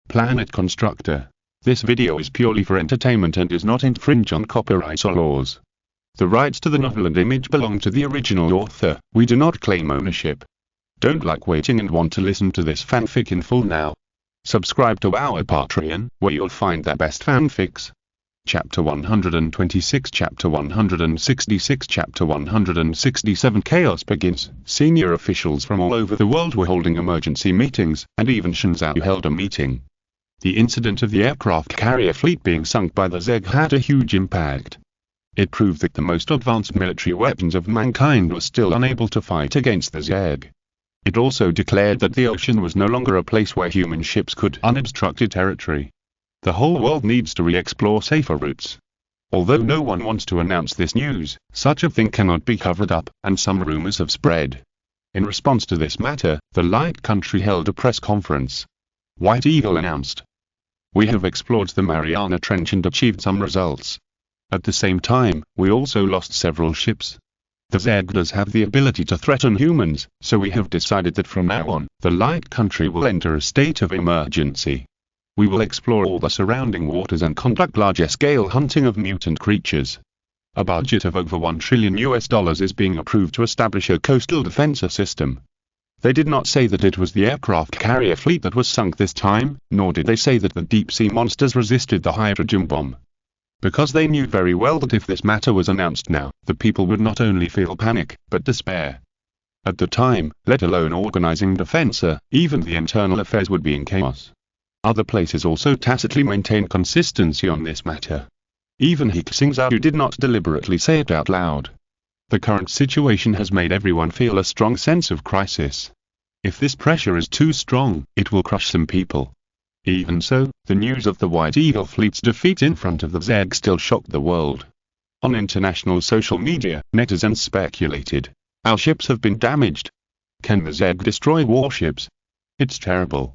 Planet Constructor. This video is purely for entertainment and does not infringe on copyright or laws. The rights to the novel and image belong to the original author. We do not claim ownership. Don't like waiting and want to listen to this fanfic in full now? Subscribe to our Patreon, where you'll find the best fanfics. Chapter 126, Chapter 166, Chapter 167. Chaos begins. Senior officials from all over the world were holding emergency meetings, and even Xingzhou held a meeting. The incident of the aircraft carrier fleet being sunk by the Zeg had a huge impact. It proved that the most advanced military weapons of mankind were still unable to fight against the Zeg. It also declared that the ocean was no longer a place where human ships could unobstructed territory. The whole world needs to re-explore safer routes. Although no one wants to announce this news, such a thing cannot be covered up, and some rumors have spread. In response to this matter, the Light Country held a press conference. White Eagle announced, "We have explored the Mariana Trench and achieved some results. At the same time, we also lost several ships. The Zeg does have the ability to threaten humans, so we have decided that from now on, the Light Country will enter a state of emergency. We will explore all the surrounding waters and conduct larger-scale hunting of mutant creatures. A budget of over $1 trillion is being approved to establish a coastal defense system." They did not say that it was the aircraft carrier fleet that was sunk this time, nor did they say that the deep-sea monsters resisted the hydrogen bomb. Because they knew very well that if this matter was announced now, the people would not only feel panic, but despair. At the time, let alone organizing defense, even the internal affairs would be in chaos. Other places also tacitly maintained consistency on this matter. Even He Xingzhou did not deliberately say it out loud. The current situation has made everyone feel a strong sense of crisis. If this pressure is too strong, it will crush some people. Even so, the news of the White Eagle fleet's defeat in front of the Zeg still shocked the world. On international social media, netizens speculated, "Our ships have been damaged. Can the Zeg destroy warships? It's terrible.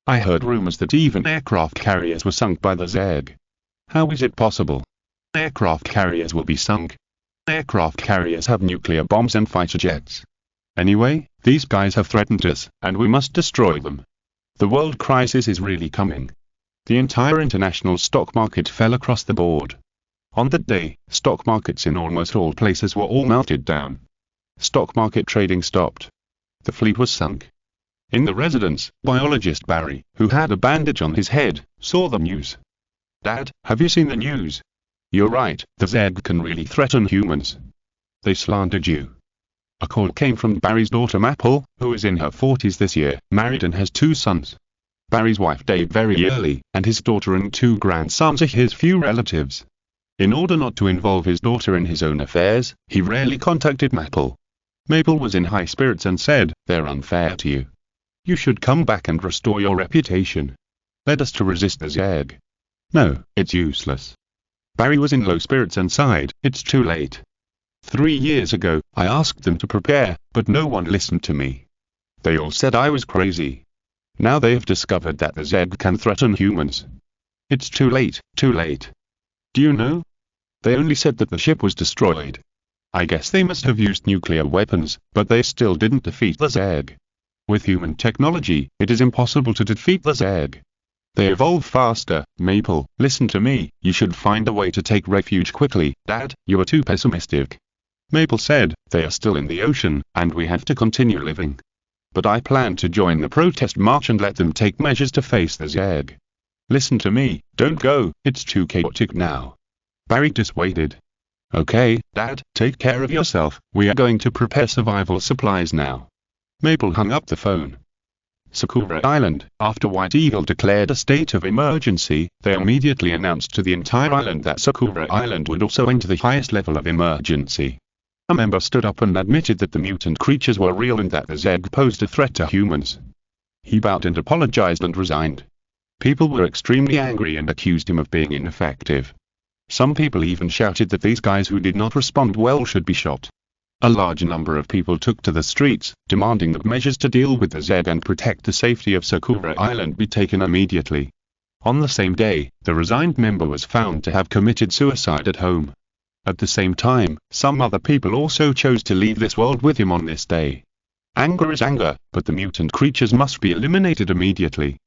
I heard rumors that even aircraft carriers were sunk by the Zeg. How is it possible? Aircraft carriers will be sunk. Aircraft carriers have nuclear bombs and fighter jets. Anyway, these guys have threatened us, and we must destroy them. The world crisis is really coming." The entire international stock market fell across the board. On that day, stock markets in almost all places were all melted down. Stock market trading stopped. The fleet was sunk. In the residence, biologist Barry, who had a bandage on his head, saw the news. "Dad, have you seen the news? You're right, the Zeg can really threaten humans. They slandered you." A call came from Barry's daughter Maple, who is in her 40s this year, married and has 2 sons. Barry's wife died very early, and his daughter and 2 grandsons are his few relatives. In order not to involve his daughter in his own affairs, he rarely contacted Maple. Maple was in high spirits and said, "They're unfair to you. You should come back and restore your reputation. Led us to resist the Zeg." "No, it's useless." Barry was in low spirits and sighed, "It's too late. 3 years ago, I asked them to prepare, but no one listened to me. They all said I was crazy. Now they have discovered that the Zeg can threaten humans. It's too late, too late. Do you know? They only said that the ship was destroyed. I guess they must have used nuclear weapons, but they still didn't defeat the Zeg. With human technology, it is impossible to defeat the Zeg. They evolve faster. Maple, listen to me, you should find a way to take refuge quickly." "Dad, you are too pessimistic." Maple said, "They are still in the ocean, and we have to continue living. But I plan to join the protest march and let them take measures to face the Zeg. Listen to me, don't go, it's too chaotic now." Barry dissuaded. "Okay, Dad, take care of yourself, we are going to prepare survival supplies now." Maple hung up the phone. Sakura Island. After White Eagle declared a state of emergency, they immediately announced to the entire island that Sakura Island would also enter the highest level of emergency. A member stood up and admitted that the mutant creatures were real and that the Zeg posed a threat to humans. He bowed and apologized and resigned. People were extremely angry and accused him of being ineffective. Some people even shouted that these guys who did not respond well should be shot. A large number of people took to the streets, demanding that measures to deal with the Zeg and protect the safety of Sakura Island be taken immediately. On the same day, the resigned member was found to have committed suicide at home. At the same time, some other people also chose to leave this world with him on this day. Anger is anger, but the mutant creatures must be eliminated immediately.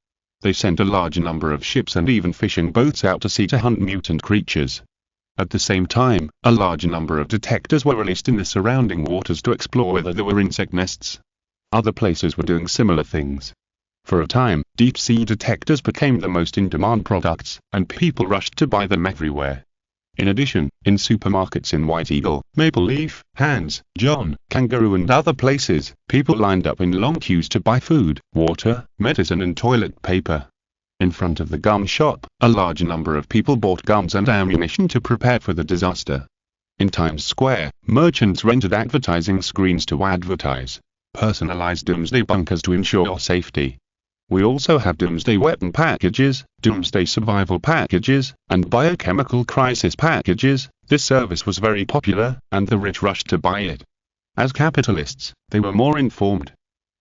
They sent a large number of ships and even fishing boats out to sea to hunt mutant creatures. At the same time, a large number of detectors were released in the surrounding waters to explore whether there were insect nests. Other places were doing similar things. For a time, deep-sea detectors became the most in-demand products, and people rushed to buy them everywhere. In addition, in supermarkets in White Eagle, Maple Leaf, Hans, John, Kangaroo and other places, people lined up in long queues to buy food, water, medicine and toilet paper. In front of the gun shop, a large number of people bought guns and ammunition to prepare for the disaster. In Times Square, merchants rented advertising screens to advertise personalized doomsday bunkers to ensure safety. We also have doomsday weapon packages, doomsday survival packages, and biochemical crisis packages. This service was very popular, and the rich rushed to buy it. As capitalists, they were more informed.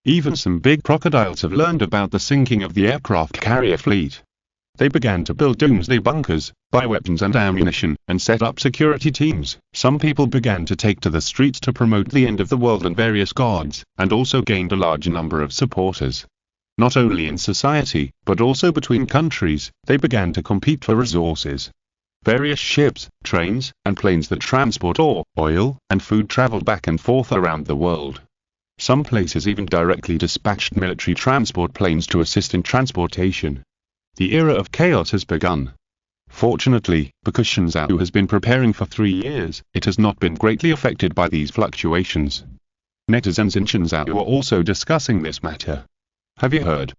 Even some big crocodiles have learned about the sinking of the aircraft carrier fleet. They began to build doomsday bunkers, buy weapons and ammunition, and set up security teams. Some people began to take to the streets to promote the end of the world and various gods, and also gained a large number of supporters. Not only in society, but also between countries, they began to compete for resources. Various ships, trains, and planes that transport ore, oil, and food traveled back and forth around the world. Some places even directly dispatched military transport planes to assist in transportation. The era of chaos has begun. Fortunately, because Xingzhou has been preparing for 3 years, it has not been greatly affected by these fluctuations. Netizens in Xingzhou are also discussing this matter. Have you heard?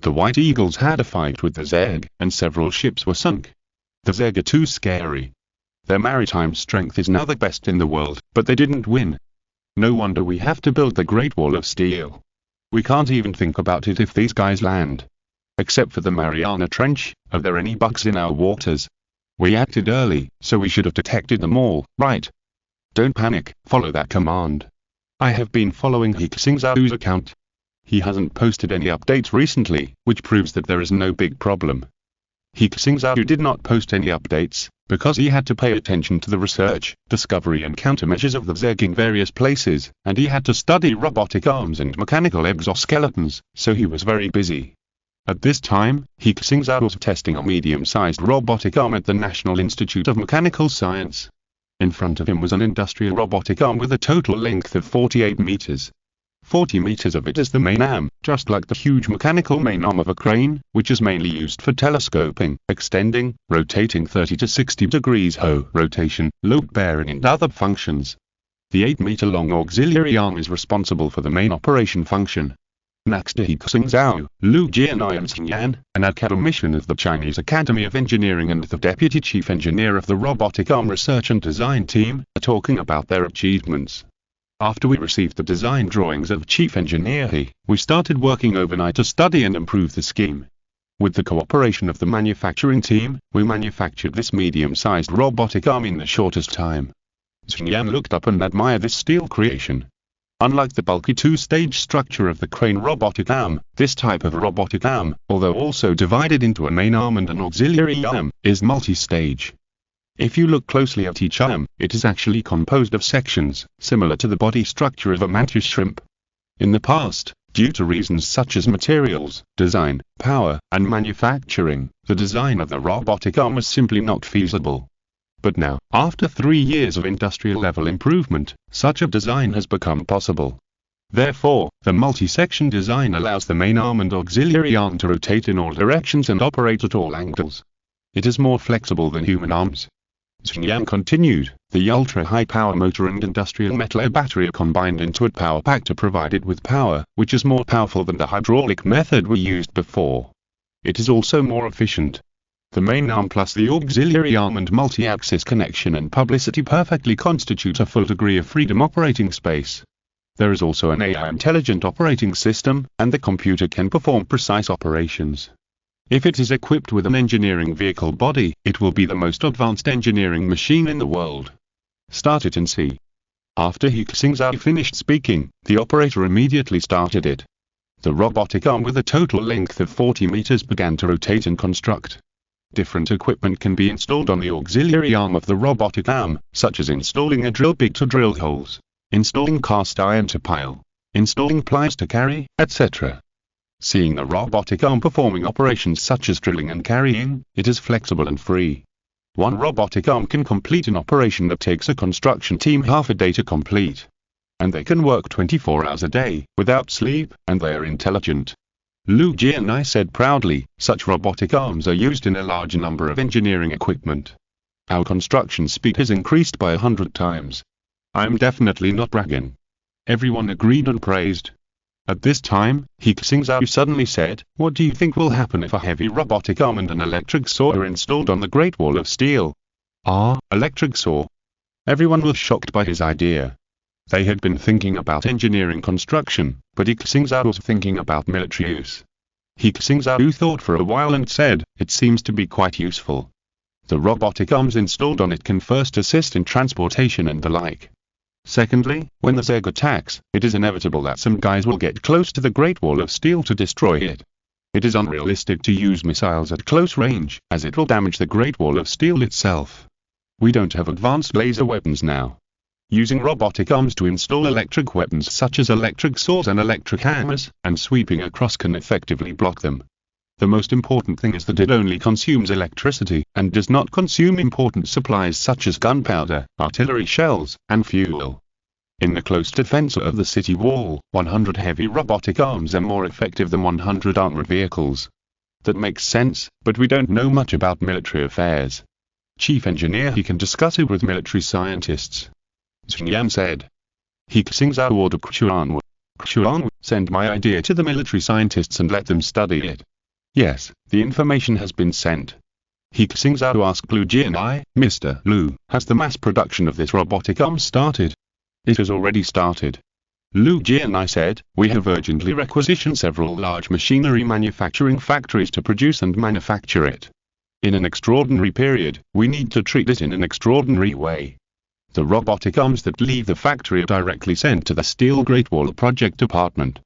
The White Eagles had a fight with the Zeg, and several ships were sunk. The Zeg are too scary. Their maritime strength is now the best in the world, but they didn't win. No wonder we have to build the Great Wall of Steel. We can't even think about it if these guys land. Except for the Mariana Trench, are there any bugs in our waters? We acted early, so we should have detected them all, right? Don't panic, follow that command. I have been following He Xingzhou's account. He hasn't posted any updates recently, which proves that there is no big problem. He Xingzhou did not post any updates, because he had to pay attention to the research, discovery and countermeasures of the Zeg in various places, and he had to study robotic arms and mechanical exoskeletons, so he was very busy. At this time, He Xingzhou was testing a medium-sized robotic arm at the National Institute of Mechanical Science. In front of him was an industrial robotic arm with a total length of 48 meters. 40 meters of it is the main arm, just like the huge mechanical main arm of a crane, which is mainly used for telescoping, extending, rotating 30 to 60 degrees rotation, load bearing and other functions. The 8-meter-long auxiliary arm is responsible for the main operation function. Next to He Xingzhou, Lu Jie and I am Xingyan, an academician of the Chinese Academy of Engineering and the deputy chief engineer of the robotic arm research and design team, are talking about their achievements. After we received the design drawings of Chief Engineer He, we started working overnight to study and improve the scheme. With the cooperation of the manufacturing team, we manufactured this medium-sized robotic arm in the shortest time. Xingyan looked up and admired this steel creation. Unlike the bulky two-stage structure of the crane robotic arm, this type of robotic arm, although also divided into a main arm and an auxiliary arm, is multi-stage. If you look closely at each arm, it is actually composed of sections, similar to the body structure of a mantis shrimp. In the past, due to reasons such as materials, design, power, and manufacturing, the design of the robotic arm was simply not feasible. But now, after 3 years of industrial-level improvement, such a design has become possible. Therefore, the multi-section design allows the main arm and auxiliary arm to rotate in all directions and operate at all angles. It is more flexible than human arms. Xingyan continued, the ultra-high power motor and industrial metal battery are combined into a power pack to provide it with power, which is more powerful than the hydraulic method we used before. It is also more efficient. The main arm plus the auxiliary arm and multi-axis connection and publicity perfectly constitute a full degree of freedom operating space. There is also an AI intelligent operating system, and the computer can perform precise operations. If it is equipped with an engineering vehicle body, it will be the most advanced engineering machine in the world. Start it and see. After He Xingzhou finished speaking, the operator immediately started it. The robotic arm with a total length of 40 meters began to rotate and construct. Different equipment can be installed on the auxiliary arm of the robotic arm, such as installing a drill bit to drill holes, installing cast iron to pile, installing pliers to carry, etc. Seeing the robotic arm performing operations such as drilling and carrying, it is flexible and free. One robotic arm can complete an operation that takes a construction team half a day to complete. And they can work 24 hours a day, without sleep, and they are intelligent. Lu Jianai said proudly, such robotic arms are used in a large number of engineering equipment. Our construction speed has increased by 100 times. I'm definitely not bragging. Everyone agreed and praised. At this time, He Xingzhou suddenly said, "What do you think will happen if a heavy robotic arm and an electric saw are installed on the Great Wall of Steel?" "Ah, electric saw." Everyone was shocked by his idea. They had been thinking about engineering construction, but He Xingzhou was thinking about military use. He Xingzhou thought for a while and said, "It seems to be quite useful. The robotic arms installed on it can first assist in transportation and the like. Secondly, when the Zerg attacks, it is inevitable that some guys will get close to the Great Wall of Steel to destroy it. It is unrealistic to use missiles at close range, as it will damage the Great Wall of Steel itself. We don't have advanced laser weapons now. Using robotic arms to install electric weapons such as electric saws and electric hammers, and sweeping across can effectively block them. The most important thing is that it only consumes electricity, and does not consume important supplies such as gunpowder, artillery shells, and fuel. In the close defense of the city wall, 100 heavy robotic arms are more effective than 100 armored vehicles. That makes sense, but we don't know much about military affairs. Chief Engineer He can discuss it with military scientists. Xingyan said. He Xingzhou ordered Xuan, send my idea to the military scientists and let them study it. Yes, the information has been sent. He Xingzhou asked Lu Jianai, "Mr. Lu, has the mass production of this robotic arm started?" "It has already started." Lu Jianai said, "We have urgently requisitioned several large machinery manufacturing factories to produce and manufacture it. In an extraordinary period, we need to treat it in an extraordinary way. The robotic arms that leave the factory are directly sent to the Steel Great Wall Project Department.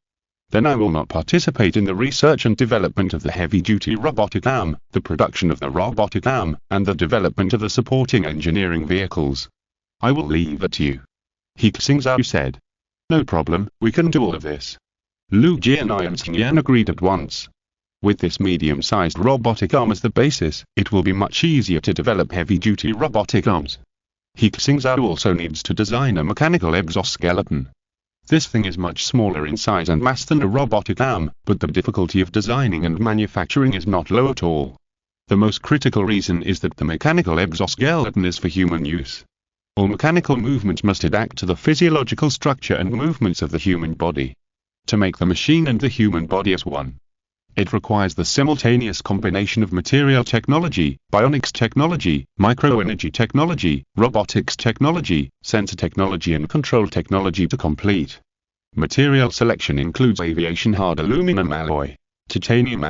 Then I will not participate in the research and development of the heavy-duty robotic arm, the production of the robotic arm, and the development of the supporting engineering vehicles. I will leave it to you." He Xingzhou said. "No problem, we can do all of this." Lu Jianai and Xingyan agreed at once. With this medium-sized robotic arm as the basis, it will be much easier to develop heavy-duty robotic arms. He Xingzhou also needs to design a mechanical exoskeleton. This thing is much smaller in size and mass than a robotic arm, but the difficulty of designing and manufacturing is not low at all. The most critical reason is that the mechanical exoskeleton is for human use. All mechanical movements must adapt to the physiological structure and movements of the human body. To make the machine and the human body as one, it requires the simultaneous combination of material technology, bionics technology, microenergy technology, robotics technology, sensor technology and control technology to complete. Material selection includes aviation hard aluminum alloy, titanium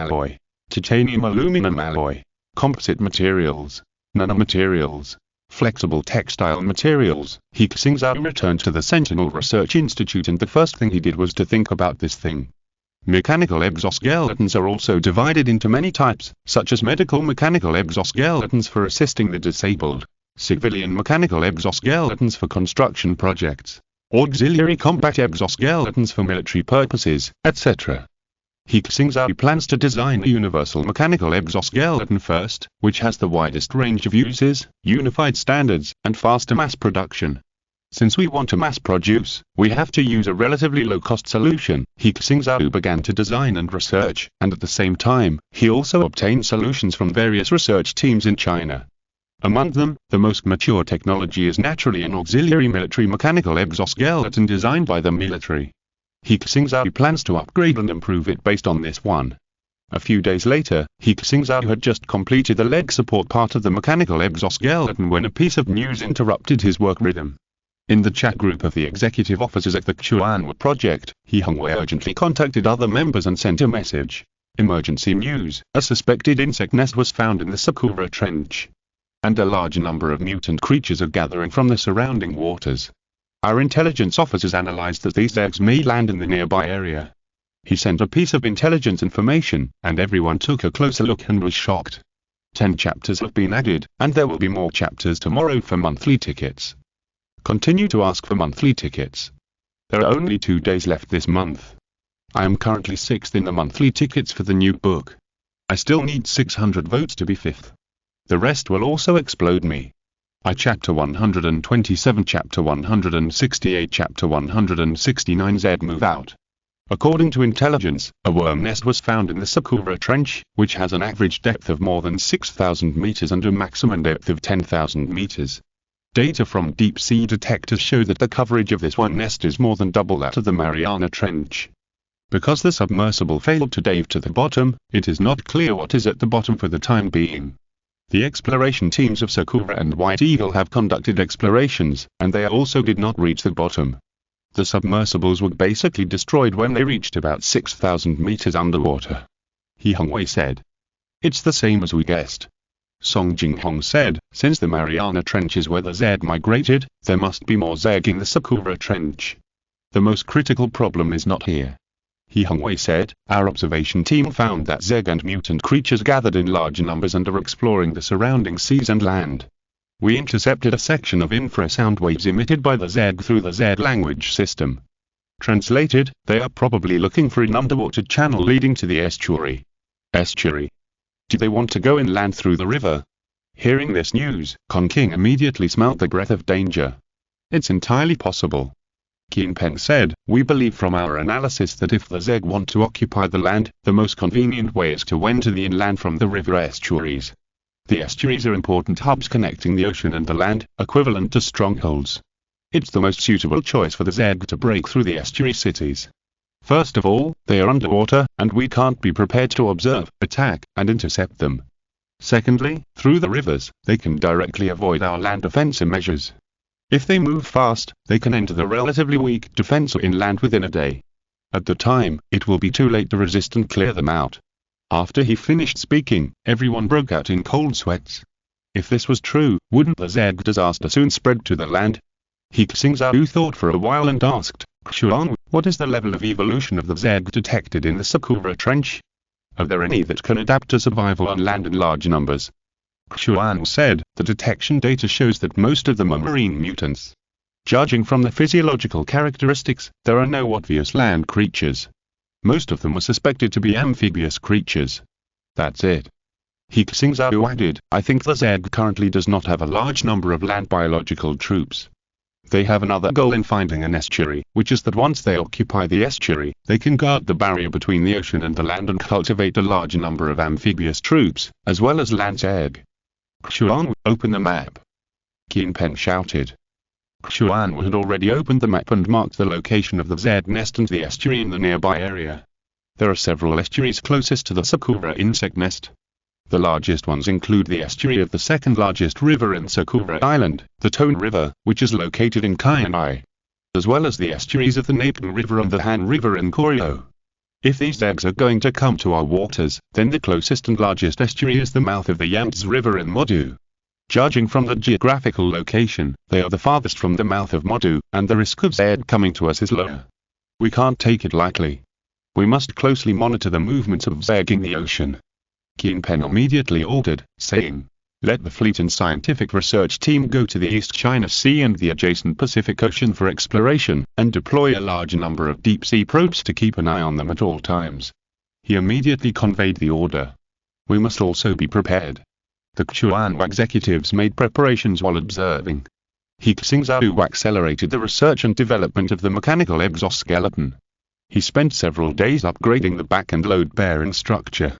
aluminum alloy, composite materials, nanomaterials, flexible textile materials. He Xingzhou returned to the Sentinel Research Institute and the first thing he did was to think about this thing. Mechanical exoskeletons are also divided into many types, such as medical mechanical exoskeletons for assisting the disabled, civilian mechanical exoskeletons for construction projects, auxiliary combat exoskeletons for military purposes, etc. He Xingzhou plans to design a universal mechanical exoskeleton first, which has the widest range of uses, unified standards, and faster mass production. Since we want to mass produce, we have to use a relatively low-cost solution. He Xingzhou began to design and research, and at the same time, he also obtained solutions from various research teams in China. Among them, the most mature technology is naturally an auxiliary military mechanical exoskeleton designed by the military. He Xingzhou plans to upgrade and improve it based on this one. A few days later, He Xingzhou had just completed the leg support part of the mechanical exoskeleton when a piece of news interrupted his work rhythm. In the chat group of the executive officers at the Xuanwu project, He Xingzhou urgently contacted other members and sent a message. Emergency news: a suspected insect nest was found in the Sakura Trench. And a large number of mutant creatures are gathering from the surrounding waters. Our intelligence officers analyzed that these eggs may land in the nearby area. He sent a piece of intelligence information, and everyone took a closer look and was shocked. 10 chapters have been added, and there will be more chapters tomorrow for monthly tickets. Continue to ask for monthly tickets. There are only 2 days left this month. I am currently 6th in the monthly tickets for the new book. I still need 600 votes to be 5th. The rest will also explode me. Chapter 127, Chapter 168, Chapter 169 Z move out. According to intelligence, a worm nest was found in the Sakura Trench, which has an average depth of more than 6,000 meters and a maximum depth of 10,000 meters. Data from deep-sea detectors show that the coverage of this one nest is more than double that of the Mariana Trench. Because the submersible failed to dive to the bottom, it is not clear what is at the bottom for the time being. The exploration teams of Sakura and White Eagle have conducted explorations, and they also did not reach the bottom. The submersibles were basically destroyed when they reached about 6,000 meters underwater. He Xingzhou said. It's the same as we guessed. Song Jinghong said, since the Mariana Trench is where the Z migrated, there must be more Z in the Sakura Trench. The most critical problem is not here. He Xingzhou said, our observation team found that Z and mutant creatures gathered in large numbers and are exploring the surrounding seas and land. We intercepted a section of infrasound waves emitted by the Z through the Z language system. Translated, they are probably looking for an underwater channel leading to the estuary. Estuary? Do they want to go inland through the river? Hearing this news, Kong King immediately smelt the breath of danger. It's entirely possible. Qin Peng said, we believe from our analysis that if the Z want to occupy the land, the most convenient way is to wend to the inland from the river estuaries. The estuaries are important hubs connecting the ocean and the land, equivalent to strongholds. It's the most suitable choice for the Z to break through the estuary cities. First of all, they are underwater, and we can't be prepared to observe, attack, and intercept them. Secondly, through the rivers, they can directly avoid our land defensive measures. If they move fast, they can enter the relatively weak defense inland within a day. At the time, it will be too late to resist and clear them out. After he finished speaking, everyone broke out in cold sweats. If this was true, wouldn't the Z disaster soon spread to the land? He Xingzhou thought for a while and asked, Xuan, what is the level of evolution of the Z detected in the Sakura Trench? Are there any that can adapt to survival on land in large numbers? Xuan said, the detection data shows that most of them are marine mutants. Judging from the physiological characteristics, there are no obvious land creatures. Most of them were suspected to be amphibious creatures. That's it. He Xingzhou added, I think the Z currently does not have a large number of land biological troops. They have another goal in finding an estuary, which is that once they occupy the estuary, they can guard the barrier between the ocean and the land and cultivate a large number of amphibious troops, as well as land Z. Xuan, open the map. Qin Peng shouted. Xuan had already opened the map and marked the location of the Z nest and the estuary in the nearby area. There are several estuaries closest to the Sakura insect nest. The largest ones include the estuary of the second largest river in Sakura Island, the Tone River, which is located in Kainai, as well as the estuaries of the Naping River and the Han River in Koryo. If these eggs are going to come to our waters, then the closest and largest estuary is the mouth of the Yangtze River in Modu. Judging from the geographical location, they are the farthest from the mouth of Modu, and the risk of Z coming to us is lower. We can't take it lightly. We must closely monitor the movements of Z in the ocean. Qin Peng immediately ordered, saying, let the fleet and scientific research team go to the East China Sea and the adjacent Pacific Ocean for exploration, and deploy a large number of deep-sea probes to keep an eye on them at all times. He immediately conveyed the order. We must also be prepared. The Xuan executives made preparations while observing. He Xingzhou accelerated the research and development of the mechanical exoskeleton. He spent several days upgrading the back and load-bearing structure.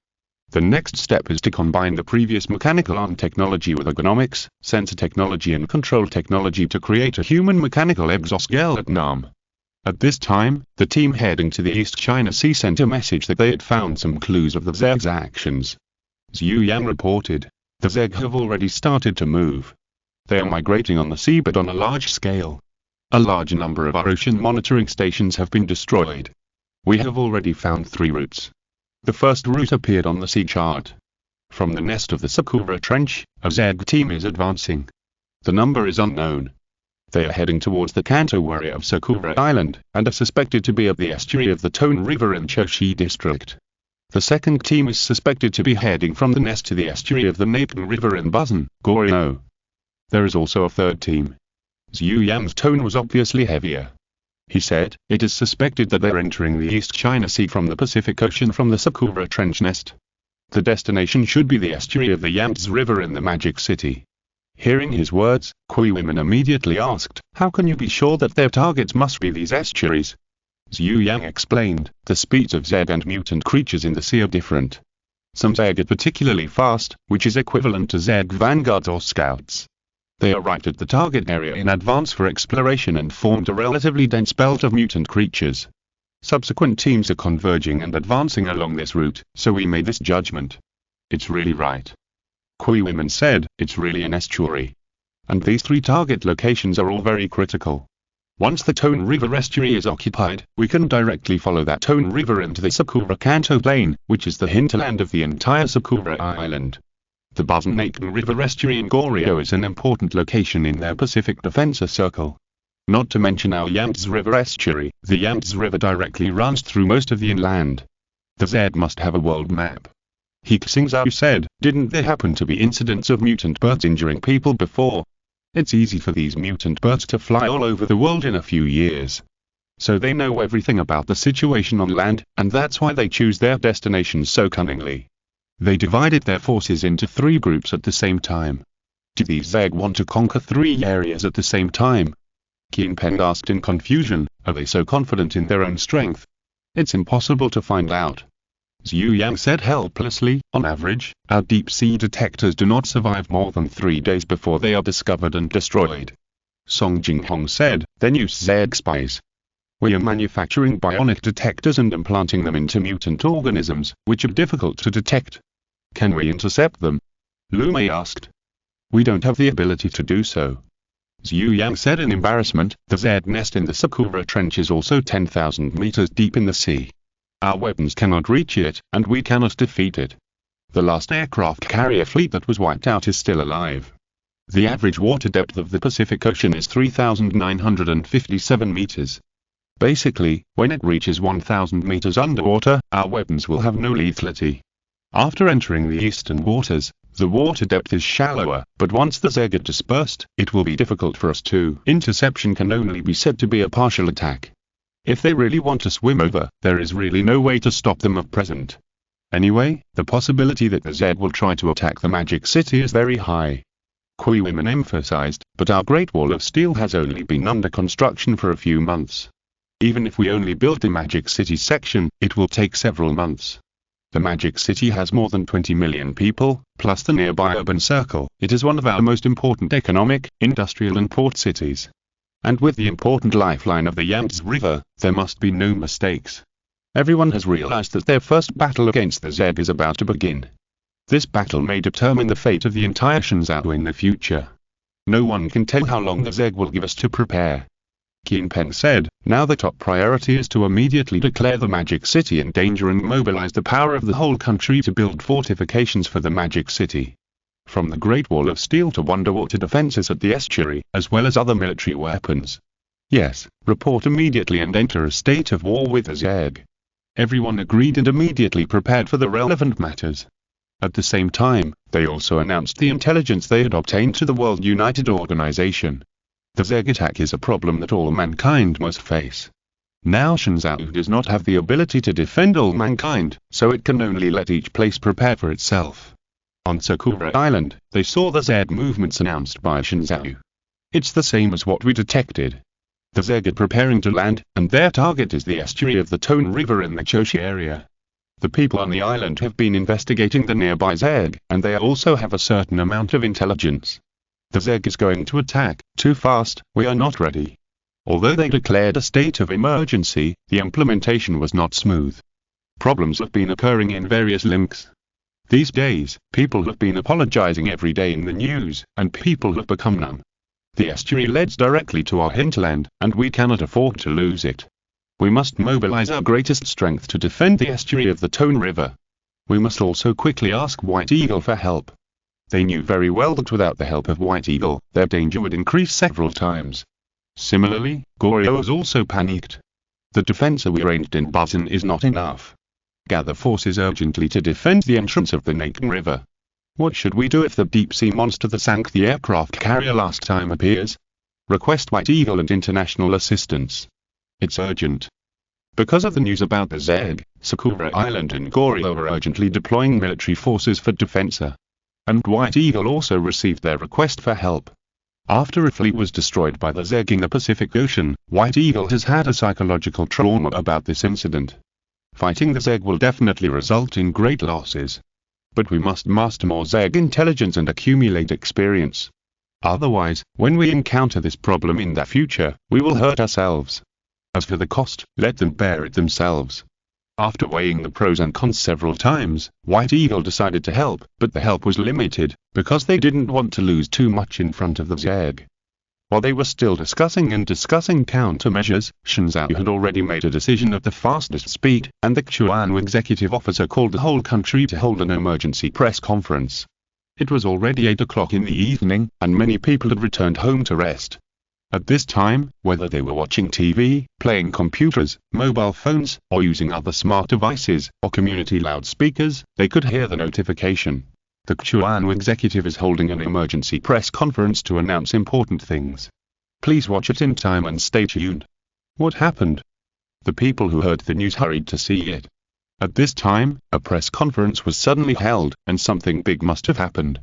The next step is to combine the previous mechanical arm technology with ergonomics, sensor technology and control technology to create a human mechanical exoskeleton arm. At this time, the team heading to the East China Sea sent a message that they had found some clues of the Zeg's actions. Zhu Yang reported, the Zeg have already started to move. They are migrating on the sea but on a large scale. A large number of our ocean monitoring stations have been destroyed. We have already found 3 routes. The first route appeared on the sea chart. From the nest of the Sakura Trench, a Z team is advancing. The number is unknown. They are heading towards the Kanto area of Sakura Island, and are suspected to be of the estuary of the Tone River in Choshi District. The second team is suspected to be heading from the nest to the estuary of the Naping River in Busan, Goryeo. There is also a third team. Zhu Yang's tone was obviously heavier. He said, it is suspected that they're entering the East China Sea from the Pacific Ocean from the Sakura Trench Nest. The destination should be the estuary of the Yangtze River in the Magic City. Hearing his words, Kui women immediately asked, how can you be sure that their targets must be these estuaries? Zhu Yang explained, the speeds of Zerg and mutant creatures in the sea are different. Some Zerg are particularly fast, which is equivalent to Zerg vanguards or scouts. They arrived at the target area in advance for exploration and formed a relatively dense belt of mutant creatures. Subsequent teams are converging and advancing along this route, so we made this judgment. It's really right. Kui women said, it's really an estuary. And these 3 target locations are all very critical. Once the Tone River estuary is occupied, we can directly follow that Tone River into the Sakura Kanto Plain, which is the hinterland of the entire Sakura Island. The Busan-Naken River estuary in Goryeo is an important location in their Pacific Defense Circle. Not to mention our Yangtze River estuary, the Yangtze River directly runs through most of the inland. The Zed must have a world map. He Xingzhou said, didn't there happen to be incidents of mutant birds injuring people before? It's easy for these mutant birds to fly all over the world in a few years. So they know everything about the situation on land, and that's why they choose their destinations so cunningly. They divided their forces into 3 groups at the same time. Do these Zerg want to conquer 3 areas at the same time? Qin Peng asked in confusion, are they so confident in their own strength? It's impossible to find out. Zhu Yang said helplessly, on average, our deep-sea detectors do not survive more than 3 days before they are discovered and destroyed. Song Jinghong said, then use Zerg spies. We are manufacturing bionic detectors and implanting them into mutant organisms, which are difficult to detect. Can we intercept them? Lu Mei asked. We don't have the ability to do so. Zhu Yang said in embarrassment, the Zed nest in the Sakura Trench is also 10,000 meters deep in the sea. Our weapons cannot reach it, and we cannot defeat it. The last aircraft carrier fleet that was wiped out is still alive. The average water depth of the Pacific Ocean is 3,957 meters. Basically, when it reaches 1,000 meters underwater, our weapons will have no lethality. After entering the eastern waters, the water depth is shallower, but once the Zerg are dispersed, it will be difficult for us to. Interception can only be said to be a partial attack. If they really want to swim over, there is really no way to stop them at present. Anyway, the possibility that the Zed will try to attack the Magic City is very high. Kui women emphasized, but our Great Wall of Steel has only been under construction for a few months. Even if we only build the Magic City section, it will take several months. The Magic City has more than 20 million people, plus the nearby urban circle. It is one of our most important economic, industrial and port cities. And with the important lifeline of the Yangtze River, there must be no mistakes. Everyone has realized that their first battle against the Zed is about to begin. This battle may determine the fate of the entire Xingzhou in the future. No one can tell how long the Zed will give us to prepare. Qin Peng said, now the top priority is to immediately declare the Magic City in danger and mobilize the power of the whole country to build fortifications for the Magic City. From the Great Wall of Steel to underwater defenses at the estuary, as well as other military weapons. Yes, report immediately and enter a state of war with the Zerg. Everyone agreed and immediately prepared for the relevant matters. At the same time, they also announced the intelligence they had obtained to the World United Organization. The Zerg attack is a problem that all mankind must face. Now Xingzhou does not have the ability to defend all mankind, so it can only let each place prepare for itself. On Sakura Island, they saw the Zed movements announced by Xingzhou. It's the same as what we detected. The Zerg are preparing to land, and their target is the estuary of the Tone River in the Choshi area. The people on the island have been investigating the nearby Zerg, and they also have a certain amount of intelligence. The Zerg is going to attack, too fast, we are not ready. Although they declared a state of emergency, the implementation was not smooth. Problems have been occurring in various links. These days, people have been apologizing every day in the news, and people have become numb. The estuary leads directly to our hinterland, and we cannot afford to lose it. We must mobilize our greatest strength to defend the estuary of the Tone River. We must also quickly ask White Eagle for help. They knew very well that without the help of White Eagle, their danger would increase several times. Similarly, Goryeo is also panicked. The defense we arranged in Busan is not enough. Gather forces urgently to defend the entrance of the Naken River. What should we do if the deep-sea monster that sank the aircraft carrier last time appears? Request White Eagle and international assistance. It's urgent. Because of the news about the Zeg, Sakura Island and Goryeo are urgently deploying military forces for defense. And White Eagle also received their request for help. After a fleet was destroyed by the Zeg in the Pacific Ocean, White Eagle has had a psychological trauma about this incident. Fighting the Zeg will definitely result in great losses. But we must master more Zeg intelligence and accumulate experience. Otherwise, when we encounter this problem in the future, we will hurt ourselves. As for the cost, let them bear it themselves. After weighing the pros and cons several times, White Eagle decided to help, but the help was limited, because they didn't want to lose too much in front of the Zeg. While they were still discussing countermeasures, Xingzhou had already made a decision of the fastest speed, and the Chuan executive officer called the whole country to hold an emergency press conference. It was already 8 o'clock in the evening, and many people had returned home to rest. At this time, whether they were watching TV, playing computers, mobile phones, or using other smart devices, or community loudspeakers, they could hear the notification. The Chuan executive is holding an emergency press conference to announce important things. Please watch it in time and stay tuned. What happened? The people who heard the news hurried to see it. At this time, a press conference was suddenly held, and something big must have happened.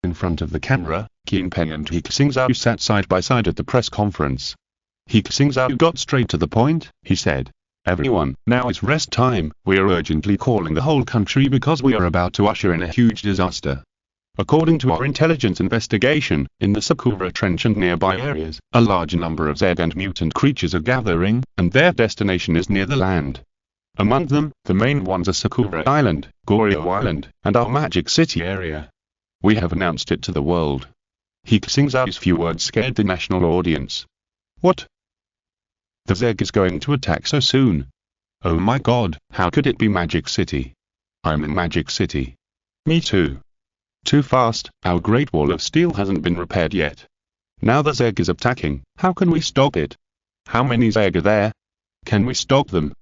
In front of the camera, Qianpeng and He Xingzhou sat side by side at the press conference. He Xingzhou got straight to the point. He said, "Everyone, now is rest time. We are urgently calling the whole country because we are about to usher in a huge disaster. According to our intelligence investigation, in the Sakura Trench and nearby areas, a large number of Zeg and mutant creatures are gathering, and their destination is near the land. Among them, the main ones are Sakura Island, Goryeo Island, and our Magic City area. We have announced it to the world." He Xingzhou's few words scared the national audience. What? The Zeg is going to attack so soon? Oh my god, how could it be Magic City? I'm in Magic City. Me too. Too fast, our Great Wall of Steel hasn't been repaired yet. Now the Zeg is attacking, how can we stop it? How many Zeg are there? Can we stop them?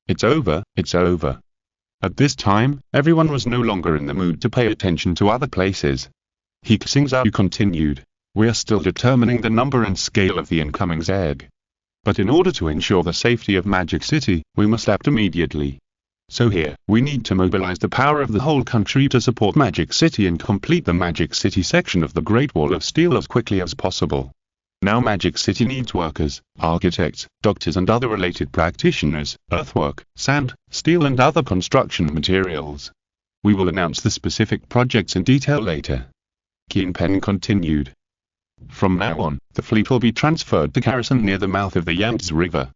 It's over, it's over. At this time, everyone was no longer in the mood to pay attention to other places. He Xingzhou continued, "We are still determining the number and scale of the incoming Zeg. But in order to ensure the safety of Magic City, we must act immediately. So here, we need to mobilize the power of the whole country to support Magic City and complete the Magic City section of the Great Wall of Steel as quickly as possible. Now Magic City needs workers, architects, doctors and other related practitioners, earthwork, sand, steel and other construction materials. We will announce the specific projects in detail later." Qianpeng continued. From now on, the fleet will be transferred to garrison near the mouth of the Yangtze River.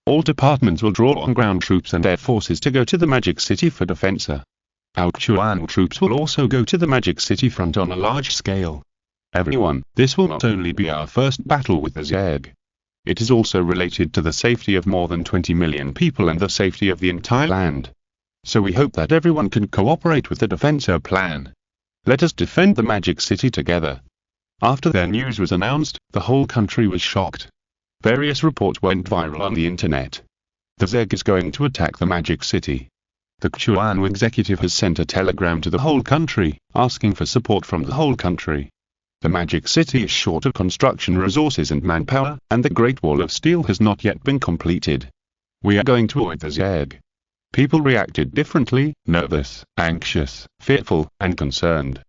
All departments will draw on ground troops and air forces to go to the Magic City for defense. Our Chuan troops will also go to the Magic City front on a large scale. Everyone, this will not only be our first battle with the Zeg. It is also related to the safety of more than 20 million people and the safety of the entire land. So we hope that everyone can cooperate with the defense plan. Let us defend the Magic City together." After their news was announced, the whole country was shocked. Various reports went viral on the internet. The Zeg is going to attack the Magic City. The Chuan executive has sent a telegram to the whole country, asking for support from the whole country. The Magic City is short of construction resources and manpower, and the Great Wall of Steel has not yet been completed. We are going to avoid the Zeg. People reacted differently, nervous, anxious, fearful, and concerned.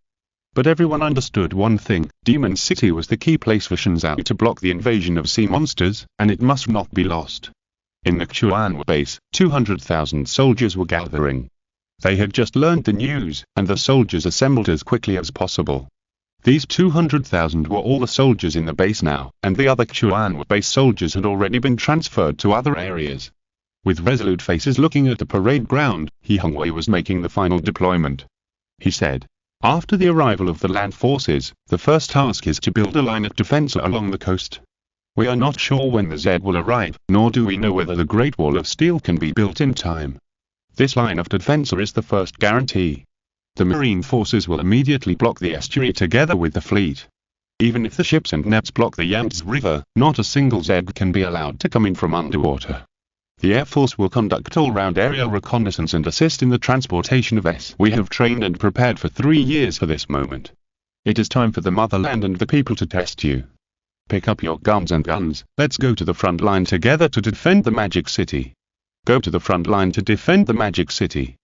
But everyone understood one thing: Demon City was the key place for Xingzhou to block the invasion of sea monsters, and it must not be lost. In the Chuan base, 200,000 soldiers were gathering. They had just learned the news, and the soldiers assembled as quickly as possible. These 200,000 were all the soldiers in the base now, and the other Chuan base soldiers had already been transferred to other areas. With resolute faces looking at the parade ground, He Xingzhou was making the final deployment. He said, "After the arrival of the land forces, the first task is to build a line of defense along the coast. We are not sure when the Zeg will arrive, nor do we know whether the Great Wall of Steel can be built in time. This line of defense is the first guarantee. The marine forces will immediately block the estuary together with the fleet. Even if the ships and nets block the Yangtze River, not a single Zeg can be allowed to come in from underwater. The Air Force will conduct all-round aerial reconnaissance and assist in the transportation of S. We have trained and prepared for 3 years for this moment. It is time for the motherland and the people to test you. Pick up your guns and guns, let's go to the front line together to defend the Magic City. Go to the front line to defend the Magic City.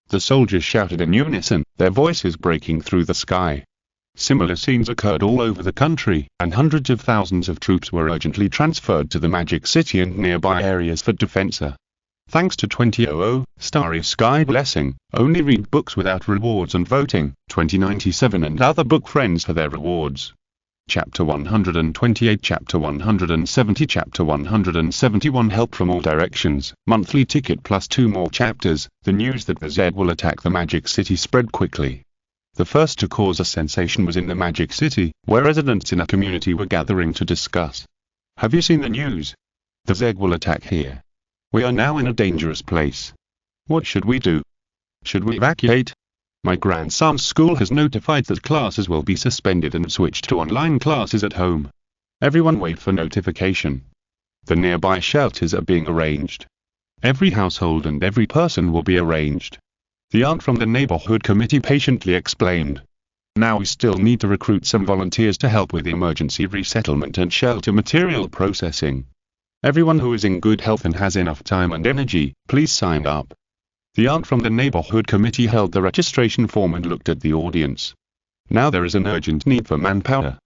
The soldiers shouted in unison, their voices breaking through the sky. Similar scenes occurred all over the country, and hundreds of thousands of troops were urgently transferred to the Magic City and nearby areas for defense. Thanks to 2000, Starry Sky Blessing, Only Read Books Without Rewards and Voting, 2097 and other book friends for their rewards. Chapter 128, Chapter 170, Chapter 171 Help from All Directions, monthly ticket plus 2 more chapters. The news that the Zed will attack the Magic City spread quickly. The first to cause a sensation was in the Magic City, where residents in a community were gathering to discuss. Have you seen the news? The Zed will attack here. We are now in a dangerous place. What should we do? Should we evacuate? My grandson's school has notified that classes will be suspended and switched to online classes at home. Everyone wait for notification. The nearby shelters are being arranged. Every household and every person will be arranged. The aunt from the neighborhood committee patiently explained. Now we still need to recruit some volunteers to help with emergency resettlement and shelter material processing. Everyone who is in good health and has enough time and energy, please sign up. The aunt from the neighborhood committee held the registration form and looked at the audience. Now there is an urgent need for manpower.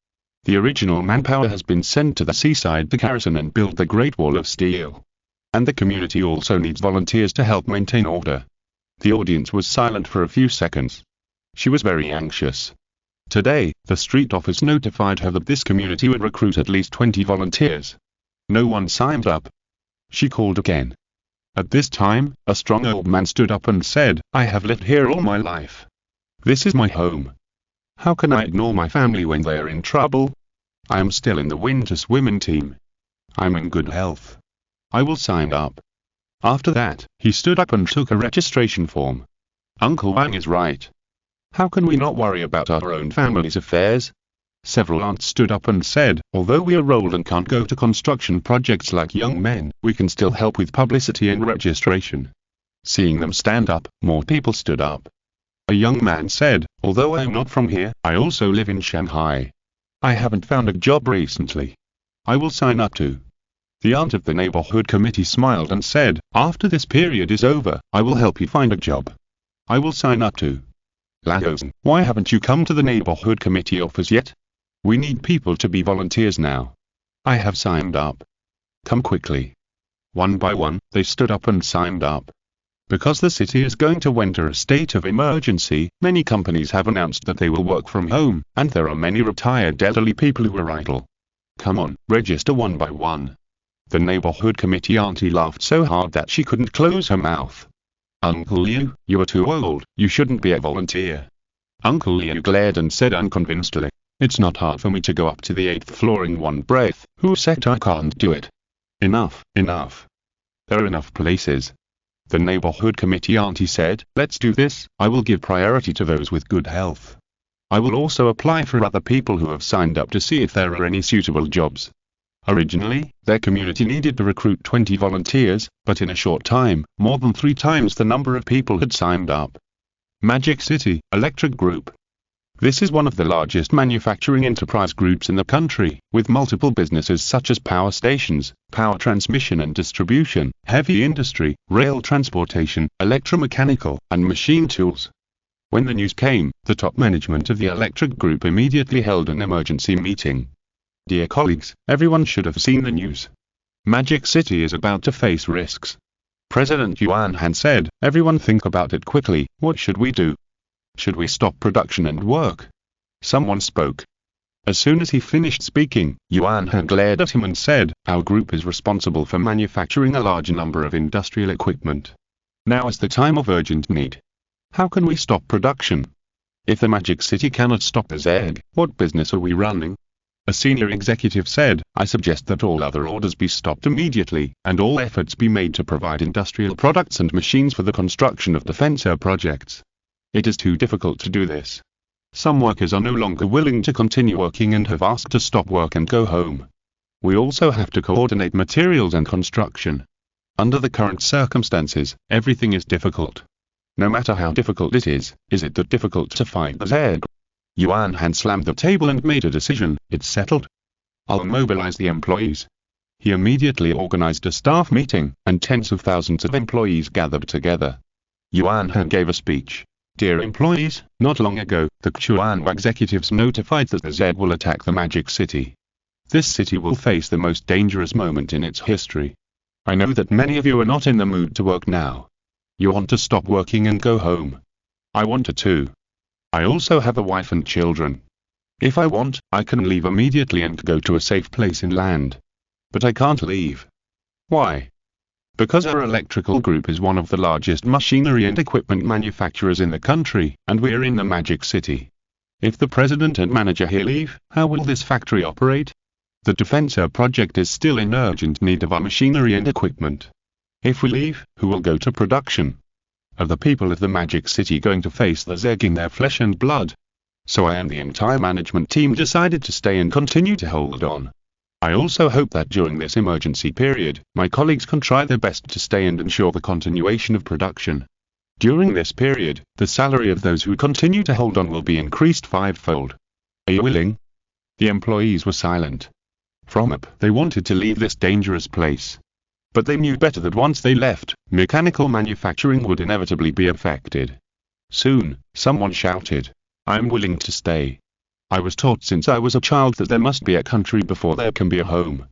The original manpower has been sent to the seaside to garrison and build the Great Wall of Steel. And the community also needs volunteers to help maintain order. The audience was silent for a few seconds. She was very anxious. Today, the street office notified her that this community would recruit at least 20 volunteers. No one signed up. She called again. At this time, a strong old man stood up and said, I have lived here all my life. This is my home. How can I ignore my family when they are in trouble? I am still in the winter swimming team. I'm in good health. I will sign up. After that, he stood up and took a registration form. Uncle Wang is right. How can we not worry about our own family's affairs? Several aunts stood up and said, although we are old and can't go to construction projects like young men, we can still help with publicity and registration. Seeing them stand up, more people stood up. A young man said, although I am not from here, I also live in Shanghai. I haven't found a job recently. I will sign up too. The aunt of the neighborhood committee smiled and said, after this period is over, I will help you find a job. I will sign up too. Lagos, why haven't you come to the neighborhood committee office yet? We need people to be volunteers now. I have signed up. Come quickly. One by one, they stood up and signed up. Because the city is going to enter a state of emergency, many companies have announced that they will work from home, and there are many retired elderly people who are idle. Come on, register one by one. The neighborhood committee auntie laughed so hard that she couldn't close her mouth. Uncle Liu, you are too old, you shouldn't be a volunteer. Uncle Liu glared and said unconvincedly, it's not hard for me to go up to the 8th floor in one breath. Who said I can't do it? Enough, enough. There are enough places. The neighborhood committee auntie said, let's do this, I will give priority to those with good health. I will also apply for other people who have signed up to see if there are any suitable jobs. Originally, their community needed to recruit 20 volunteers, but in a short time, more than 3 times the number of people had signed up. Magic City, Electric Group. This is one of the largest manufacturing enterprise groups in the country, with multiple businesses such as power stations, power transmission and distribution, heavy industry, rail transportation, electromechanical, and machine tools. When the news came, the top management of the Electric Group immediately held an emergency meeting. Dear colleagues, everyone should have seen the news. Magic City is about to face risks. President Yuan Han said, everyone think about it quickly, what should we do? Should we stop production and work? Someone spoke. As soon as he finished speaking, Yuan Han glared at him and said, our group is responsible for manufacturing a large number of industrial equipment. Now is the time of urgent need. How can we stop production? If the Magic City cannot stop the Zeg, what business are we running? A senior executive said, I suggest that all other orders be stopped immediately, and all efforts be made to provide industrial products and machines for the construction of defense projects. It is too difficult to do this. Some workers are no longer willing to continue working and have asked to stop work and go home. We also have to coordinate materials and construction. Under the current circumstances, everything is difficult. No matter how difficult it is it that difficult to find the Zeg? Yuan Han slammed the table and made a decision, it's settled. I'll mobilize the employees. He immediately organized a staff meeting, and tens of thousands of employees gathered together. Yuan Han gave a speech. Dear employees, not long ago, the Chuan executives notified that the Z will attack the Magic City. This city will face the most dangerous moment in its history. I know that many of you are not in the mood to work now. You want to stop working and go home. I want to too. I also have a wife and children. If I want, I can leave immediately and go to a safe place inland. But I can't leave. Why? Because our electrical group is one of the largest machinery and equipment manufacturers in the country, and we're in the Magic City. If the president and manager here leave, how will this factory operate? The Defensor project is still in urgent need of our machinery and equipment. If we leave, who will go to production? Are the people of the Magic City going to face the Zeg in their flesh and blood? So I and the entire management team decided to stay and continue to hold on. I also hope that during this emergency period, my colleagues can try their best to stay and ensure the continuation of production. During this period, the salary of those who continue to hold on will be increased fivefold. Are you willing? The employees were silent. From up, they wanted to leave this dangerous place. But they knew better that once they left, mechanical manufacturing would inevitably be affected. Soon, someone shouted, "I'm willing to stay. I was taught since I was a child that there must be a country before there can be a home.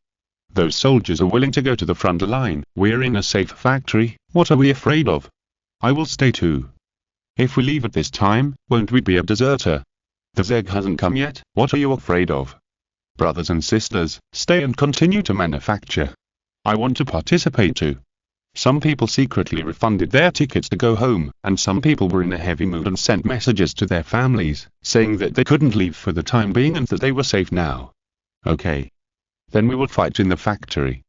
Those soldiers are willing to go to the front line. We're in a safe factory. What are we afraid of? I will stay too. If we leave at this time, won't we be a deserter? The Zeg hasn't come yet. What are you afraid of? Brothers and sisters, stay and continue to manufacture. I want to participate too." Some people secretly refunded their tickets to go home, and some people were in a heavy mood and sent messages to their families, saying that they couldn't leave for the time being and that they were safe now. Okay. Then we will fight in the factory.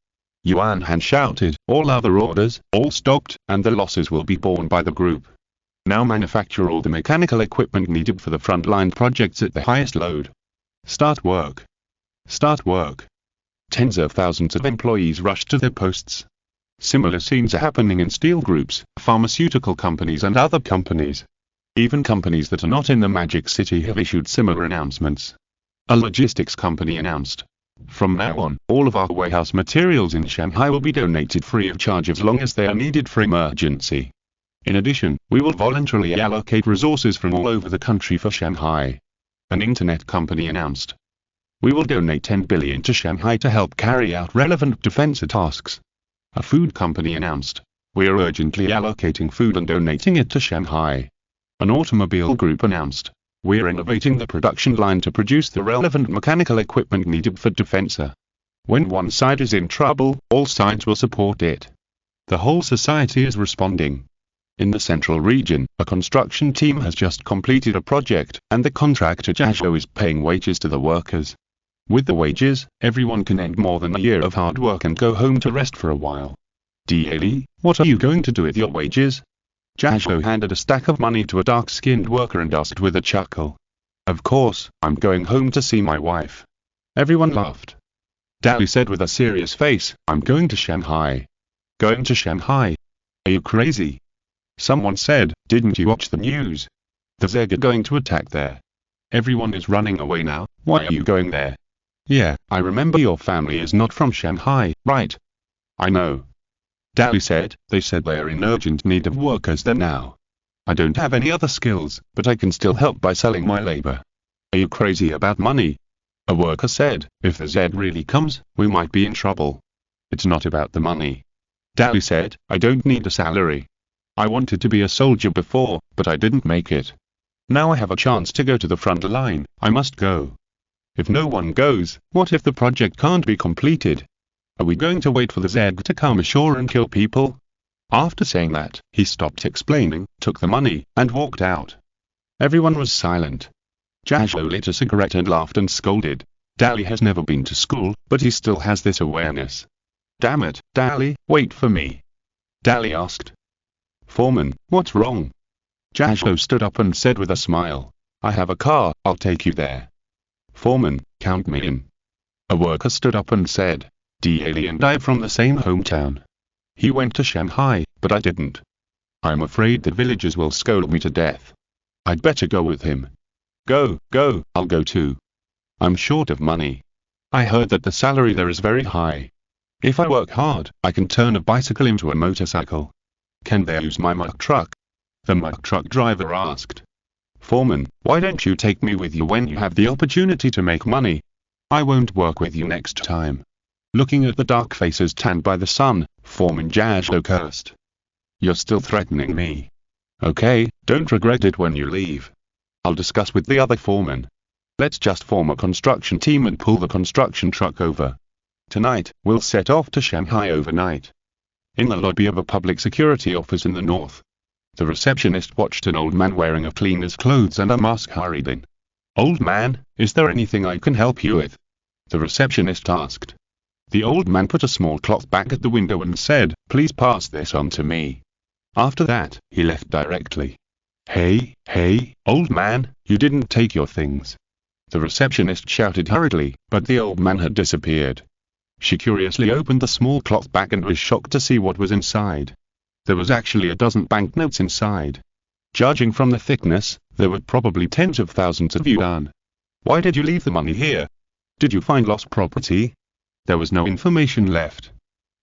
Yuan Han shouted, all other orders, all stopped, and the losses will be borne by the group. Now manufacture all the mechanical equipment needed for the frontline projects at the highest load. Start work. Start work. Tens of thousands of employees rushed to their posts. Similar scenes are happening in steel groups, pharmaceutical companies and other companies. Even companies that are not in the Magic City have issued similar announcements. A logistics company announced, "From now on, all of our warehouse materials in Shanghai will be donated free of charge as long as they are needed for emergency. In addition, we will voluntarily allocate resources from all over the country for Shanghai." An internet company announced, "We will donate 10 billion to Shanghai to help carry out relevant defense tasks." A food company announced, "We are urgently allocating food and donating it to Shanghai." An automobile group announced, "We are innovating the production line to produce the relevant mechanical equipment needed for Defensor. When one side is in trouble, all sides will support it." The whole society is responding. In the central region, a construction team has just completed a project, and the contractor Zhao is paying wages to the workers. With the wages, everyone can end more than a year of hard work and go home to rest for a while. "Daily, what are you going to do with your wages?" Zhao handed a stack of money to a dark-skinned worker and asked with a chuckle. "Of course, I'm going home to see my wife." Everyone laughed. Dali said with a serious face, "I'm going to Shanghai." "Going to Shanghai? Are you crazy?" Someone said, "Didn't you watch the news? The Zeg are going to attack there. Everyone is running away now. Why are you going there?" "Yeah, I remember your family is not from Shanghai, right?" "I know." Dali said, "They said they are in urgent need of workers there now. I don't have any other skills, but I can still help by selling my labor." "Are you crazy about money?" A worker said, "If the Z really comes, we might be in trouble." "It's not about the money." Dali said, "I don't need a salary. I wanted to be a soldier before, but I didn't make it. Now I have a chance to go to the front line. I must go. If no one goes, what if the project can't be completed? Are we going to wait for the Z to come ashore and kill people?" After saying that, he stopped explaining, took the money, and walked out. Everyone was silent. Zhao lit a cigarette and laughed and scolded. Dali has never been to school, but he still has this awareness. "Damn it, Dali, wait for me." Dali asked. "Foreman, what's wrong?" Zhao stood up and said with a smile, "I have a car, I'll take you there." "Foreman, count me in." A worker stood up and said, "Dali and I are from the same hometown. He went to Shanghai, but I didn't. I'm afraid the villagers will scold me to death. I'd better go with him." Go, I'll go too. I'm short of money." I heard that the salary there is very high. If I work hard, I can turn a bicycle into a motorcycle. Can they use my muck truck? The muck truck driver asked. Foreman, why don't you take me with you when you have the opportunity to make money? I won't work with you next time. Looking at the dark faces tanned by the sun, Foreman Xingzhou cursed. You're still threatening me. Okay, don't regret it when you leave. I'll discuss with the other foreman. Let's just form a construction team and pull the construction truck over. Tonight, we'll set off to Shanghai overnight. In the lobby of a public security office in the north, the receptionist watched an old man wearing a cleaner's clothes and a mask hurried in. Old man, is there anything I can help you with? The receptionist asked. The old man put a small cloth back at the window and said, please pass this on to me. After that, he left directly. Hey, old man, you didn't take your things. The receptionist shouted hurriedly, but the old man had disappeared. She curiously opened the small cloth bag and was shocked to see what was inside. There was actually a dozen banknotes inside. Judging from the thickness, there were probably tens of thousands of yuan. Why did you leave the money here? Did you find lost property? There was no information left.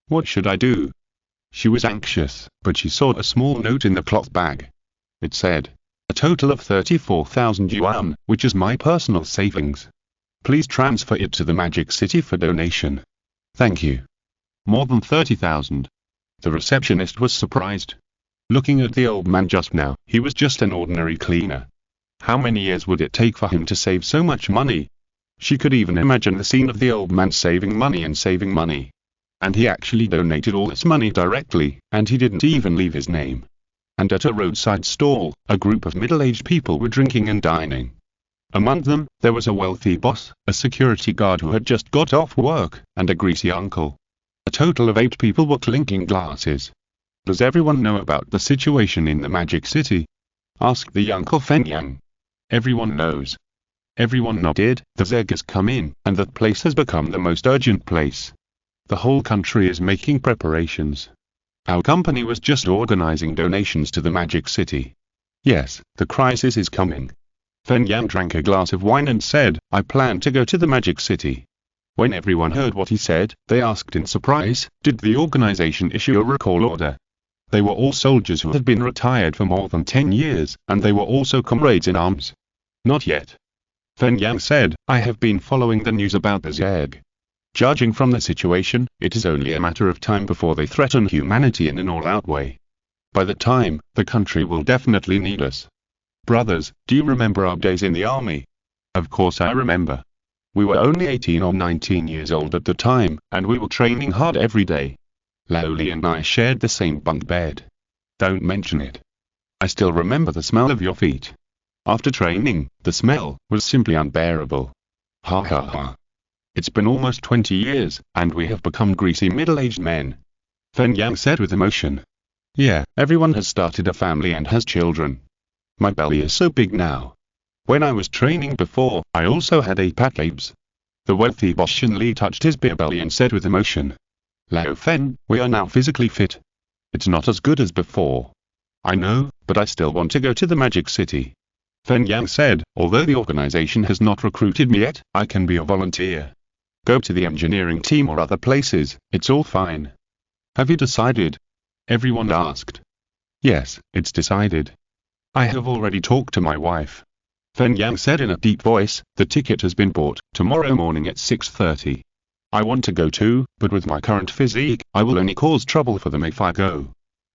What should I do? She was anxious, but she saw a small note in the cloth bag. It said, a total of 34,000 yuan, which is my personal savings. Please transfer it to the Magic City for donation. Thank you. More than 30,000. The receptionist was surprised. Looking at the old man just now, he was just an ordinary cleaner. How many years would it take for him to save so much money? She could even imagine the scene of the old man saving money and saving money. And he actually donated all this money directly, and he didn't even leave his name. And at a roadside stall, a group of middle-aged people were drinking and dining. Among them, there was a wealthy boss, a security guard who had just got off work, and a greasy uncle. A total of 8 people were clinking glasses. Does everyone know about the situation in the Magic City? Asked the uncle Feng Yang. Everyone knows. Everyone nodded. The Zeg has come in, and that place has become the most urgent place. The whole country is making preparations. Our company was just organizing donations to the Magic City. Yes, the crisis is coming. Feng Yang drank a glass of wine and said, I plan to go to the Magic City. When everyone heard what he said, they asked in surprise, did the organization issue a recall order? They were all soldiers who had been retired for more than 10 years, and they were also comrades in arms. Not yet. Feng Yang said, I have been following the news about the Zeg. Judging from the situation, it is only a matter of time before they threaten humanity in an all-out way. By the time, the country will definitely need us. Brothers, do you remember our days in the army? Of course I remember. We were only 18 or 19 years old at the time, and we were training hard every day. Laoli and I shared the same bunk bed. Don't mention it. I still remember the smell of your feet. After training, the smell was simply unbearable. Ha ha ha. It's been almost 20 years, and we have become greasy middle-aged men. Feng Yang said with emotion. Yeah, everyone has started a family and has children. My belly is so big now. When I was training before, I also had 8-pack abs. The wealthy boss Shen Li touched his beer belly and said with emotion. Lao Fen, we are now physically fit. It's not as good as before. I know, but I still want to go to the Magic City. Feng Yang said, although the organization has not recruited me yet, I can be a volunteer. Go to the engineering team or other places, it's all fine. Have you decided? Everyone asked. Yes, it's decided. I have already talked to my wife. Feng Yang said in a deep voice, the ticket has been bought, tomorrow morning at 6:30. I want to go too, but with my current physique, I will only cause trouble for them if I go.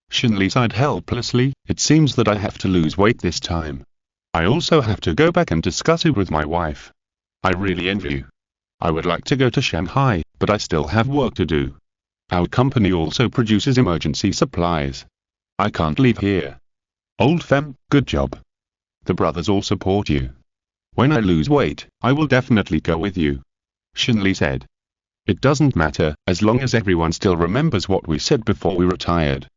Shen Li sighed helplessly, it seems that I have to lose weight this time. I also have to go back and discuss it with my wife. I really envy you. I would like to go to Shanghai, but I still have work to do. Our company also produces emergency supplies. I can't leave here. Old Fem, good job. The brothers all support you. When I lose weight, I will definitely go with you. Shen Li said. It doesn't matter, as long as everyone still remembers what we said before we retired.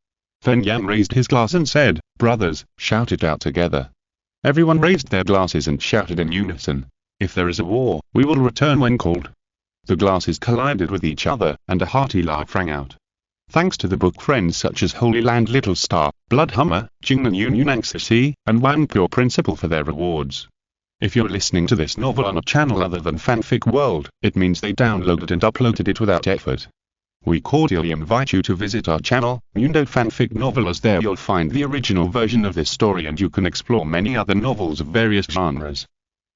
Feng Yang raised his glass and said, brothers, shout it out together. Everyone raised their glasses and shouted in unison. If there is a war, we will return when called. The glasses collided with each other, and a hearty laugh rang out. Thanks to the book friends such as Holy Land Little Star, Blood Hummer, Jingnan Union Anxi, and Wang Pure Principle for their rewards. If you're listening to this novel on a channel other than Fanfic World, it means they downloaded and uploaded it without effort. We cordially invite you to visit our channel, Mundo Fanfic Novel, as there you'll find the original version of this story and you can explore many other novels of various genres.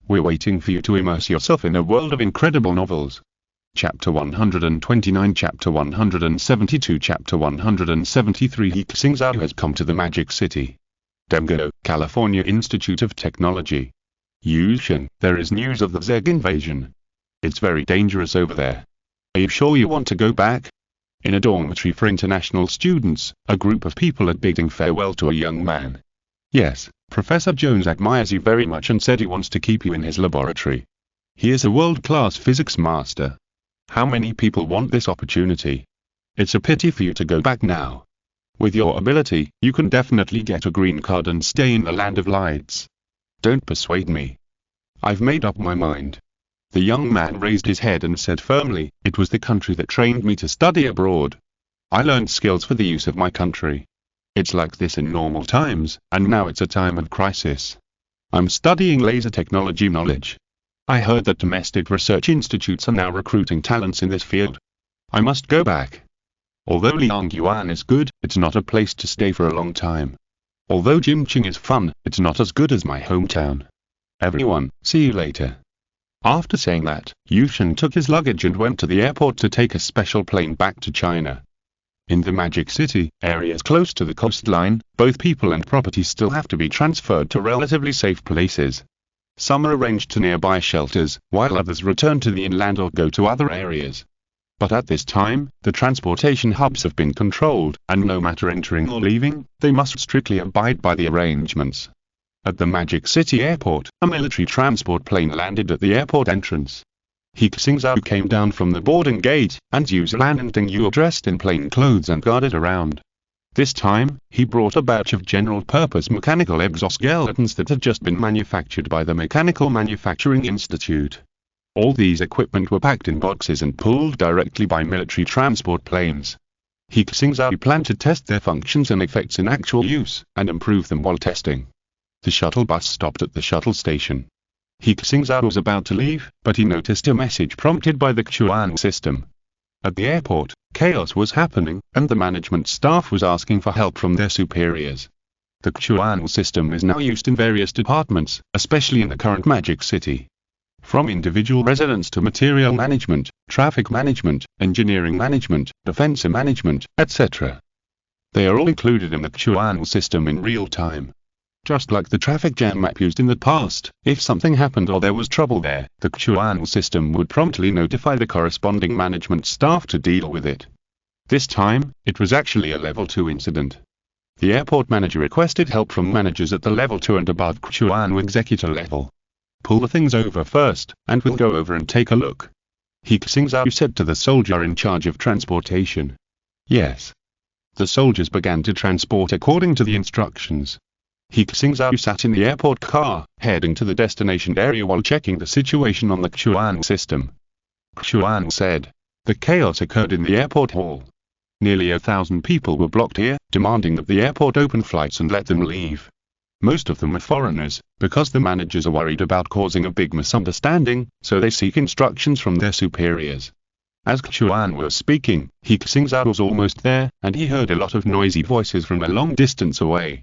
We're waiting for you to immerse yourself in a world of incredible novels. Chapter 129, Chapter 172, Chapter 173. He Xingzhou has come to the Magic City. Demgo, California Institute of Technology. Yushin, there is news of the Zeg invasion. It's very dangerous over there. Are you sure you want to go back? In a dormitory for international students, a group of people are bidding farewell to a young man. Yes, Professor Jones admires you very much and said he wants to keep you in his laboratory. He is a world-class physics master. How many people want this opportunity? It's a pity for you to go back now. With your ability, you can definitely get a green card and stay in the land of lights. Don't persuade me. I've made up my mind. The young man raised his head and said firmly, it was the country that trained me to study abroad. I learned skills for the use of my country. It's like this in normal times, and now it's a time of crisis. I'm studying laser technology knowledge. I heard that domestic research institutes are now recruiting talents in this field. I must go back. Although Liangyuan is good, it's not a place to stay for a long time. Although Jimqing is fun, it's not as good as my hometown. Everyone, see you later. After saying that, Yushin took his luggage and went to the airport to take a special plane back to China. In the Magic City, areas close to the coastline, both people and property still have to be transferred to relatively safe places. Some are arranged to nearby shelters, while others return to the inland or go to other areas. But at this time, the transportation hubs have been controlled, and no matter entering or leaving, they must strictly abide by the arrangements. At the Magic City airport, a military transport plane landed at the airport entrance. He Xingzhou came down from the boarding gate, and Yuzalan and Dingyu dressed in plain clothes and guarded around. This time, he brought a batch of general-purpose mechanical exoskeletons that had just been manufactured by the Mechanical Manufacturing Institute. All these equipment were packed in boxes and pulled directly by military transport planes. He Xingzhou planned to test their functions and effects in actual use, and improve them while testing. The shuttle bus stopped at the shuttle station. He Xingzhou was about to leave, but he noticed a message prompted by the Xuan system. At the airport, chaos was happening, and the management staff was asking for help from their superiors. The Xuan system is now used in various departments, especially in the current Magic City. From individual residents to material management, traffic management, engineering management, defense management, etc. They are all included in the Xuan system in real time. Just like the traffic jam map used in the past, if something happened or there was trouble there, the Xuan system would promptly notify the corresponding management staff to deal with it. This time, it was actually a level 2 incident. The airport manager requested help from managers at the level 2 and above Xuan executor level. Pull the things over first, and we'll go over and take a look. He Xingzhou said to the soldier in charge of transportation. Yes. The soldiers began to transport according to the instructions. He Xingzhou sat in the airport car, heading to the destination area while checking the situation on the Xuan system. Xuan said. The chaos occurred in the airport hall. Nearly 1,000 people were blocked here, demanding that the airport open flights and let them leave. Most of them are foreigners, because the managers are worried about causing a big misunderstanding, so they seek instructions from their superiors. As Xuan was speaking, He Xingzhou was almost there, and he heard a lot of noisy voices from a long distance away.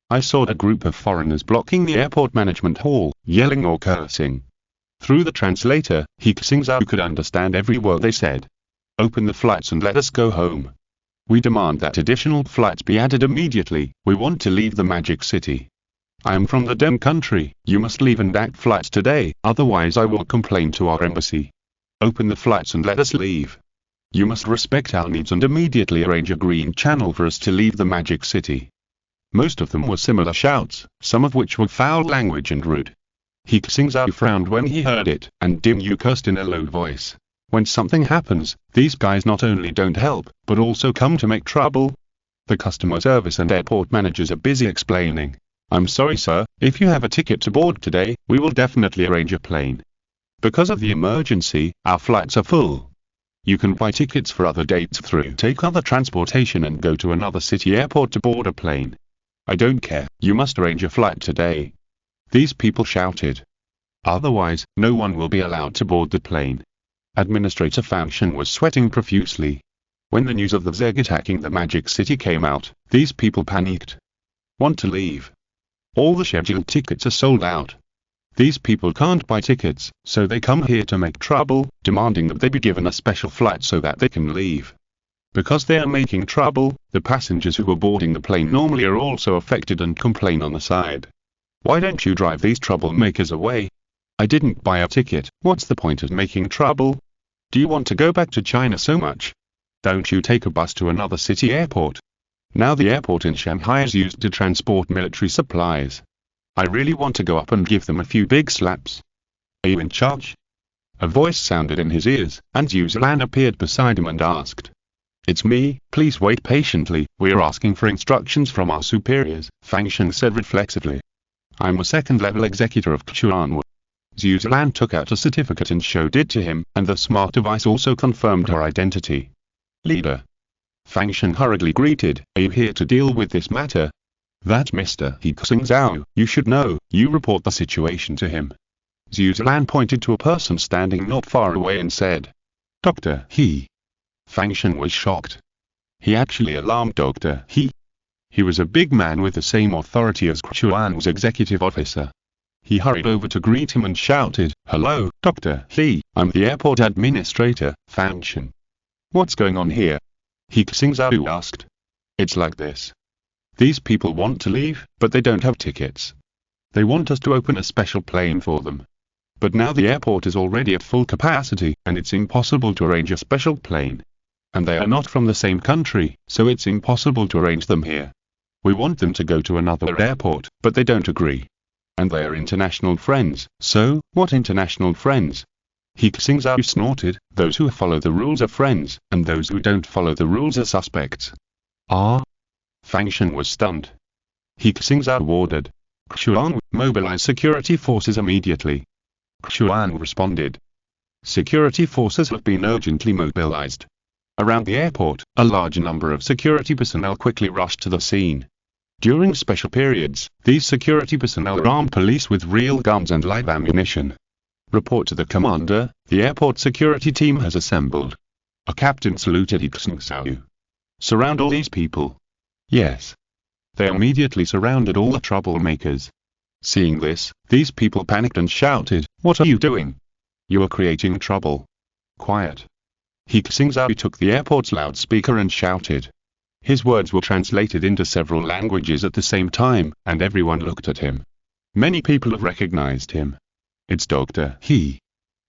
I saw a group of foreigners blocking the airport management hall, yelling or cursing. Through the translator, He Xingzhou could understand every word they said. Open the flights and let us go home. We demand that additional flights be added immediately, we want to leave the Magic City. I am from the Dem country, you must leave and add flights today, otherwise I will complain to our embassy. Open the flights and let us leave. You must respect our needs and immediately arrange a green channel for us to leave the Magic City. Most of them were similar shouts, some of which were foul language and rude. He Xingzhou frowned when he heard it, and Dingyu cursed in a low voice. When something happens, these guys not only don't help, but also come to make trouble. The customer service and airport managers are busy explaining. I'm sorry sir, if you have a ticket to board today, we will definitely arrange a plane. Because of the emergency, our flights are full. You can buy tickets for other dates through take other transportation and go to another city airport to board a plane. I don't care, you must arrange a flight today. These people shouted. Otherwise, no one will be allowed to board the plane. Administrator Fang Shen was sweating profusely. When the news of the Zerg attacking the Magic City came out, these people panicked. Want to leave? All the scheduled tickets are sold out. These people can't buy tickets, so they come here to make trouble, demanding that they be given a special flight so that they can leave. Because they are making trouble, the passengers who are boarding the plane normally are also affected and complain on the side. Why don't you drive these troublemakers away? I didn't buy a ticket, what's the point of making trouble? Do you want to go back to China so much? Don't you take a bus to another city airport? Now the airport in Shanghai is used to transport military supplies. I really want to go up and give them a few big slaps. Are you in charge? A voice sounded in his ears, and Xu Zilan appeared beside him and asked. It's me, please wait patiently, we're asking for instructions from our superiors, Fang Shen said reflexively. I'm a second-level executor of Chuan. Xu Zilan took out a certificate and showed it to him, and the smart device also confirmed her identity. Leader. Fang Shen hurriedly greeted, are you here to deal with this matter? That Mr. He Xingzhou, you should know, you report the situation to him. Xu Zilan pointed to a person standing not far away and said. Dr. He. Fang Shen was shocked. He actually alarmed Dr. He. He was a big man with the same authority as Chuan's executive officer. He hurried over to greet him and shouted, hello, Dr. He, I'm the airport administrator, Fang Shen. What's going on here? He Xingzhou asked. It's like this. These people want to leave, but they don't have tickets. They want us to open a special plane for them. But now the airport is already at full capacity, and it's impossible to arrange a special plane. And they are not from the same country, so it's impossible to arrange them here. We want them to go to another airport, but they don't agree. And they are international friends, so, what international friends? He Xingzhou snorted, those who follow the rules are friends, and those who don't follow the rules are suspects. Ah? Fang Shen was stunned. He Xingzhou ordered. Chuan, mobilize security forces immediately. Chuan responded. Security forces have been urgently mobilized. Around the airport, a large number of security personnel quickly rushed to the scene. During special periods, these security personnel are armed police with real guns and live ammunition. Report to the commander, the airport security team has assembled. A captain saluted He Xingzhou. Surround all these people. Yes. They immediately surrounded all the troublemakers. Seeing this, these people panicked and shouted, what are you doing? You are creating trouble. Quiet. He Xingzhou took the airport's loudspeaker and shouted. His words were translated into several languages at the same time, and everyone looked at him. Many people have recognized him. It's Dr. He.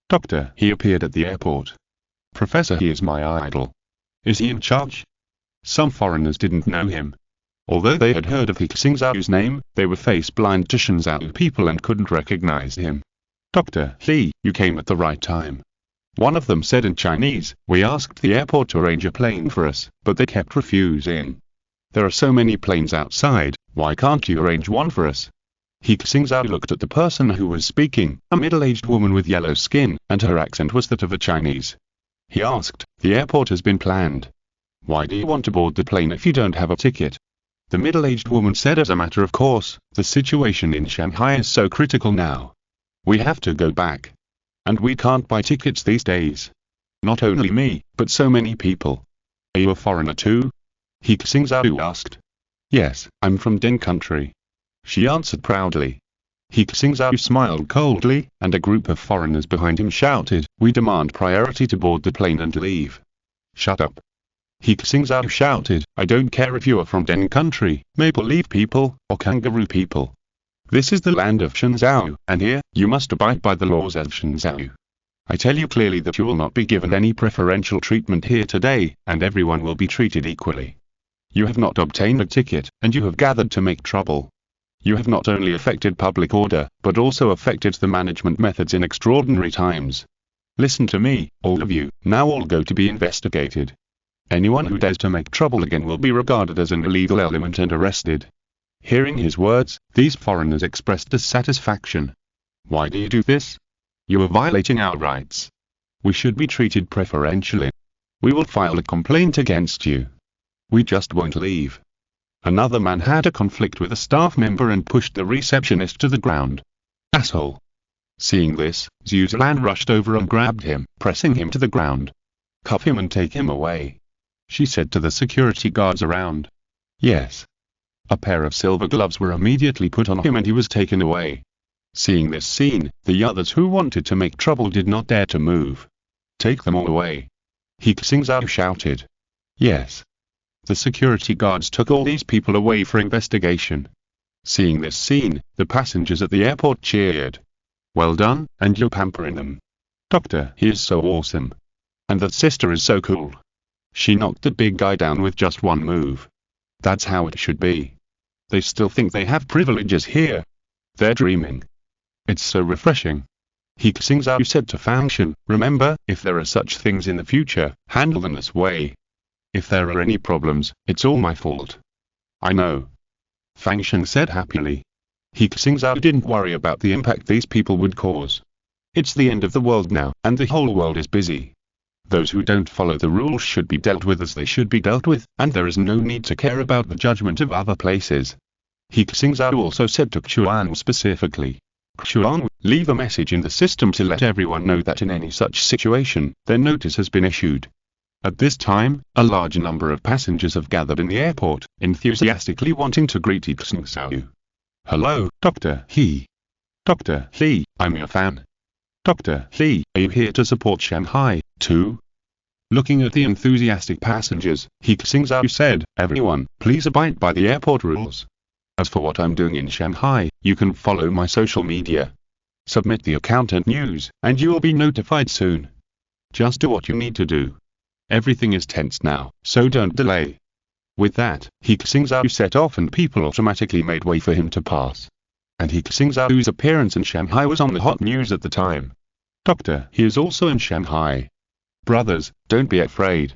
Dr. He appeared at the airport. Professor He is my idol. Is he in charge? Some foreigners didn't know him. Although they had heard of He Xingzhou's name, they were face-blind to Shenzhou people and couldn't recognize him. Dr. He, you came at the right time. One of them said in Chinese, we asked the airport to arrange a plane for us, but they kept refusing. There are so many planes outside, why can't you arrange one for us? He Xingzhou looked at the person who was speaking, a middle-aged woman with yellow skin, and her accent was that of a Chinese. He asked, the airport has been planned. Why do you want to board the plane if you don't have a ticket? The middle-aged woman said as a matter of course, the situation in Shanghai is so critical now. We have to go back. And we can't buy tickets these days. Not only me, but so many people. Are you a foreigner too? He Xingzhou asked. Yes, I'm from Den country. She answered proudly. He Xingzhou smiled coldly, and a group of foreigners behind him shouted, we demand priority to board the plane and leave. Shut up. He Xingzhou shouted, I don't care if you are from Den country, maple leaf people, or kangaroo people. This is the land of Shenzhou, and here, you must abide by the laws of Shenzhou. I tell you clearly that you will not be given any preferential treatment here today, and everyone will be treated equally. You have not obtained a ticket, and you have gathered to make trouble. You have not only affected public order, but also affected the management methods in extraordinary times. Listen to me, all of you, now all go to be investigated. Anyone who dares to make trouble again will be regarded as an illegal element and arrested. Hearing his words, these foreigners expressed dissatisfaction. Why do you do this? You are violating our rights. We should be treated preferentially. We will file a complaint against you. We just won't leave. Another man had a conflict with a staff member and pushed the receptionist to the ground. Asshole. Seeing this, Zhuzilan rushed over and grabbed him, pressing him to the ground. "Cuff him and take him away," she said to the security guards around. Yes. A pair of silver gloves were immediately put on him and he was taken away. Seeing this scene, the others who wanted to make trouble did not dare to move. "Take them all away," He Xingzhou shouted. Yes. The security guards took all these people away for investigation. Seeing this scene, the passengers at the airport cheered. "Well done, and you're pampering them. Doctor, he is so awesome. And that sister is so cool. She knocked that big guy down with just one move. That's how it should be. They still think they have privileges here. They're dreaming. It's so refreshing." He Xingzhou said to Fangshan, "Remember, if there are such things in the future, handle them this way. If there are any problems, it's all my fault." "I know," Fangshan said happily. He Xingzhou didn't worry about the impact these people would cause. It's the end of the world now, and the whole world is busy. Those who don't follow the rules should be dealt with as they should be dealt with, and there is no need to care about the judgment of other places. He Xingzhou also said to Xuan specifically, "Xuan, leave a message in the system to let everyone know that in any such situation, their notice has been issued." At this time, a large number of passengers have gathered in the airport, enthusiastically wanting to greet He Xingzhou. "Hello, Dr. He. Dr. He, I'm your fan. Dr. He, are you here to support Shanghai, too?" Looking at the enthusiastic passengers, He Xingzhou said, "Everyone, please abide by the airport rules. As for what I'm doing in Shanghai, you can follow my social media. Submit the account and news, and you will be notified soon. Just do what you need to do. Everything is tense now, so don't delay." With that, He Xingzhou set off and people automatically made way for him to pass. And He Xingzhou's appearance in Shanghai was on the hot news at the time. "Doctor, he is also in Shanghai. Brothers, don't be afraid.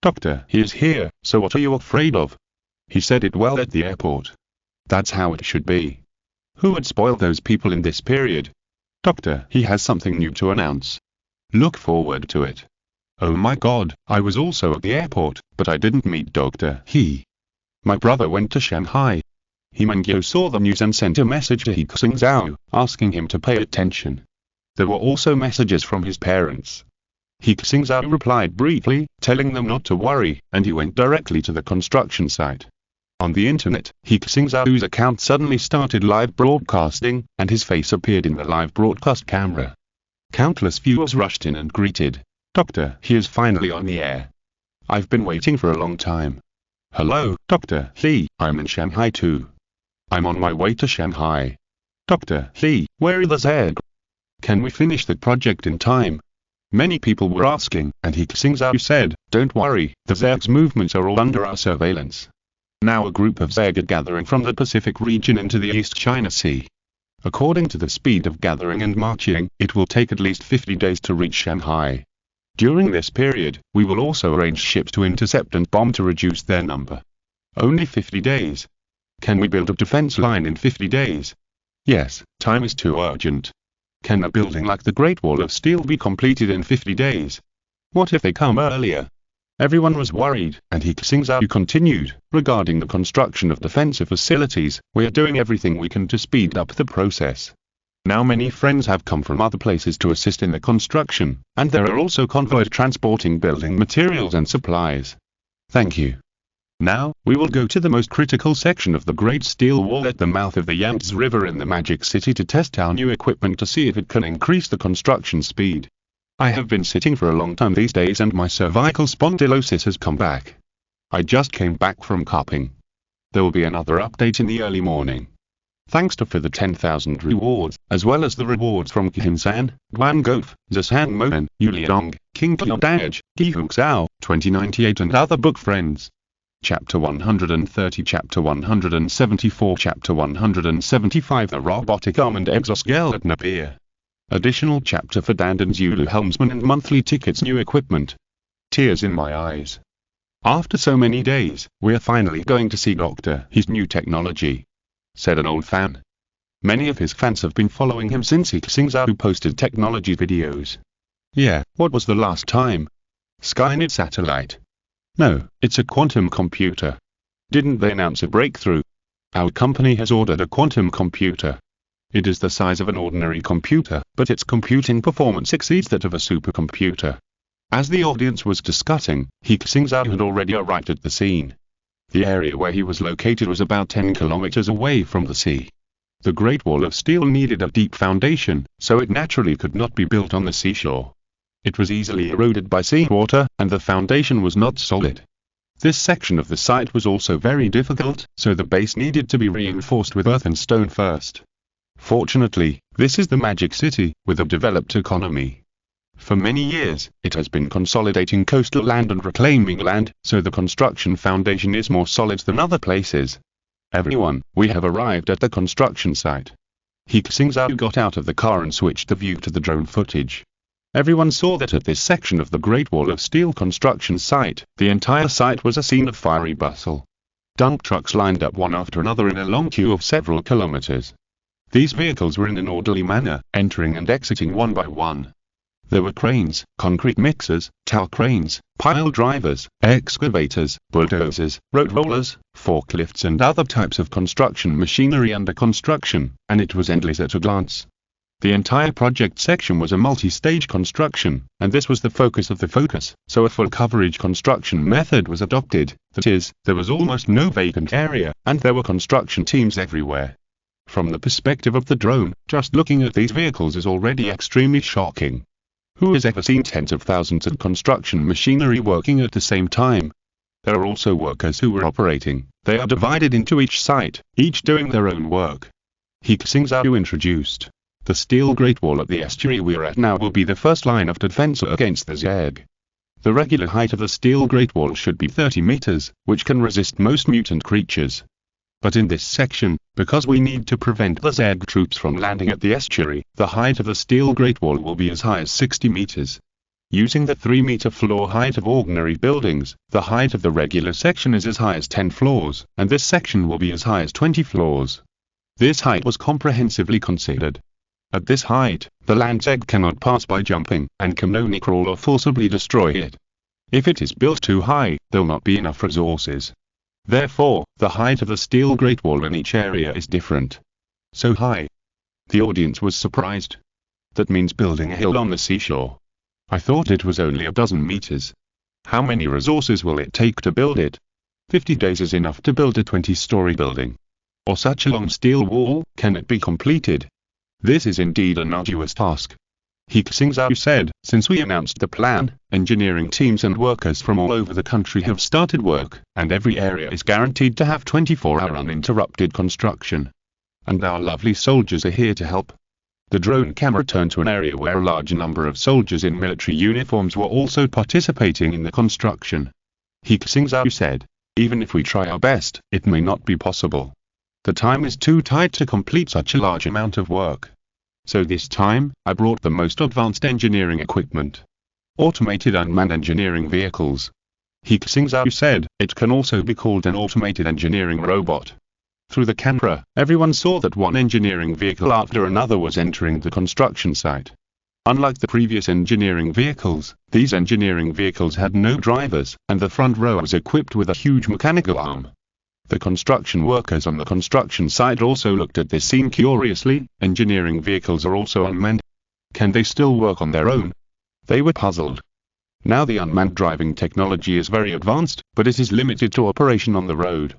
Doctor, he is here, so what are you afraid of?" He said it well at the airport. That's how it should be. Who would spoil those people in this period? "Doctor, he has something new to announce. Look forward to it." Oh my god, I was also at the airport, but I didn't meet Dr. He. My brother went to Shanghai. He Mengyo saw the news and sent a message to He Xingzhou, asking him to pay attention. There were also messages from his parents. He Xingzhou replied briefly, telling them not to worry, and he went directly to the construction site. On the internet, He Xingzhou's account suddenly started live broadcasting, and his face appeared in the live broadcast camera. Countless viewers rushed in and greeted, "Doctor, he is finally on the air. I've been waiting for a long time. Hello, Dr. He, I'm in Shanghai too. I'm on my way to Shanghai. Dr. He, where are the Zeg? Can we finish the project in time?" Many people were asking, and He Xingzhou said, "Don't worry, the Zeg's movements are all under our surveillance." Now a group of Zeg are gathering from the Pacific region into the East China Sea. According to the speed of gathering and marching, it will take at least 50 days to reach Shanghai. During this period, we will also arrange ships to intercept and bomb to reduce their number. Only 50 days. Can we build a defense line in 50 days? Yes, time is too urgent. Can a building like the Great Wall of Steel be completed in 50 days? What if they come earlier? Everyone was worried, and He Xingzhou continued, "Regarding the construction of defensive facilities, we are doing everything we can to speed up the process. Now many friends have come from other places to assist in the construction, and there are also convoys transporting building materials and supplies. Thank you. Now, we will go to the most critical section of the Great Steel Wall at the mouth of the Yangtze River in the Magic City to test our new equipment to see if it can increase the construction speed. I have been sitting for a long time these days and my cervical spondylosis has come back. I just came back from carping. There will be another update in the early morning. Thanks to for the 10,000 rewards, as well as the rewards from Kinsan, Guan Gof, Zasan Moen, Yuliang, King Daj, He Xingzhou, 2098 and other book friends. Chapter 130, Chapter 174, Chapter 175 The Robotic Arm and Exoskeleton appear. Additional chapter for Dandan Zulu helmsman and monthly tickets new equipment. Tears in my eyes. After so many days, we're finally going to see Dr. He's new technology, said an old fan. Many of his fans have been following him since He Xingzhou posted technology videos. Yeah, what was the last time? Skynet satellite. No, it's a quantum computer. Didn't they announce a breakthrough? Our company has ordered a quantum computer. It is the size of an ordinary computer, but its computing performance exceeds that of a supercomputer. As the audience was discussing, He Xingzhou had already arrived at the scene. The area where he was located was about 10 kilometers away from the sea. The Great Wall of Steel needed a deep foundation, so it naturally could not be built on the seashore. It was easily eroded by seawater, and the foundation was not solid. This section of the site was also very difficult, so the base needed to be reinforced with earth and stone first. Fortunately, this is the Magic City, with a developed economy. For many years, it has been consolidating coastal land and reclaiming land, so the construction foundation is more solid than other places. Everyone, we have arrived at the construction site. He Xingzhou got out of the car and switched the view to the drone footage. Everyone saw that at this section of the Great Wall of Steel construction site, the entire site was a scene of fiery bustle. Dump trucks lined up one after another in a long queue of several kilometers. These vehicles were in an orderly manner, entering and exiting one by one. There were cranes, concrete mixers, tower cranes, pile drivers, excavators, bulldozers, road rollers, forklifts and other types of construction machinery under construction, and it was endless at a glance. The entire project section was a multi-stage construction, and this was the focus of the focus, so a full coverage construction method was adopted, that is, there was almost no vacant area, and there were construction teams everywhere. From the perspective of the drone, just looking at these vehicles is already extremely shocking. Who has ever seen tens of thousands of construction machinery working at the same time? There are also workers who were operating. They are divided into each site, each doing their own work. He Xingzhou introduced. The steel Great Wall at the estuary we are at now will be the first line of defense against the Zerg. The regular height of the steel Great Wall should be 30 meters, which can resist most mutant creatures. But in this section, because we need to prevent the Zerg troops from landing at the estuary, the height of the steel Great Wall will be as high as 60 meters. Using the 3-meter floor height of ordinary buildings, the height of the regular section is as high as 10 floors, and this section will be as high as 20 floors. This height was comprehensively considered. At this height, the land Zerg cannot pass by jumping, and can only crawl or forcibly destroy it. If it is built too high, there will not be enough resources. Therefore, the height of the steel Great Wall in each area is different. So high. The audience was surprised. That means building a hill on the seashore. I thought it was only a dozen meters. How many resources will it take to build it? 50 days is enough to build a 20-story building. Or such a long steel wall, can it be completed? This is indeed an arduous task. He Xingzhou said, since we announced the plan, engineering teams and workers from all over the country have started work, and every area is guaranteed to have 24-hour uninterrupted construction. And our lovely soldiers are here to help. The drone camera turned to an area where a large number of soldiers in military uniforms were also participating in the construction. He Xingzhou said, even if we try our best, it may not be possible. The time is too tight to complete such a large amount of work. So this time, I brought the most advanced engineering equipment. Automated unmanned engineering vehicles. He Xingzhou said, it can also be called an automated engineering robot. Through the camera, everyone saw that one engineering vehicle after another was entering the construction site. Unlike the previous engineering vehicles, these engineering vehicles had no drivers, and the front row was equipped with a huge mechanical arm. The construction workers on the construction site also looked at this scene curiously. Engineering vehicles are also unmanned. Can they still work on their own? They were puzzled. Now the unmanned driving technology is very advanced, but it is limited to operation on the road.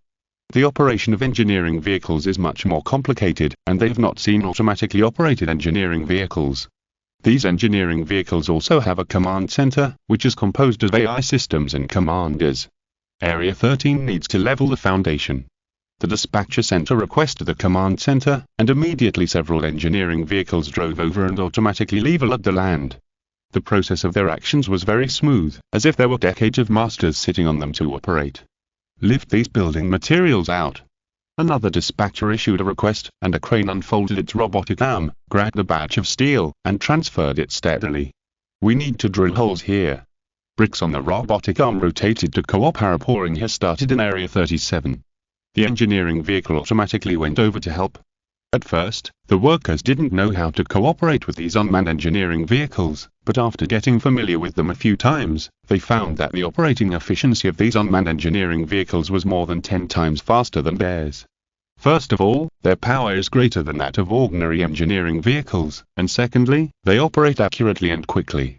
The operation of engineering vehicles is much more complicated, and they have not seen automatically operated engineering vehicles. These engineering vehicles also have a command center, which is composed of AI systems and commanders. Area 13 needs to level the foundation. The dispatcher center requested the command center, and immediately several engineering vehicles drove over and automatically leveled the land. The process of their actions was very smooth, as if there were decades of masters sitting on them to operate. Lift these building materials out. Another dispatcher issued a request, and a crane unfolded its robotic arm, grabbed a batch of steel, and transferred it steadily. We need to drill holes here. Bricks on the robotic arm rotated to co-op. Pouring has started in Area 37. The engineering vehicle automatically went over to help. At first, the workers didn't know how to cooperate with these unmanned engineering vehicles, but after getting familiar with them a few times, they found that the operating efficiency of these unmanned engineering vehicles was more than 10 times faster than theirs. First of all, their power is greater than that of ordinary engineering vehicles, and secondly, they operate accurately and quickly.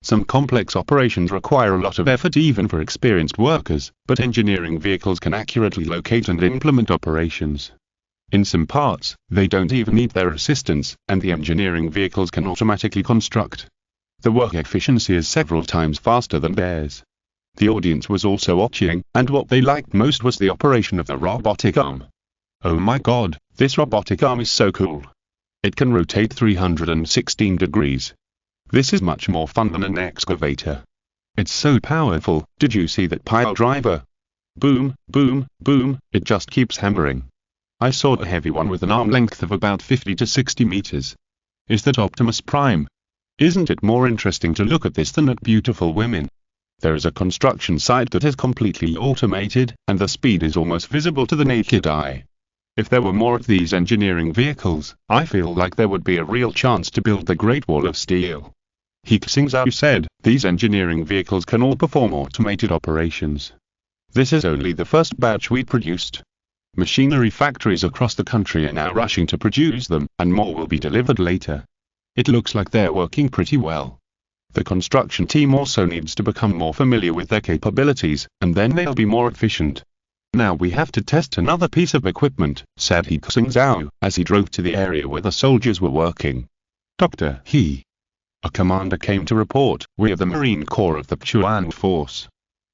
Some complex operations require a lot of effort even for experienced workers, but engineering vehicles can accurately locate and implement operations. In some parts, they don't even need their assistance, and the engineering vehicles can automatically construct. The work efficiency is several times faster than theirs. The audience was also watching, and what they liked most was the operation of the robotic arm. Oh my god, this robotic arm is so cool. It can rotate 316 degrees. This is much more fun than an excavator. It's so powerful. Did you see that pile driver? Boom, boom, boom, it just keeps hammering. I saw a heavy one with an arm length of about 50 to 60 meters. Is that Optimus Prime? Isn't it more interesting to look at this than at beautiful women? There is a construction site that is completely automated, and the speed is almost visible to the naked eye. If there were more of these engineering vehicles, I feel like there would be a real chance to build the Great Wall of Steel. He Xingzhou said, these engineering vehicles can all perform automated operations. This is only the first batch we produced. Machinery factories across the country are now rushing to produce them, and more will be delivered later. It looks like they're working pretty well. The construction team also needs to become more familiar with their capabilities, and then they'll be more efficient. Now we have to test another piece of equipment, said He Xingzhou, as he drove to the area where the soldiers were working. Dr. He. A commander came to report, we are the Marine Corps of the Chuan Force.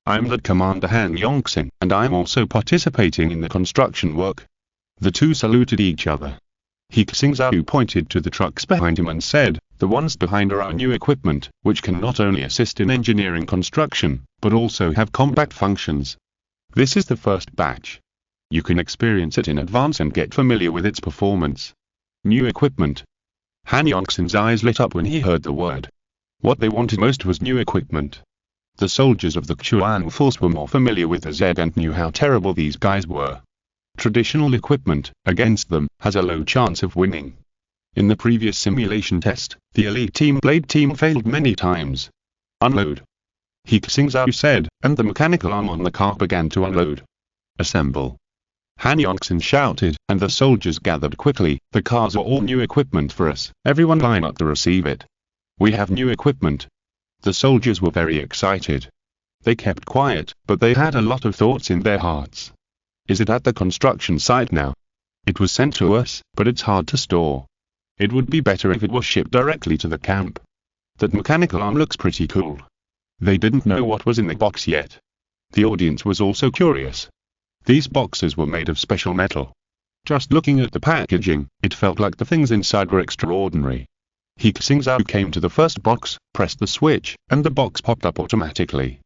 I'm the Commander Han Yongxin, and I'm also participating in the construction work. The two saluted each other. He Xingzhou pointed to the trucks behind him and said, the ones behind are our new equipment, which can not only assist in engineering construction, but also have combat functions. This is the first batch. You can experience it in advance and get familiar with its performance. New equipment. Han Yongxin's eyes lit up when he heard the word. What they wanted most was new equipment. The soldiers of the Chuan Force were more familiar with the Z and knew how terrible these guys were. Traditional equipment, against them, has a low chance of winning. In the previous simulation test, the elite blade team failed many times. Unload. He Xingzhou said, and the mechanical arm on the car began to unload. Assemble. Han Yongxin shouted, and the soldiers gathered quickly. The cars are all new equipment for us. Everyone line up to receive it. We have new equipment. The soldiers were very excited. They kept quiet, but they had a lot of thoughts in their hearts. Is it at the construction site now? It was sent to us, but it's hard to store. It would be better if it was shipped directly to the camp. That mechanical arm looks pretty cool. They didn't know what was in the box yet. The audience was also curious. These boxes were made of special metal. Just looking at the packaging, it felt like the things inside were extraordinary. He Xingzhou came to the first box, pressed the switch, and the box popped up automatically.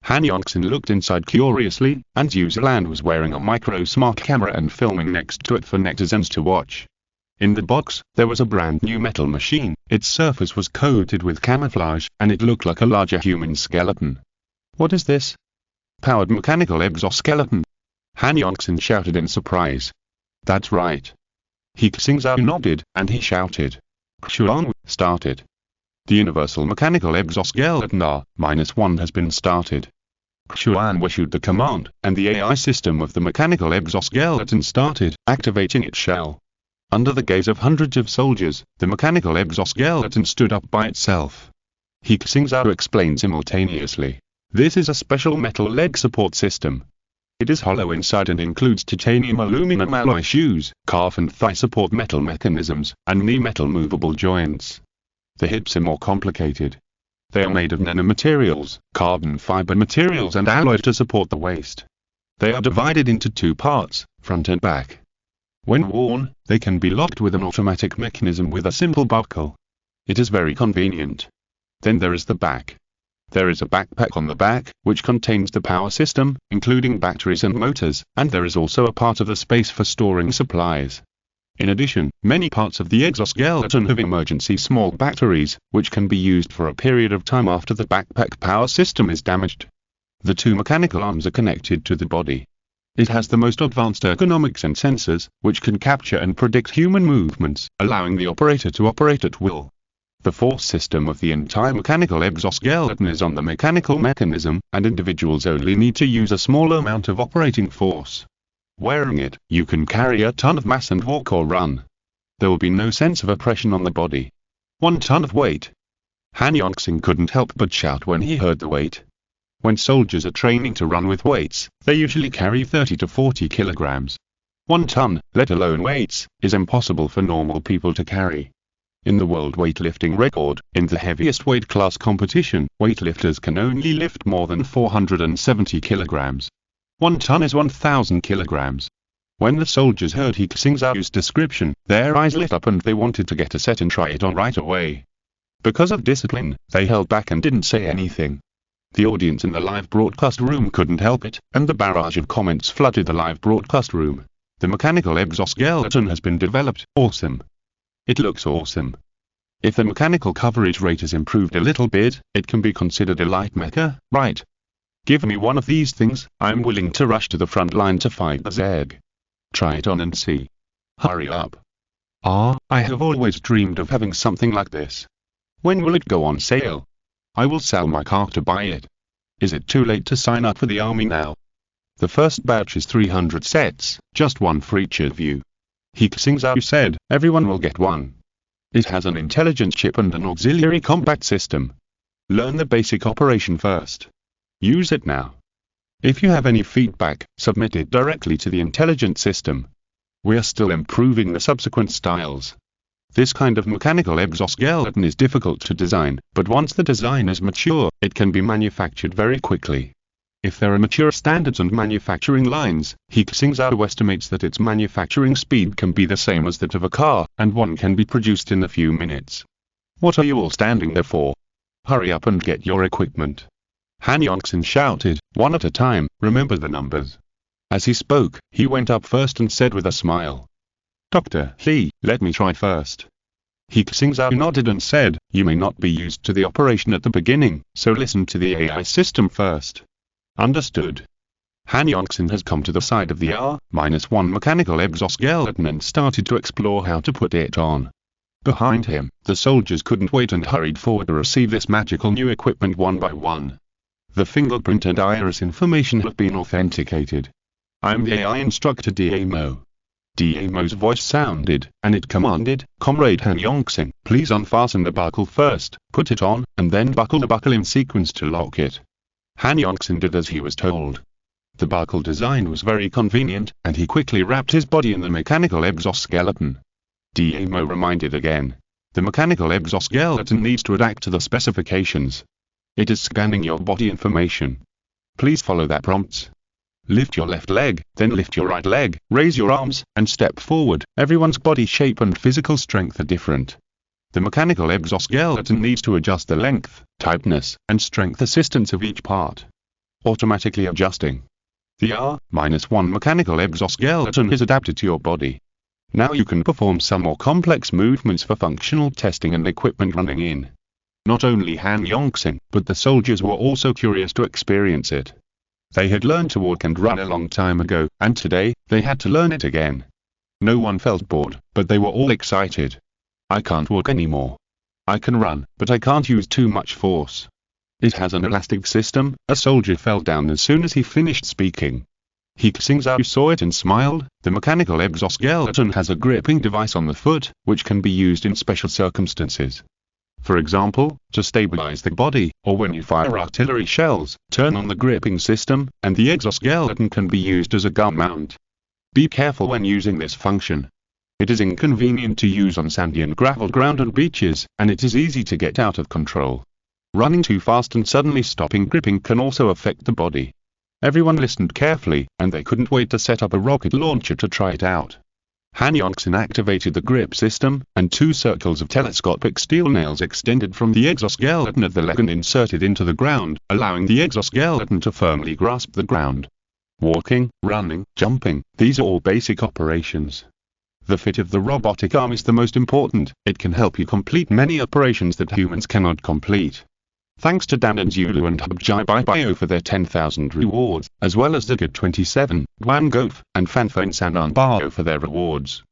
Han Yongxin looked inside curiously, and Userland was wearing a micro smart camera and filming next to it for netizens to watch. In the box, there was a brand new metal machine. Its surface was coated with camouflage, and it looked like a larger human skeleton. What is this? Powered mechanical exoskeleton. Han Yongxin shouted in surprise. That's right. He Xingzhou nodded, and he shouted. Xuan, started. The universal mechanical exoskeleton R-1 has been started. Xuan issued the command, and the AI system of the mechanical exoskeleton started, activating its shell. Under the gaze of hundreds of soldiers, the mechanical exoskeleton stood up by itself. He Xingzhou explained simultaneously. This is a special metal leg support system. It is hollow inside and includes titanium aluminum alloy shoes, calf and thigh support metal mechanisms, and knee metal movable joints. The hips are more complicated. They are made of nanomaterials, carbon fiber materials and alloys to support the waist. They are divided into two parts, front and back. When worn, they can be locked with an automatic mechanism with a simple buckle. It is very convenient. Then there is the back. There is a backpack on the back, which contains the power system, including batteries and motors, and there is also a part of the space for storing supplies. In addition, many parts of the exoskeleton have emergency small batteries, which can be used for a period of time after the backpack power system is damaged. The two mechanical arms are connected to the body. It has the most advanced ergonomics and sensors, which can capture and predict human movements, allowing the operator to operate at will. The force system of the entire mechanical exoskeleton is on the mechanical mechanism, and individuals only need to use a small amount of operating force. Wearing it, you can carry a ton of mass and walk or run. There will be no sense of oppression on the body. 1 ton of weight. Han Yongxing couldn't help but shout when he heard the weight. When soldiers are training to run with weights, they usually carry 30 to 40 kilograms. 1 ton, let alone weights, is impossible for normal people to carry. In the world weightlifting record, in the heaviest weight class competition, weightlifters can only lift more than 470 kilograms. 1 ton is 1,000 kilograms. When the soldiers heard He Xingzhou's description, their eyes lit up and they wanted to get a set and try it on right away. Because of discipline, they held back and didn't say anything. The audience in the live broadcast room couldn't help it, and the barrage of comments flooded the live broadcast room. The mechanical exoskeleton has been developed. Awesome. It looks awesome. If the mechanical coverage rate is improved a little bit, it can be considered a light mecha, right? Give me one of these things, I'm willing to rush to the front line to fight the Zerg. Try it on and see. Hurry up. I have always dreamed of having something like this. When will it go on sale? I will sell my car to buy it. Is it too late to sign up for the army now? The first batch is 300 sets, just one for each of you. He Xingzhou said, everyone will get one. It has an intelligence chip and an auxiliary combat system. Learn the basic operation first. Use it now. If you have any feedback, submit it directly to the intelligence system. We are still improving the subsequent styles. This kind of mechanical exoskeleton is difficult to design, but once the design is mature, it can be manufactured very quickly. If there are mature standards and manufacturing lines, He Xingzhou estimates that its manufacturing speed can be the same as that of a car, and one can be produced in a few minutes. What are you all standing there for? Hurry up and get your equipment. Han Yongxing shouted, one at a time, remember the numbers. As he spoke, he went up first and said with a smile. Dr. Li, let me try first. He Xingzhou nodded and said, you may not be used to the operation at the beginning, so listen to the AI system first. Understood. Han Yongxing has come to the side of the R-1 mechanical exoskeleton and started to explore how to put it on. Behind him, the soldiers couldn't wait and hurried forward to receive this magical new equipment one by one. The fingerprint and iris information have been authenticated. I'm the AI instructor Damo. Damo's voice sounded, and it commanded, Comrade Han Yongxing, please unfasten the buckle first, put it on, and then buckle the buckle in sequence to lock it. Han Yongxing did as he was told. The buckle design was very convenient, and he quickly wrapped his body in the mechanical exoskeleton. Damo reminded again. The mechanical exoskeleton needs to adapt to the specifications. It is scanning your body information. Please follow that prompts. Lift your left leg, then lift your right leg, raise your arms, and step forward. Everyone's body shape and physical strength are different. The mechanical exoskeleton needs to adjust the length, tightness, and strength assistance of each part. Automatically adjusting. The R-1 mechanical exoskeleton is adapted to your body. Now you can perform some more complex movements for functional testing and equipment running in. Not only Han Yongxing, but the soldiers were also curious to experience it. They had learned to walk and run a long time ago, and today, they had to learn it again. No one felt bored, but they were all excited. I can't walk anymore. I can run, but I can't use too much force. It has an elastic system. A soldier fell down as soon as he finished speaking. He Xingzhou saw it and smiled. The mechanical exoskeleton has a gripping device on the foot, which can be used in special circumstances. For example, to stabilize the body, or when you fire artillery shells, turn on the gripping system, and the exoskeleton can be used as a gun mount. Be careful when using this function. It is inconvenient to use on sandy and gravel ground and beaches, and it is easy to get out of control. Running too fast and suddenly stopping gripping can also affect the body. Everyone listened carefully, and they couldn't wait to set up a rocket launcher to try it out. Han Yongxing activated the grip system, and 2 circles of telescopic steel nails extended from the exoskeleton at the leg and inserted into the ground, allowing the exoskeleton to firmly grasp the ground. Walking, running, jumping, these are all basic operations. The fit of the robotic arm is the most important. It can help you complete many operations that humans cannot complete. Thanks to Dan and Zulu and Hubjai Bio for their 10,000 rewards, as well as the Good 27, Guan Gof, and Fanfan Sanan Bao for their rewards.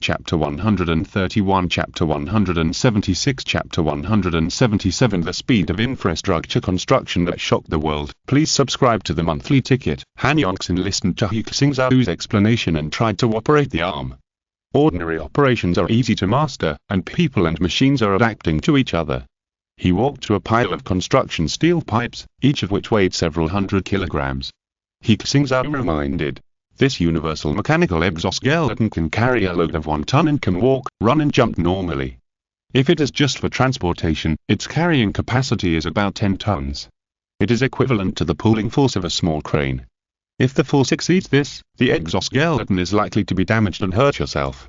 Chapter 131, Chapter 176, Chapter 177, The speed of infrastructure construction that shocked the world. Please subscribe to the monthly ticket. Han Yongxin listened to He Xingzhou's explanation and tried to operate the arm. Ordinary operations are easy to master, and people and machines are adapting to each other. He walked to a pile of construction steel pipes, each of which weighed several hundred kilograms. He Xingzhou reminded, this universal mechanical exoskeleton can carry a load of 1 ton and can walk, run and jump normally. If it is just for transportation, its carrying capacity is about 10 tons. It is equivalent to the pulling force of a small crane. If the force exceeds this, the exoskeleton is likely to be damaged and hurt yourself.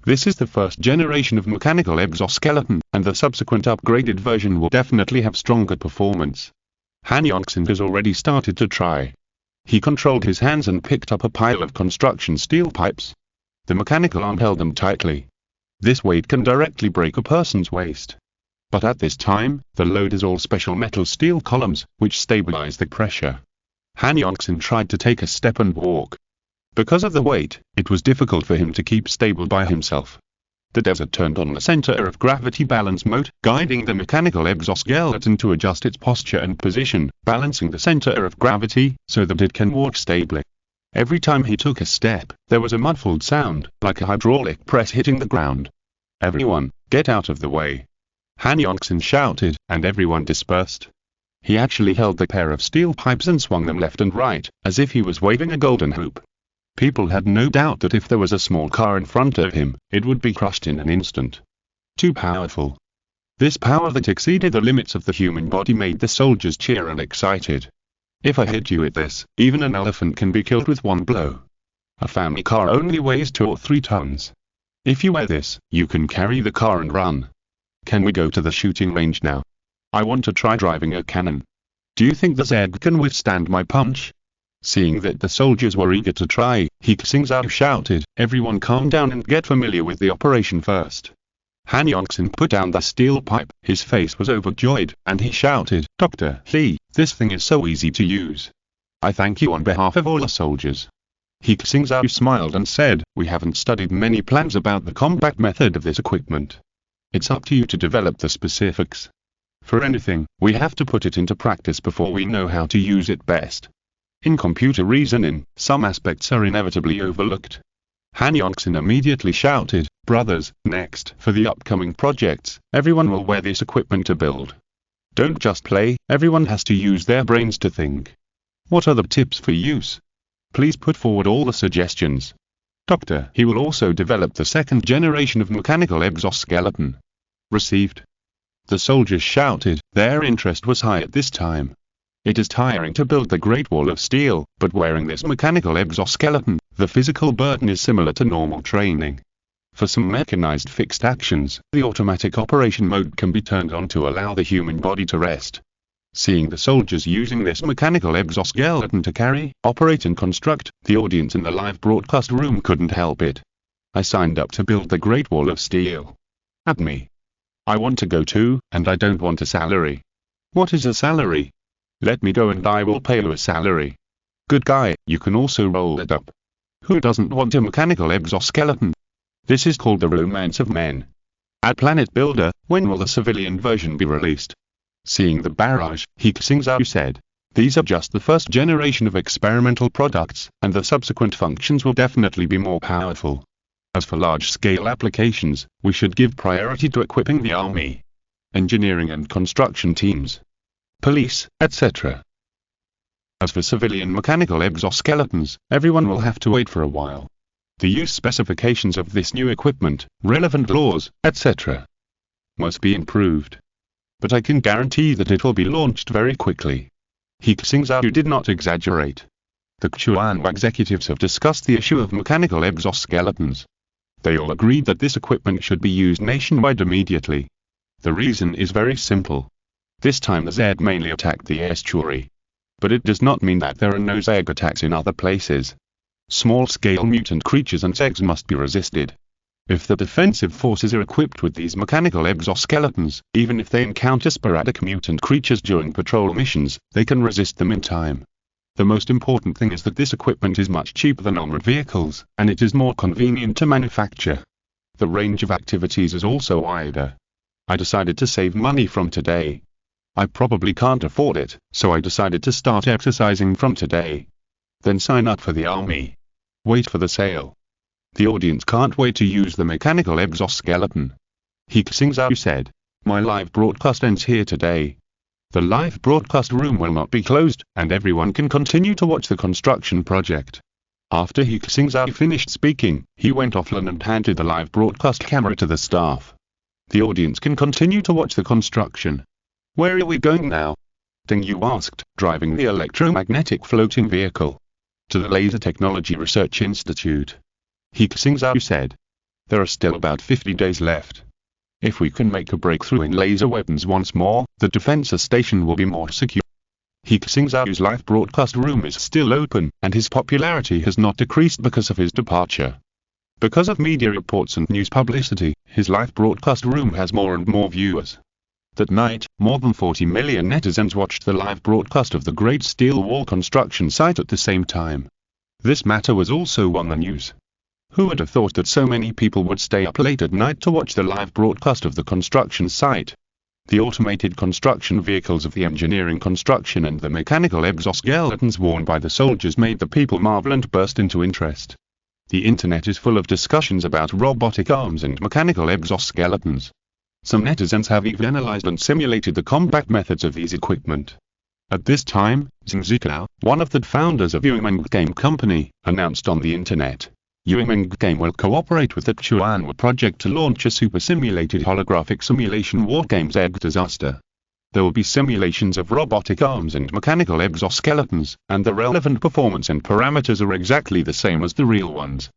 This is the first generation of mechanical exoskeleton, and the subsequent upgraded version will definitely have stronger performance. Han Yongxin has already started to try. He controlled his hands and picked up a pile of construction steel pipes. The mechanical arm held them tightly. This weight can directly break a person's waist. But at this time, the load is all special metal steel columns, which stabilize the pressure. Han Yongxin tried to take a step and walk. Because of the weight, it was difficult for him to keep stable by himself. The desert turned on the center of gravity balance mode, guiding the mechanical exoskeleton to adjust its posture and position, balancing the center of gravity, so that it can walk stably. Every time he took a step, there was a muffled sound, like a hydraulic press hitting the ground. Everyone, get out of the way! Han Yongxin shouted, and everyone dispersed. He actually held the pair of steel pipes and swung them left and right, as if he was waving a golden hoop. People had no doubt that if there was a small car in front of him, it would be crushed in an instant. Too powerful. This power that exceeded the limits of the human body made the soldiers cheer and excited. If I hit you with this, even an elephant can be killed with one blow. A family car only weighs 2 or 3 tons. If you wear this, you can carry the car and run. Can we go to the shooting range now? I want to try driving a cannon. Do you think the Zed can withstand my punch? Seeing that the soldiers were eager to try, He Xingzhou shouted, everyone calm down and get familiar with the operation first. Han Yongxin put down the steel pipe, his face was overjoyed, and he shouted, Dr. He, this thing is so easy to use. I thank you on behalf of all the soldiers. He Xingzhou smiled and said, we haven't studied many plans about the combat method of this equipment. It's up to you to develop the specifics. For anything, we have to put it into practice before we know how to use it best. In computer reasoning, some aspects are inevitably overlooked. Han Yongxin immediately shouted, brothers, next, for the upcoming projects, everyone will wear this equipment to build. Don't just play, everyone has to use their brains to think. What are the tips for use? Please put forward all the suggestions. Doctor, he will also develop the second generation of mechanical exoskeleton. Received. The soldiers shouted, their interest was high at this time. It is tiring to build the Great Wall of Steel, but wearing this mechanical exoskeleton, the physical burden is similar to normal training. For some mechanized fixed actions, the automatic operation mode can be turned on to allow the human body to rest. Seeing the soldiers using this mechanical exoskeleton to carry, operate and construct, the audience in the live broadcast room couldn't help it. I signed up to build the Great Wall of Steel. At me. I want to go too, and I don't want a salary. What is a salary? Let me go and I will pay you a salary. Good guy, you can also roll it up. Who doesn't want a mechanical exoskeleton? This is called the romance of men. At Planet Builder, when will the civilian version be released? Seeing the barrage, He Xingzhou said, these are just the first generation of experimental products, and the subsequent functions will definitely be more powerful. As for large-scale applications, we should give priority to equipping the army, engineering and construction teams, police, etc. As for civilian mechanical exoskeletons, everyone will have to wait for a while. The use specifications of this new equipment, relevant laws, etc. must be improved. But I can guarantee that it will be launched very quickly. He Xingzhou did not exaggerate. The Chuan executives have discussed the issue of mechanical exoskeletons. They all agreed that this equipment should be used nationwide immediately. The reason is very simple. This time the Zed mainly attacked the estuary. But it does not mean that there are no Zeg attacks in other places. Small-scale mutant creatures and Zegs must be resisted. If the defensive forces are equipped with these mechanical exoskeletons, even if they encounter sporadic mutant creatures during patrol missions, they can resist them in time. The most important thing is that this equipment is much cheaper than armored vehicles, and it is more convenient to manufacture. The range of activities is also wider. I decided to save money from today. I probably can't afford it, so I decided to start exercising from today. Then sign up for the army. Wait for the sale. The audience can't wait to use the mechanical exoskeleton. He Xingzhou said. My live broadcast ends here today. The live broadcast room will not be closed, and everyone can continue to watch the construction project. After He Xingzhou finished speaking, he went offline and handed the live broadcast camera to the staff. The audience can continue to watch the construction. Where are we going now? Ding Yu asked, driving the electromagnetic floating vehicle. To the Laser Technology Research Institute. He Xingzhou said. There are still about 50 days left. If we can make a breakthrough in laser weapons once more, the defense station will be more secure. He Xingzhou's live broadcast room is still open, and his popularity has not decreased because of his departure. Because of media reports and news publicity, his live broadcast room has more and more viewers. That night, more than 40 million netizens watched the live broadcast of the Great Steel Wall construction site at the same time. This matter was also on the news. Who would have thought that so many people would stay up late at night to watch the live broadcast of the construction site? The automated construction vehicles of the engineering construction and the mechanical exoskeletons worn by the soldiers made the people marvel and burst into interest. The internet is full of discussions about robotic arms and mechanical exoskeletons. Some netizens have even analyzed and simulated the combat methods of these equipment. At this time, He Xingzhou, one of the founders of Imminent Game Company, announced on the internet. Imminent Game will cooperate with the Chuanwu project to launch a super-simulated holographic simulation war game Z Disaster. There will be simulations of robotic arms and mechanical exoskeletons, and the relevant performance and parameters are exactly the same as the real ones.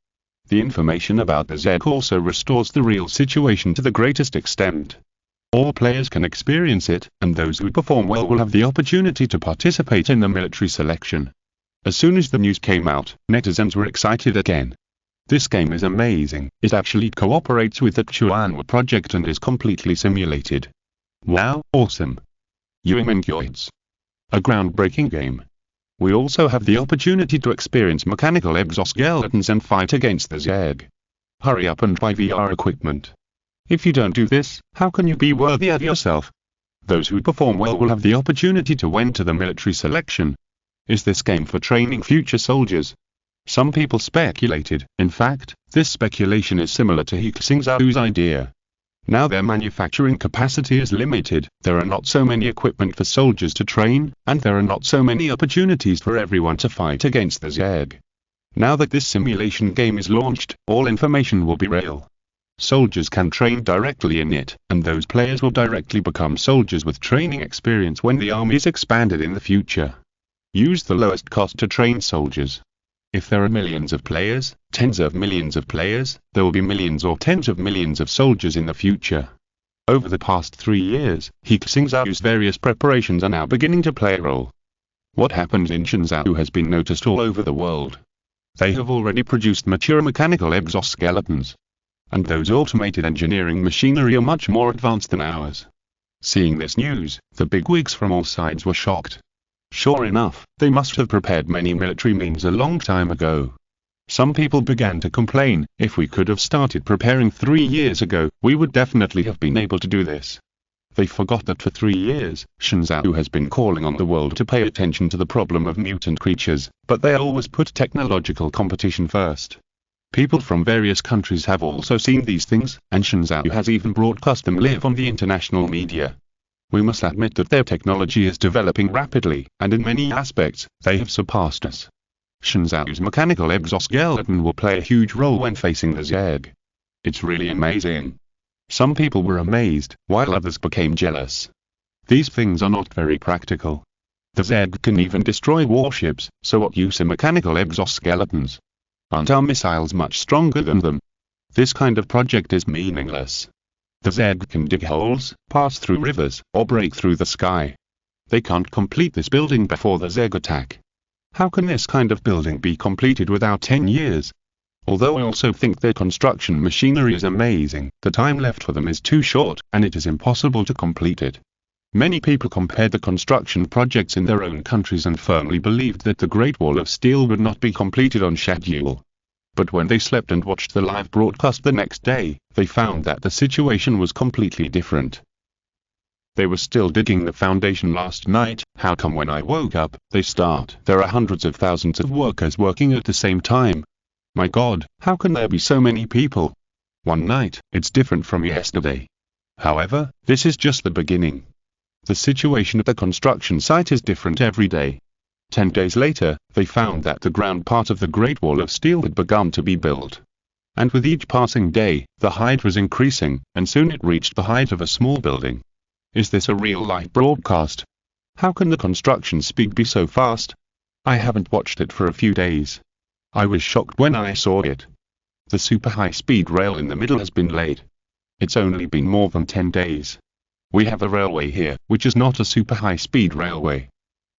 The information about the Z also restores the real situation to the greatest extent. All players can experience it, and those who perform well will have the opportunity to participate in the military selection. As soon as the news came out, netizens were excited again. This game is amazing. It actually cooperates with the Chuanwu project and is completely simulated. Wow, awesome. Insectoids. A groundbreaking game. We also have the opportunity to experience mechanical exoskeletons and fight against the Zeg. Hurry up and buy VR equipment. If you don't do this, how can you be worthy of yourself? Those who perform well will have the opportunity to enter the military selection. Is this game for training future soldiers? Some people speculated. In fact, this speculation is similar to He Xingzhou's idea. Now their manufacturing capacity is limited, there are not so many equipment for soldiers to train, and there are not so many opportunities for everyone to fight against the Zeg. Now that this simulation game is launched, all information will be real. Soldiers can train directly in it, and those players will directly become soldiers with training experience when the army is expanded in the future. Use the lowest cost to train soldiers. If there are millions of players, tens of millions of players, there will be millions or tens of millions of soldiers in the future. Over the past 3 years, He Xingzhou's various preparations are now beginning to play a role. What happened in Xingzhou has been noticed all over the world. They have already produced mature mechanical exoskeletons. And those automated engineering machinery are much more advanced than ours. Seeing this news, the bigwigs from all sides were shocked. Sure enough, they must have prepared many military means a long time ago. Some people began to complain, if we could have started preparing 3 years ago, we would definitely have been able to do this. They forgot that for 3 years, Xingzhou has been calling on the world to pay attention to the problem of mutant creatures, but they always put technological competition first. People from various countries have also seen these things, and Xingzhou has even broadcast them live on the international media. We must admit that their technology is developing rapidly, and in many aspects, they have surpassed us. Xingzhou's mechanical exoskeleton will play a huge role when facing the Zeg. It's really amazing. Some people were amazed, while others became jealous. These things are not very practical. The Zeg can even destroy warships, so what use are mechanical exoskeletons? Aren't our missiles much stronger than them? This kind of project is meaningless. The Zeg can dig holes, pass through rivers, or break through the sky. They can't complete this building before the Zeg attack. How can this kind of building be completed without 10 years? Although I also think their construction machinery is amazing, the time left for them is too short, and it is impossible to complete it. Many people compared the construction projects in their own countries and firmly believed that the Great Wall of Steel would not be completed on schedule. But when they slept and watched the live broadcast the next day, they found that the situation was completely different. They were still digging the foundation last night. How come when I woke up, there are hundreds of thousands of workers working at the same time? My God, how can there be so many people? One night, it's different from yesterday. However, this is just the beginning. The situation at the construction site is different every day. 10 days later, they found that the ground part of the Great Wall of Steel had begun to be built. And with each passing day, the height was increasing, and soon it reached the height of a small building. Is this a real-life broadcast? How can the construction speed be so fast? I haven't watched it for a few days. I was shocked when I saw it. The super high-speed rail in the middle has been laid. It's only been more than 10 days. We have a railway here, which is not a super high-speed railway.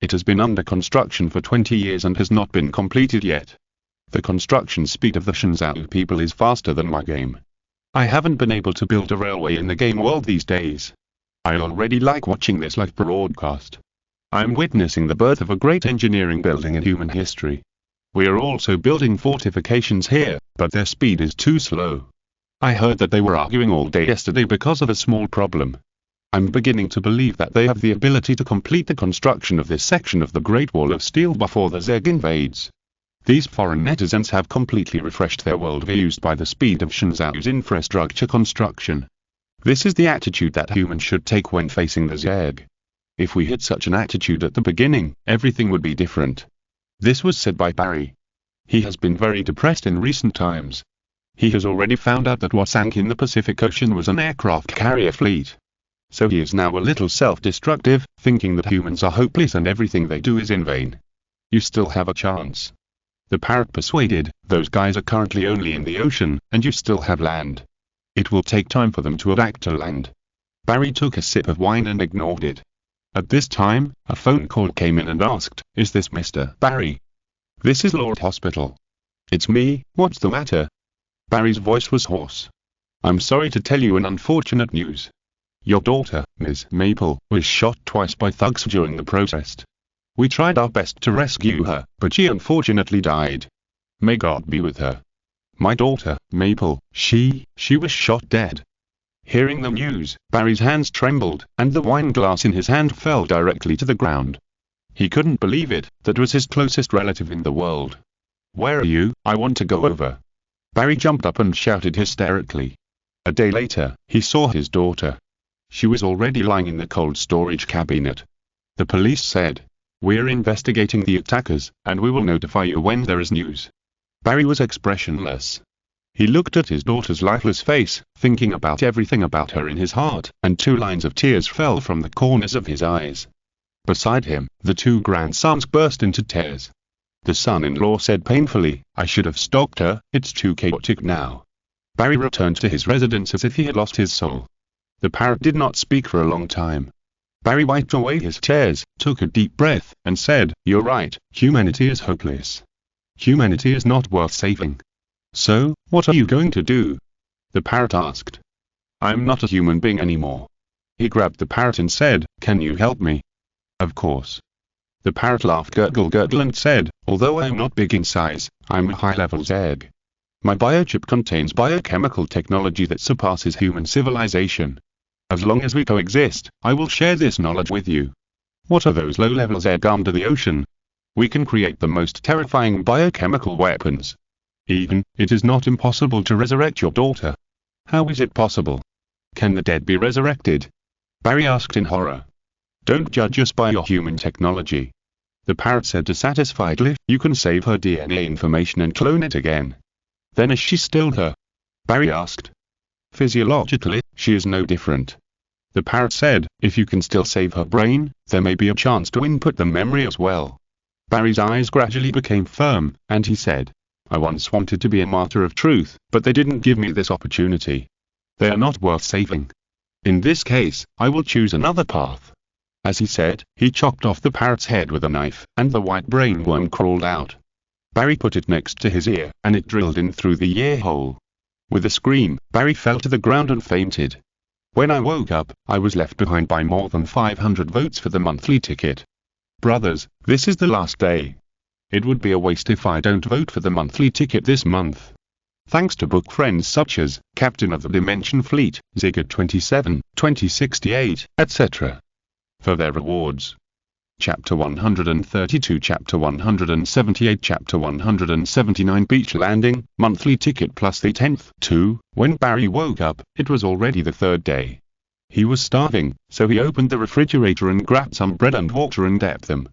It has been under construction for 20 years and has not been completed yet. The construction speed of the Xingzhou people is faster than my game. I haven't been able to build a railway in the game world these days. I already like watching this live broadcast. I'm witnessing the birth of a great engineering building in human history. We are also building fortifications here, but their speed is too slow. I heard that they were arguing all day yesterday because of a small problem. I'm beginning to believe that they have the ability to complete the construction of this section of the Great Wall of Steel before the Zeg invades. These foreign netizens have completely refreshed their worldviews by the speed of Xingzhou's infrastructure construction. This is the attitude that humans should take when facing the Zeg. If we had such an attitude at the beginning, everything would be different. This was said by Barry. He has been very depressed in recent times. He has already found out that what sank in the Pacific Ocean was an aircraft carrier fleet. So he is now a little self-destructive, thinking that humans are hopeless and everything they do is in vain. You still have a chance. The parrot persuaded, those guys are currently only in the ocean, and you still have land. It will take time for them to adapt to land. Barry took a sip of wine and ignored it. At this time, a phone call came in and asked, "Is this Mr. Barry?" "This is Lord Hospital." "It's me, what's the matter?" Barry's voice was hoarse. "I'm sorry to tell you an unfortunate news. Your daughter, Ms. Maple, was shot twice by thugs during the protest. We tried our best to rescue her, but she unfortunately died. May God be with her. My daughter, Maple, she was shot dead." Hearing the news, Barry's hands trembled, and the wine glass in his hand fell directly to the ground. He couldn't believe it, that was his closest relative in the world. "Where are you? I want to go over." Barry jumped up and shouted hysterically. A day later, he saw his daughter. She was already lying in the cold storage cabinet. The police said, "We're investigating the attackers, and we will notify you when there is news." Barry was expressionless. He looked at his daughter's lifeless face, thinking about everything about her in his heart, and 2 lines of tears fell from the corners of his eyes. Beside him, the 2 grandsons burst into tears. The son-in-law said painfully, "I should have stopped her, it's too chaotic now." Barry returned to his residence as if he had lost his soul. The parrot did not speak for a long time. Barry wiped away his tears, took a deep breath, and said, "You're right, humanity is hopeless. Humanity is not worth saving." "So, what are you going to do?" the parrot asked. "I'm not a human being anymore." He grabbed the parrot and said, "Can you help me?" "Of course." The parrot laughed gurgle gurgle and said, "Although I'm not big in size, I'm a high-level Zeg. My biochip contains biochemical technology that surpasses human civilization. As long as we coexist, I will share this knowledge with you." "What are those low-level Zeg under the ocean?" "We can create the most terrifying biochemical weapons. Even, it is not impossible to resurrect your daughter." "How is it possible? Can the dead be resurrected?" Barry asked in horror. "Don't judge us by your human technology." The parrot said dissatisfiedly, "You can save her DNA information and clone it again." "Then is she still her?" Barry asked. "Physiologically, she is no different." The parrot said, "If you can still save her brain, there may be a chance to input the memory as well." Barry's eyes gradually became firm, and he said, "I once wanted to be a martyr of truth, but they didn't give me this opportunity. They are not worth saving. In this case, I will choose another path." As he said, he chopped off the parrot's head with a knife, and the white brain worm crawled out. Barry put it next to his ear, and it drilled in through the ear hole. With a scream, Barry fell to the ground and fainted. When I woke up, I was left behind by more than 500 votes for the monthly ticket. Brothers, this is the last day. It would be a waste if I don't vote for the monthly ticket this month. Thanks to book friends such as Captain of the Dimension Fleet, Zigga27, 2068, etc. for their rewards. Chapter 132, Chapter 178, Chapter 179 Beach Landing, monthly ticket plus the 10th. 2. When Barry woke up, it was already the third day. He was starving, so he opened the refrigerator and grabbed some bread and water and ate them.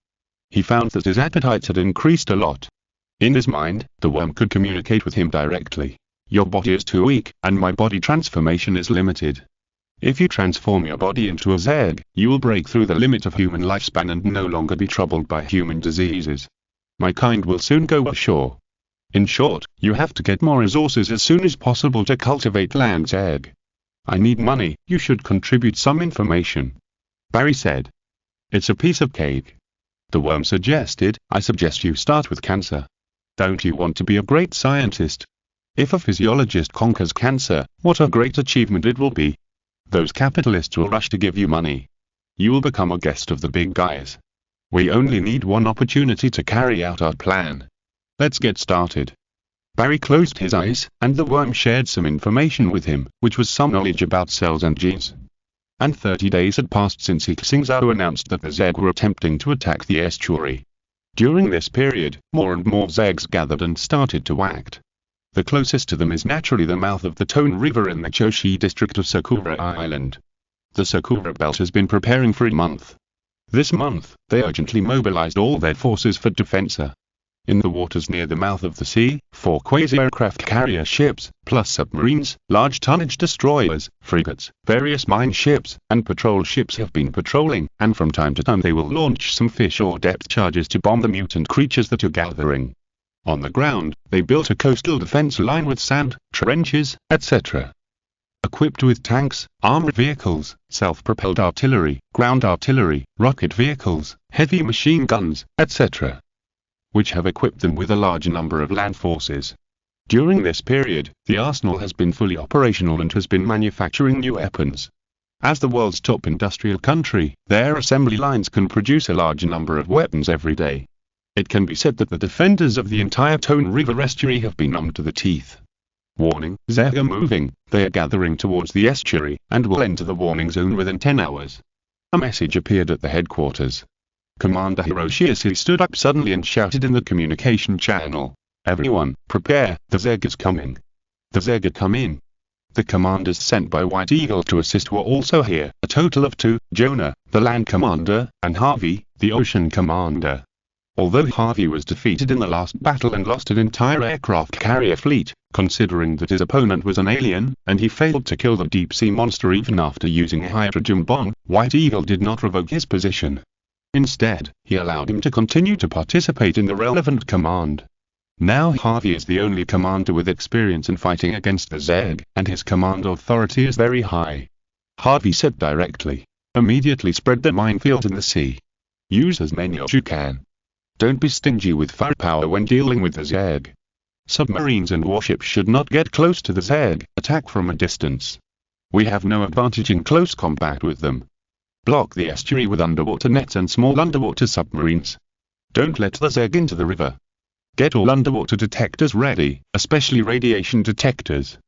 He found that his appetite had increased a lot. In his mind, the worm could communicate with him directly. Your body is too weak, and my body transformation is limited. If you transform your body into a Zerg, you will break through the limit of human lifespan and no longer be troubled by human diseases. My kind will soon go ashore. In short, you have to get more resources as soon as possible to cultivate land Zerg. I need money, you should contribute some information. Barry said. It's a piece of cake. The worm suggested, I suggest you start with cancer. Don't you want to be a great scientist? If a physiologist conquers cancer, what a great achievement it will be. Those capitalists will rush to give you money. You will become a guest of the big guys. We only need one opportunity to carry out our plan. Let's get started. Barry closed his eyes, and the worm shared some information with him, which was some knowledge about cells and genes. And 30 days had passed since He Xingzhou announced that the Zerg were attempting to attack the estuary. During this period, more and more Zergs gathered and started to act. The closest to them is naturally the mouth of the Tone River in the Choshi district of Sakura Island. The Sakura Belt has been preparing for a month. This month, they urgently mobilized all their forces for defense. In the waters near the mouth of the sea, 4 quasi-aircraft carrier ships, plus submarines, large tonnage destroyers, frigates, various mine ships, and patrol ships have been patrolling, and from time to time they will launch some fish or depth charges to bomb the mutant creatures that are gathering. On the ground, they built a coastal defense line with sand, trenches, etc. Equipped with tanks, armored vehicles, self-propelled artillery, ground artillery, rocket vehicles, heavy machine guns, etc. which have equipped them with a large number of land forces. During this period, the arsenal has been fully operational and has been manufacturing new weapons. As the world's top industrial country, their assembly lines can produce a large number of weapons every day. It can be said that the defenders of the entire Tone River estuary have been armed to the teeth. Warning, Zerg are moving, they are gathering towards the estuary, and will enter the warning zone within 10 hours. A message appeared at the headquarters. Commander Hiroshi stood up suddenly and shouted in the communication channel, "Everyone, prepare, the Zerg is coming. The Zerg are coming." The commanders sent by White Eagle to assist were also here, a total of 2, Jonah, the land commander, and Harvey, the ocean commander. Although Harvey was defeated in the last battle and lost an entire aircraft carrier fleet, considering that his opponent was an alien, and he failed to kill the deep-sea monster even after using a hydrogen bomb, White Eagle did not revoke his position. Instead, he allowed him to continue to participate in the relevant command. Now Harvey is the only commander with experience in fighting against the Zerg, and his command authority is very high. Harvey said directly, "Immediately spread the minefield in the sea. Use as many as you can. Don't be stingy with firepower when dealing with the Zerg. Submarines and warships should not get close to the Zerg, attack from a distance. We have no advantage in close combat with them. Block the estuary with underwater nets and small underwater submarines. Don't let the Zerg into the river. Get all underwater detectors ready, especially radiation detectors.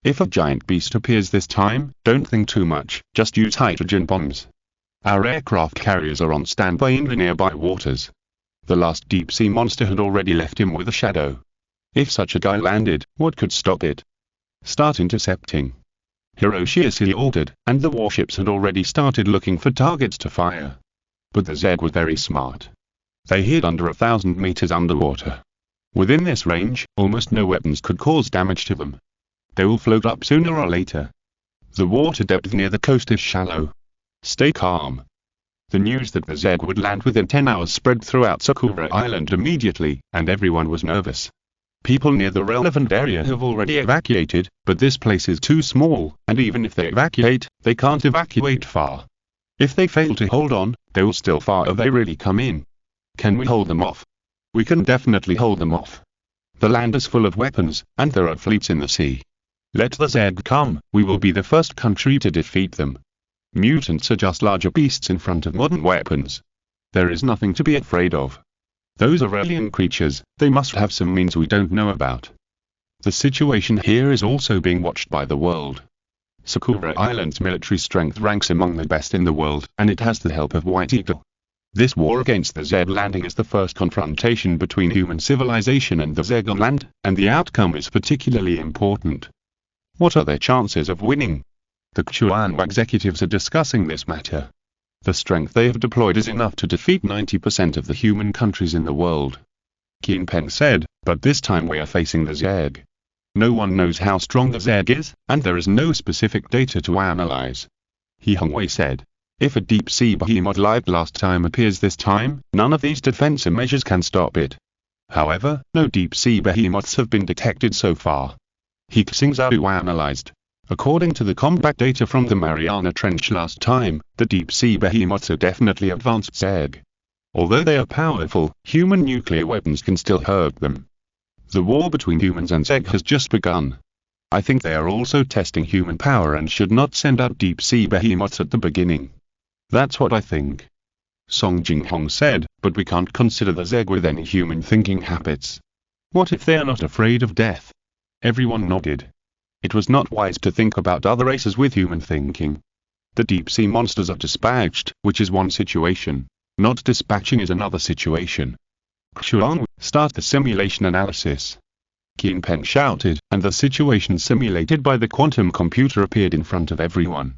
If a giant beast appears this time, don't think too much, just use hydrogen bombs. Our aircraft carriers are on standby in the nearby waters." The last deep-sea monster had already left him with a shadow. If such a guy landed, what could stop it? Start intercepting. Hiroshi ordered, and the warships had already started looking for targets to fire. But the Zerg was very smart. They hid under 1,000 meters underwater. Within this range, almost no weapons could cause damage to them. They will float up sooner or later. The water depth near the coast is shallow. Stay calm. The news that the Zerg would land within 10 hours spread throughout Sakura Island immediately, and everyone was nervous. People near the relevant area have already evacuated, but this place is too small, and even if they evacuate, they can't evacuate far. If they fail to hold on, they will still fire if they really come in. Can we hold them off? We can definitely hold them off. The land is full of weapons, and there are fleets in the sea. Let the Zerg come, we will be the first country to defeat them. Mutants are just larger beasts in front of modern weapons. There is nothing to be afraid of. Those are alien creatures, they must have some means we don't know about. The situation here is also being watched by the world. Sakura Island's military strength ranks among the best in the world, and it has the help of White Eagle. This war against the Zed landing is the first confrontation between human civilization and the Zed on land, and the outcome is particularly important. What are their chances of winning? The Chuan executives are discussing this matter. The strength they have deployed is enough to defeat 90% of the human countries in the world. Qin Peng said, but this time we are facing the Zed. No one knows how strong the Zed is, and there is no specific data to analyze. He Xingzhou said, if a deep-sea behemoth like last time appears this time, none of these defensive measures can stop it. However, no deep-sea behemoths have been detected so far. He Xingzhou analyzed. According to the combat data from the Mariana Trench last time, the deep-sea behemoths are definitely advanced Zed. Although they are powerful, human nuclear weapons can still hurt them. The war between humans and Zed has just begun. I think they are also testing human power and should not send out deep-sea behemoths at the beginning. That's what I think. Song Jinghong said, but we can't consider the Zed with any human thinking habits. What if they are not afraid of death? Everyone nodded. It was not wise to think about other races with human thinking. The deep-sea monsters are dispatched, which is one situation. Not dispatching is another situation. Xuan, start the simulation analysis. Qin Peng shouted, and the situation simulated by the quantum computer appeared in front of everyone.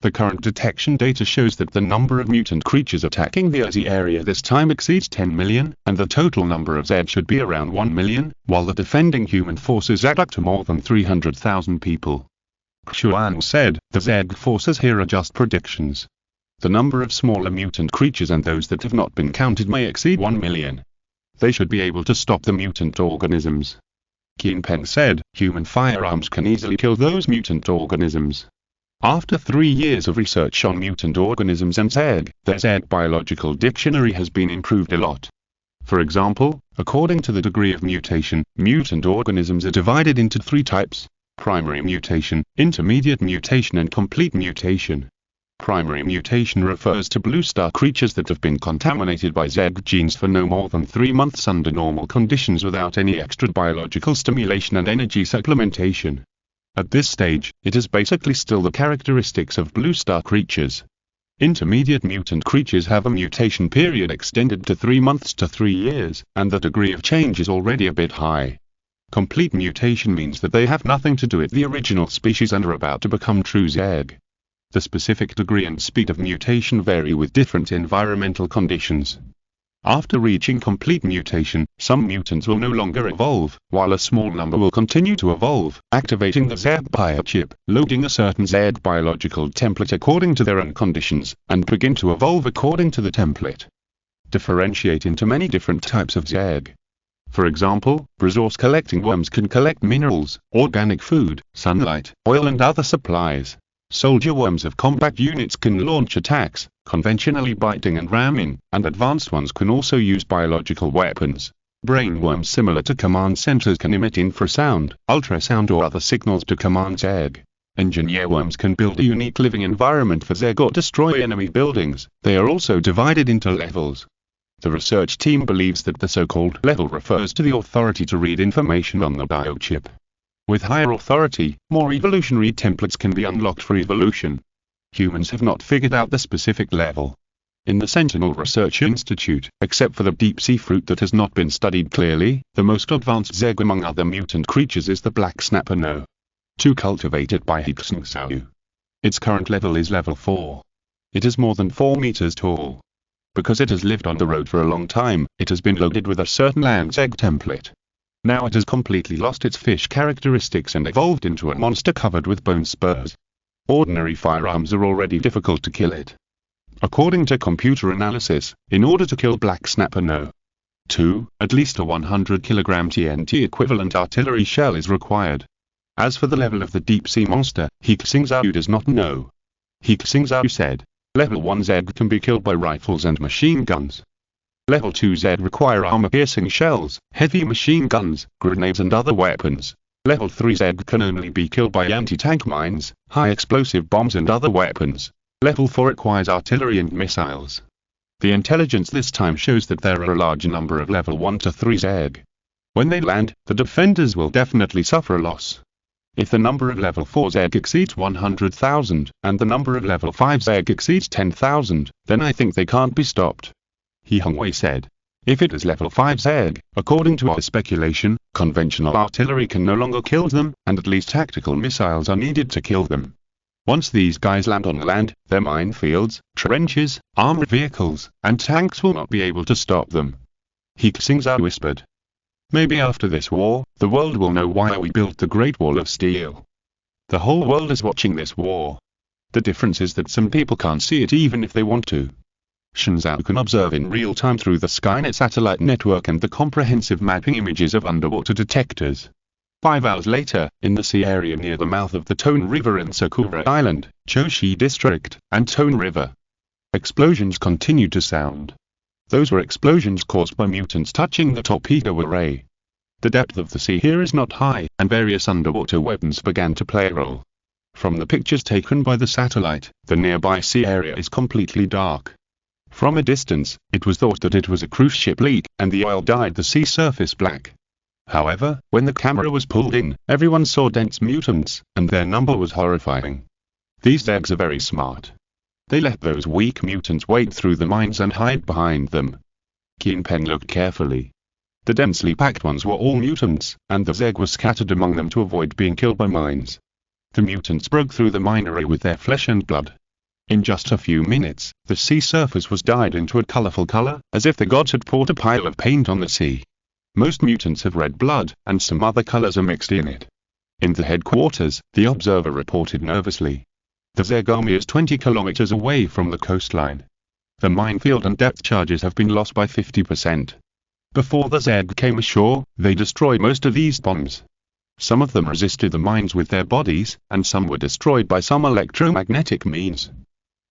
The current detection data shows that the number of mutant creatures attacking the Aussie area this time exceeds 10 million, and the total number of Zed should be around 1 million, while the defending human forces add up to more than 300,000 people. Xuan said, the Zed forces here are just predictions. The number of smaller mutant creatures and those that have not been counted may exceed 1 million. They should be able to stop the mutant organisms. Qin Peng said, human firearms can easily kill those mutant organisms. After 3 years of research on mutant organisms and Zed, the Zed biological dictionary has been improved a lot. For example, according to the degree of mutation, mutant organisms are divided into 3 types: primary mutation, intermediate mutation and complete mutation. Primary mutation refers to blue star creatures that have been contaminated by Zed genes for no more than 3 months under normal conditions without any extra biological stimulation and energy supplementation. At this stage, it is basically still the characteristics of blue star creatures. Intermediate mutant creatures have a mutation period extended to 3 months to 3 years, and the degree of change is already a bit high. Complete mutation means that they have nothing to do with the original species and are about to become true Zed. The specific degree and speed of mutation vary with different environmental conditions. After reaching complete mutation, some mutants will no longer evolve, while a small number will continue to evolve, activating the Zed biochip, loading a certain Zed biological template according to their own conditions, and begin to evolve according to the template. Differentiate into many different types of Zed. For example, resource-collecting worms can collect minerals, organic food, sunlight, oil and other supplies. Soldier worms of combat units can launch attacks, conventionally biting and ramming, and advanced ones can also use biological weapons. Brain worms similar to command centers can emit infrasound, ultrasound or other signals to command Zed. Engineer worms can build a unique living environment for Zed or destroy enemy buildings. They are also divided into levels. The research team believes that the so-called level refers to the authority to read information on the biochip. With higher authority, more evolutionary templates can be unlocked for evolution. Humans have not figured out the specific level. In the Sentinel Research Institute, except for the deep-sea fruit that has not been studied clearly, the most advanced Zed among other mutant creatures is the black snapper No. 2 cultivated by He Xingzhou. Its current level is level 4. It is more than 4 meters tall. Because it has lived on the road for a long time, it has been loaded with a certain land Zed template. Now it has completely lost its fish characteristics and evolved into a monster covered with bone spurs. Ordinary firearms are already difficult to kill it. According to computer analysis, in order to kill Black Snapper No. 2, at least a 100 kg TNT equivalent artillery shell is required. As for the level of the deep-sea monster, He Xingzhou does not know. He Xingzhou said, Level 1 Zed can be killed by rifles and machine guns. Level 2 Zed require armor-piercing shells, heavy machine guns, grenades and other weapons. Level 3 Zed can only be killed by anti-tank mines, high-explosive bombs and other weapons. Level 4 requires artillery and missiles. The intelligence this time shows that there are a large number of level 1 to 3 Zeg. When they land, the defenders will definitely suffer a loss. If the number of level 4 Zeg exceeds 100,000, and the number of level 5 Zeg exceeds 10,000, then I think they can't be stopped. He Xingzhou said. If it is level 5 Zeg, according to our speculation, conventional artillery can no longer kill them, and at least tactical missiles are needed to kill them. Once these guys land on land, their minefields, trenches, armored vehicles, and tanks will not be able to stop them. He Xingzhou whispered. Maybe after this war, the world will know why we built the Great Wall of Steel. The whole world is watching this war. The difference is that some people can't see it even if they want to. Xingzhou can observe in real time through the Skynet satellite network and the comprehensive mapping images of underwater detectors. 5 hours later, in the sea area near the mouth of the Tone River in Sakura Island, Choshi District, and Tone River. Explosions continued to sound. Those were explosions caused by mutants touching the torpedo array. The depth of the sea here is not high, and various underwater weapons began to play a role. From the pictures taken by the satellite, the nearby sea area is completely dark. From a distance, it was thought that it was a cruise ship leak, and the oil dyed the sea surface black. However, when the camera was pulled in, everyone saw dense mutants, and their number was horrifying. These Zegs are very smart. They let those weak mutants wade through the mines and hide behind them. Keenpen looked carefully. The densely packed ones were all mutants, and the Zeg was scattered among them to avoid being killed by mines. The mutants broke through the mine array with their flesh and blood. In just a few minutes, the sea surface was dyed into a colorful color, as if the gods had poured a pile of paint on the sea. Most mutants have red blood, and some other colors are mixed in it. In the headquarters, the observer reported nervously. The Zeg army is 20 kilometers away from the coastline. The minefield and depth charges have been lost by 50%. Before the Zeg came ashore, they destroyed most of these bombs. Some of them resisted the mines with their bodies, and some were destroyed by some electromagnetic means.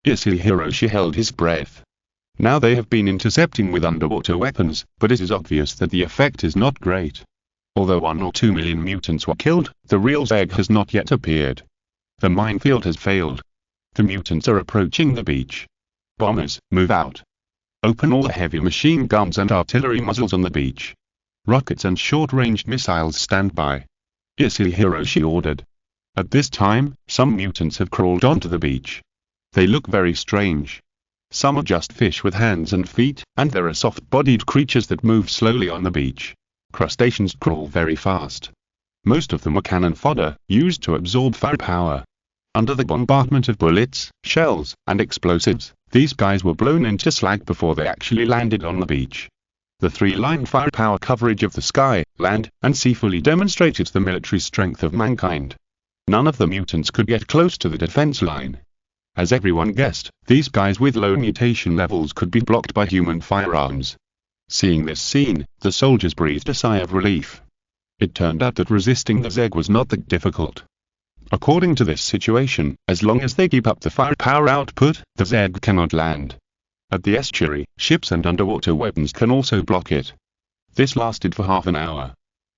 Hiroshi held his breath. Now they have been intercepting with underwater weapons, but it is obvious that the effect is not great. Although 1 or 2 million mutants were killed, the real Zeg has not yet appeared. The minefield has failed. The mutants are approaching the beach. Bombers, move out. Open all the heavy machine guns and artillery muzzles on the beach. Rockets and short-ranged missiles stand by. Hiroshi ordered. At this time, some mutants have crawled onto the beach. They look very strange. Some are just fish with hands and feet, and there are soft-bodied creatures that move slowly on the beach. Crustaceans crawl very fast. Most of them were cannon fodder, used to absorb firepower. Under the bombardment of bullets, shells, and explosives, these guys were blown into slag before they actually landed on the beach. The 3-line firepower coverage of the sky, land, and sea fully demonstrated the military strength of mankind. None of the mutants could get close to the defense line. As everyone guessed, these guys with low mutation levels could be blocked by human firearms. Seeing this scene, the soldiers breathed a sigh of relief. It turned out that resisting the Zeg was not that difficult. According to this situation, as long as they keep up the firepower output, the Zeg cannot land. At the estuary, ships and underwater weapons can also block it. This lasted for half an hour.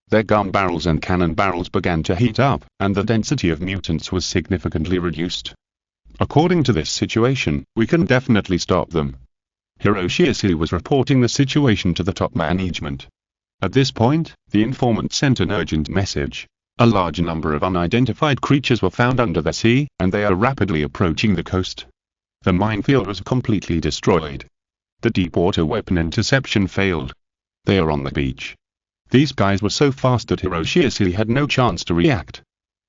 Their gun barrels and cannon barrels began to heat up, and the density of mutants was significantly reduced. According to this situation, we can definitely stop them. Hiroshi was reporting the situation to the top management. At this point, the informant sent an urgent message. A large number of unidentified creatures were found under the sea, and they are rapidly approaching the coast. The minefield was completely destroyed. The deep-water weapon interception failed. They are on the beach. These guys were so fast that Hiroshi had no chance to react.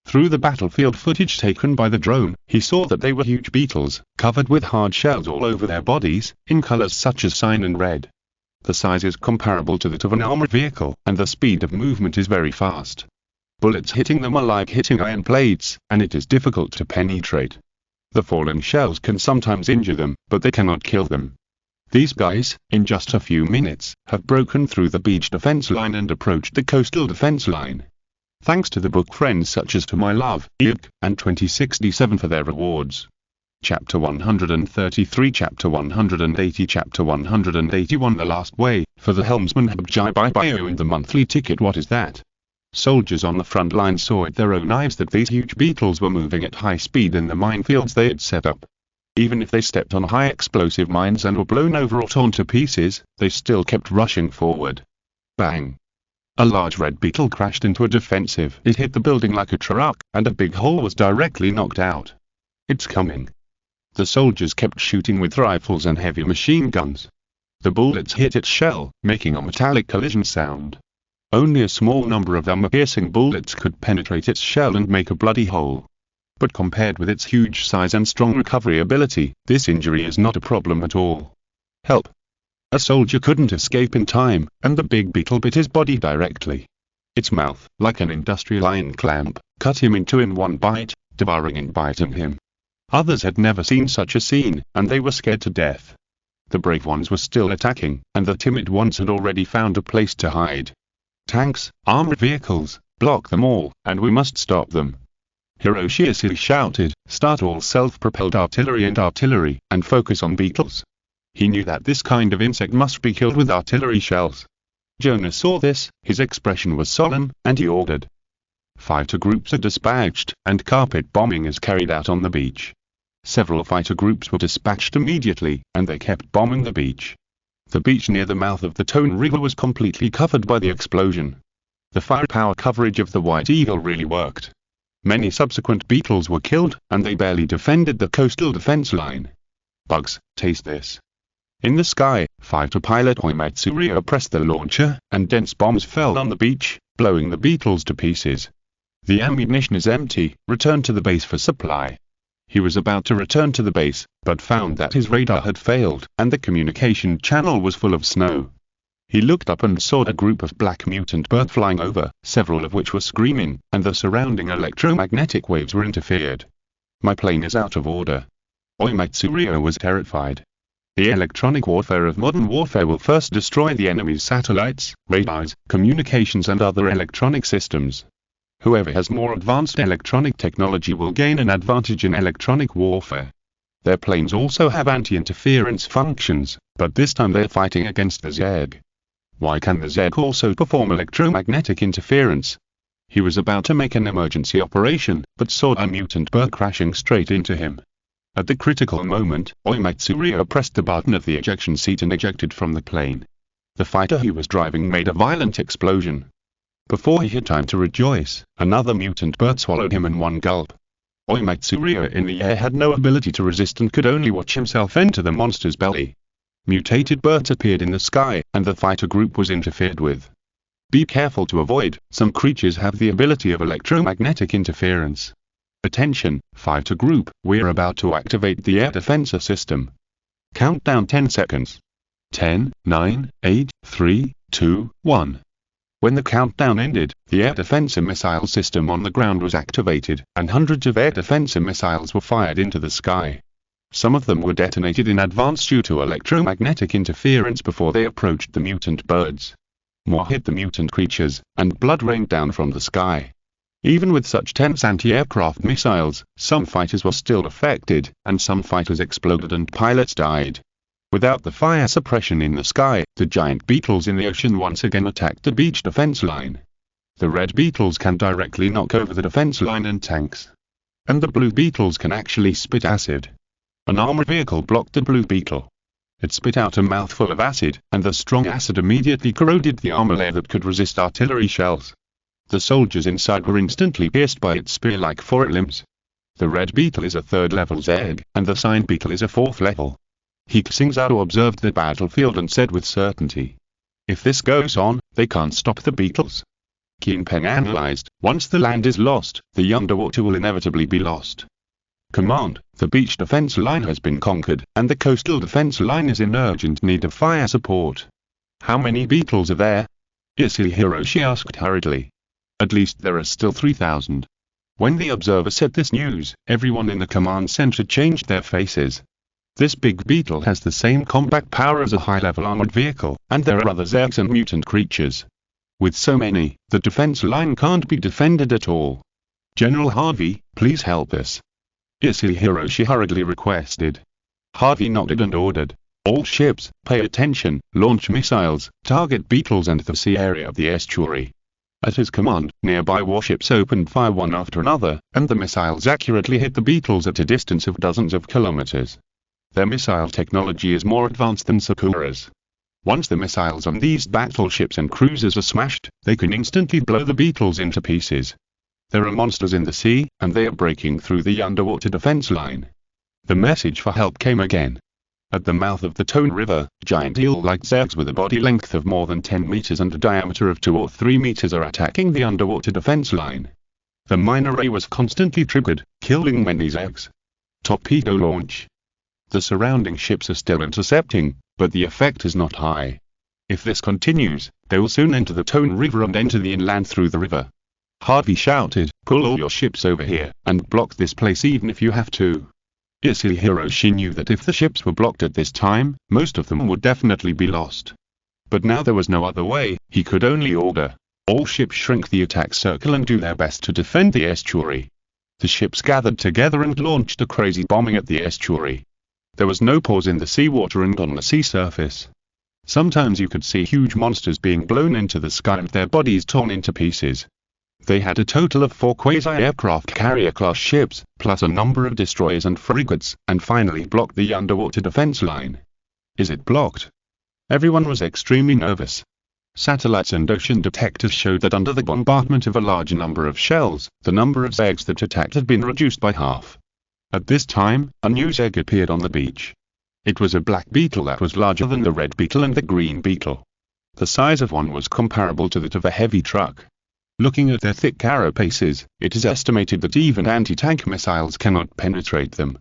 Through the battlefield footage taken by the drone, he saw that they were huge beetles, covered with hard shells all over their bodies, in colors such as cyan and red. The size is comparable to that of an armored vehicle, and the speed of movement is very fast. Bullets hitting them are like hitting iron plates, and it is difficult to penetrate. The falling shells can sometimes injure them, but they cannot kill them. These guys, in just a few minutes, have broken through the beach defense line and approached the coastal defense line. Thanks to the book friends such as To My Love, Ig, and 2067 for their rewards. Chapter 133 Chapter 180 Chapter 181 The Last Way, for the helmsman Habjai by Bio and the monthly ticket. What is that? Soldiers on the front line saw with their own eyes that these huge beetles were moving at high speed in the minefields they had set up. Even if they stepped on high explosive mines and were blown over or torn to pieces, they still kept rushing forward. Bang! A large red beetle crashed into a defensive. It hit the building like a truck, and a big hole was directly knocked out. It's coming. The soldiers kept shooting with rifles and heavy machine guns. The bullets hit its shell, making a metallic collision sound. Only a small number of armor-piercing bullets could penetrate its shell and make a bloody hole. But compared with its huge size and strong recovery ability, this injury is not a problem at all. Help! A soldier couldn't escape in time, and the big beetle bit his body directly. Its mouth, like an industrial iron clamp, cut him in two in one bite, devouring and biting him. Others had never seen such a scene, and they were scared to death. The brave ones were still attacking, and the timid ones had already found a place to hide. Tanks, armored vehicles, block them all, and we must stop them. Hiroshi shouted, start all self-propelled artillery and focus on beetles. He knew that this kind of insect must be killed with artillery shells. Jonah saw this, his expression was solemn, and he ordered. Fighter groups are dispatched, and carpet bombing is carried out on the beach. Several fighter groups were dispatched immediately, and they kept bombing the beach. The beach near the mouth of the Tone River was completely covered by the explosion. The firepower coverage of the White Eagle really worked. Many subsequent beetles were killed, and they barely defended the coastal defense line. Bugs, taste this. In the sky, fighter pilot Oimatsuria pressed the launcher, and dense bombs fell on the beach, blowing the beetles to pieces. The ammunition is empty, return to the base for supply. He was about to return to the base, but found that his radar had failed, and the communication channel was full of snow. He looked up and saw a group of black mutant birds flying over, several of which were screaming, and the surrounding electromagnetic waves were interfered. My plane is out of order. Oimatsuria was terrified. The electronic warfare of modern warfare will first destroy the enemy's satellites, radars, communications and other electronic systems. Whoever has more advanced electronic technology will gain an advantage in electronic warfare. Their planes also have anti-interference functions, but this time they're fighting against the Zerg. Why can the Zerg also perform electromagnetic interference? He was about to make an emergency operation, but saw a mutant bird crashing straight into him. At the critical moment, Oimatsuria pressed the button of the ejection seat and ejected from the plane. The fighter he was driving made a violent explosion. Before he had time to rejoice, another mutant bird swallowed him in one gulp. Oimatsuria in the air had no ability to resist and could only watch himself enter the monster's belly. Mutated birds appeared in the sky, and the fighter group was interfered with. Be careful to avoid, some creatures have the ability of electromagnetic interference. Attention, fighter group, we're about to activate the air defense system. Countdown 10 seconds. 10, 9, 8, 3, 2, 1. When the countdown ended, the air defensive missile system on the ground was activated, and hundreds of air defensive missiles were fired into the sky. Some of them were detonated in advance due to electromagnetic interference before they approached the mutant birds. More hit the mutant creatures, and blood rained down from the sky. Even with such tense anti-aircraft missiles, some fighters were still affected, and some fighters exploded and pilots died. Without the fire suppression in the sky, the giant beetles in the ocean once again attacked the beach defense line. The red beetles can directly knock over the defense line and tanks. And the blue beetles can actually spit acid. An armored vehicle blocked the blue beetle. It spit out a mouthful of acid, and the strong acid immediately corroded the armor layer that could resist artillery shells. The soldiers inside were instantly pierced by its spear-like forelimbs. The red beetle is a 3rd-level Zerg, and the cyan beetle is a 4th level. He Xingzhou observed the battlefield and said with certainty, if this goes on, they can't stop the beetles. Qin Peng analyzed, once the land is lost, the underwater will inevitably be lost. Command, the beach defense line has been conquered, and the coastal defense line is in urgent need of fire support. How many beetles are there? Hiroshi asked hurriedly. At least there are still 3,000. When the observer said this news, everyone in the command center changed their faces. This big beetle has the same combat power as a high-level armored vehicle, and there are other Zergs and mutant creatures. With so many, the defense line can't be defended at all. General Harvey, please help us. Hiroshi hurriedly requested. Harvey nodded and ordered. All ships, pay attention, launch missiles, target beetles and the sea area of the estuary. At his command, nearby warships opened fire one after another, and the missiles accurately hit the beetles at a distance of dozens of kilometers. Their missile technology is more advanced than Sakura's. Once the missiles on these battleships and cruisers are smashed, they can instantly blow the beetles into pieces. There are monsters in the sea, and they are breaking through the underwater defense line. The message for help came again. At the mouth of the Tone River, giant eel-like zergs with a body length of more than 10 meters and a diameter of 2 or 3 meters are attacking the underwater defense line. The mine array was constantly triggered, killing many zergs. Torpedo launch. The surrounding ships are still intercepting, but the effect is not high. If this continues, they will soon enter the Tone River and enter the inland through the river. Harvey shouted, "Pull all your ships over here, and block this place even if you have to." Hiroshi knew that if the ships were blocked at this time, most of them would definitely be lost. But now there was no other way. He could only order all ships shrink the attack circle and do their best to defend the estuary. The ships gathered together and launched a crazy bombing at the estuary. There was no pause in the seawater and on the sea surface. Sometimes you could see huge monsters being blown into the sky and their bodies torn into pieces. They had a total of 4 quasi-aircraft carrier-class ships, plus a number of destroyers and frigates, and finally blocked the underwater defense line. Is it blocked? Everyone was extremely nervous. Satellites and ocean detectors showed that under the bombardment of a large number of shells, the number of zergs that attacked had been reduced by half. At this time, a new zerg appeared on the beach. It was a black beetle that was larger than the red beetle and the green beetle. The size of one was comparable to that of a heavy truck. Looking at their thick carapaces, it is estimated that even anti-tank missiles cannot penetrate them.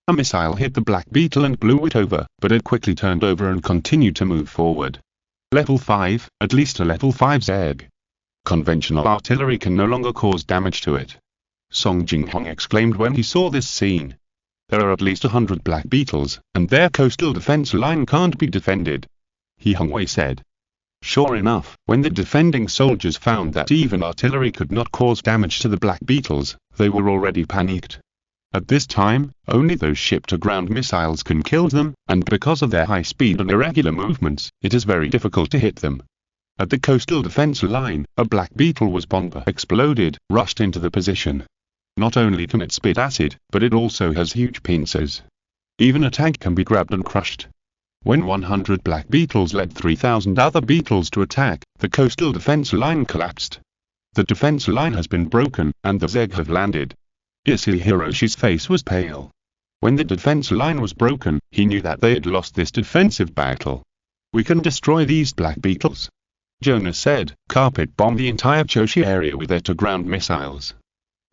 A missile hit the black beetle and blew it over, but it quickly turned over and continued to move forward. Level 5, at least a level 5 zerg. Conventional artillery can no longer cause damage to it. Song Jinghong exclaimed when he saw this scene. There are at least 100 black beetles, and their coastal defense line can't be defended. He Hongwei said. Sure enough, when the defending soldiers found that even artillery could not cause damage to the black beetles, they were already panicked. At this time, only those ship-to-ground missiles can kill them, and because of their high speed and irregular movements, it is very difficult to hit them. At the coastal defense line, a black beetle was bomber exploded, rushed into the position. Not only can it spit acid, but it also has huge pincers. Even a tank can be grabbed and crushed. When 100 black beetles led 3,000 other beetles to attack, the coastal defense line collapsed. The defense line has been broken, and the zerg have landed. Hiroshi's face was pale. When the defense line was broken, he knew that they had lost this defensive battle. We can destroy these black beetles, Jonah said. Carpet bomb the entire Choshi area with air-to-ground missiles.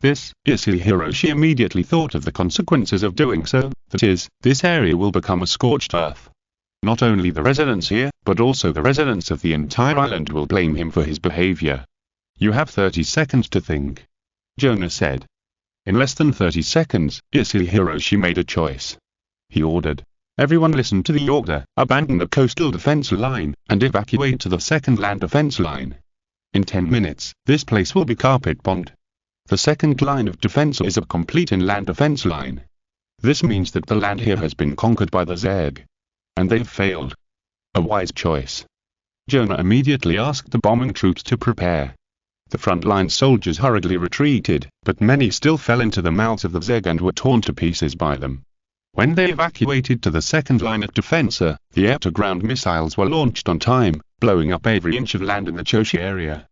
Hiroshi immediately thought of the consequences of doing so, that is, this area will become a scorched earth. Not only the residents here, but also the residents of the entire island will blame him for his behavior. You have 30 seconds to think, Jonah said. In less than 30 seconds, Hiroshi made a choice. He ordered, everyone listen to the order, abandon the coastal defense line, and evacuate to the second land defense line. In 10 minutes, this place will be carpet bombed. The second line of defense is a complete inland defense line. This means that the land here has been conquered by the zerg. And they've failed. A wise choice. Jonah immediately asked the bombing troops to prepare. The frontline soldiers hurriedly retreated, but many still fell into the mouths of the zerg and were torn to pieces by them. When they evacuated to the second line of defense, the air-to-ground missiles were launched on time, blowing up every inch of land in the Choshi area.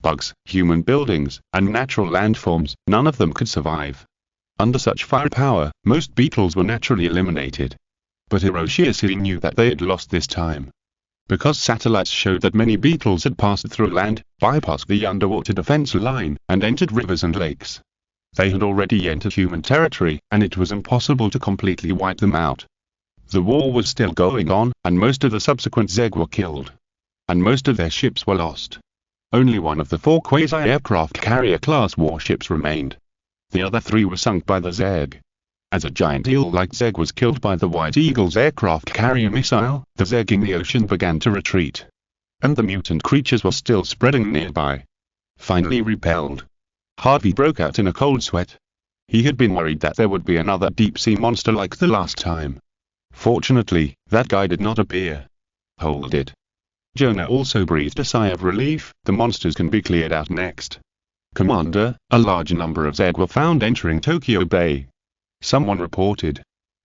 Bugs, human buildings, and natural landforms, none of them could survive. Under such firepower, most beetles were naturally eliminated. But Hiroshi knew that they had lost this time. Because satellites showed that many beetles had passed through land, bypassed the underwater defense line, and entered rivers and lakes. They had already entered human territory, and it was impossible to completely wipe them out. The war was still going on, and most of the subsequent zerg were killed. And most of their ships were lost. Only one of the 4 quasi-aircraft carrier-class warships remained. The other 3 were sunk by the zerg. As a giant eel-like zerg was killed by the White Eagle's aircraft carrier missile, the zerg in the ocean began to retreat. And the mutant creatures were still spreading nearby. Finally repelled, Harvey broke out in a cold sweat. He had been worried that there would be another deep-sea monster like the last time. Fortunately, that guy did not appear. Hold it. Jonah also breathed a sigh of relief. The monsters can be cleared out next. Commander, a large number of Zerg were found entering Tokyo Bay. Someone reported.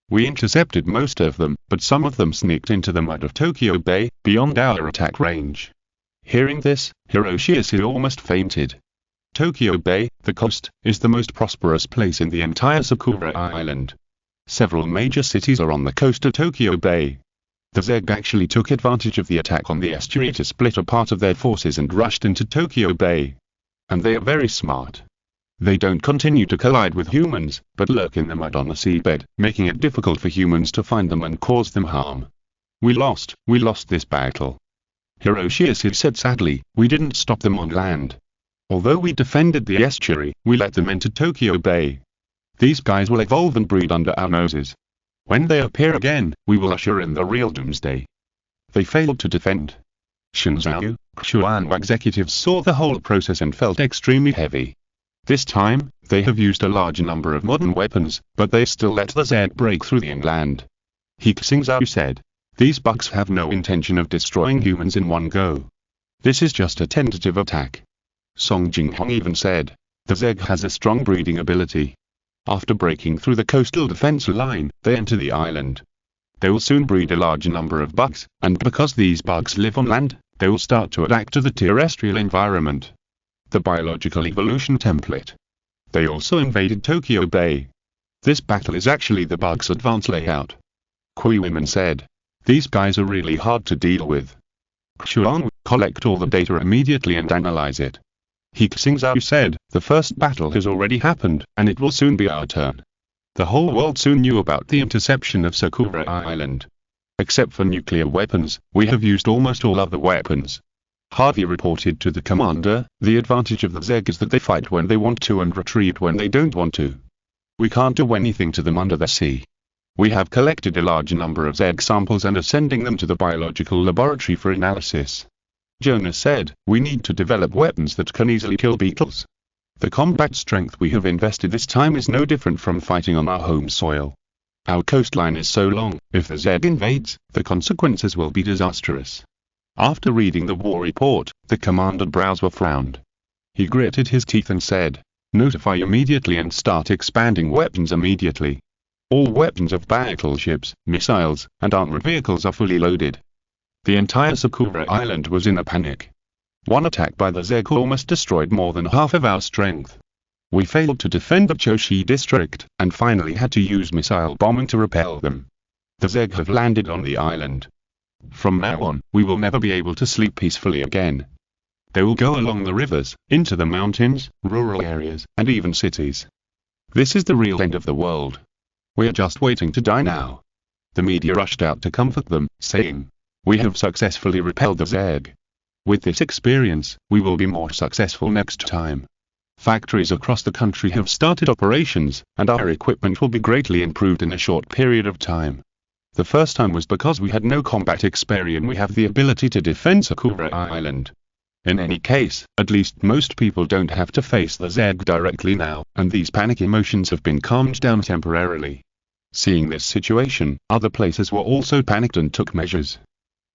We intercepted most of them, but some of them sneaked into the mud of Tokyo Bay, beyond our attack range. Hearing this, Hiroshi almost fainted. Tokyo Bay, the coast, is the most prosperous place in the entire Sakura Island. Several major cities are on the coast of Tokyo Bay. The Zerg actually took advantage of the attack on the estuary to split a part of their forces and rushed into Tokyo Bay. And they are very smart. They don't continue to collide with humans, but lurk in the mud on the seabed, making it difficult for humans to find them and cause them harm. We lost this battle. Hiroshi said sadly, we didn't stop them on land. Although we defended the estuary, we let them into Tokyo Bay. These guys will evolve and breed under our noses. When they appear again, we will usher in the real doomsday. They failed to defend. Xingzhou, Xuan executives saw the whole process and felt extremely heavy. This time, they have used a large number of modern weapons, but they still let the Zerg break through the inland. He Xingzhou said, these bugs have no intention of destroying humans in one go. This is just a tentative attack. Song Jinghong even said, the Zerg has a strong breeding ability. After breaking through the coastal defense line, they enter the island. They will soon breed a large number of bugs, and because these bugs live on land, they will start to adapt to the terrestrial environment. The biological evolution template. They also invaded Tokyo Bay. This battle is actually the bugs' advanced layout. Kui women said, these guys are really hard to deal with. Xuan, collect all the data immediately and analyze it. He Xingzhou said, the first battle has already happened, and it will soon be our turn. The whole world soon knew about the interception of Sakura Island. Except for nuclear weapons, we have used almost all other weapons. Harvey reported to the commander, the advantage of the Zerg is that they fight when they want to and retreat when they don't want to. We can't do anything to them under the sea. We have collected a large number of Zerg samples and are sending them to the biological laboratory for analysis. Jonas said, we need to develop weapons that can easily kill beetles. The combat strength we have invested this time is no different from fighting on our home soil. Our coastline is so long, if the Zerg invades, the consequences will be disastrous. After reading the war report, the commander's brows were frowned. He gritted his teeth and said, notify immediately and start expanding weapons immediately. All weapons of battleships, missiles, and armored vehicles are fully loaded. The entire Sakura Island was in a panic. One attack by the Zerg almost destroyed more than half of our strength. We failed to defend the Choshi district, and finally had to use missile bombing to repel them. The Zerg have landed on the island. From now on, we will never be able to sleep peacefully again. They will go along the rivers, into the mountains, rural areas, and even cities. This is the real end of the world. We are just waiting to die now. The media rushed out to comfort them, saying, we have successfully repelled the Zerg. With this experience, we will be more successful next time. Factories across the country have started operations, and our equipment will be greatly improved in a short period of time. The first time was because we had no combat experience. We have the ability to defend Sakura Island. In any case, at least most people don't have to face the Zerg directly now, and these panic emotions have been calmed down temporarily. Seeing this situation, other places were also panicked and took measures.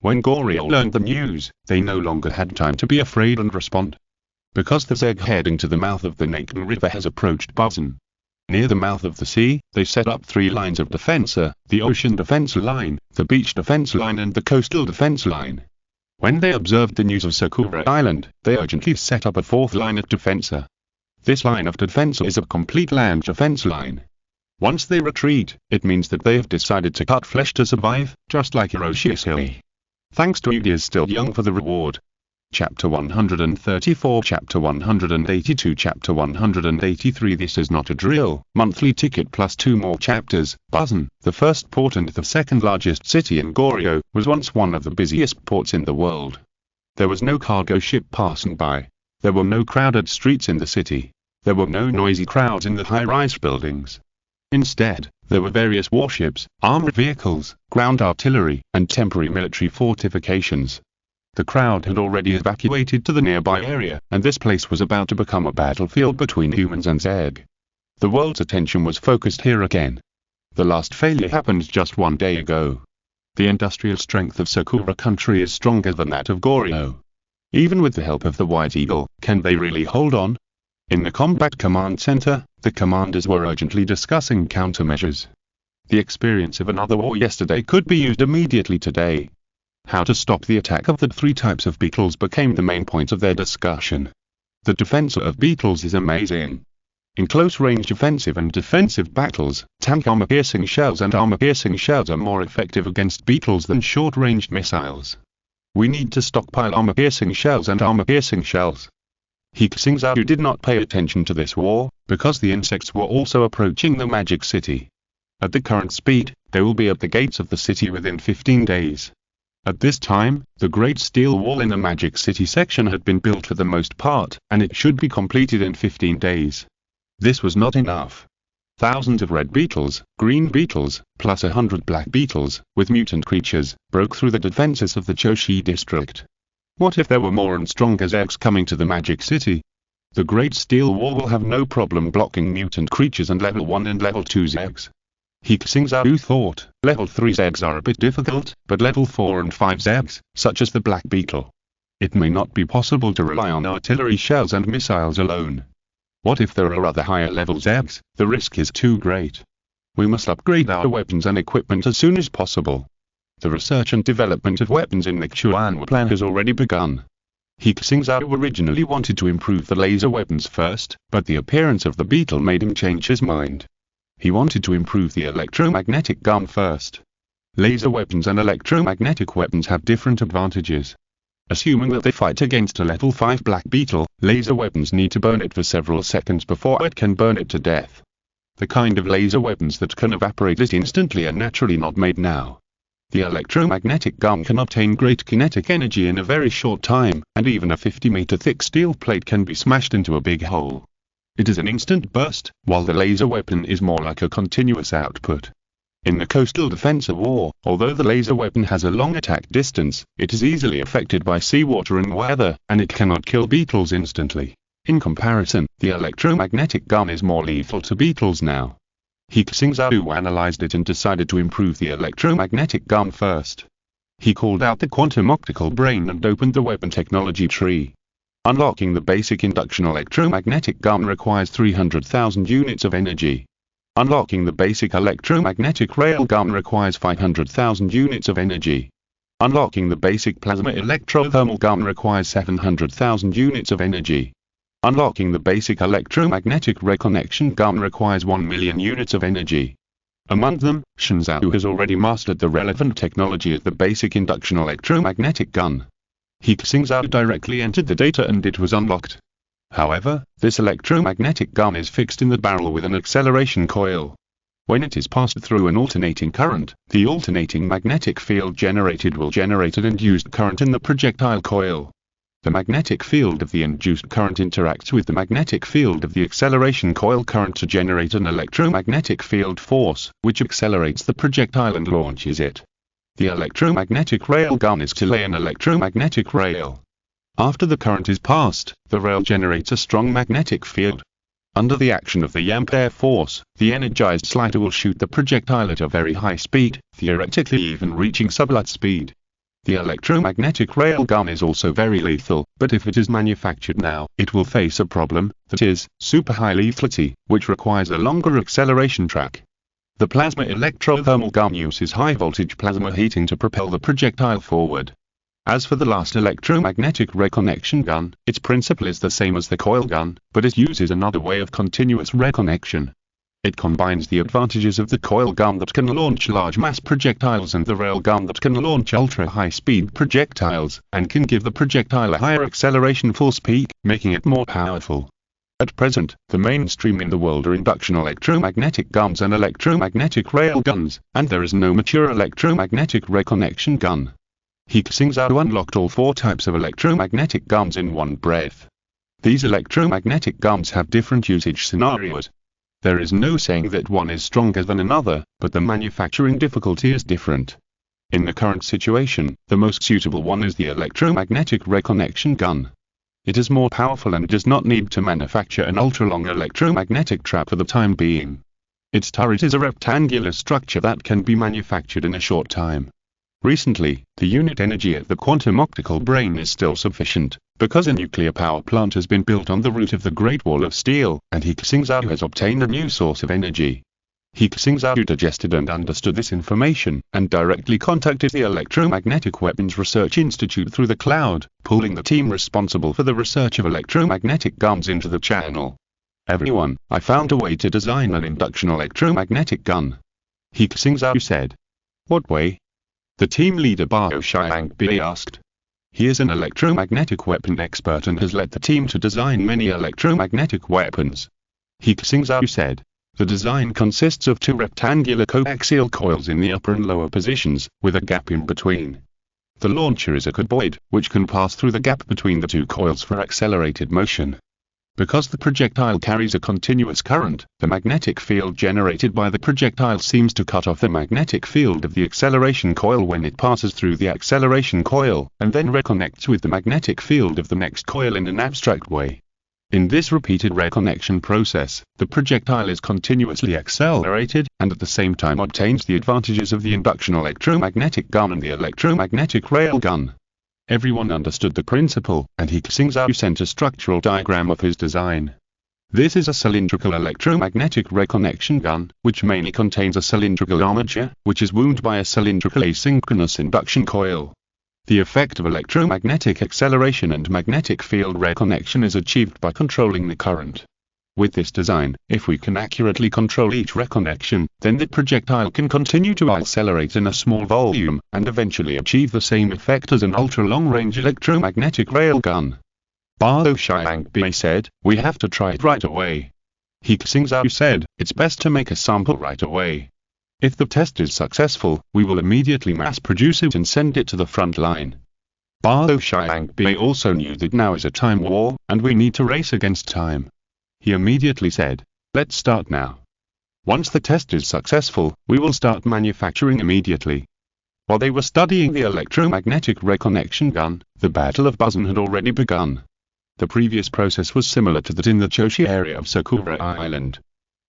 When Goryeo learned the news, they no longer had time to be afraid and respond. Because the Zerg heading to the mouth of the Naken River has approached Busan. Near the mouth of the sea, they set up 3 lines of defense, the ocean defense line, the beach defense line and the coastal defense line. When they observed the news of Sakura Island, they urgently set up a 4th line of defense. This line of defense is a complete land defense line. Once they retreat, it means that they have decided to cut flesh to survive, just like Hiroshi. Thanks to you is still young for the reward. Chapter 134, Chapter 182, Chapter 183. This is not a drill. Monthly ticket plus 2 more chapters. Busan, the first port and the second largest city in Goryeo, was once one of the busiest ports in the world. There was no cargo ship passing by. There were no crowded streets in the city. There were no noisy crowds in the high-rise buildings. Instead, there were various warships, armored vehicles, ground artillery, and temporary military fortifications. The crowd had already evacuated to the nearby area, and this place was about to become a battlefield between humans and Zerg. The world's attention was focused here again. The last failure happened just 1 day ago. The industrial strength of Sakura country is stronger than that of Goryeo. Even with the help of the White Eagle, can they really hold on? In the Combat Command Center, the commanders were urgently discussing countermeasures. The experience of another war yesterday could be used immediately today. How to stop the attack of the three types of beetles became the main point of their discussion. The defense of beetles is amazing. In close-range offensive and defensive battles, tank armor-piercing shells and armor-piercing shells are more effective against beetles than short-ranged missiles. We need to stockpile armor-piercing shells and armor-piercing shells. He Xingzhou did not pay attention to this war, because the insects were also approaching the magic city. At the current speed, they will be at the gates of the city within 15 days. At this time, the Great Steel Wall in the Magic City section had been built for the most part, and it should be completed in 15 days. This was not enough. Thousands of red beetles, green beetles, plus 100 black beetles, with mutant creatures, broke through the defenses of the Choshi district. What if there were more and stronger Zegs coming to the Magic City? The Great Steel Wall will have no problem blocking mutant creatures and level 1 and level 2 Zegs. He Xingzhou thought, level 3 Zegs are a bit difficult, but level 4 and 5 Zegs, such as the black beetle. It may not be possible to rely on artillery shells and missiles alone. What if there are other higher level Zegs? The risk is too great. We must upgrade our weapons and equipment as soon as possible. The research and development of weapons in the Xuan plan has already begun. He Xingzhou originally wanted to improve the laser weapons first, but the appearance of the beetle made him change his mind. He wanted to improve the electromagnetic gun first. Laser weapons and electromagnetic weapons have different advantages. Assuming that they fight against a level 5 black beetle, laser weapons need to burn it for several seconds before it can burn it to death. The kind of laser weapons that can evaporate it instantly are naturally not made now. The electromagnetic gun can obtain great kinetic energy in a very short time, and even a 50-meter thick steel plate can be smashed into a big hole. It is an instant burst, while the laser weapon is more like a continuous output. In the coastal defense war, although the laser weapon has a long attack distance, it is easily affected by seawater and weather, and it cannot kill beetles instantly. In comparison, the electromagnetic gun is more lethal to beetles now. He Xingzhou analyzed it and decided to improve the electromagnetic gun first. He called out the quantum optical brain and opened the weapon technology tree. Unlocking the basic induction electromagnetic gun requires 300,000 units of energy. Unlocking the basic electromagnetic railgun requires 500,000 units of energy. Unlocking the basic plasma electrothermal gun requires 700,000 units of energy. Unlocking the basic electromagnetic reconnection gun requires 1 million units of energy. Among them, Xingzhou has already mastered the relevant technology of the basic induction electromagnetic gun. He Xingzhou directly entered the data and it was unlocked. However, this electromagnetic gun is fixed in the barrel with an acceleration coil. When it is passed through an alternating current, the alternating magnetic field generated will generate an induced current in the projectile coil. The magnetic field of the induced current interacts with the magnetic field of the acceleration coil current to generate an electromagnetic field force, which accelerates the projectile and launches it. The electromagnetic railgun is to lay an electromagnetic rail. After the current is passed, the rail generates a strong magnetic field. Under the action of the ampere force, the energized slider will shoot the projectile at a very high speed, theoretically even reaching sublight speed. The electromagnetic railgun is also very lethal, but if it is manufactured now, it will face a problem, that is, super high lethality, which requires a longer acceleration track. The plasma electrothermal gun uses high voltage plasma heating to propel the projectile forward. As for the last electromagnetic reconnection gun, its principle is the same as the coil gun, but it uses another way of continuous reconnection. It combines the advantages of the coil gun that can launch large mass projectiles and the rail gun that can launch ultra-high speed projectiles, and can give the projectile a higher acceleration force peak, making it more powerful. At present, the mainstream in the world are induction electromagnetic guns and electromagnetic rail guns, and there is no mature electromagnetic reconnection gun. He Xingzhou unlocked all 4 types of electromagnetic guns in one breath. These electromagnetic guns have different usage scenarios. There is no saying that one is stronger than another, but the manufacturing difficulty is different. In the current situation, the most suitable one is the electromagnetic reconnection gun. It is more powerful and does not need to manufacture an ultra-long electromagnetic trap for the time being. Its turret is a rectangular structure that can be manufactured in a short time. Recently, the unit energy at the quantum optical brain is still sufficient, because a nuclear power plant has been built on the route of the Great Wall of Steel, and He Xingzhou has obtained a new source of energy. He Xingzhou digested and understood this information, and directly contacted the Electromagnetic Weapons Research Institute through the cloud, pulling the team responsible for the research of electromagnetic guns into the channel. "Everyone, I found a way to design an induction electromagnetic gun," He Xingzhou said. "What way?" the team leader Bao Xiangbi asked. He is an electromagnetic weapon expert and has led the team to design many electromagnetic weapons. He Xingzhou said. The design consists of two rectangular coaxial coils in the upper and lower positions, with a gap in between. The launcher is a cuboid, which can pass through the gap between the two coils for accelerated motion. Because the projectile carries a continuous current, the magnetic field generated by the projectile seems to cut off the magnetic field of the acceleration coil when it passes through the acceleration coil, and then reconnects with the magnetic field of the next coil in an abstract way. In this repeated reconnection process, the projectile is continuously accelerated, and at the same time obtains the advantages of the induction electromagnetic gun and the electromagnetic rail gun. Everyone understood the principle, and He Xingzhou sent a structural diagram of his design. This is a cylindrical electromagnetic reconnection gun, which mainly contains a cylindrical armature, which is wound by a cylindrical asynchronous induction coil. The effect of electromagnetic acceleration and magnetic field reconnection is achieved by controlling the current. With this design, if we can accurately control each reconnection, then the projectile can continue to accelerate in a small volume, and eventually achieve the same effect as an ultra-long-range electromagnetic railgun. Bao Xiangbi said, "We have to try it right away." He Xingzhou said, "It's best to make a sample right away. If the test is successful, we will immediately mass-produce it and send it to the front line." Bao Xiangbi also knew that now is a time war, and we need to race against time. He immediately said, "Let's start now. Once the test is successful, we will start manufacturing immediately." While they were studying the electromagnetic reconnection gun, the Battle of Busan had already begun. The previous process was similar to that in the Choshi area of Sakura Island.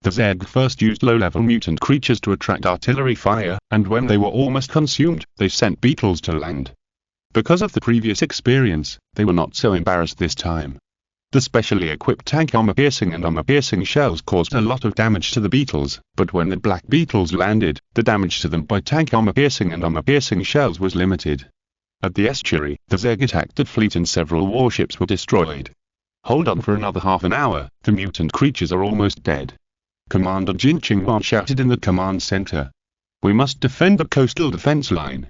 The Zerg first used low-level mutant creatures to attract artillery fire, and when they were almost consumed, they sent beetles to land. Because of the previous experience, they were not so embarrassed this time. The specially equipped tank armor-piercing and armor-piercing shells caused a lot of damage to the beetles, but when the black beetles landed, the damage to them by tank armor-piercing and armor-piercing shells was limited. At the estuary, the Zerg attacked the fleet and several warships were destroyed. "Hold on for another half an hour, the mutant creatures are almost dead," Commander He Xingzhou shouted in the command center. "We must defend the coastal defense line."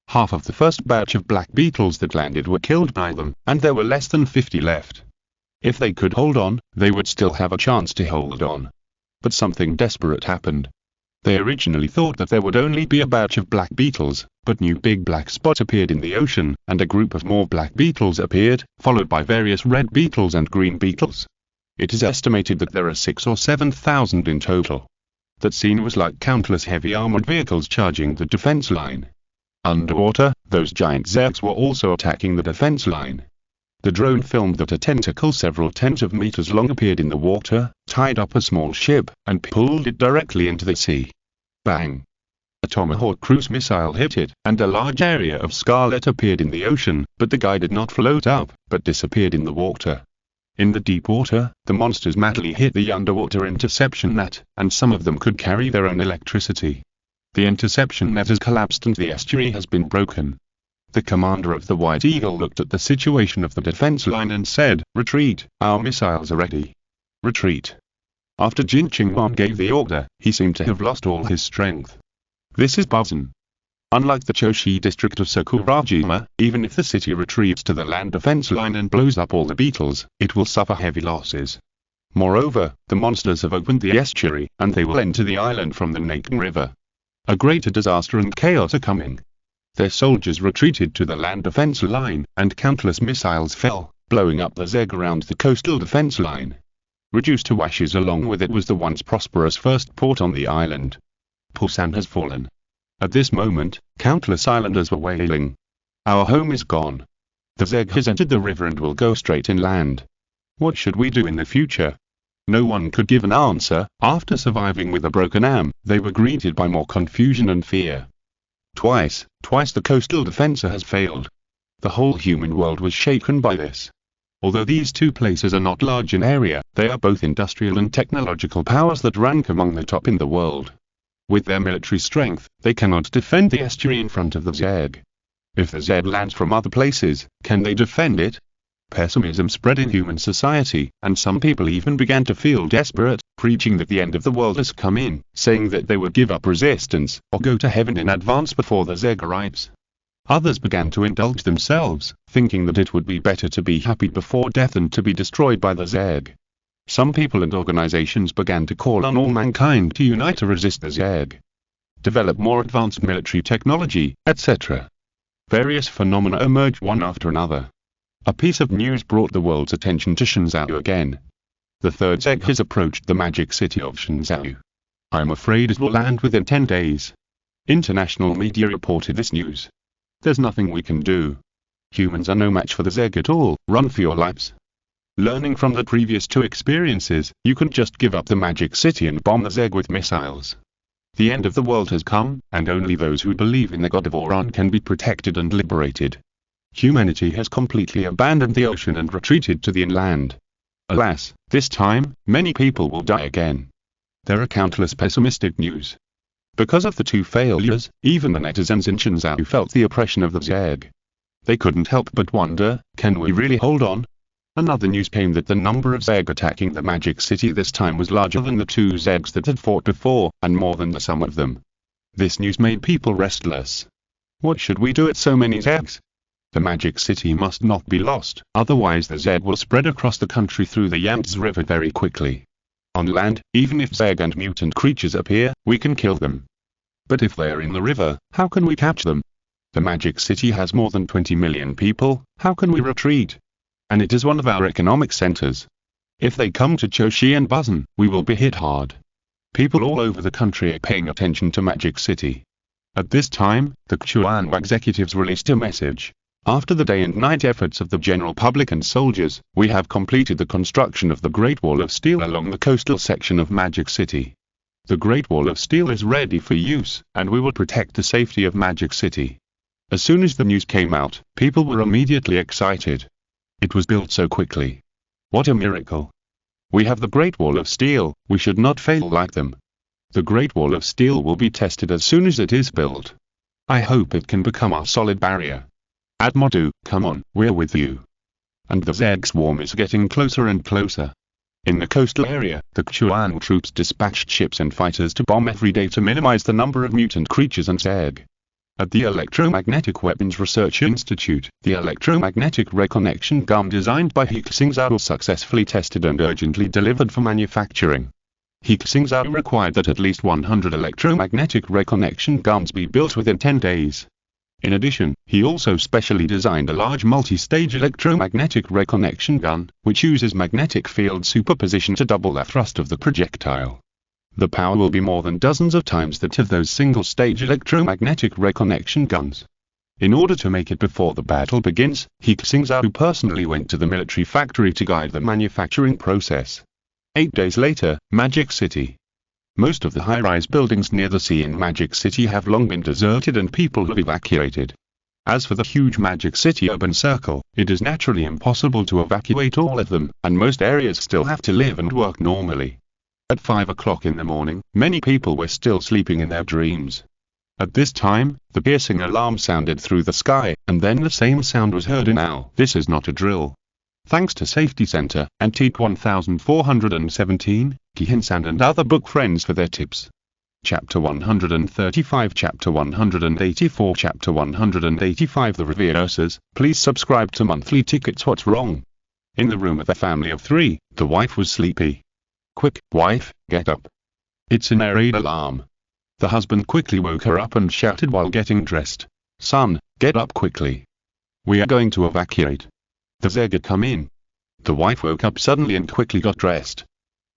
Half of the first batch of black beetles that landed were killed by them, and there were less than 50 left. If they could hold on, they would still have a chance to hold on. But something desperate happened. They originally thought that there would only be a batch of black beetles, but new big black spots appeared in the ocean, and a group of more black beetles appeared, followed by various red beetles and green beetles. It is estimated that there are 6,000 or 7,000 in total. That scene was like countless heavy armored vehicles charging the defense line. Underwater, those giant Zergs were also attacking the defense line. The drone filmed that a tentacle several tens of meters long appeared in the water, tied up a small ship, and pulled it directly into the sea. Bang! A Tomahawk cruise missile hit it, and a large area of scarlet appeared in the ocean, but the guy did not float up, but disappeared in the water. In the deep water, the monsters madly hit the underwater interception net, and some of them could carry their own electricity. The interception net has collapsed and the estuary has been broken. The commander of the White Eagle looked at the situation of the defense line and said, "Retreat, our missiles are ready. Retreat." After He Xingzhou gave the order, he seemed to have lost all his strength. This is Busan. Unlike the Choshi district of Sakurajima, even if the city retreats to the land defense line and blows up all the beetles, it will suffer heavy losses. Moreover, the monsters have opened the estuary, and they will enter the island from the Naken River. A greater disaster and chaos are coming. Their soldiers retreated to the land defense line, and countless missiles fell, blowing up the Zerg around the coastal defense line. Reduced to ashes along with it was the once prosperous first port on the island. Busan has fallen. At this moment, countless islanders were wailing. "Our home is gone. The Zerg has entered the river and will go straight inland. What should we do in the future?" No one could give an answer. After surviving with a broken arm, they were greeted by more confusion and fear. Twice the coastal defense has failed. The whole human world was shaken by this. Although these two places are not large in area, they are both industrial and technological powers that rank among the top in the world. With their military strength, they cannot defend the estuary in front of the Zerg. If the Zerg lands from other places, can they defend it? Pessimism spread in human society, and some people even began to feel desperate, preaching that the end of the world has come in, saying that they would give up resistance, or go to heaven in advance before the Zerg arrives. Others began to indulge themselves, thinking that it would be better to be happy before death than to be destroyed by the Zerg. Some people and organizations began to call on all mankind to unite to resist the Zerg, develop more advanced military technology, etc. Various phenomena emerged one after another. A piece of news brought the world's attention to Xingzhou again. The third Zerg has approached the magic city of Xingzhou. I'm afraid it will land within 10 days. International media reported this news. There's nothing we can do. Humans are no match for the Zerg at all, run for your lives. Learning from the previous two experiences, you can just give up the magic city and bomb the Zerg with missiles. The end of the world has come, and only those who believe in the god of Oran can be protected and liberated. Humanity has completely abandoned the ocean and retreated to the inland. Alas, this time, many people will die again. There are countless pessimistic news. Because of the two failures, even the netizens in Xingzhou felt the oppression of the Zerg. They couldn't help but wonder, can we really hold on? Another news came that the number of Zerg attacking the magic city this time was larger than the two Zergs that had fought before, and more than the sum of them. This news made people restless. What should we do with so many Zergs? The magic city must not be lost, otherwise the Zerg will spread across the country through the Yangtze River very quickly. On land, even if Zerg and mutant creatures appear, we can kill them. But if they are in the river, how can we catch them? The magic city has more than 20 million people, how can we retreat? And it is one of our economic centers. If they come to Choshi and Buzan, we will be hit hard. People all over the country are paying attention to Magic City. At this time, the Chuan executives released a message. After the day and night efforts of the general public and soldiers, we have completed the construction of the Great Wall of Steel along the coastal section of Magic City. The Great Wall of Steel is ready for use, and we will protect the safety of Magic City. As soon as the news came out, people were immediately excited. It was built so quickly. What a miracle! We have the Great Wall of Steel, we should not fail like them. The Great Wall of Steel will be tested as soon as it is built. I hope it can become our solid barrier. Admodu, come on, we're with you. And the Zerg swarm is getting closer and closer. In the coastal area, the Chuan troops dispatched ships and fighters to bomb every day to minimize the number of mutant creatures and Zerg. At the Electromagnetic Weapons Research Institute, the electromagnetic reconnection gun designed by He Xingzhou was successfully tested and urgently delivered for manufacturing. He Xingzhou required that at least 100 electromagnetic reconnection guns be built within 10 days. In addition, he also specially designed a large multi-stage electromagnetic reconnection gun, which uses magnetic field superposition to double the thrust of the projectile. The power will be more than dozens of times that of those single-stage electromagnetic reconnection guns. In order to make it before the battle begins, He Xingzhou personally went to the military factory to guide the manufacturing process. 8 days later, Magic City. Most of the high-rise buildings near the sea in Magic City have long been deserted and people have evacuated. As for the huge Magic City urban circle, it is naturally impossible to evacuate all of them, and most areas still have to live and work normally. At 5 o'clock in the morning, many people were still sleeping in their dreams. At this time, the piercing alarm sounded through the sky, and then the same sound was heard in Owl. This is not a drill. Thanks to Safety Center, Antique 1417, Kihinsan and other book friends for their tips. Chapter 135, Chapter 184, Chapter 185. The reversers, please subscribe to Monthly Tickets. What's wrong? In the room of a family of 3, the wife was sleepy. Quick, wife, get up. It's an air raid alarm. The husband quickly woke her up and shouted while getting dressed. Son, get up quickly. We are going to evacuate. The Zerg had come in. The wife woke up suddenly and quickly got dressed.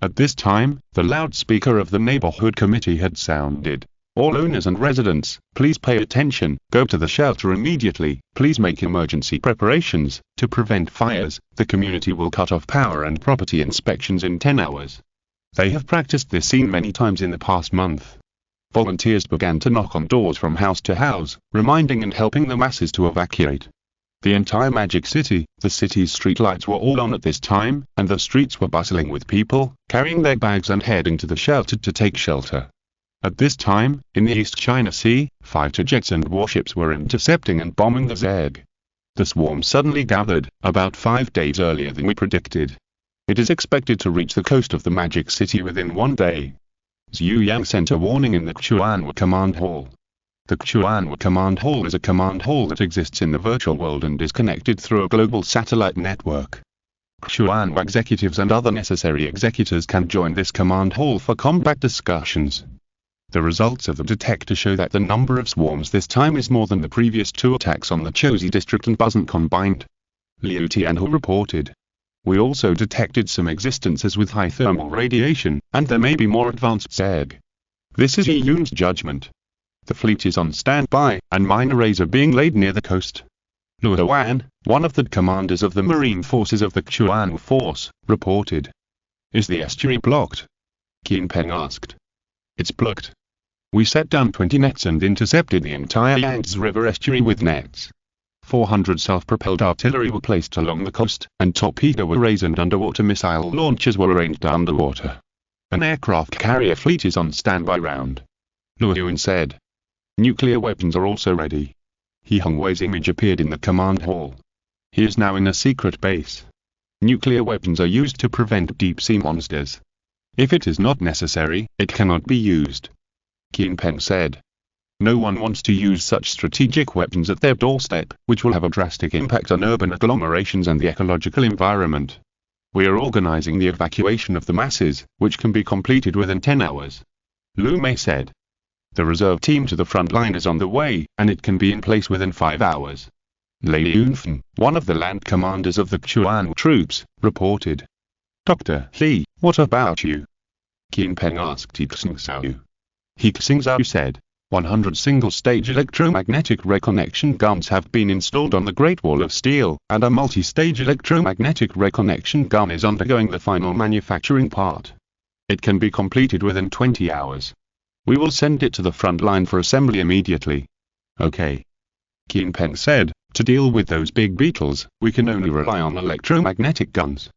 At this time, the loudspeaker of the neighborhood committee had sounded. All owners and residents, please pay attention, go to the shelter immediately, please make emergency preparations. To prevent fires, the community will cut off power and property inspections in 10 hours. They have practiced this scene many times in the past month. Volunteers began to knock on doors from house to house, reminding and helping the masses to evacuate. The entire Magic City, the city's streetlights were all on at this time, and the streets were bustling with people, carrying their bags and heading to the shelter to take shelter. At this time, in the East China Sea, fighter jets and warships were intercepting and bombing the Zeg. The swarm suddenly gathered, about 5 days earlier than we predicted. It is expected to reach the coast of the Magic City within 1 day. Zhu Yang sent a warning in the Xuanwu Command Hall. The Xuanwu Command Hall is a command hall that exists in the virtual world and is connected through a global satellite network. Xuanwu executives and other necessary executors can join this command hall for combat discussions. The results of the detector show that the number of swarms this time is more than the previous 2 attacks on the Chosi district and Busan combined. Liu Tianhu reported. We also detected some existences with high thermal radiation, and there may be more advanced Zeg. This is He Yun's judgment. The fleet is on standby, and mine arrays are being laid near the coast. Luo Wan, one of the commanders of the marine forces of the Xuanwu force, reported. Is the estuary blocked? Qin Peng asked. It's blocked. We set down 20 nets and intercepted the entire Yangtze River estuary with nets. 400 self-propelled artillery were placed along the coast, and torpedo arrays and underwater missile launchers were arranged underwater. An aircraft carrier fleet is on standby round. Luo Yun said. Nuclear weapons are also ready. He Hongwei's image appeared in the command hall. He is now in a secret base. Nuclear weapons are used to prevent deep-sea monsters. If it is not necessary, it cannot be used. Qin Peng said. No one wants to use such strategic weapons at their doorstep, which will have a drastic impact on urban agglomerations and the ecological environment. We are organizing the evacuation of the masses, which can be completed within 10 hours. Lu Mei said. The reserve team to the front line is on the way, and it can be in place within 5 hours. Lady Yunfen, one of the land commanders of the Xuanwu troops, reported. Dr. Li, what about you? Qin Peng asked He Xingzhou. He Xingzhou said, 100 single-stage electromagnetic reconnection guns have been installed on the Great Wall of Steel, and a multi-stage electromagnetic reconnection gun is undergoing the final manufacturing part. It can be completed within 20 hours. We will send it to the front line for assembly immediately. Okay. Qin Peng said, to deal with those big beetles, we can only rely on electromagnetic guns.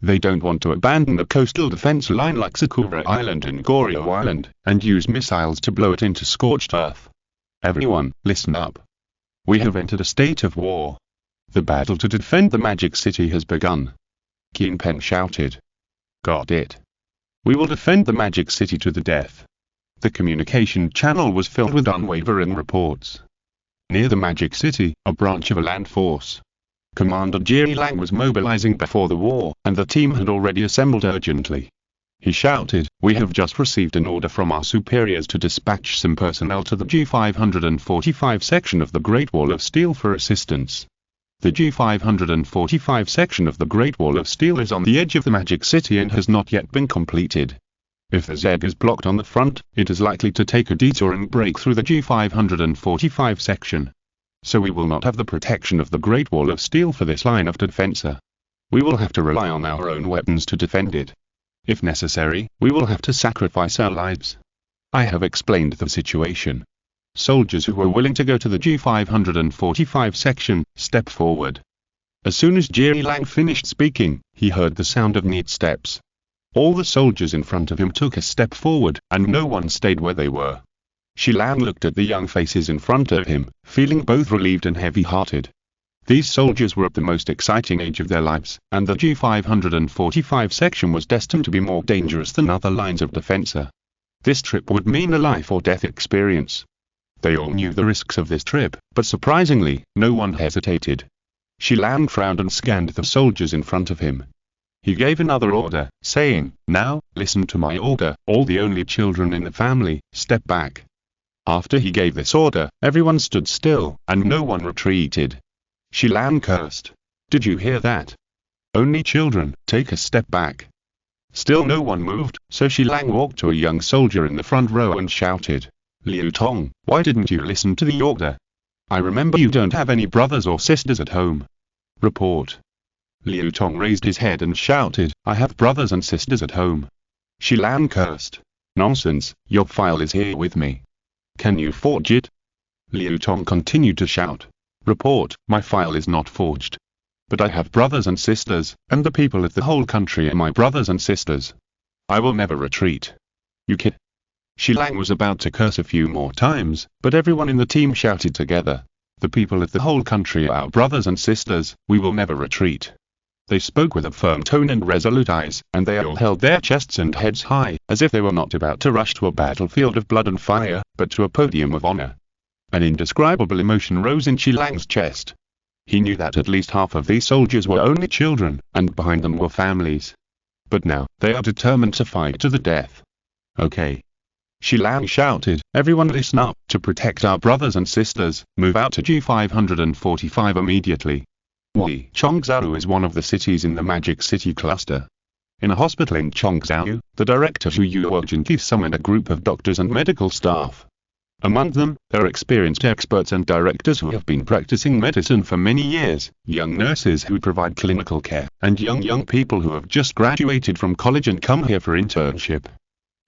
They don't want to abandon the coastal defense line like Sakura Island and Goryeo Island, and use missiles to blow it into scorched earth. Everyone, listen up. We have entered a state of war. The battle to defend the Magic City has begun. Qin Peng shouted. Got it. We will defend the Magic City to the death. The communication channel was filled with unwavering reports. Near the Magic City, a branch of a land force. Commander Jiri Lang was mobilizing before the war, and the team had already assembled urgently. He shouted, we have just received an order from our superiors to dispatch some personnel to the G545 section of the Great Wall of Steel for assistance. The G545 section of the Great Wall of Steel is on the edge of the Magic City and has not yet been completed. If the Zeg is blocked on the front, it is likely to take a detour and break through the G545 section. So we will not have the protection of the Great Wall of Steel for this line of defense. We will have to rely on our own weapons to defend it. If necessary, we will have to sacrifice our lives. I have explained the situation. Soldiers who are willing to go to the G545 section, step forward. As soon as Jiri Lang finished speaking, he heard the sound of neat steps. All the soldiers in front of him took a step forward, and no one stayed where they were. Shilan looked at the young faces in front of him, feeling both relieved and heavy-hearted. These soldiers were at the most exciting age of their lives, and the G545 section was destined to be more dangerous than other lines of defense. This trip would mean a life-or-death experience. They all knew the risks of this trip, but surprisingly, no one hesitated. Shilan frowned and scanned the soldiers in front of him. He gave another order, saying, now, listen to my order, all the only children in the family, step back. After he gave this order, everyone stood still, and no one retreated. Shilan cursed. Did you hear that? Only children, take a step back. Still no one moved, so Shilan walked to a young soldier in the front row and shouted, Liu Tong, why didn't you listen to the order? I remember you don't have any brothers or sisters at home. Report. Liu Tong raised his head and shouted, I have brothers and sisters at home. Shilan cursed. Nonsense, your file is here with me. Can you forge it? Liu Tong continued to shout. Report, my file is not forged. But I have brothers and sisters, and the people of the whole country are my brothers and sisters. I will never retreat. You kid. Shi Lang was about to curse a few more times, but everyone in the team shouted together. The people of the whole country are our brothers and sisters, we will never retreat. They spoke with a firm tone and resolute eyes, and they all held their chests and heads high, as if they were not about to rush to a battlefield of blood and fire, but to a podium of honor. An indescribable emotion rose in Shi Lang's chest. He knew that at least half of these soldiers were only children, and behind them were families. But now, they are determined to fight to the death. Okay. Shi Lang shouted, everyone listen up, to protect our brothers and sisters, move out to G545 immediately. He Xingzhou is one of the cities in the Magic City cluster. In a hospital in Xingzhou, the director Zhu Yu urgently summoned a group of doctors and medical staff. Among them, there are experienced experts and directors who have been practicing medicine for many years, young nurses who provide clinical care, and young people who have just graduated from college and come here for internship.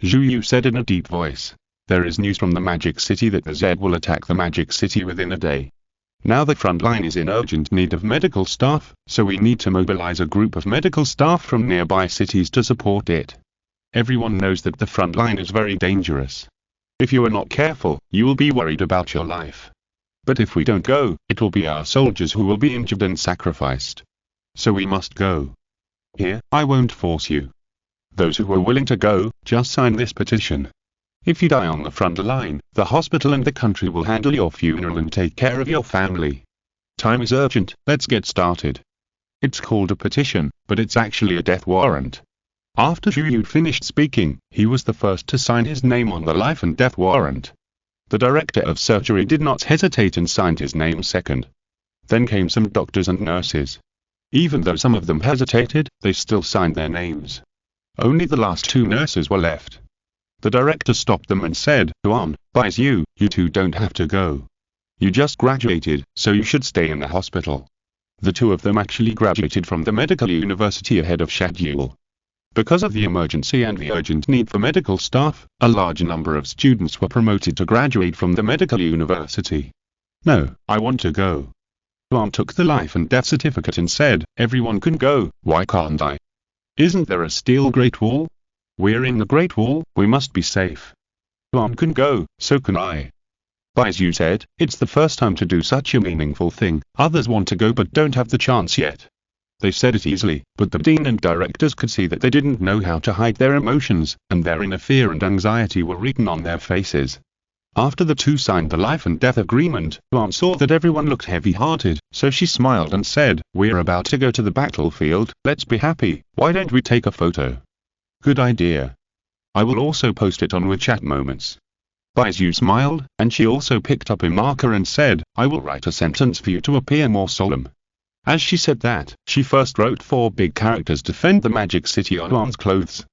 Zhu Yu said in a deep voice. There is news from the Magic City that the Z will attack the Magic City within a day. Now the front line is in urgent need of medical staff, so we need to mobilize a group of medical staff from nearby cities to support it. Everyone knows that the front line is very dangerous. If you are not careful, you will be worried about your life. But if we don't go, it will be our soldiers who will be injured and sacrificed. So we must go. Here, I won't force you. Those who are willing to go, just sign this petition. If you die on the front line, the hospital and the country will handle your funeral and take care of your family. Time is urgent, let's get started. It's called a petition, but it's actually a death warrant. After Zhu Yu finished speaking, he was the first to sign his name on the life and death warrant. The director of surgery did not hesitate and signed his name second. Then came some doctors and nurses. Even though some of them hesitated, they still signed their names. Only the last two nurses were left. The director stopped them and said, Bais you two don't have to go. You just graduated, so you should stay in the hospital. The two of them actually graduated from the medical university ahead of schedule. Because of the emergency and the urgent need for medical staff, a large number of students were promoted to graduate from the medical university. No, I want to go. Yuan took the life and death certificate and said, everyone can go, why can't I? Isn't there a steel Great Wall? We're in the Great Wall, we must be safe. Yuan can go, so can I. Bais Yu said, it's the first time to do such a meaningful thing, others want to go but don't have the chance yet. They said it easily, but the dean and directors could see that they didn't know how to hide their emotions, and their inner fear and anxiety were written on their faces. After the two signed the life and death agreement, Yuan saw that everyone looked heavy-hearted, so she smiled and said, we're about to go to the battlefield, let's be happy, why don't we take a photo? Good idea. I will also post it on WeChat Moments. Bais Yu smiled, and she also picked up a marker and said, I will write a sentence for you to appear more solemn. As she said that, she first wrote 4 big characters defend the Magic City on Yuan's clothes.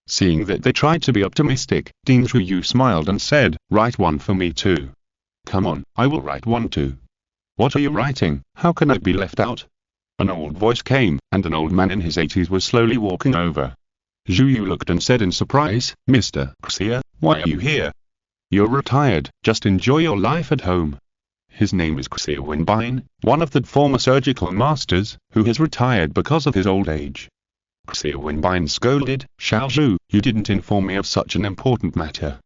Seeing that they tried to be optimistic, Dean Zhu Yu smiled and said, write one for me too. Come on, I will write one too. What are you writing? How can I be left out? An old voice came, and an old man in his 80s was slowly walking over. Zhu Yu looked and said in surprise, Mr. Xie, why are you here? You're retired, just enjoy your life at home. His name is Xie Wenbin, one of the former surgical masters, who has retired because of his old age. Xie Wenbin scolded, Xiao Zhu, you didn't inform me of such an important matter.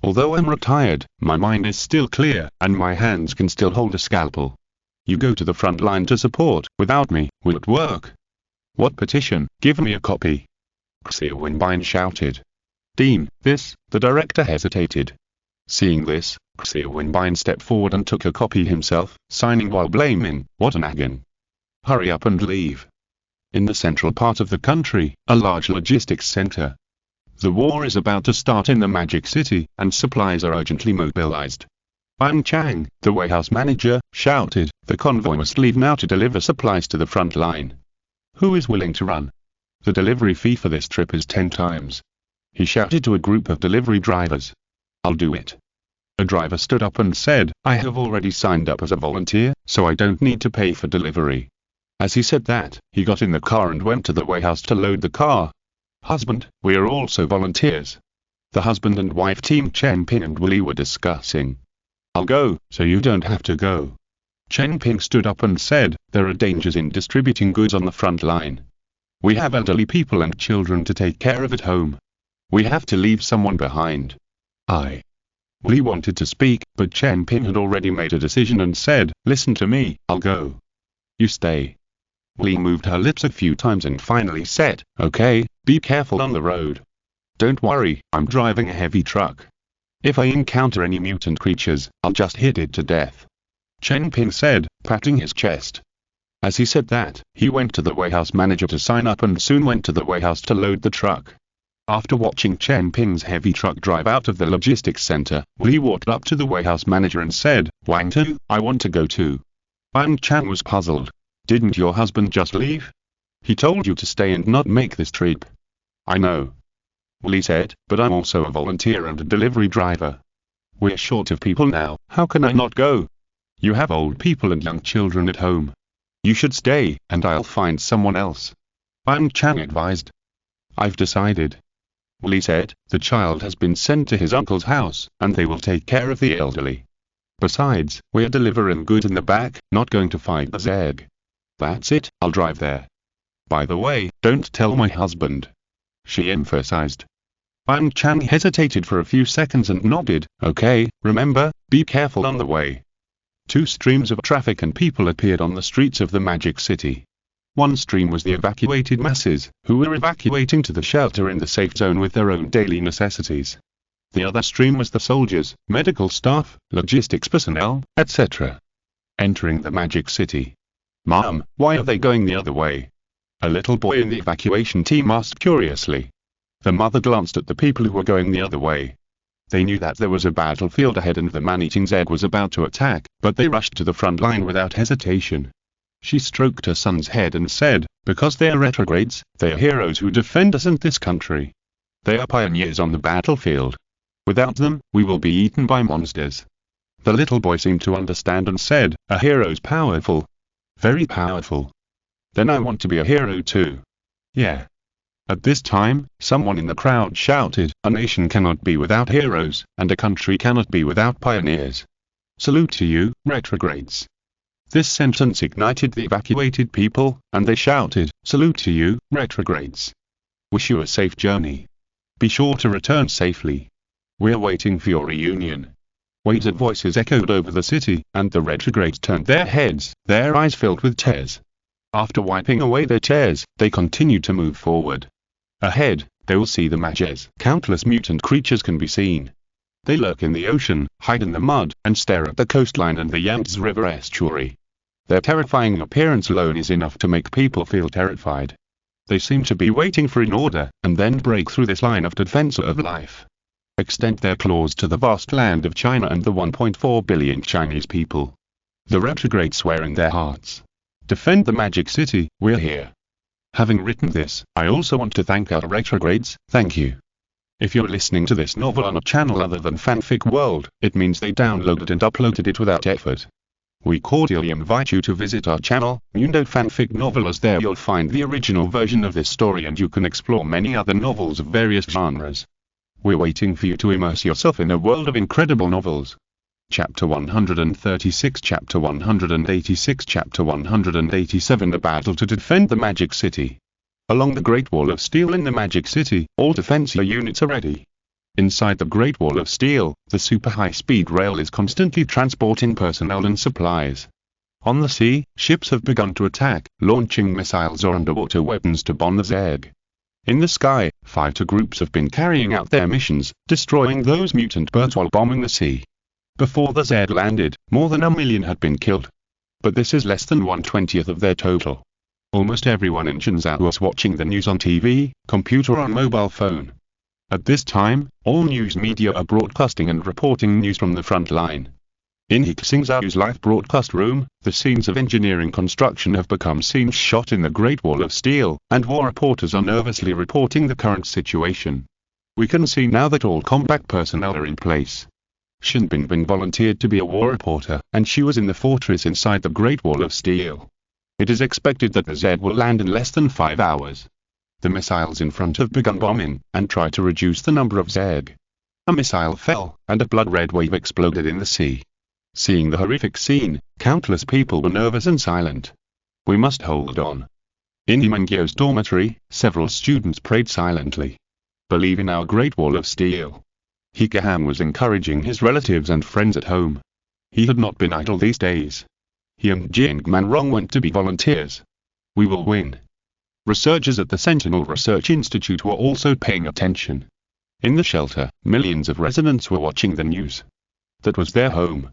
Although I'm retired, my mind is still clear, and my hands can still hold a scalpel. You go to the front line to support, without me, will it work? What petition? Give me a copy. Xie Wenbin shouted. Dean, this, the director hesitated. Seeing this, Xie Wenbin stepped forward and took a copy himself, signing while blaming, what an agony. Hurry up and leave. In the central part of the country, a large logistics center. The war is about to start in the Magic City, and supplies are urgently mobilized. Wang Chang, the warehouse manager, shouted, the convoy must leave now to deliver supplies to the front line. Who is willing to run? The delivery fee for this trip is 10 times. He shouted to a group of delivery drivers. I'll do it. A driver stood up and said, I have already signed up as a volunteer, so I don't need to pay for delivery. As he said that, he got in the car and went to the warehouse to load the car. Husband, we are also volunteers. The husband and wife team Chen Ping and Willie were discussing. I'll go, so you don't have to go. Chen Ping stood up and said, there are dangers in distributing goods on the front line. We have elderly people and children to take care of at home. We have to leave someone behind. Willie wanted to speak, but Chen Ping had already made a decision and said, listen to me, I'll go. You stay. Willie moved her lips a few times and finally said, okay, be careful on the road. Don't worry, I'm driving a heavy truck. If I encounter any mutant creatures, I'll just hit it to death. Chen Ping said, patting his chest. As he said that, he went to the warehouse manager to sign up and soon went to the warehouse to load the truck. After watching Chen Ping's heavy truck drive out of the logistics center, Willie walked up to the warehouse manager and said, Wang Tu, I want to go too. Wang Chan was puzzled. Didn't your husband just leave? He told you to stay and not make this trip. I know. Willie said, but I'm also a volunteer and a delivery driver. We're short of people now, how can I not go? You have old people and young children at home. You should stay, and I'll find someone else. Wang Chan advised. I've decided. Willie said, the child has been sent to his uncle's house, and they will take care of the elderly. Besides, we're delivering goods in the back, not going to fight the Zeg. That's it, I'll drive there. By the way, don't tell my husband. She emphasized. Wang Chan hesitated for a few seconds and nodded, okay, remember, be careful on the way. Two streams of traffic and people appeared on the streets of the Magic City. One stream was the evacuated masses, who were evacuating to the shelter in the safe zone with their own daily necessities. The other stream was the soldiers, medical staff, logistics personnel, etc. Entering the Magic City. Mom, why are they going the other way? A little boy in the evacuation team asked curiously. The mother glanced at the people who were going the other way. They knew that there was a battlefield ahead and the man-eating Zeg was about to attack, but they rushed to the front line without hesitation. She stroked her son's head and said, because they are retrogrades, they are heroes who defend us and this country. They are pioneers on the battlefield. Without them, we will be eaten by monsters. The little boy seemed to understand and said, a hero's powerful. Very powerful. Then I want to be a hero too. Yeah. At this time, someone in the crowd shouted, a nation cannot be without heroes, and a country cannot be without pioneers. Salute to you, retrogrades. This sentence ignited the evacuated people, and they shouted, salute to you, retrogrades. Wish you a safe journey. Be sure to return safely. We're waiting for your reunion. Weighted voices echoed over the city, and the retrogrades turned their heads, their eyes filled with tears. After wiping away their tears, they continued to move forward. Ahead, they will see the mechas. Countless mutant creatures can be seen. They lurk in the ocean, hide in the mud, and stare at the coastline and the Yangtze River estuary. Their terrifying appearance alone is enough to make people feel terrified. They seem to be waiting for an order, and then break through this line of defense of life. Extend their claws to the vast land of China and the 1.4 billion Chinese people. The retrogrades swear in their hearts. Defend the Magic City, we're here. Having written this, I also want to thank our retrogrades, thank you. If you're listening to this novel on a channel other than Fanfic World, it means they downloaded and uploaded it without effort. We cordially invite you to visit our channel, Mundo Fanfic Novel, as there you'll find the original version of this story and you can explore many other novels of various genres. We're waiting for you to immerse yourself in a world of incredible novels. Chapter 136, Chapter 186, Chapter 187, The Battle to Defend the Magic City. Along the Great Wall of Steel in the Magic City, all defense units are ready. Inside the Great Wall of Steel, the super high-speed rail is constantly transporting personnel and supplies. On the sea, ships have begun to attack, launching missiles or underwater weapons to bomb the Zeg. In the sky, fighter groups have been carrying out their missions, destroying those mutant birds while bombing the sea. Before the Zeg landed, more than 1 million had been killed. But this is less than 1/20th of their total. Almost everyone in Xingzhou was watching the news on TV, computer or mobile phone. At this time, all news media are broadcasting and reporting news from the front line. In He Xingzhou's live broadcast room, the scenes of engineering construction have become scenes shot in the Great Wall of Steel, and war reporters are nervously reporting the current situation. We can see now that all combat personnel are in place. Shen Bingbing volunteered to be a war reporter, and she was in the fortress inside the Great Wall of Steel. It is expected that the Zeg will land in less than 5 hours. The missiles in front have begun bombing, and try to reduce the number of Zerg. A missile fell, and a blood-red wave exploded in the sea. Seeing the horrific scene, countless people were nervous and silent. We must hold on. In He Xingzhou's dormitory, several students prayed silently. Believe in our Great Wall of Steel. He Xingzhou was encouraging his relatives and friends at home. He had not been idle these days. He and Jingmanrong went to be volunteers. We will win. Researchers at the Sentinel Research Institute were also paying attention. In the shelter, millions of residents were watching the news. That was their home.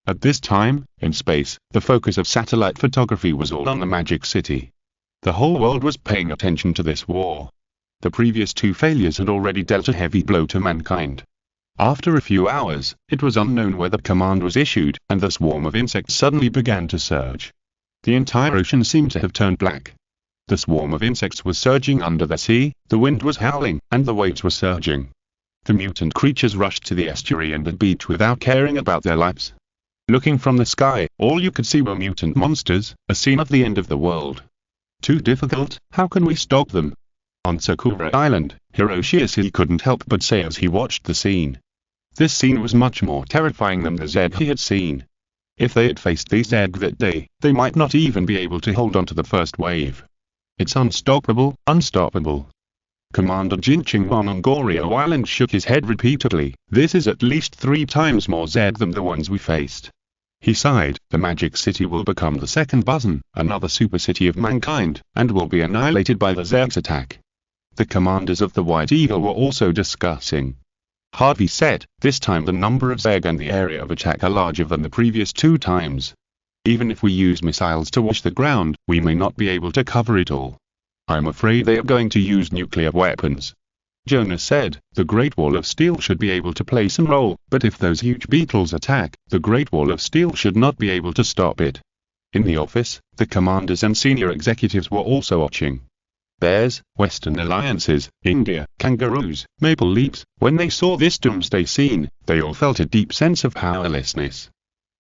At this time, in space, the focus of satellite photography was all on the Magic City. The whole world was paying attention to this war. The previous two failures had already dealt a heavy blow to mankind. After a few hours, it was unknown where the command was issued, and the swarm of insects suddenly began to surge. The entire ocean seemed to have turned black. The swarm of insects was surging under the sea, the wind was howling, and the waves were surging. The mutant creatures rushed to the estuary and the beach without caring about their lives. Looking from the sky, all you could see were mutant monsters, a scene of the end of the world. Too difficult, how can we stop them? On Sakura Island, Hiroshi couldn't help but say as he watched the scene. This scene was much more terrifying than the Zerg he had seen. If they had faced these Zerg that day, they might not even be able to hold on to the first wave. It's unstoppable, unstoppable. Commander He Xingzhou on Goryeo Island shook his head repeatedly. This is at least 3 times more Zerg than the ones we faced. He sighed. The Magic City will become the second Busan, another super city of mankind, and will be annihilated by the Zerg's attack. The commanders of the White Eagle were also discussing. Harvey said, this time the number of Zerg and the area of attack are larger than the previous 2 times. Even if we use missiles to wash the ground, we may not be able to cover it all. I'm afraid they are going to use nuclear weapons. Jonas said, the Great Wall of Steel should be able to play some role, but if those huge beetles attack, the Great Wall of Steel should not be able to stop it. In the office, the commanders and senior executives were also watching. Bears, Western alliances, India, kangaroos, maple leaves, when they saw this doomsday scene, they all felt a deep sense of powerlessness.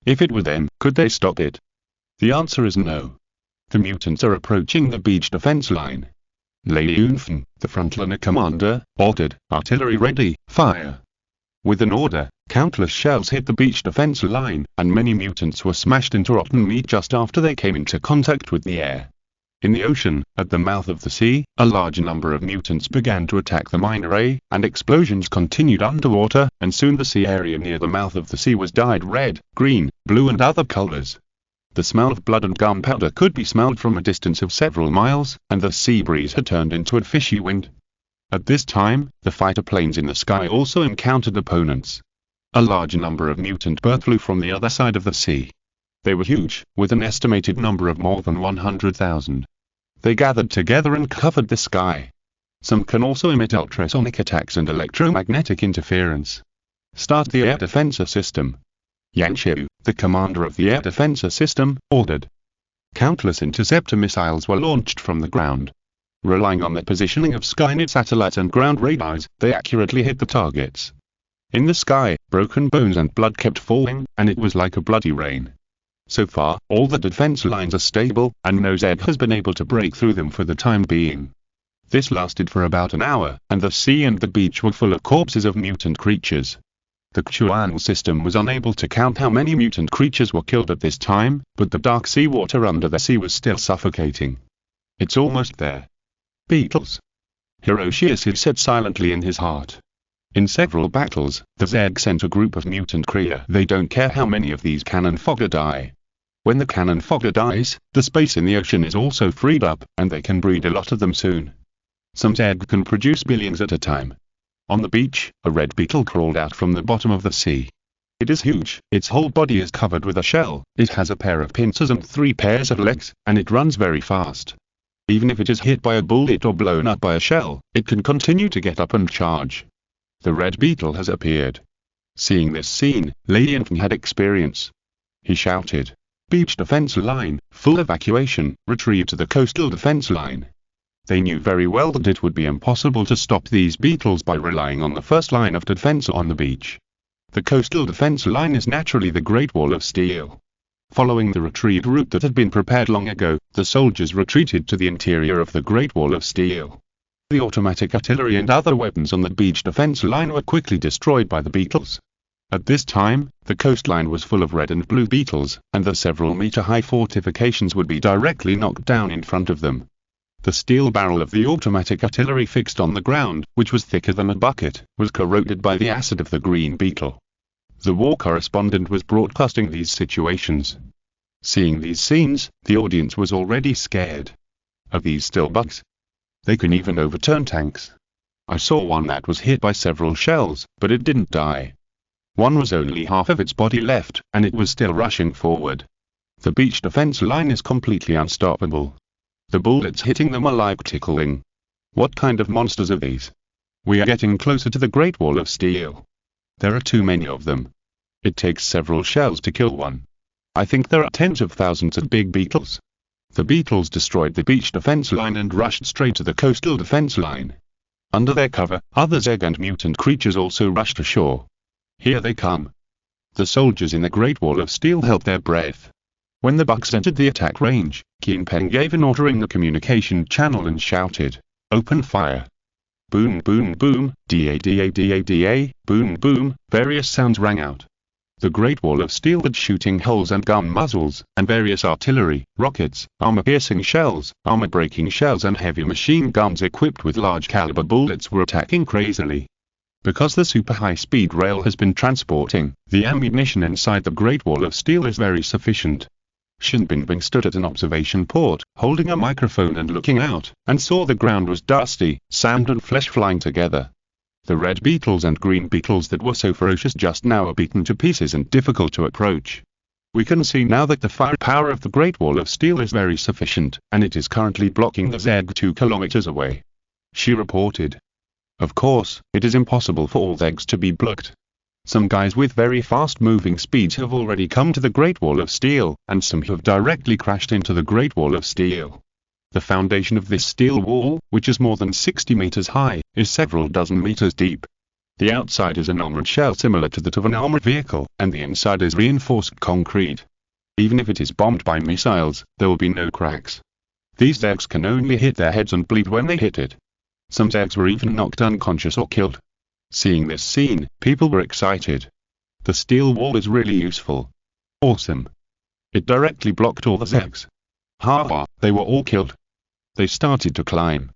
If it were them, could they stop it? The answer is no. The mutants are approaching the beach defense line. Lei Yunfen, the frontliner commander, ordered, artillery ready, fire. With an order, countless shells hit the beach defense line, and many mutants were smashed into rotten meat just after they came into contact with the air. In the ocean, at the mouth of the sea, a large number of mutants began to attack the mine array, and explosions continued underwater, and soon the sea area near the mouth of the sea was dyed red, green, blue and other colors. The smell of blood and gunpowder could be smelled from a distance of several miles, and the sea breeze had turned into a fishy wind. At this time, the fighter planes in the sky also encountered opponents. A large number of mutant birds flew from the other side of the sea. They were huge, with an estimated number of more than 100,000. They gathered together and covered the sky. Some can also emit ultrasonic attacks and electromagnetic interference. Start the air defense system. Yang Xiu, the commander of the air defense system, ordered. Countless interceptor missiles were launched from the ground. Relying on the positioning of Skynet satellites and ground radars, they accurately hit the targets. In the sky, broken bones and blood kept falling, and it was like a bloody rain. So far, all the defense lines are stable, and no Zerg has been able to break through them for the time being. This lasted for about an hour, and the sea and the beach were full of corpses of mutant creatures. The Chuan system was unable to count how many mutant creatures were killed at this time, but the dark sea water under the sea was still suffocating. It's almost there. Beetles. Hiroshi said silently in his heart. In several battles, the Zerg sent a group of mutant creatures. They don't care how many of these cannon fodder die. When the cannon fodder dies, the space in the ocean is also freed up, and they can breed a lot of them soon. Some Zerg can produce billions at a time. On the beach, a red beetle crawled out from the bottom of the sea. It is huge, its whole body is covered with a shell, it has a pair of pincers and 3 pairs of legs, and it runs very fast. Even if it is hit by a bullet or blown up by a shell, it can continue to get up and charge. The red beetle has appeared. Seeing this scene, Lei Yunfen had experience. He shouted, "Beach defense line, full evacuation, retrieve to the coastal defense line." They knew very well that it would be impossible to stop these beetles by relying on the first line of defense on the beach. The coastal defense line is naturally the Great Wall of Steel. Following the retreat route that had been prepared long ago, the soldiers retreated to the interior of the Great Wall of Steel. The automatic artillery and other weapons on the beach defense line were quickly destroyed by the beetles. At this time, the coastline was full of red and blue beetles, and the several meter-high fortifications would be directly knocked down in front of them. The steel barrel of the automatic artillery fixed on the ground, which was thicker than a bucket, was corroded by the acid of the green beetle. The war correspondent was broadcasting these situations. Seeing these scenes, the audience was already scared. Are these still bugs? They can even overturn tanks. I saw one that was hit by several shells, but it didn't die. One was only half of its body left, and it was still rushing forward. The beach defense line is completely unstoppable. The bullets hitting them are like tickling. What kind of monsters are these? We are getting closer to the Great Wall of Steel. There are too many of them. It takes several shells to kill one. I think there are tens of thousands of big beetles. The beetles destroyed the beach defense line and rushed straight to the coastal defense line. Under their cover, other Zeg and mutant creatures also rushed ashore. Here they come. The soldiers in the Great Wall of Steel held their breath. When the bugs entered the attack range, Keen Pen gave an order in the communication channel and shouted, "Open fire!" Boom boom boom, da, boom boom, various sounds rang out. The Great Wall of Steel had shooting holes and gun muzzles, and various artillery, rockets, armor-piercing shells, armor-breaking shells and heavy machine guns equipped with large-caliber bullets were attacking crazily. Because the super high-speed rail has been transporting, the ammunition inside the Great Wall of Steel is very sufficient. Shin Bingbing stood at an observation port, holding a microphone and looking out, and saw the ground was dusty, sand and flesh flying together. The red beetles and green beetles that were so ferocious just now are beaten to pieces and difficult to approach. We can see now that the firepower of the Great Wall of Steel is very sufficient, and it is currently blocking the Zeg 2 kilometers away. She reported. Of course, it is impossible for all Zegs to be blocked. Some guys with very fast-moving speeds have already come to the Great Wall of Steel, and some have directly crashed into the Great Wall of Steel. The foundation of this steel wall, which is more than 60 meters high, is several dozen meters deep. The outside is an armored shell similar to that of an armored vehicle, and the inside is reinforced concrete. Even if it is bombed by missiles, there will be no cracks. These Zegs can only hit their heads and bleed when they hit it. Some Zegs were even knocked unconscious or killed. Seeing this scene, people were excited. The steel wall is really useful. Awesome. It directly blocked all the Zegs. Ha, they were all killed. They started to climb.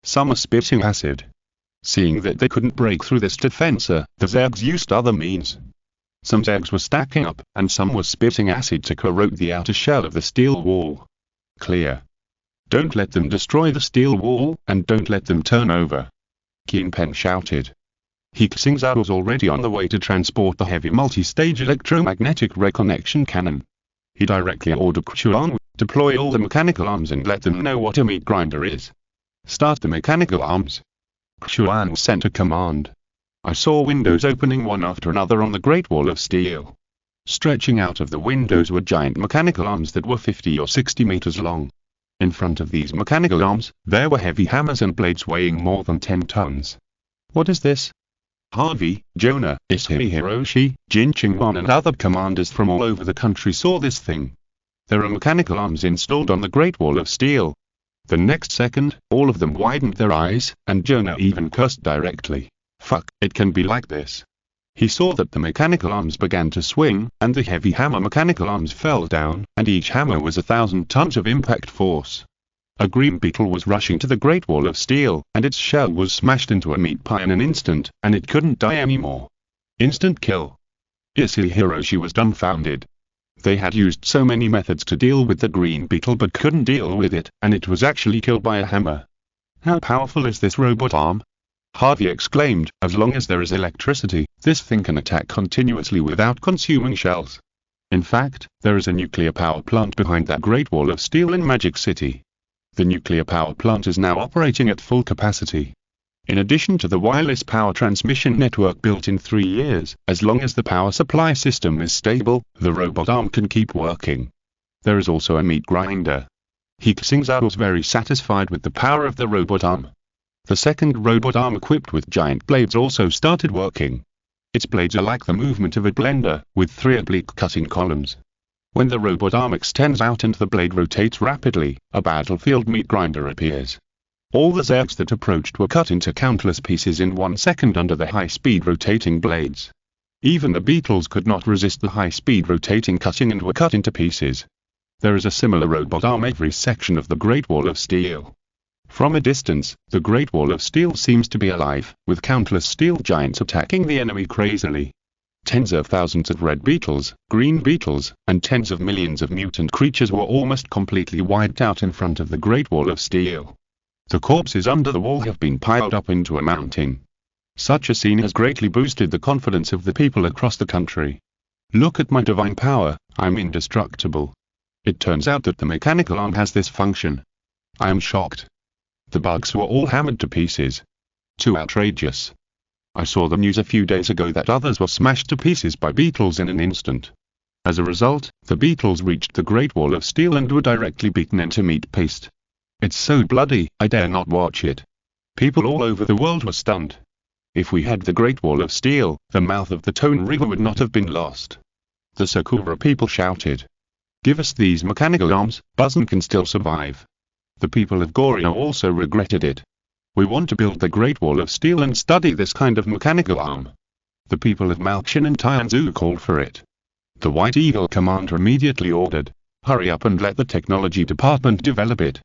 Some are spitting acid. Seeing that they couldn't break through this defense, the Zegs used other means. Some Zegs were stacking up, and some were spitting acid to corrode the outer shell of the steel wall. Clear. Don't let them destroy the steel wall, and don't let them turn over. Keen Pen shouted. He Xingzhou was already on the way to transport the heavy multi-stage electromagnetic reconnection cannon. He directly ordered Xuan, deploy all the mechanical arms and let them know what a meat grinder is. Start the mechanical arms. Xuan sent a command. I saw windows opening one after another on the Great Wall of Steel. Stretching out of the windows were giant mechanical arms that were 50 or 60 meters long. In front of these mechanical arms, there were heavy hammers and blades weighing more than 10 tons. What is this? Harvey, Jonah, Ishii Hiroshi, Jin Qingwan and other commanders from all over the country saw this thing. There are mechanical arms installed on the Great Wall of Steel. The next second, all of them widened their eyes, and Jonah even cursed directly. Fuck, it can be like this. He saw that the mechanical arms began to swing, and the heavy hammer mechanical arms fell down, and each hammer was 1,000 tons of impact force. A green beetle was rushing to the Great Wall of Steel, and its shell was smashed into a meat pie in an instant, and it couldn't die anymore. Instant kill. Ishii Hiroshi was dumbfounded. They had used so many methods to deal with the green beetle but couldn't deal with it, and it was actually killed by a hammer. How powerful is this robot arm? Harvey exclaimed, as long as there is electricity, this thing can attack continuously without consuming shells. In fact, there is a nuclear power plant behind that Great Wall of Steel in Magic City. The nuclear power plant is now operating at full capacity. In addition to the wireless power transmission network built in 3 years, as long as the power supply system is stable, the robot arm can keep working. There is also a meat grinder. He Xingzhou was very satisfied with the power of the robot arm. The second robot arm equipped with giant blades also started working. Its blades are like the movement of a blender, with 3 oblique cutting columns. When the robot arm extends out and the blade rotates rapidly, a battlefield meat grinder appears. All the Zergs that approached were cut into countless pieces in 1 second under the high-speed rotating blades. Even the beetles could not resist the high-speed rotating cutting and were cut into pieces. There is a similar robot arm every section of the Great Wall of Steel. From a distance, the Great Wall of Steel seems to be alive, with countless steel giants attacking the enemy crazily. Tens of thousands of red beetles, green beetles, and tens of millions of mutant creatures were almost completely wiped out in front of the Great Wall of Steel. The corpses under the wall have been piled up into a mountain. Such a scene has greatly boosted the confidence of the people across the country. Look at my divine power, I'm indestructible. It turns out that the mechanical arm has this function. I am shocked. The bugs were all hammered to pieces. Too outrageous. I saw the news a few days ago that others were smashed to pieces by beetles in an instant. As a result, the beetles reached the Great Wall of Steel and were directly beaten into meat paste. It's so bloody, I dare not watch it. People all over the world were stunned. If we had the Great Wall of Steel, the mouth of the Tone River would not have been lost. The Sakura people shouted. Give us these mechanical arms, Buzzin can still survive. The people of Goryeo also regretted it. We want to build the Great Wall of Steel and study this kind of mechanical arm. The people of Malchin and Tianzhu called for it. The White Eagle commander immediately ordered, hurry up and let the technology department develop it.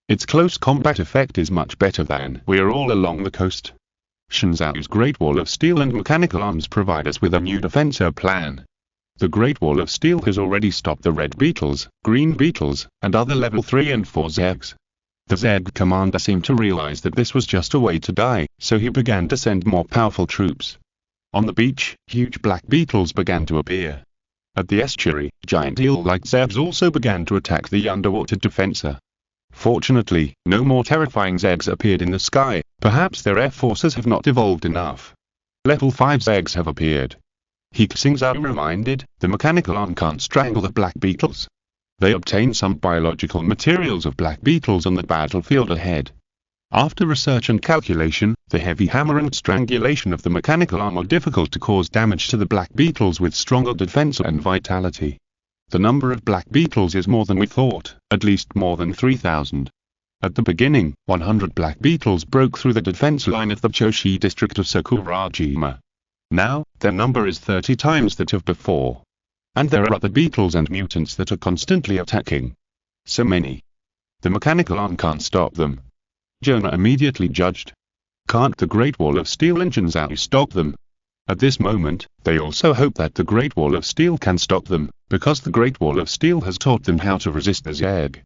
Its close combat effect is much better than we're all along the coast. Xingzhou's Great Wall of Steel and mechanical arms provide us with a new defensive plan. The Great Wall of Steel has already stopped the red beetles, green beetles, and other level 3 and 4 Zergs. The Zerg commander seemed to realize that this was just a way to die, so he began to send more powerful troops. On the beach, huge black beetles began to appear. At the estuary, giant eel-like Zergs also began to attack the underwater defenser. Fortunately, no more terrifying Zergs appeared in the sky, perhaps their air forces have not evolved enough. Level 5 Zergs have appeared. He Xingzhou reminded, the mechanical arm can't strangle the black beetles. They obtain some biological materials of black beetles on the battlefield ahead. After research and calculation, the heavy hammer and strangulation of the mechanical arm are difficult to cause damage to the black beetles with stronger defense and vitality. The number of black beetles is more than we thought, at least more than 3,000. At the beginning, 100 black beetles broke through the defense line of the Choshi district of Sakurajima. Now, their number is 30 times that of before. And there are other beetles and mutants that are constantly attacking. So many. The mechanical arm can't stop them. Jonah immediately judged. Can't the Great Wall of Steel and Xingzhou stop them? At this moment, they also hope that the Great Wall of Steel can stop them, because the Great Wall of Steel has taught them how to resist the Zerg.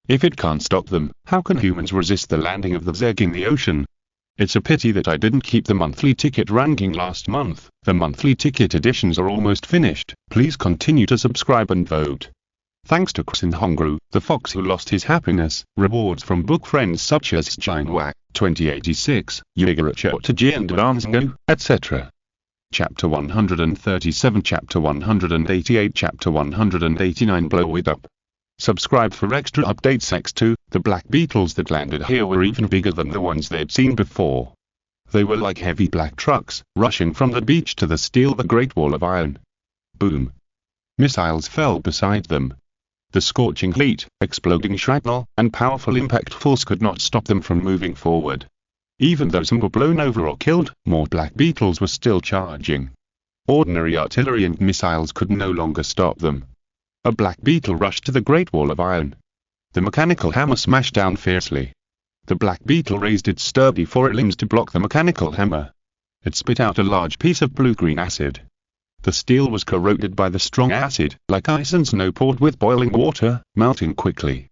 If it can't stop them, how can humans resist the landing of the Zerg in the ocean? It's a pity that I didn't keep the monthly ticket ranking last month. The monthly ticket editions are almost finished. Please continue to subscribe and vote. Thanks to He Xingzhou, the fox who lost his happiness, rewards from book friends such as Jinwak, 2086, Yigaracho Taji and Danzgo, etc. Chapter 137, Chapter 188, Chapter 189 Blow it up. Subscribe for extra updates. X2, the black beetles that landed here were even bigger than the ones they'd seen before. They were like heavy black trucks, rushing from the beach to steal the Great Wall of Iron. Boom. Missiles fell beside them. The scorching heat, exploding shrapnel, and powerful impact force could not stop them from moving forward. Even though some were blown over or killed, more black beetles were still charging. Ordinary artillery and missiles could no longer stop them. A black beetle rushed to the Great Wall of Iron. The mechanical hammer smashed down fiercely. The black beetle raised its sturdy forelimbs to block the mechanical hammer. It spit out a large piece of blue-green acid. The steel was corroded by the strong acid, like ice and snow poured with boiling water, melting quickly.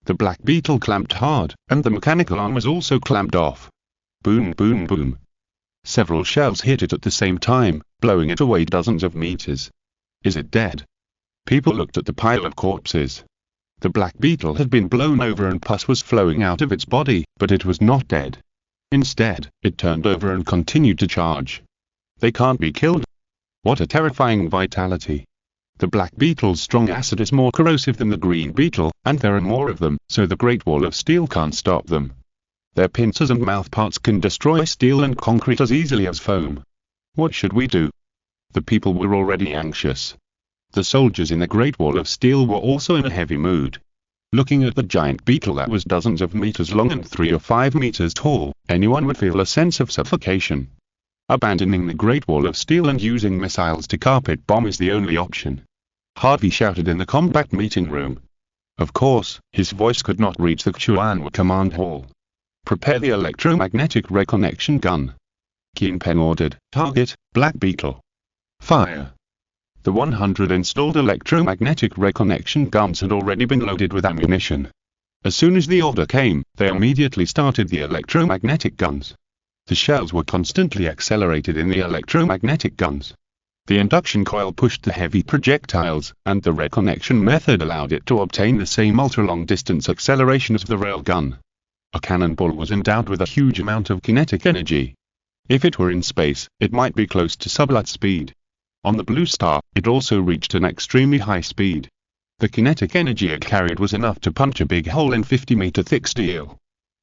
The black beetle clamped hard, and the mechanical arm was also clamped off. Boom, boom, boom. Several shells hit it at the same time, blowing it away dozens of meters. Is it dead? People looked at the pile of corpses. The black beetle had been blown over and pus was flowing out of its body, but it was not dead. Instead, it turned over and continued to charge. They can't be killed. What a terrifying vitality. The black beetle's strong acid is more corrosive than the green beetle, and there are more of them, so the Great Wall of Steel can't stop them. Their pincers and mouthparts can destroy steel and concrete as easily as foam. What should we do? The people were already anxious. The soldiers in the Great Wall of Steel were also in a heavy mood. Looking at the giant beetle that was dozens of meters long and 3 or 5 meters tall, anyone would feel a sense of suffocation. Abandoning the Great Wall of Steel and using missiles to carpet bomb is the only option. Harvey shouted in the combat meeting room. Of course, his voice could not reach the Chuan command hall. Prepare the electromagnetic reconnection gun. Keenpen ordered. Target, Black Beetle. Fire. The 100 installed electromagnetic reconnection guns had already been loaded with ammunition. As soon as the order came, they immediately started the electromagnetic guns. The shells were constantly accelerated in the electromagnetic guns. The induction coil pushed the heavy projectiles, and the reconnection method allowed it to obtain the same ultra-long distance acceleration as the railgun. A cannonball was endowed with a huge amount of kinetic energy. If it were in space, it might be close to sublight speed. On the Blue Star, it also reached an extremely high speed. The kinetic energy it carried was enough to punch a big hole in 50-meter thick steel.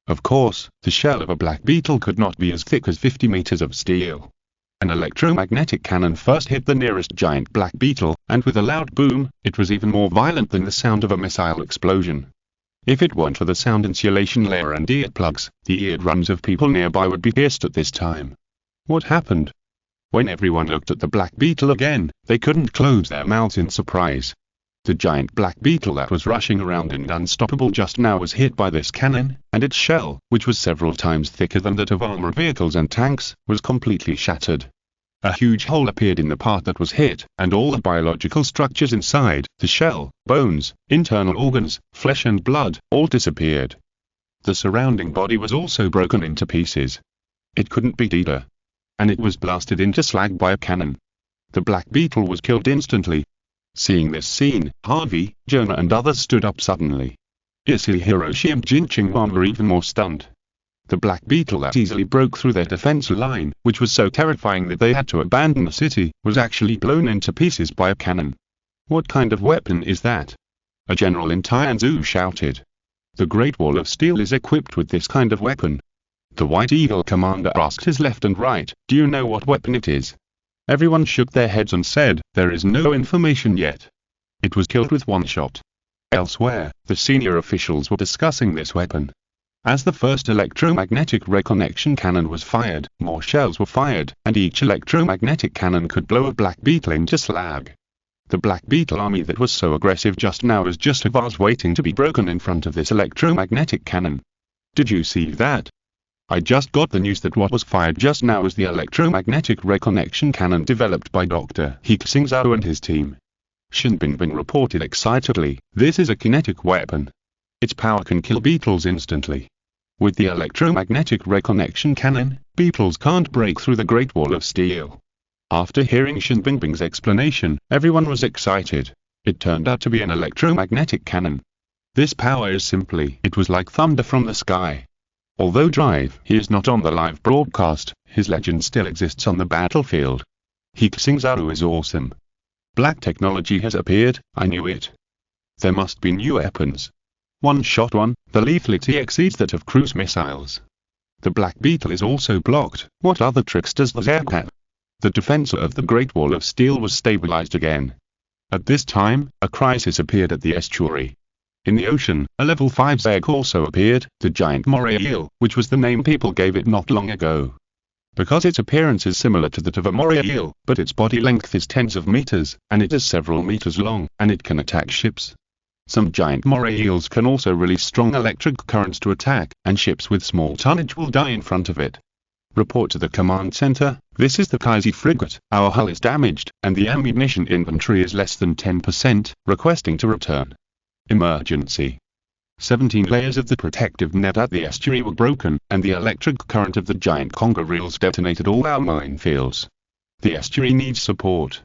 Of course, the shell of a black beetle could not be as thick as 50 meters of steel. An electromagnetic cannon first hit the nearest giant black beetle, and with a loud boom, it was even more violent than the sound of a missile explosion. If it weren't for the sound insulation layer and earplugs, the eardrums of people nearby would be pierced at this time. What happened? When everyone looked at the black beetle again, they couldn't close their mouths in surprise. The giant black beetle that was rushing around and unstoppable just now was hit by this cannon, and its shell, which was several times thicker than that of armored vehicles and tanks, was completely shattered. A huge hole appeared in the part that was hit, and all the biological structures inside, the shell, bones, internal organs, flesh and blood, all disappeared. The surrounding body was also broken into pieces. It couldn't beat either. And it was blasted into slag by a cannon. The black beetle was killed instantly. Seeing this scene, Harvey, Jonah and others stood up suddenly. Issei, Hiroshi and He Xingzhou were even more stunned. The black beetle that easily broke through their defense line, which was so terrifying that they had to abandon the city, was actually blown into pieces by a cannon. What kind of weapon is that? A general in Tianzhou shouted. The Great Wall of Steel is equipped with this kind of weapon. The White Eagle commander asked his left and right, do you know what weapon it is? Everyone shook their heads and said, there is no information yet. It was killed with one shot. Elsewhere, the senior officials were discussing this weapon. As the first electromagnetic reconnection cannon was fired, more shells were fired, and each electromagnetic cannon could blow a black beetle into slag. The black beetle army that was so aggressive just now was just a vase waiting to be broken in front of this electromagnetic cannon. Did you see that? I just got the news that what was fired just now was the electromagnetic reconnection cannon developed by Dr. He Xingzhou and his team. Shen Bingbing reported excitedly, this is a kinetic weapon. Its power can kill beetles instantly. With the electromagnetic reconnection cannon, beetles can't break through the Great Wall of Steel. After hearing Shen Bingbing's explanation, everyone was excited. It turned out to be an electromagnetic cannon. This power is simply, it was like thunder from the sky. Although he is not on the live broadcast, his legend still exists on the battlefield. He Xingzhou is awesome. Black technology has appeared, I knew it. There must be new weapons. One-shot one, the lethality exceeds that of cruise missiles. The Black Beetle is also blocked, what other tricks does the Zerg have? The defense of the Great Wall of Steel was stabilized again. At this time, a crisis appeared at the estuary. In the ocean, a level 5 Zerg also appeared, the giant moray eel, which was the name people gave it not long ago. Because its appearance is similar to that of a moray eel, but its body length is tens of meters, and it is several meters long, and it can attack ships. Some giant moray eels can also release strong electric currents to attack, and ships with small tonnage will die in front of it. Report to the command center, this is the Kaisi frigate, our hull is damaged, and the ammunition inventory is less than 10%, requesting to return. Emergency. 17 layers of the protective net at the estuary were broken, and the electric current of the giant conga reels detonated all our minefields. The estuary needs support.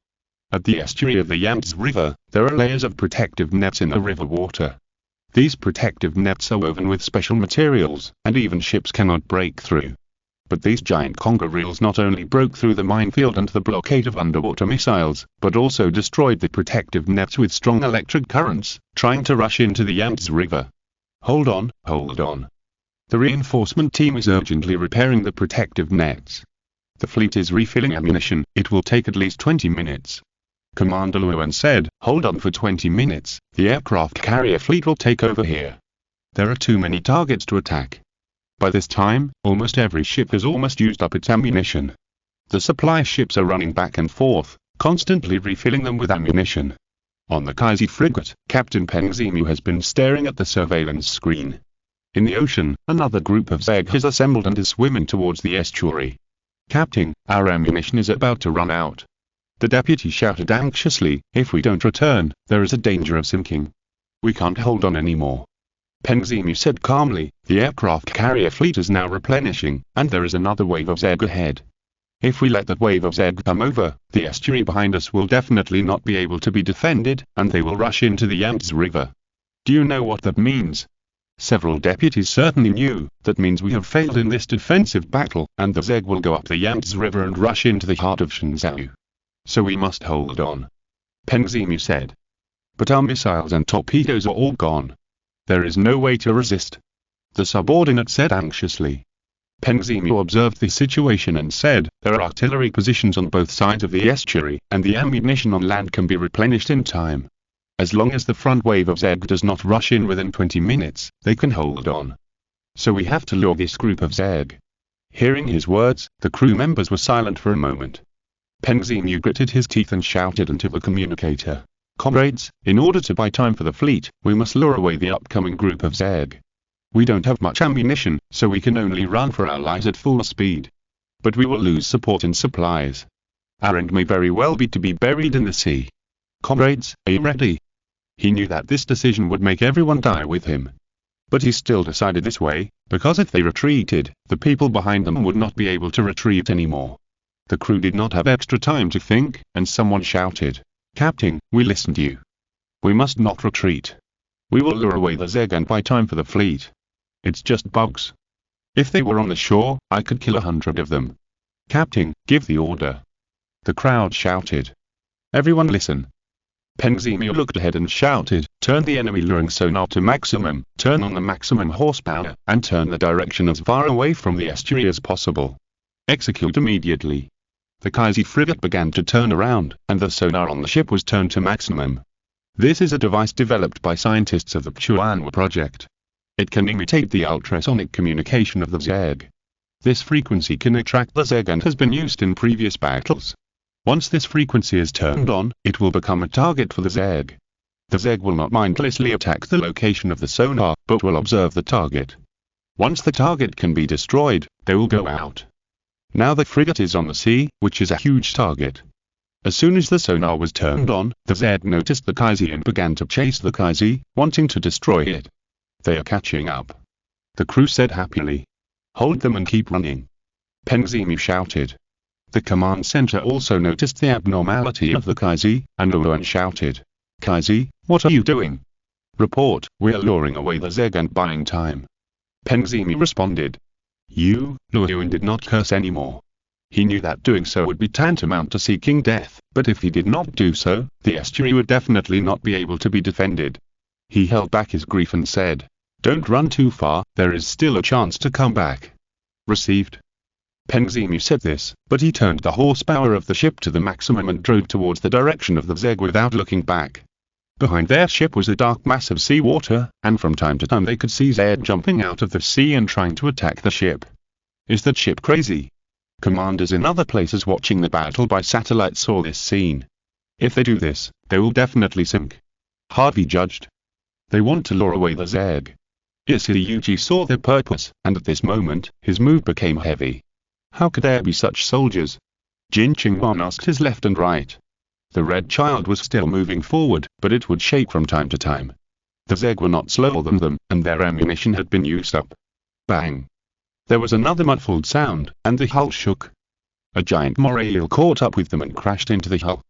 At the estuary of the Yangtze River, there are layers of protective nets in the river water. These protective nets are woven with special materials, and even ships cannot break through. But these giant conga reels not only broke through the minefield and the blockade of underwater missiles, but also destroyed the protective nets with strong electric currents, trying to rush into the Yangtze River. Hold on. The reinforcement team is urgently repairing the protective nets. The fleet is refilling ammunition, it will take at least 20 minutes. Commander Luan said, "Hold on for 20 minutes, the aircraft carrier fleet will take over here. There are too many targets to attack." By this time, almost every ship has almost used up its ammunition. The supply ships are running back and forth, constantly refilling them with ammunition. On the Kaisi frigate, Captain He Xingzhou has been staring at the surveillance screen. In the ocean, another group of Zeg has assembled and is swimming towards the estuary. "Captain, our ammunition is about to run out." The deputy shouted anxiously, "If we don't return, there is a danger of sinking. We can't hold on anymore." He Xingzhou said calmly, "The aircraft carrier fleet is now replenishing, and there is another wave of Zeg ahead. If we let that wave of Zeg come over, the estuary behind us will definitely not be able to be defended, and they will rush into the Yangtze River. Do you know what that means?" Several deputies certainly knew. That means we have failed in this defensive battle, and the Zeg will go up the Yangtze River and rush into the heart of Xingzhou. So we must hold on. He Xingzhou said. "But our missiles and torpedoes are all gone. There is no way to resist," the subordinate said anxiously. He Xingzhou observed the situation and said, "There are artillery positions on both sides of the estuary, and the ammunition on land can be replenished in time. As long as the front wave of Zeg does not rush in within 20 minutes, they can hold on. So we have to lure this group of Zeg." Hearing his words, the crew members were silent for a moment. He Xingzhou gritted his teeth and shouted into the communicator, "Comrades, in order to buy time for the fleet, we must lure away the upcoming group of Zeg. We don't have much ammunition, so we can only run for our lives at full speed. But we will lose support and supplies. Our end may very well be to be buried in the sea. Comrades, are you ready?" He knew that this decision would make everyone die with him. But he still decided this way, because if they retreated, the people behind them would not be able to retreat anymore. The crew did not have extra time to think, and someone shouted, "Captain, we listened to you. We must not retreat. We will lure away the Zeg and buy time for the fleet. It's just bugs. If they were on the shore, I could kill 100 of them. Captain, give the order." The crowd shouted. "Everyone listen." He Xingzhou looked ahead and shouted, "Turn the enemy luring sonar to maximum, turn on the maximum horsepower, and turn the direction as far away from the estuary as possible. Execute immediately." The Kaisi frigate began to turn around, and the sonar on the ship was turned to maximum. This is a device developed by scientists of the Chuanwa project. It can imitate the ultrasonic communication of the Zeg. This frequency can attract the Zeg and has been used in previous battles. Once this frequency is turned on, it will become a target for the Zeg. The Zeg will not mindlessly attack the location of the sonar, but will observe the target. Once the target can be destroyed, they will go out. Now the frigate is on the sea, which is a huge target. As soon as the sonar was turned on, the Zeg noticed the Kaisi and began to chase the Kaisi, wanting to destroy it. They are catching up. The crew said happily. "Hold them and keep running." He Xingzhou shouted. The command center also noticed the abnormality of the Kaisi, and Luan shouted, "Kaisi, what are you doing?" "Report, we are luring away the Zeg and buying time." He Xingzhou responded. Luan did not curse anymore. He knew that doing so would be tantamount to seeking death, but if he did not do so, the estuary would definitely not be able to be defended. He held back his grief and said, "Don't run too far, there is still a chance to come back." "Received." He Xingzhou said this, but he turned the horsepower of the ship to the maximum and drove towards the direction of the Zeg without looking back. Behind their ship was a dark mass of seawater, and from time to time they could see Zeg jumping out of the sea and trying to attack the ship. Is that ship crazy? Commanders in other places watching the battle by satellite saw this scene. If they do this, they will definitely sink. Harvey judged. They want to lure away the Zeg. Isayuji saw their purpose, and at this moment, his mood became heavy. How could there be such soldiers? Jin Qingwan asked his left and right. The red child was still moving forward, but it would shake from time to time. The Zeg were not slower than them, and their ammunition had been used up. Bang! There was another muffled sound, and the hull shook. A giant moray eel caught up with them and crashed into the hull.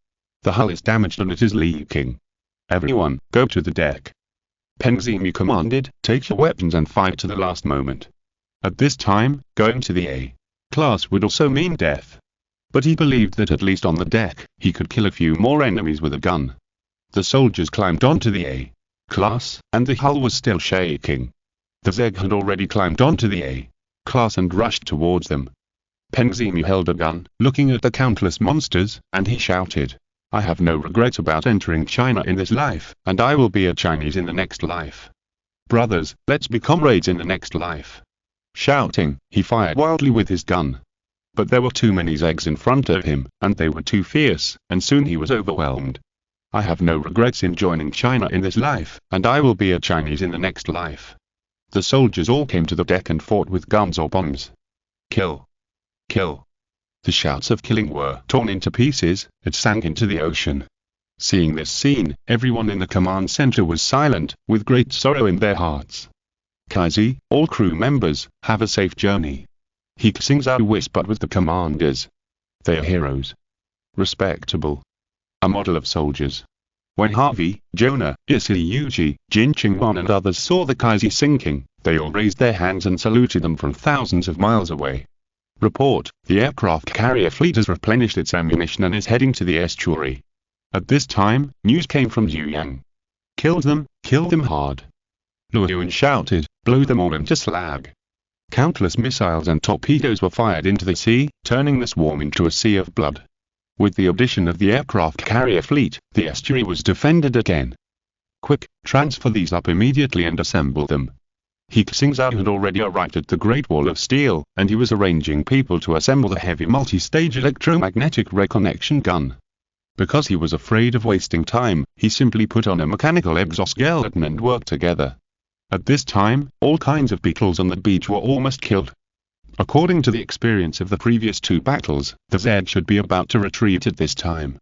The hull is damaged and it is leaking. Everyone, go to the deck. He Xingzhou commanded, "Take your weapons and fight to the last moment." At this time, going to the A class would also mean death. But he believed that at least on the deck, he could kill a few more enemies with a gun. The soldiers climbed onto the A class, and the hull was still shaking. The Zeg had already climbed onto the A class and rushed towards them. He Xingzhou held a gun, looking at the countless monsters, and he shouted, I have no regrets about entering China in this life, and I will be a Chinese in the next life. Brothers, let's be comrades in the next life. Shouting, he fired wildly with his gun. But there were too many Zegs in front of him, and they were too fierce, and soon he was overwhelmed. I have no regrets in joining China in this life, and I will be a Chinese in the next life. The soldiers all came to the deck and fought with guns or bombs. Kill! Kill! The shouts of killing were torn into pieces. It sank into the ocean. Seeing this scene, everyone in the command center was silent, with great sorrow in their hearts. Kaizi, all crew members, have a safe journey. He Xingzhou whispered with the commanders. They are heroes. Respectable. A model of soldiers. When Harvey, Jonah, Issei Yuji, Jin Qingwan and others saw the Kaizi sinking, they all raised their hands and saluted them from thousands of miles away. Report, the aircraft carrier fleet has replenished its ammunition and is heading to the estuary. At this time, news came from Ziyang. Kill them hard. Luo Yuan shouted, blow them all into slag. Countless missiles and torpedoes were fired into the sea, turning the swarm into a sea of blood. With the addition of the aircraft carrier fleet, the estuary was defended again. Quick, transfer these up immediately and assemble them. He Xingzhou had already arrived at the Great Wall of Steel, and he was arranging people to assemble the heavy multi-stage electromagnetic reconnection gun. Because he was afraid of wasting time, he simply put on a mechanical exoskeleton and worked together. At this time, all kinds of beetles on the beach were almost killed. According to the experience of the previous two battles, the Zed should be about to retreat at this time.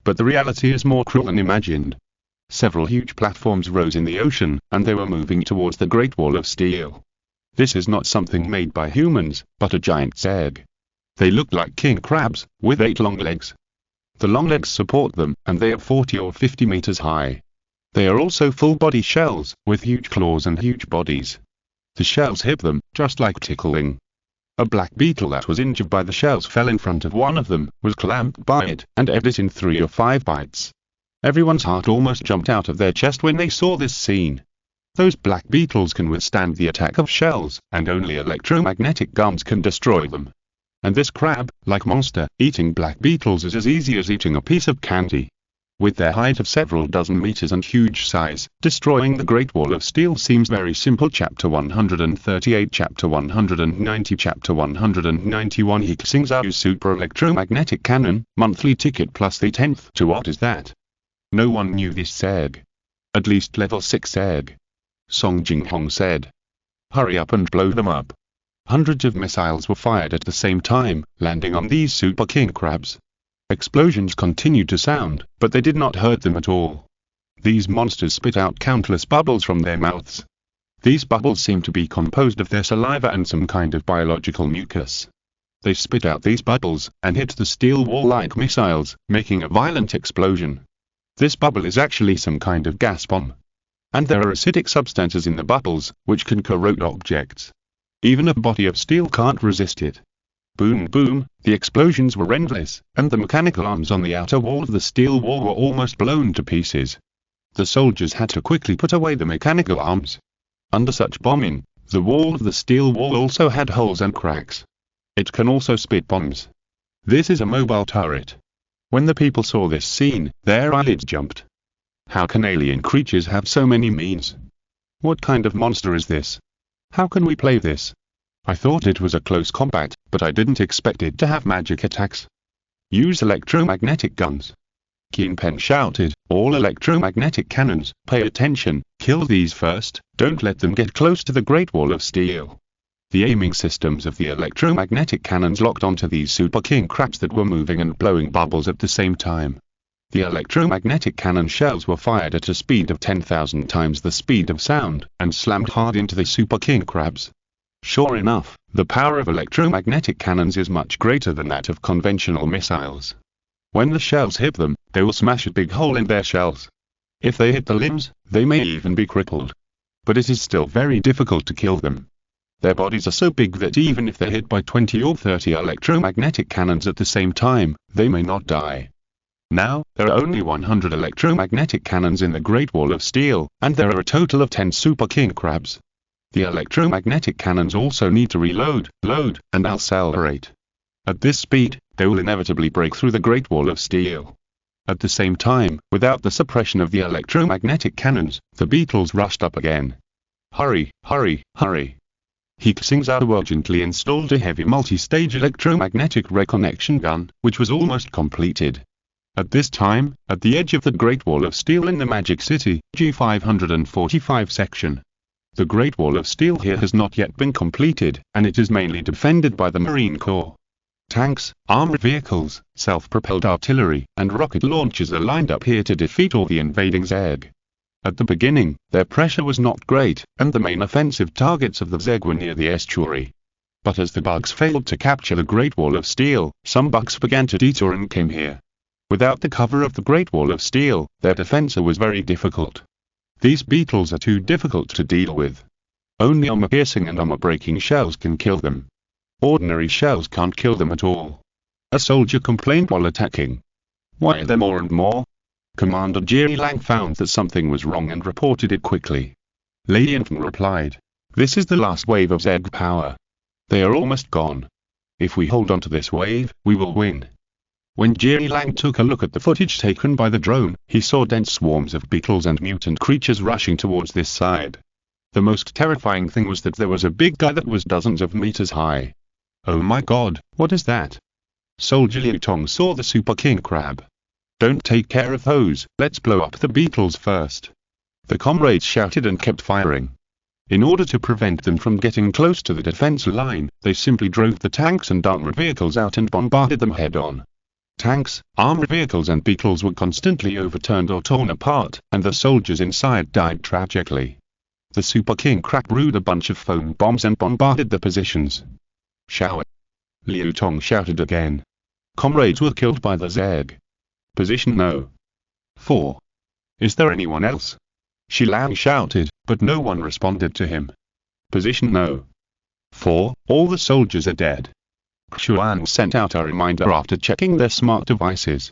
But the reality is more cruel than imagined. Several huge platforms rose in the ocean, and they were moving towards the Great Wall of Steel. This is not something made by humans, but a giant Zeg. They looked like king crabs, with 8 long legs. The long legs support them, and they are 40 or 50 meters high. They are also full-body shells, with huge claws and huge bodies. The shells hit them, just like tickling. A black beetle that was injured by the shells fell in front of one of them, was clamped by it, and ate it in 3 or 5 bites. Everyone's heart almost jumped out of their chest when they saw this scene. Those black beetles can withstand the attack of shells, and only electromagnetic guns can destroy them. And this crab-like monster, eating black beetles is as easy as eating a piece of candy. With their height of several dozen meters and huge size, destroying the Great Wall of Steel seems very simple. Chapter 138 Chapter 190 Chapter 191 He Xingzhou Super Electromagnetic Cannon, monthly ticket plus the 10th to what is that? No one knew this Zeg. At least level 6 Zeg. Song Jinghong said. Hurry up and blow them up. Hundreds of missiles were fired at the same time, landing on these super king crabs. Explosions continued to sound, but they did not hurt them at all. These monsters spit out countless bubbles from their mouths. These bubbles seemed to be composed of their saliva and some kind of biological mucus. They spit out these bubbles, and hit the steel wall like missiles, making a violent explosion. This bubble is actually some kind of gas bomb. And there are acidic substances in the bubbles, which can corrode objects. Even a body of steel can't resist it. Boom boom, the explosions were endless, and the mechanical arms on the outer wall of the steel wall were almost blown to pieces. The soldiers had to quickly put away the mechanical arms. Under such bombing, the wall of the steel wall also had holes and cracks. It can also spit bombs. This is a mobile turret. When the people saw this scene, their eyelids jumped. How can alien creatures have so many means? What kind of monster is this? How can we play this? I thought it was a close combat, but I didn't expect it to have magic attacks. Use electromagnetic guns. Keen Pen shouted, all electromagnetic cannons, pay attention, kill these first, don't let them get close to the Great Wall of Steel. The aiming systems of the electromagnetic cannons locked onto these super king crabs that were moving and blowing bubbles at the same time. The electromagnetic cannon shells were fired at a speed of 10,000 times the speed of sound, and slammed hard into the super king crabs. Sure enough, the power of electromagnetic cannons is much greater than that of conventional missiles. When the shells hit them, they will smash a big hole in their shells. If they hit the limbs, they may even be crippled. But it is still very difficult to kill them. Their bodies are so big that even if they're hit by 20 or 30 electromagnetic cannons at the same time, they may not die. Now, there are only 100 electromagnetic cannons in the Great Wall of Steel, and there are a total of 10 super king crabs. The electromagnetic cannons also need to reload, load, and accelerate. At this speed, they will inevitably break through the Great Wall of Steel. At the same time, without the suppression of the electromagnetic cannons, the beetles rushed up again. Hurry, hurry, hurry. He Xingzhou urgently installed a heavy multi-stage electromagnetic reconnection gun, which was almost completed. At this time, at the edge of the Great Wall of Steel in the Magic City, G545 section. The Great Wall of Steel here has not yet been completed, and it is mainly defended by the Marine Corps. Tanks, armored vehicles, self-propelled artillery, and rocket launchers are lined up here to defeat all the invading Zeg. At the beginning, their pressure was not great, and the main offensive targets of the Zeg were near the estuary. But as the bugs failed to capture the Great Wall of Steel, some bugs began to detour and came here. Without the cover of the Great Wall of Steel, their defense was very difficult. These beetles are too difficult to deal with. Only armor-piercing and armor-breaking shells can kill them. Ordinary shells can't kill them at all. A soldier complained while attacking. Why are there more and more? Commander Jiri Lang found that something was wrong and reported it quickly. Lady Infant replied, "This is the last wave of Zeg power. They are almost gone. If we hold on to this wave, we will win." When Jiri Lang took a look at the footage taken by the drone, he saw dense swarms of beetles and mutant creatures rushing towards this side. The most terrifying thing was that there was a big guy that was dozens of meters high. Oh my god, what is that? Soldier Liu Tong saw the Super King Crab. "Don't take care of those, let's blow up the beetles first." The comrades shouted and kept firing. In order to prevent them from getting close to the defense line, they simply drove the tanks and armored vehicles out and bombarded them head-on. Tanks, armored vehicles and beetles were constantly overturned or torn apart, and the soldiers inside died tragically. The Super King Crab brewed a bunch of foam bombs and bombarded the positions. "Shower!" Liu Tong shouted again. Comrades were killed by the Zeg. Position No. 4. "Is there anyone else?" Shi Lang shouted, but no one responded to him. Position No. 4. "All the soldiers are dead." Xuan sent out a reminder after checking their smart devices.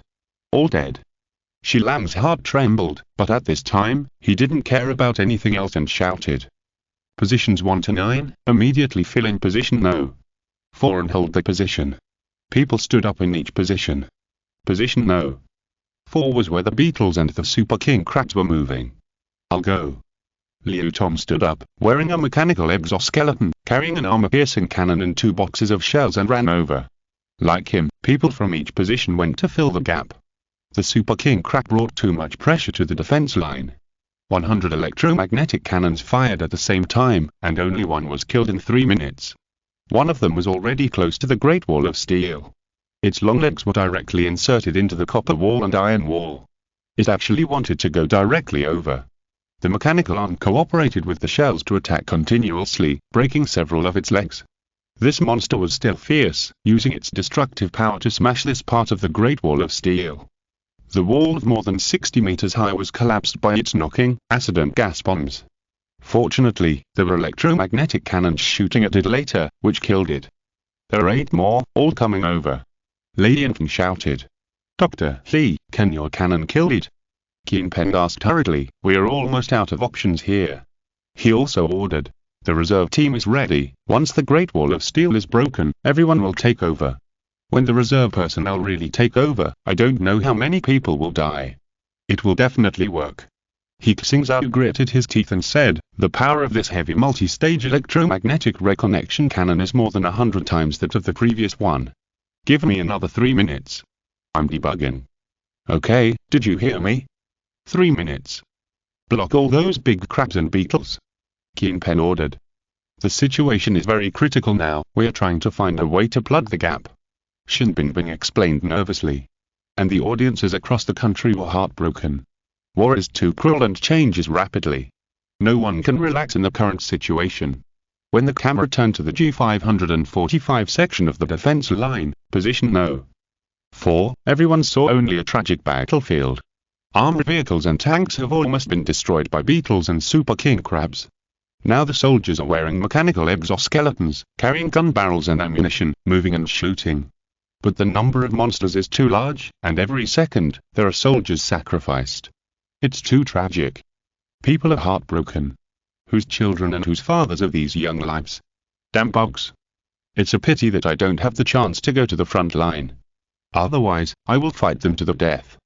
"All dead." Shi Lang's heart trembled, but at this time, he didn't care about anything else and shouted. Positions 1 to 9, immediately fill in position No. 4 and hold the position. People stood up in each position. Position No. 4 was where the beetles and the Super King Crabs were moving. "I'll go." Liu Tong stood up, wearing a mechanical exoskeleton, carrying an armor-piercing cannon and 2 boxes of shells and ran over. Like him, people from each position went to fill the gap. The Super King Crab brought too much pressure to the defense line. 100 electromagnetic cannons fired at the same time, and only one was killed in 3 minutes. One of them was already close to the Great Wall of Steel. Its long legs were directly inserted into the copper wall and iron wall. It actually wanted to go directly over. The mechanical arm cooperated with the shells to attack continuously, breaking several of its legs. This monster was still fierce, using its destructive power to smash this part of the Great Wall of Steel. The wall of more than 60 meters high was collapsed by its knocking, acid and gas bombs. Fortunately, there were electromagnetic cannons shooting at it later, which killed it. There are 8 more, all coming over. Lady Infant shouted. "Dr. Li, can your cannon kill it?" Qin Peng asked hurriedly. "We are almost out of options here." He also ordered. "The reserve team is ready. Once the Great Wall of Steel is broken, everyone will take over. When the reserve personnel really take over, I don't know how many people will die. It will definitely work." He Xingzhou gritted his teeth and said, "The power of this heavy multi-stage electromagnetic reconnection cannon is more than 100 times that of the previous one. Give me another 3 minutes. I'm debugging." "Okay, did you hear me? 3 minutes. Block all those big crabs and beetles," Qin Peng ordered. "The situation is very critical now. We are trying to find a way to plug the gap," Shen Bingbing explained nervously. And the audiences across the country were heartbroken. War is too cruel and changes rapidly. No one can relax in the current situation. When the camera turned to the G545 section of the defense line, position No. 4, everyone saw only a tragic battlefield. Armored vehicles and tanks have almost been destroyed by beetles and Super King Crabs. Now the soldiers are wearing mechanical exoskeletons, carrying gun barrels and ammunition, moving and shooting. But the number of monsters is too large, and every second, there are soldiers sacrificed. It's too tragic. People are heartbroken. Whose children and whose fathers are these young lives? Damn bugs. It's a pity that I don't have the chance to go to the front line. Otherwise, I will fight them to the death.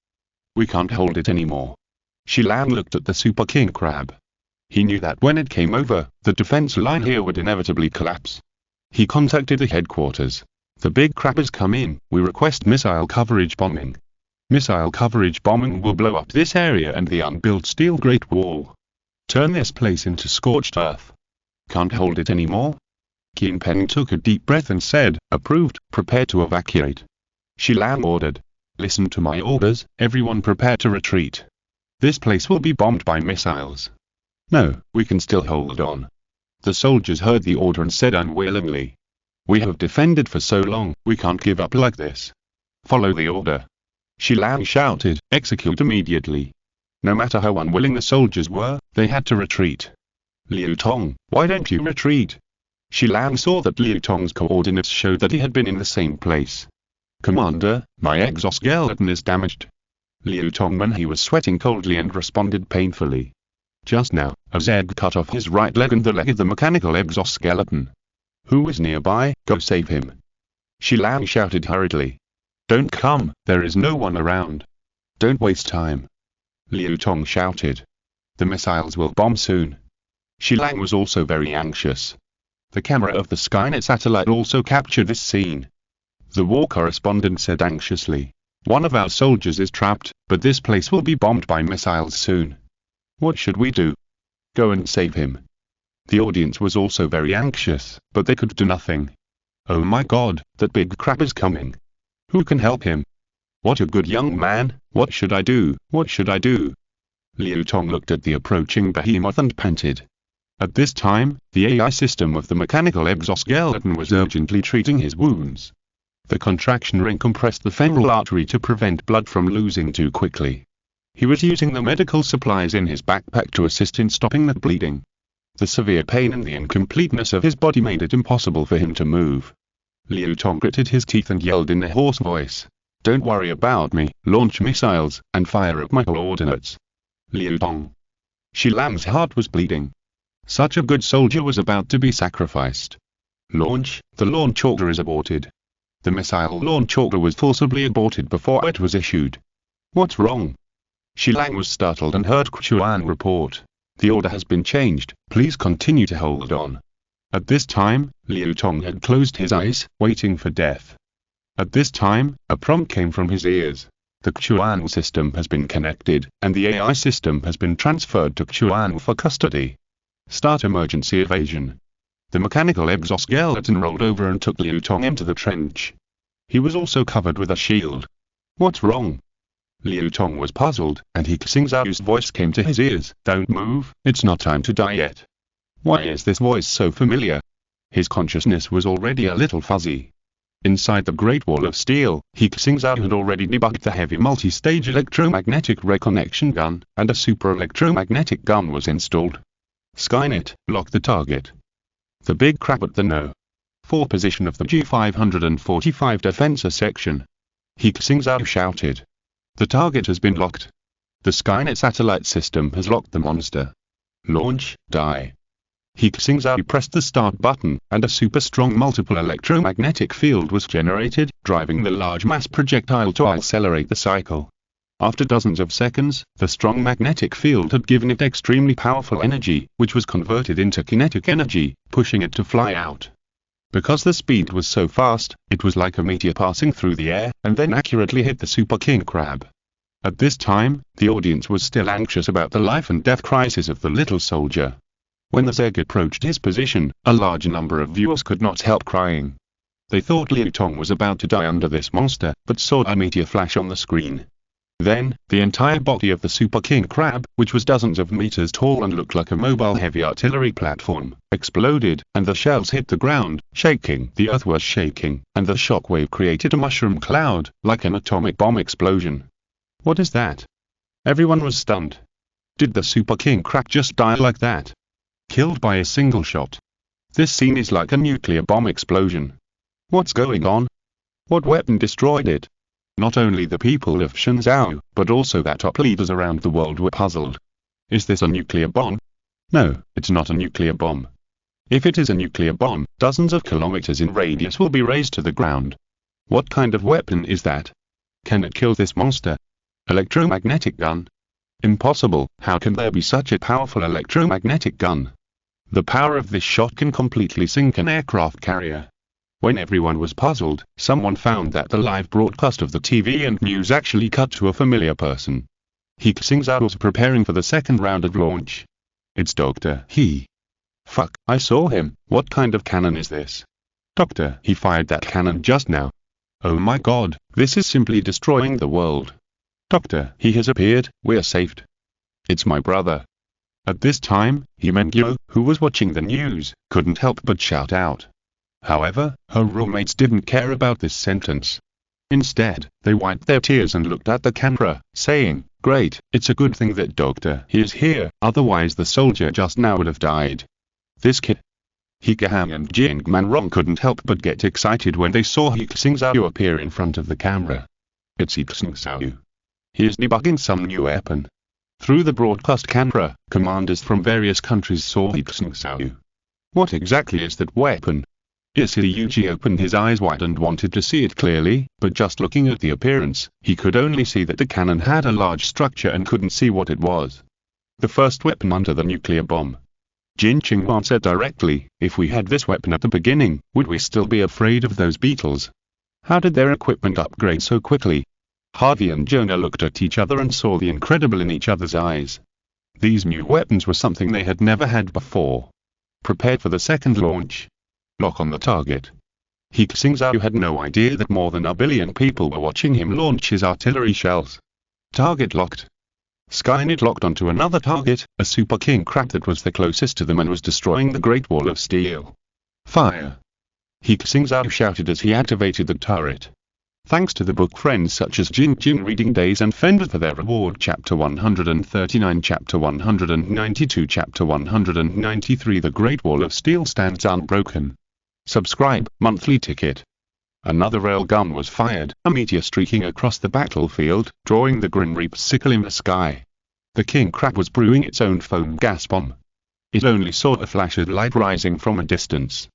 We can't hold it anymore. Xilang looked at the Super King Crab. He knew that when it came over, the defense line here would inevitably collapse. He contacted the headquarters. The big crab has come in, we request missile coverage bombing. Missile coverage bombing will blow up this area and the unbuilt steel Great Wall. Turn this place into scorched earth. Can't hold it anymore? Qin Peng took a deep breath and said, approved, prepare to evacuate. Xilang ordered. Listen to my orders, everyone prepare to retreat. This place will be bombed by missiles. No, we can still hold on. The soldiers heard the order and said unwillingly. We have defended for so long, we can't give up like this. Follow the order. Xilang shouted, execute immediately. No matter how unwilling the soldiers were, they had to retreat. Liu Tong, why don't you retreat? Xilang saw that Liu Tong's coordinates showed that he had been in the same place. Commander, my exoskeleton is damaged. Liu Tong, when he was sweating coldly, and responded painfully. Just now, a Zed cut off his right leg and the leg of the mechanical exoskeleton. Who is nearby? Go save him. Xilang shouted hurriedly. Don't come, there is no one around. Don't waste time. Liu Tong shouted. The missiles will bomb soon. Xilang was also very anxious. The camera of the Skynet satellite also captured this scene. The war correspondent said anxiously. One of our soldiers is trapped, but this place will be bombed by missiles soon. What should we do? Go and save him. The audience was also very anxious, but they could do nothing. Oh my God, that big crab is coming. Who can help him? What a good young man, what should I do, what should I do? Liu Tong looked at the approaching behemoth and panted. At this time, the AI system of the mechanical exoskeleton was urgently treating his wounds. The contraction ring compressed the femoral artery to prevent blood from losing too quickly. He was using the medical supplies in his backpack to assist in stopping the bleeding. The severe pain and the incompleteness of his body made it impossible for him to move. Liu Tong gritted his teeth and yelled in a hoarse voice. Don't worry about me, launch missiles, and fire at my coordinates. Liu Tong. Xilang's heart was bleeding. Such a good soldier was about to be sacrificed. Launch, the launch order is aborted. The missile launch order was forcibly aborted before it was issued. What's wrong? Xilang was startled and heard Chuan report. The order has been changed, please continue to hold on. At this time, Liu Tong had closed his eyes, waiting for death. At this time, a prompt came from his ears. The Chuan system has been connected, and the AI system has been transferred to Chuan for custody. Start emergency evasion. The mechanical exoskeleton rolled over and took Liu Tong into the trench. He was also covered with a shield. What's wrong? Liu Tong was puzzled, and He Xingzhou's voice came to his ears. Don't move, it's not time to die yet. Why is this voice so familiar? His consciousness was already a little fuzzy. Inside the Great Wall of Steel, He Xingzhou had already debugged the heavy multi-stage electromagnetic reconnection gun, and a super electromagnetic gun was installed. Skynet, lock the target. The big crab at the No. 4 position of the G545 defense section. He Xingzhou shouted. The target has been locked. The Skynet satellite system has locked the monster. Launch, die. He Xingzhou pressed the start button, and a super strong multiple electromagnetic field was generated, driving the large mass projectile to accelerate the cycle. After dozens of seconds, the strong magnetic field had given it extremely powerful energy, which was converted into kinetic energy, pushing it to fly out. Because the speed was so fast, it was like a meteor passing through the air, and then accurately hit the Super King Crab. At this time, the audience was still anxious about the life and death crisis of the little soldier. When the Zeg approached his position, a large number of viewers could not help crying. They thought Liu Tong was about to die under this monster, but saw a meteor flash on the screen. Then, the entire body of the Super King Crab, which was dozens of meters tall and looked like a mobile heavy artillery platform, exploded, and the shells hit the ground, shaking. The earth was shaking, and the shockwave created a mushroom cloud, like an atomic bomb explosion. What is that? Everyone was stunned. Did the Super King Crab just die like that? Killed by a single shot. This scene is like a nuclear bomb explosion. What's going on? What weapon destroyed it? Not only the people of Xingzhou, but also their top leaders around the world were puzzled. Is this a nuclear bomb? No, it's not a nuclear bomb. If it is a nuclear bomb, dozens of kilometers in radius will be razed to the ground. What kind of weapon is that? Can it kill this monster? Electromagnetic gun? Impossible. How can there be such a powerful electromagnetic gun? The power of this shot can completely sink an aircraft carrier. When everyone was puzzled, someone found that the live broadcast of the TV and news actually cut to a familiar person. He Xingzhou was preparing for the second round of launch. It's Dr. He. Fuck, I saw him. What kind of cannon is this? Doctor, he fired that cannon just now. Oh my god, this is simply destroying the world. Doctor, he has appeared, we're saved. It's my brother. At this time, He Xingzhou, who was watching the news, couldn't help but shout out. However, her roommates didn't care about this sentence. Instead, they wiped their tears and looked at the camera, saying, "Great, it's a good thing that Dr. He is here, otherwise the soldier just now would have died." This kid, He Xingzhou and Jingman couldn't help but get excited when they saw He Xingzhou appear in front of the camera. It's He Xingzhou. He is debugging some new weapon. Through the broadcast camera, commanders from various countries saw He Xingzhou. What exactly is that weapon? Yuji opened his eyes wide and wanted to see it clearly, but just looking at the appearance, he could only see that the cannon had a large structure and couldn't see what it was. The first weapon under the nuclear bomb. Jin Qingwan said directly, if we had this weapon at the beginning, would we still be afraid of those beetles? How did their equipment upgrade so quickly? Harvey and Jonah looked at each other and saw the incredible in each other's eyes. These new weapons were something they had never had before. Prepared for the second launch. Lock on the target. He Xingzhou had no idea that more than a billion people were watching him launch his artillery shells. Target locked. Skynet locked onto another target, a super king crab that was the closest to them and was destroying the Great Wall of Steel. Fire! He Xingzhou shouted as he activated the turret. Thanks to the book friends such as Jin Reading Days and Fender for their reward. Chapter 139, Chapter 192, Chapter 193. The Great Wall of Steel stands unbroken. Subscribe, monthly ticket. Another railgun was fired, a meteor streaking across the battlefield, drawing the Grim Reaper's sickle in the sky. The king crab was brewing its own foam gas bomb. It only saw a flash of light rising from a distance.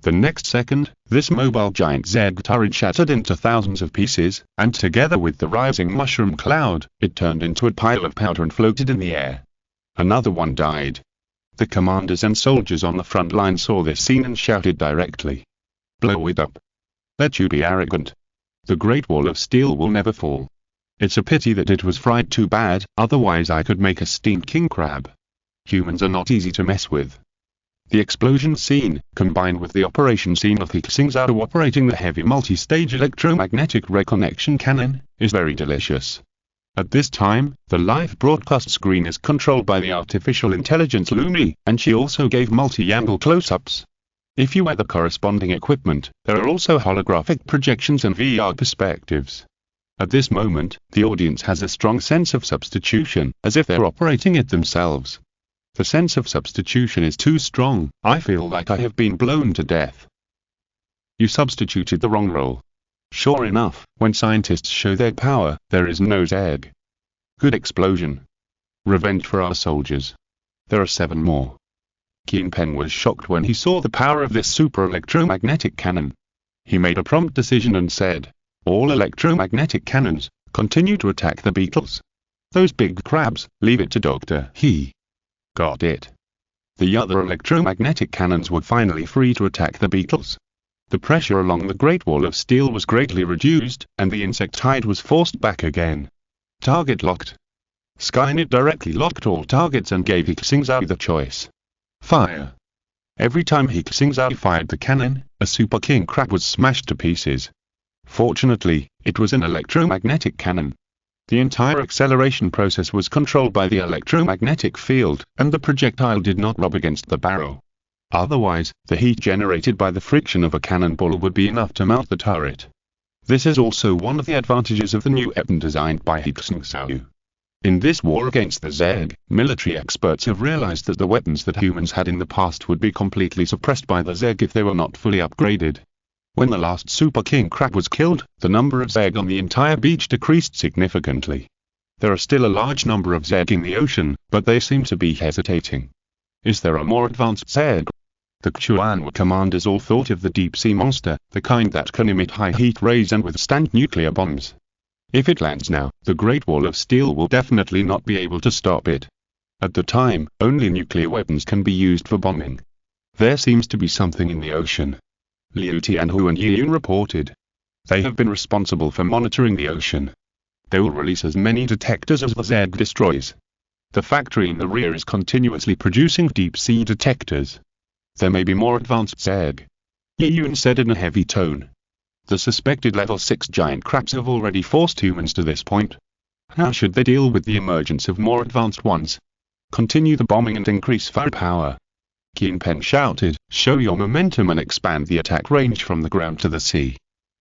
The next second, this mobile giant Zeg turret shattered into thousands of pieces, and together with the rising mushroom cloud, it turned into a pile of powder and floated in the air. Another one died. The commanders and soldiers on the front line saw this scene and shouted directly. Blow it up. Let you be arrogant. The Great Wall of Steel will never fall. It's a pity that it was fried too bad, otherwise I could make a steamed king crab. Humans are not easy to mess with. The explosion scene, combined with the operation scene of He Xingzhou operating the heavy multi-stage electromagnetic reconnection cannon, is very delicious. At this time, the live broadcast screen is controlled by the artificial intelligence Lumi, and she also gave multi-angle close-ups. If you wear the corresponding equipment, there are also holographic projections and VR perspectives. At this moment, the audience has a strong sense of substitution, as if they're operating it themselves. The sense of substitution is too strong. I feel like I have been blown to death. You substituted the wrong role. Sure enough, when scientists show their power, there is no Zeg. Good explosion. Revenge for our soldiers. There are 7 more. Kingpin was shocked when he saw the power of this super electromagnetic cannon. He made a prompt decision and said, all electromagnetic cannons, continue to attack the beetles. Those big crabs, leave it to Dr. He. Got it. The other electromagnetic cannons were finally free to attack the beetles. The pressure along the Great Wall of Steel was greatly reduced, and the insectoid was forced back again. Target locked. Skynet directly locked all targets and gave He Xingzhou the choice. Fire. Every time He Xingzhou fired the cannon, a super king crab was smashed to pieces. Fortunately, it was an electromagnetic cannon. The entire acceleration process was controlled by the electromagnetic field, and the projectile did not rub against the barrel. Otherwise, the heat generated by the friction of a cannonball would be enough to melt the turret. This is also one of the advantages of the new weapon designed by He Xingzhou. In this war against the Zeg, military experts have realized that the weapons that humans had in the past would be completely suppressed by the Zeg if they were not fully upgraded. When the last Super King crab was killed, the number of Zeg on the entire beach decreased significantly. There are still a large number of Zeg in the ocean, but they seem to be hesitating. Is there a more advanced Zeg? The Chuan commanders all thought of the deep-sea monster, the kind that can emit high heat rays and withstand nuclear bombs. If it lands now, the Great Wall of Steel will definitely not be able to stop it. At the time, only nuclear weapons can be used for bombing. There seems to be something in the ocean. Liu Tianhu and Yi Yun reported. They have been responsible for monitoring the ocean. They will release as many detectors as the Zeg destroys. The factory in the rear is continuously producing deep-sea detectors. There may be more advanced Zeg. Yi Yun said in a heavy tone. The suspected level 6 giant crabs have already forced humans to this point. How should they deal with the emergence of more advanced ones? Continue the bombing and increase firepower. Qin Peng shouted, show your momentum and expand the attack range from the ground to the sea.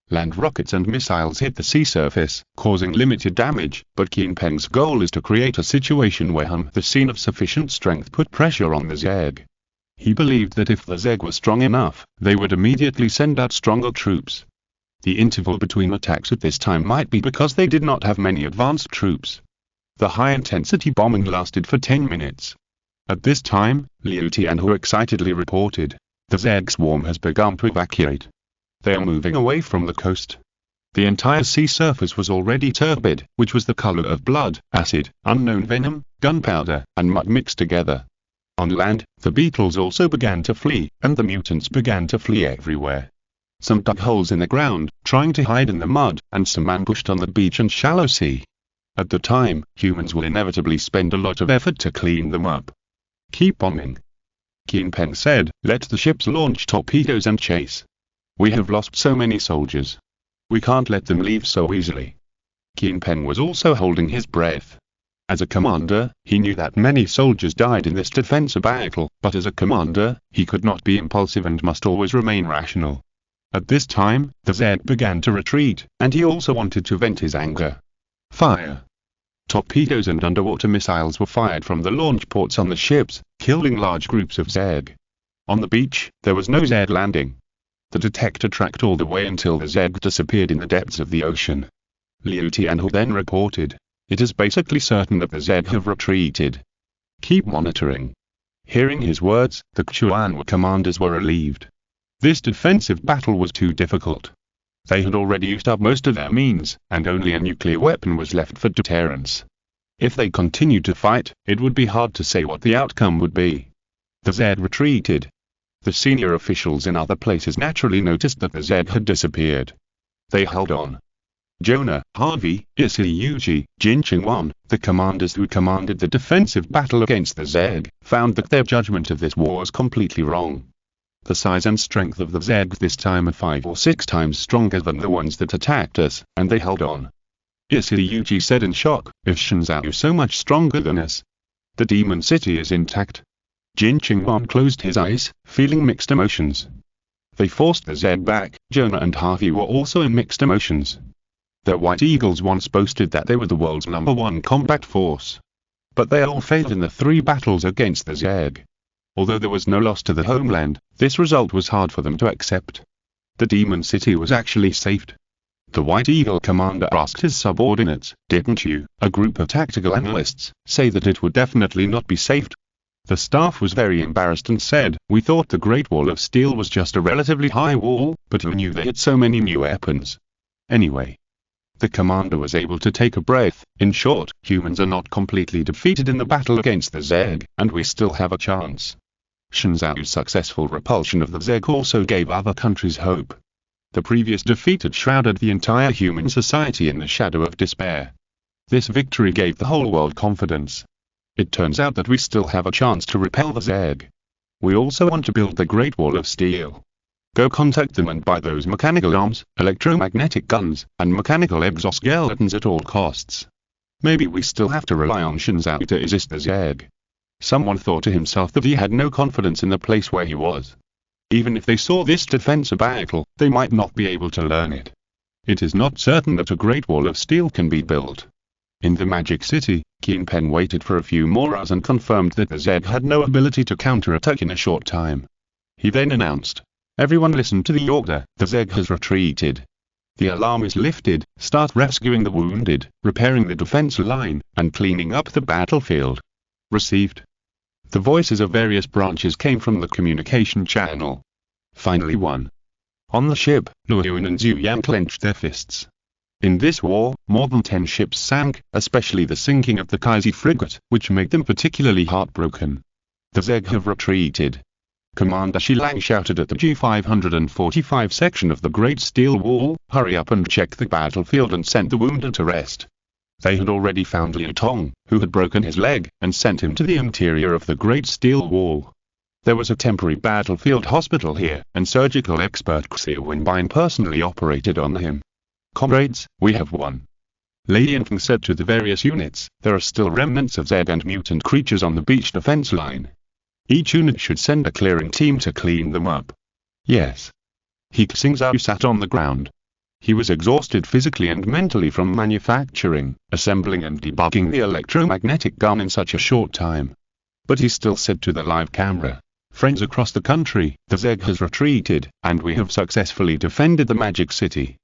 Land rockets and missiles hit the sea surface, causing limited damage, but Qin Peng's goal is to create a situation where the scene of sufficient strength put pressure on the Zeg. He believed that if the Zeg were strong enough, they would immediately send out stronger troops. The interval between attacks at this time might be because they did not have many advanced troops. The high-intensity bombing lasted for 10 minutes. At this time, Liu Tianhu excitedly reported, the Zeg swarm has begun to evacuate. They are moving away from the coast. The entire sea surface was already turbid, which was the color of blood, acid, unknown venom, gunpowder, and mud mixed together. On land, the beetles also began to flee, and the mutants began to flee everywhere. Some dug holes in the ground, trying to hide in the mud, and some ambushed on the beach and shallow sea. At the time, humans will inevitably spend a lot of effort to clean them up. Keep bombing. Qin Peng said, let the ships launch torpedoes and chase. We have lost so many soldiers. We can't let them leave so easily. Qin Peng was also holding his breath. As a commander, he knew that many soldiers died in this defensive battle, but as a commander, he could not be impulsive and must always remain rational. At this time, the Zeg began to retreat, and he also wanted to vent his anger. Fire. Torpedoes and underwater missiles were fired from the launch ports on the ships, killing large groups of Zeg. On the beach, there was no Zeg landing. The detector tracked all the way until the Zeg disappeared in the depths of the ocean. Liu Tianhu then reported, it is basically certain that the Zeg have retreated. Keep monitoring. Hearing his words, the Chuan commanders were relieved. This defensive battle was too difficult. They had already used up most of their means, and only a nuclear weapon was left for deterrence. If they continued to fight, it would be hard to say what the outcome would be. The Zeg retreated. The senior officials in other places naturally noticed that the Zeg had disappeared. They held on. Jonah, Harvey, Isayuji, Jin Chengwan, the commanders who commanded the defensive battle against the Zeg, found that their judgment of this war was completely wrong. The size and strength of the Zeg this time are 5 or 6 times stronger than the ones that attacked us, and they held on. Isayuji said in shock, if Xingzhou is so much stronger than us. The demon city is intact. Jin Chengwan closed his eyes, feeling mixed emotions. They forced the Zeg back. Jonah and Harvey were also in mixed emotions. The White Eagles once boasted that they were the world's #1 combat force. But they all failed in the 3 battles against the Zeg. Although there was no loss to the homeland, this result was hard for them to accept. The demon city was actually saved. The White Eagle commander asked his subordinates, didn't you, a group of tactical analysts, say that it would definitely not be saved? The staff was very embarrassed and said, we thought the Great Wall of Steel was just a relatively high wall, but who knew they had so many new weapons? Anyway. The commander was able to take a breath. In short, humans are not completely defeated in the battle against the Zeg, and we still have a chance. Xingzhou's successful repulsion of the Zeg also gave other countries hope. The previous defeat had shrouded the entire human society in the shadow of despair. This victory gave the whole world confidence. It turns out that we still have a chance to repel the Zeg. We also want to build the Great Wall of Steel. Go contact them and buy those mechanical arms, electromagnetic guns, and mechanical exoskeletons at all costs. Maybe we still have to rely on Xingzhou to resist the Zeg. Someone thought to himself that he had no confidence in the place where he was. Even if they saw this defensive battle, they might not be able to learn it. It is not certain that a Great Wall of Steel can be built. In the Magic City, Qin Peng waited for a few more hours and confirmed that the Zeg had no ability to counterattack in a short time. He then announced, everyone listen to the order, the Zeg has retreated. The alarm is lifted, start rescuing the wounded, repairing the defense line, and cleaning up the battlefield. Received. The voices of various branches came from the communication channel. Finally one. On the ship, Luo Yun and Zhu Yang clenched their fists. In this war, more than 10 ships sank, especially the sinking of the Kaisi frigate, which made them particularly heartbroken. The Zeg have retreated. Commander Shilang shouted at the G545 section of the Great Steel Wall, "Hurry up and check the battlefield and send the wounded to rest." They had already found Liu Tong, who had broken his leg, and sent him to the interior of the Great Steel Wall. There was a temporary battlefield hospital here, and surgical expert Xie Wenbin personally operated on him. "Comrades, we have won." Lady Infeng said to the various units, "There are still remnants of Zed and mutant creatures on the beach defense line. Each unit should send a clearing team to clean them up." "Yes." He Xingzhou sat on the ground. He was exhausted physically and mentally from manufacturing, assembling and debugging the electromagnetic gun in such a short time. But he still said to the live camera, "Friends across the country, the Zeg has retreated, and we have successfully defended the Magic City."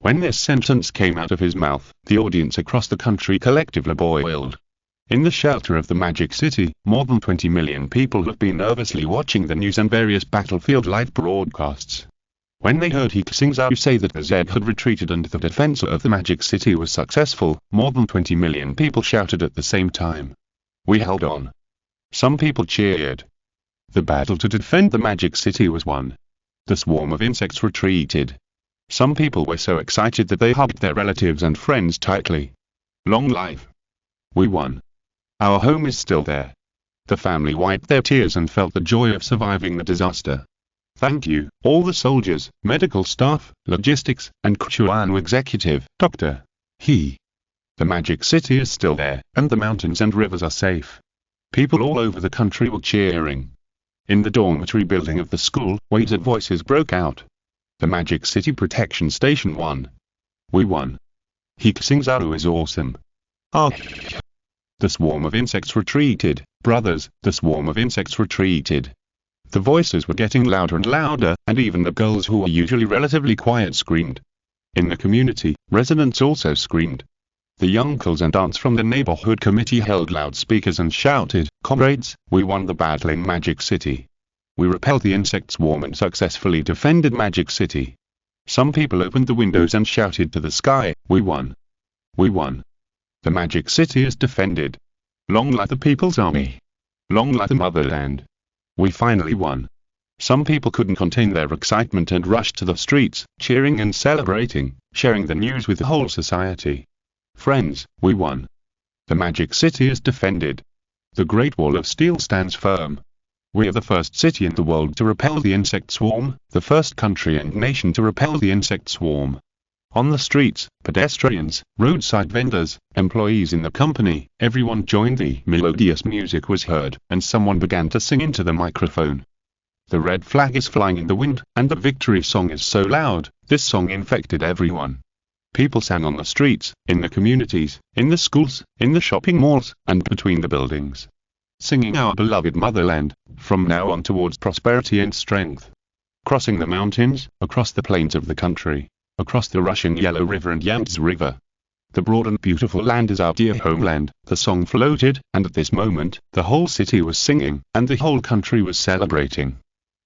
When this sentence came out of his mouth, the audience across the country collectively boiled. In the shelter of the Magic City, more than 20 million people have been nervously watching the news and various battlefield live broadcasts. When they heard He Xingzhou say that the Zed had retreated and the defense of the Magic City was successful, more than 20 million people shouted at the same time. "We held on." Some people cheered. The battle to defend the Magic City was won. The swarm of insects retreated. Some people were so excited that they hugged their relatives and friends tightly. Long life. We won. Our home is still there. The family wiped their tears and felt the joy of surviving the disaster. Thank you, all the soldiers, medical staff, logistics, and Chuan executive, Dr. He. The Magic City is still there, and the mountains and rivers are safe. People all over the country were cheering. In the dormitory building of the school, weighted voices broke out. The Magic City Protection Station won. We won. He Xingzhou is awesome. Ah. The swarm of insects retreated, brothers, the swarm of insects retreated. The voices were getting louder and louder, and even the girls who were usually relatively quiet screamed. In the community, residents also screamed. The uncles and aunts from the neighborhood committee held loudspeakers and shouted, "Comrades, we won the battle in Magic City. We repelled the insect swarm and successfully defended Magic City." Some people opened the windows and shouted to the sky, "We won. We won. The Magic City is defended. Long live the People's Army. Long live the motherland. We finally won." Some people couldn't contain their excitement and rushed to the streets, cheering and celebrating, sharing the news with the whole society. "Friends, we won. The Magic City is defended. The Great Wall of Steel stands firm. We are the first city in the world to repel the insect swarm, the first country and nation to repel the insect swarm." On the streets, pedestrians, roadside vendors, employees in the company, everyone joined. The melodious music was heard, and someone began to sing into the microphone. The red flag is flying in the wind, and the victory song is so loud, this song infected everyone. People sang on the streets, in the communities, in the schools, in the shopping malls, and between the buildings. Singing our beloved motherland, from now on towards prosperity and strength. Crossing the mountains, across the plains of the country, across the rushing Yellow River and Yangtze River. The broad and beautiful land is our dear homeland, the song floated, and at this moment, the whole city was singing, and the whole country was celebrating.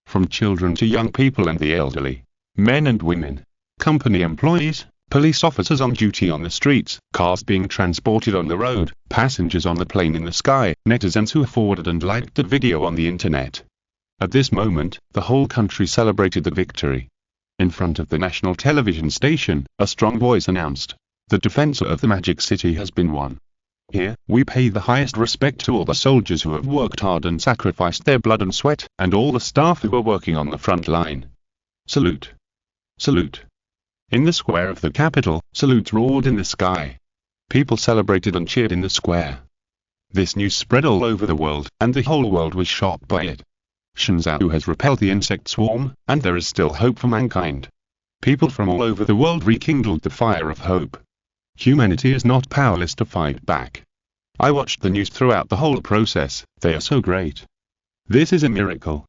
From children to young people and the elderly, men and women, company employees, police officers on duty on the streets, cars being transported on the road, passengers on the plane in the sky, netizens who forwarded and liked the video on the internet. At this moment, the whole country celebrated the victory. In front of the national television station, a strong voice announced, "The defense of the Magic City has been won. Here, we pay the highest respect to all the soldiers who have worked hard and sacrificed their blood and sweat, and all the staff who are working on the front line. Salute. Salute." In the square of the capital, salutes roared in the sky. People celebrated and cheered in the square. This news spread all over the world, and the whole world was shocked by it. Xingzhou has repelled the insect swarm, and there is still hope for mankind. People from all over the world rekindled the fire of hope. Humanity is not powerless to fight back. I watched the news throughout the whole process, they are so great. This is a miracle.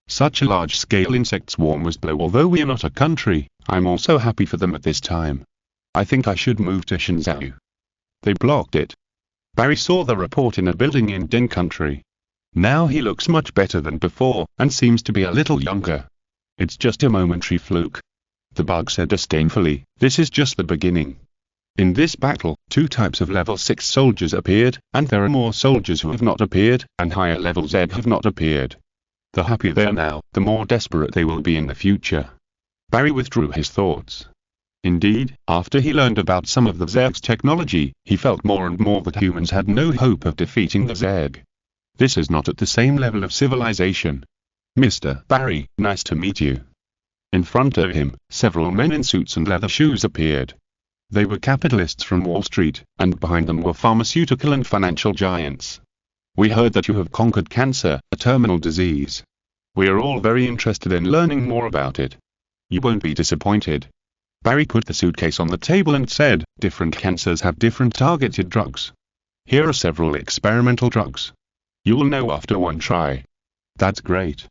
Such a large-scale insect swarm was blown. Although we are not a country, I'm also happy for them at this time. I think I should move to Xingzhou. They blocked it. Barry saw the report in a building in Den country. Now he looks much better than before, and seems to be a little younger. It's just a momentary fluke. The bug said disdainfully, "This is just the beginning." In this battle, two types of level 6 soldiers appeared, and there are more soldiers who have not appeared, and higher level Z have not appeared. The happier they are now, the more desperate they will be in the future. Barry withdrew his thoughts. Indeed, after he learned about some of the Zerg's technology, he felt more and more that humans had no hope of defeating the Zerg. This is not at the same level of civilization. Mr. Barry, nice to meet you. In front of him, several men in suits and leather shoes appeared. They were capitalists from Wall Street, and behind them were pharmaceutical and financial giants. We heard that you have conquered cancer, a terminal disease. We are all very interested in learning more about it. You won't be disappointed. Barry put the suitcase on the table and said, different cancers have different targeted drugs. Here are several experimental drugs. You will know after one try. That's great.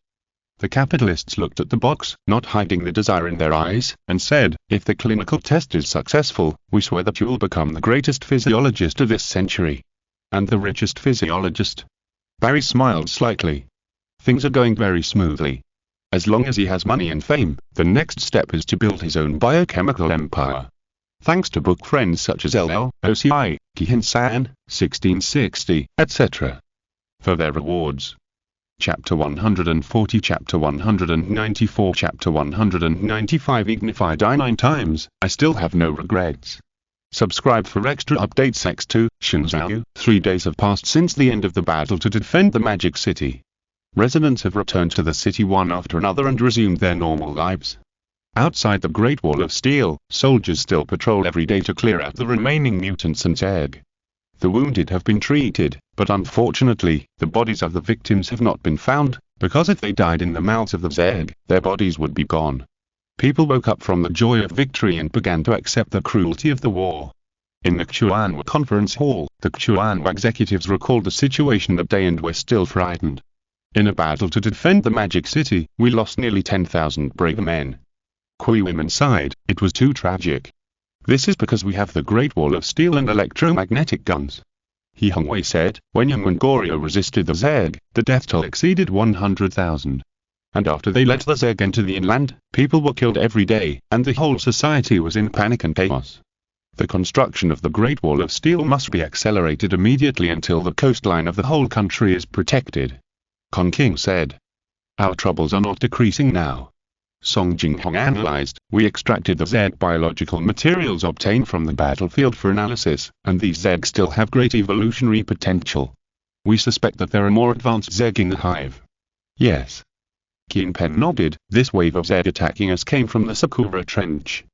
The capitalists looked at the box, not hiding the desire in their eyes, and said, if the clinical test is successful, we swear that you will become the greatest physiologist of this century. And the richest physiologist. Barry smiled slightly. Things are going very smoothly. As long as he has money and fame, the next step is to build his own biochemical empire. Thanks to book friends such as LL, OCI, He Xingzhou, 1660, etc. For their rewards. Chapter 140, Chapter 194, Chapter 195. Even if I die 9 times, I still have no regrets. Subscribe for extra updates. X2, Xingzhou. 3 days have passed since the end of the battle to defend the Magic City. Residents have returned to the city one after another and resumed their normal lives. Outside the Great Wall of Steel, soldiers still patrol every day to clear out the remaining mutants and Zerg. The wounded have been treated, but unfortunately, the bodies of the victims have not been found, because if they died in the mouths of the Zerg, their bodies would be gone. People woke up from the joy of victory and began to accept the cruelty of the war. In the Xuanwu conference hall, the Xuanwu executives recalled the situation that day and were still frightened. In a battle to defend the Magic City, we lost nearly 10,000 brave men. Kui women sighed, it was too tragic. This is because we have the Great Wall of Steel and electromagnetic guns. He Xingzhou said, when Yang and Goryeo resisted the Zerg, the death toll exceeded 100,000. And after they let the Zerg enter the inland, people were killed every day, and the whole society was in panic and chaos. The construction of the Great Wall of Steel must be accelerated immediately until the coastline of the whole country is protected. Kong King said. Our troubles are not decreasing now. Song Jinghong analyzed, we extracted the Zerg biological materials obtained from the battlefield for analysis, and these Zerg still have great evolutionary potential. We suspect that there are more advanced Zerg in the hive. Yes. Keen Pen nodded, this wave of Zerg attacking us came from the Sakura Trench.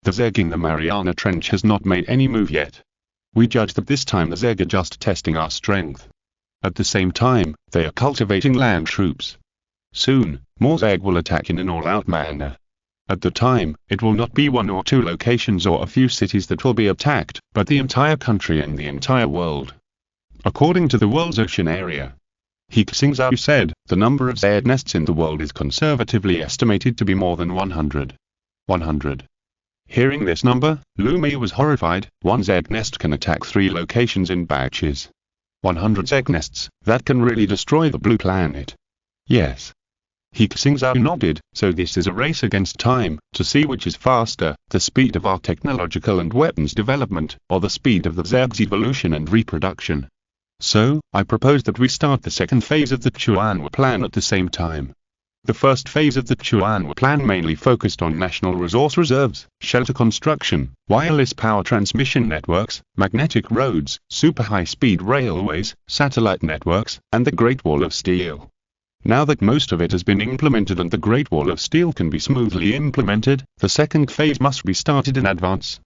The Zerg in the Mariana Trench has not made any move yet. We judge that this time the Zerg are just testing our strength. At the same time, they are cultivating land troops. Soon, more Zerg will attack in an all-out manner. At the time, it will not be 1 or 2 locations or a few cities that will be attacked, but the entire country and the entire world. According to the world's ocean area. He Xingzhou said, the number of Zerg nests in the world is conservatively estimated to be more than 100. 100. Hearing this number, Lu Mei was horrified, 1 Zerg nest can attack 3 locations in batches. 100 Zerg nests, that can really destroy the blue planet. Yes. He Xingzhou nodded, so this is a race against time, to see which is faster, the speed of our technological and weapons development, or the speed of the Zerg's evolution and reproduction. So, I propose that we start the second phase of the Xuanwu plan at the same time. The first phase of the Xuanwu plan mainly focused on national resource reserves, shelter construction, wireless power transmission networks, magnetic roads, super high-speed railways, satellite networks, and the Great Wall of Steel. Now that most of it has been implemented and the Great Wall of Steel can be smoothly implemented, the second phase must be started in advance.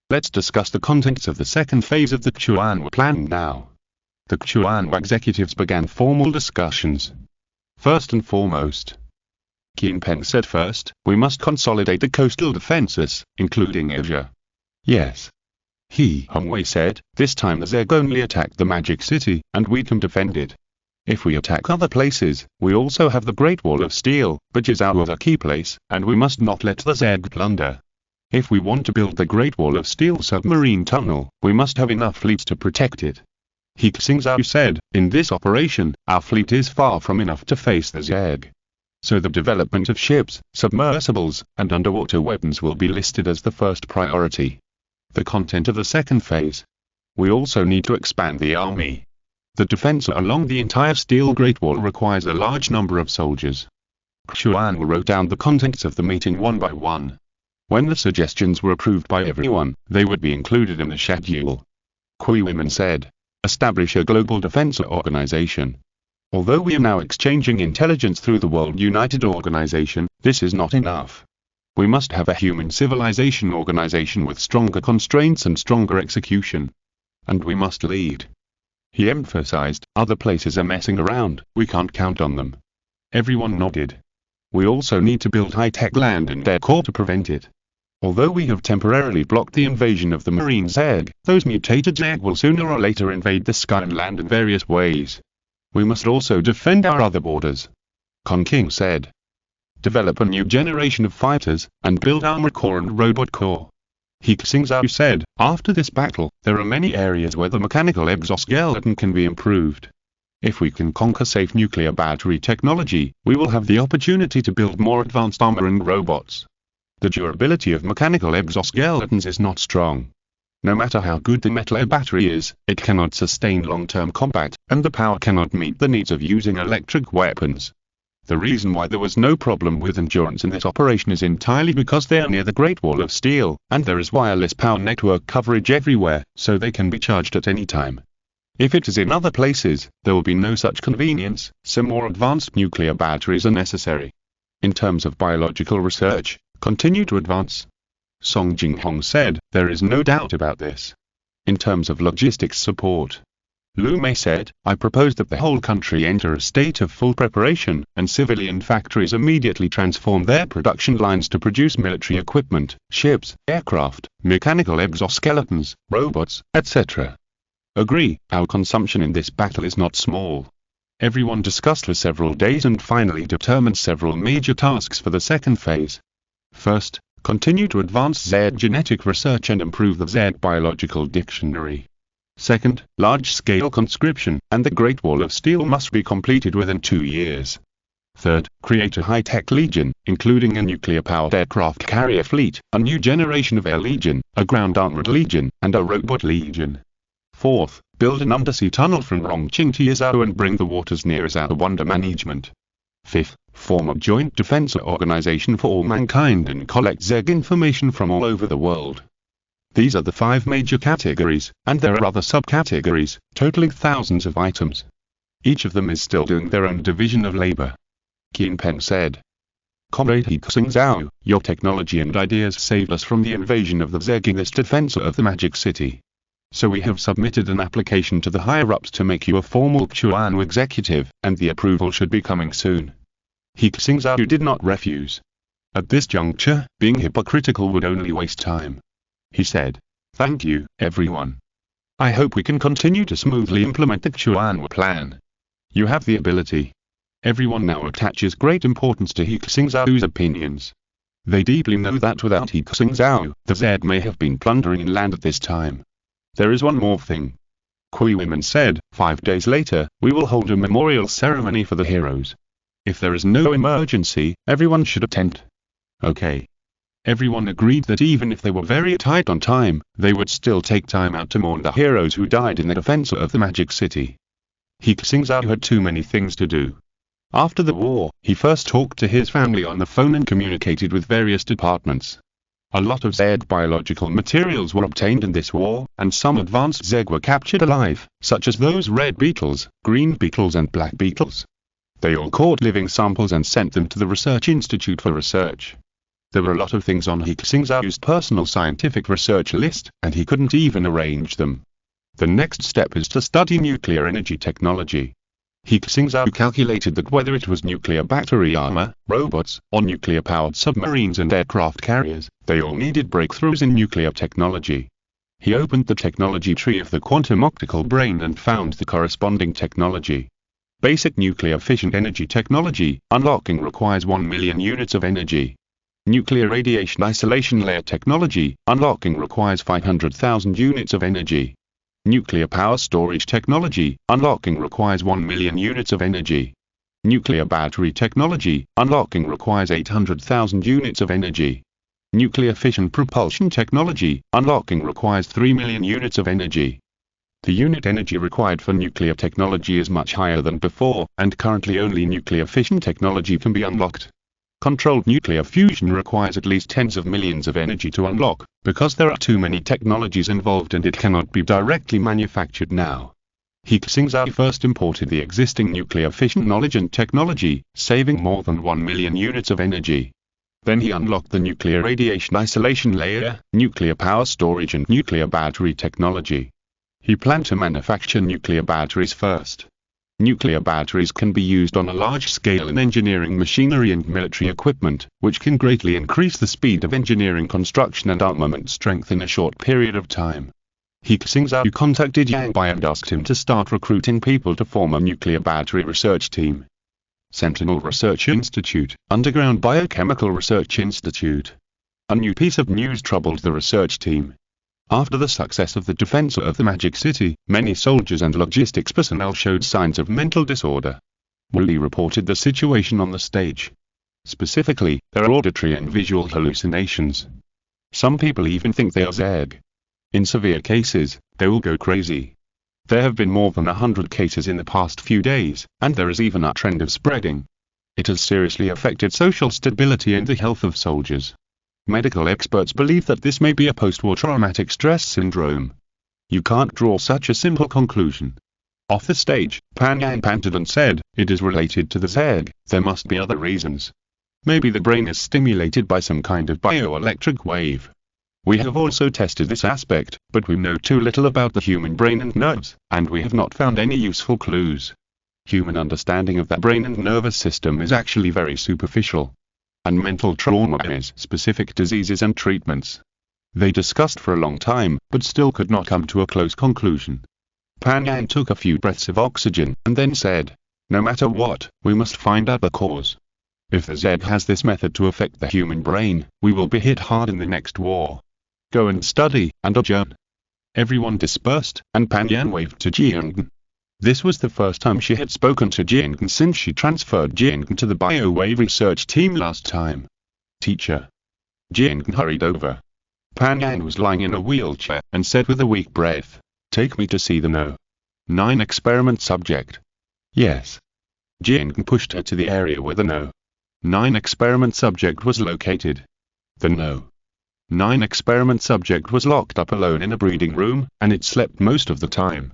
Let's discuss the contents of the second phase of the Xuanwu plan now. The Xuanwu executives began formal discussions. First and foremost, Keen Pen said first, we must consolidate the coastal defenses, including Asia. Yes. He Xingzhou said, this time the Zerg only attacked the Magic City, and we can defend it. If we attack other places, we also have the Great Wall of Steel, which is our other key place, and we must not let the Zerg plunder. If we want to build the Great Wall of Steel submarine tunnel, we must have enough fleets to protect it. He Xingzhou said, in this operation, our fleet is far from enough to face the Zerg. So the development of ships, submersibles, and underwater weapons will be listed as the first priority. The content of the second phase. We also need to expand the army. The defense along the entire steel Great Wall requires a large number of soldiers. Xuan wrote down the contents of the meeting one by one. When the suggestions were approved by everyone, they would be included in the schedule. Kui Women said, establish a global defense organization. Although we are now exchanging intelligence through the World United Organization, this is not enough. We must have a human civilization organization with stronger constraints and stronger execution. And we must lead. He emphasized, other places are messing around, we can't count on them. Everyone nodded. We also need to build high-tech land and air core to prevent it. Although we have temporarily blocked the invasion of the marine Zeg, those mutated Zeg will sooner or later invade the sky and land in various ways. We must also defend our other borders. Kong King said. Develop a new generation of fighters, and build armor core and robot core. He Xingzhou said, after this battle, there are many areas where the mechanical exoskeleton can be improved. If we can conquer safe nuclear battery technology, we will have the opportunity to build more advanced armor and robots. The durability of mechanical exoskeletons is not strong. No matter how good the metal battery is, it cannot sustain long-term combat, and the power cannot meet the needs of using electric weapons. The reason why there was no problem with endurance in this operation is entirely because they are near the Great Wall of Steel, and there is wireless power network coverage everywhere, so they can be charged at any time. If it is in other places, there will be no such convenience, so more advanced nuclear batteries are necessary. In terms of biological research, continue to advance. Song Jinghong said, there is no doubt about this. In terms of logistics support, Lu Mei said, I propose that the whole country enter a state of full preparation, and civilian factories immediately transform their production lines to produce military equipment, ships, aircraft, mechanical exoskeletons, robots, etc. Agree, our consumption in this battle is not small. Everyone discussed for several days and finally determined several major tasks for the second phase. First, continue to advance Z genetic research and improve the Z biological dictionary. Second, large-scale conscription, and the Great Wall of Steel must be completed within 2 years. Third, create a high-tech legion, including a nuclear-powered aircraft carrier fleet, a new generation of air legion, a ground-armored legion, and a robot legion. Fourth, build an undersea tunnel from Rongqing to Yizhou and bring the waters near Yizhou under management. Fifth, form a joint defense organization for all mankind and collect Zeg information from all over the world. These are the 5 major categories, and there are other subcategories, totaling thousands of items. Each of them is still doing their own division of labor. Qin Pen said. Comrade He Xingzhou, your technology and ideas saved us from the invasion of the Zeg in this defense of the Magic City. So we have submitted an application to the higher-ups to make you a formal Chuan executive, and the approval should be coming soon. He Xingzhou did not refuse. At this juncture, being hypocritical would only waste time. He said, thank you, everyone. I hope we can continue to smoothly implement the Chuan plan. You have the ability. Everyone now attaches great importance to He Xingzhou's opinions. They deeply know that without He Xingzhou, the Zed may have been plundering inland at this time. There is one more thing. Kui Women said, 5 days later, we will hold a memorial ceremony for the heroes. If there is no emergency, everyone should attend. Okay. Everyone agreed that even if they were very tight on time, they would still take time out to mourn the heroes who died in the defense of the Magic City. He Xingzhou had too many things to do. After the war, he first talked to his family on the phone and communicated with various departments. A lot of Zeg biological materials were obtained in this war, and some advanced Zeg were captured alive, such as those red beetles, green beetles and black beetles. They all caught living samples and sent them to the Research Institute for research. There were a lot of things on He Xingzhou's personal scientific research list, and he couldn't even arrange them. The next step is to study nuclear energy technology. He Xingzhou calculated that whether it was nuclear battery armor, robots, or nuclear-powered submarines and aircraft carriers, they all needed breakthroughs in nuclear technology. He opened the technology tree of the quantum optical brain and found the corresponding technology. Basic nuclear fission energy technology, unlocking requires 1 million units of energy. Nuclear radiation isolation layer technology, unlocking requires 500,000 units of energy. Nuclear power storage technology, unlocking requires 1 million units of energy. Nuclear battery technology, unlocking requires 800,000 units of energy. Nuclear fission propulsion technology. Unlocking requires 3 million units of energy. The unit energy required for nuclear technology is much higher than before, and currently only nuclear fission technology can be unlocked. Controlled nuclear fusion requires at least tens of millions of energy to unlock, because there are too many technologies involved and it cannot be directly manufactured now. He Xingzhou first imported the existing nuclear fission knowledge and technology, saving more than 1 million units of energy. Then he unlocked the nuclear radiation isolation layer, nuclear power storage and nuclear battery technology. He planned to manufacture nuclear batteries first. Nuclear batteries can be used on a large scale in engineering machinery and military equipment, which can greatly increase the speed of engineering construction and armament strength in a short period of time. He Xingzhou contacted Yang Bai and asked him to start recruiting people to form a nuclear battery research team. Sentinel Research Institute, Underground Biochemical Research Institute. A new piece of news troubled the research team. After the success of the defense of the Magic City, many soldiers and logistics personnel showed signs of mental disorder. Wu Li reported the situation on the stage. Specifically, there are auditory and visual hallucinations. Some people even think they are Zerg. In severe cases, they will go crazy. There have been more than 100 cases in the past few days, and there is even a trend of spreading. It has seriously affected social stability and the health of soldiers. Medical experts believe that this may be a post-war traumatic stress syndrome. You can't draw such a simple conclusion. Off the stage, Pan Yang panted and said, "It is related to the Zerg, there must be other reasons. Maybe the brain is stimulated by some kind of bioelectric wave. We have also tested this aspect, but we know too little about the human brain and nerves, and we have not found any useful clues. Human understanding of the brain and nervous system is actually very superficial. And mental trauma is specific diseases and treatments." They discussed for a long time, but still could not come to a close conclusion. Pan Yang took a few breaths of oxygen, and then said, "No matter what, we must find out the cause. If the Zed has this method to affect the human brain, we will be hit hard in the next war. Go and study, and adjourn." Everyone dispersed, and Pan Yang waved to Jiang. This was the first time she had spoken to Jiang since she transferred Jiang to the BioWave research team last time. "Teacher." Jiang hurried over. Pan Yang was lying in a wheelchair, and said with a weak breath, "Take me to see the No. 9 experiment subject." "Yes." Jiang pushed her to the area where the No. 9 experiment subject was located. The No. 9 experiment subject was locked up alone in a breeding room, and it slept most of the time.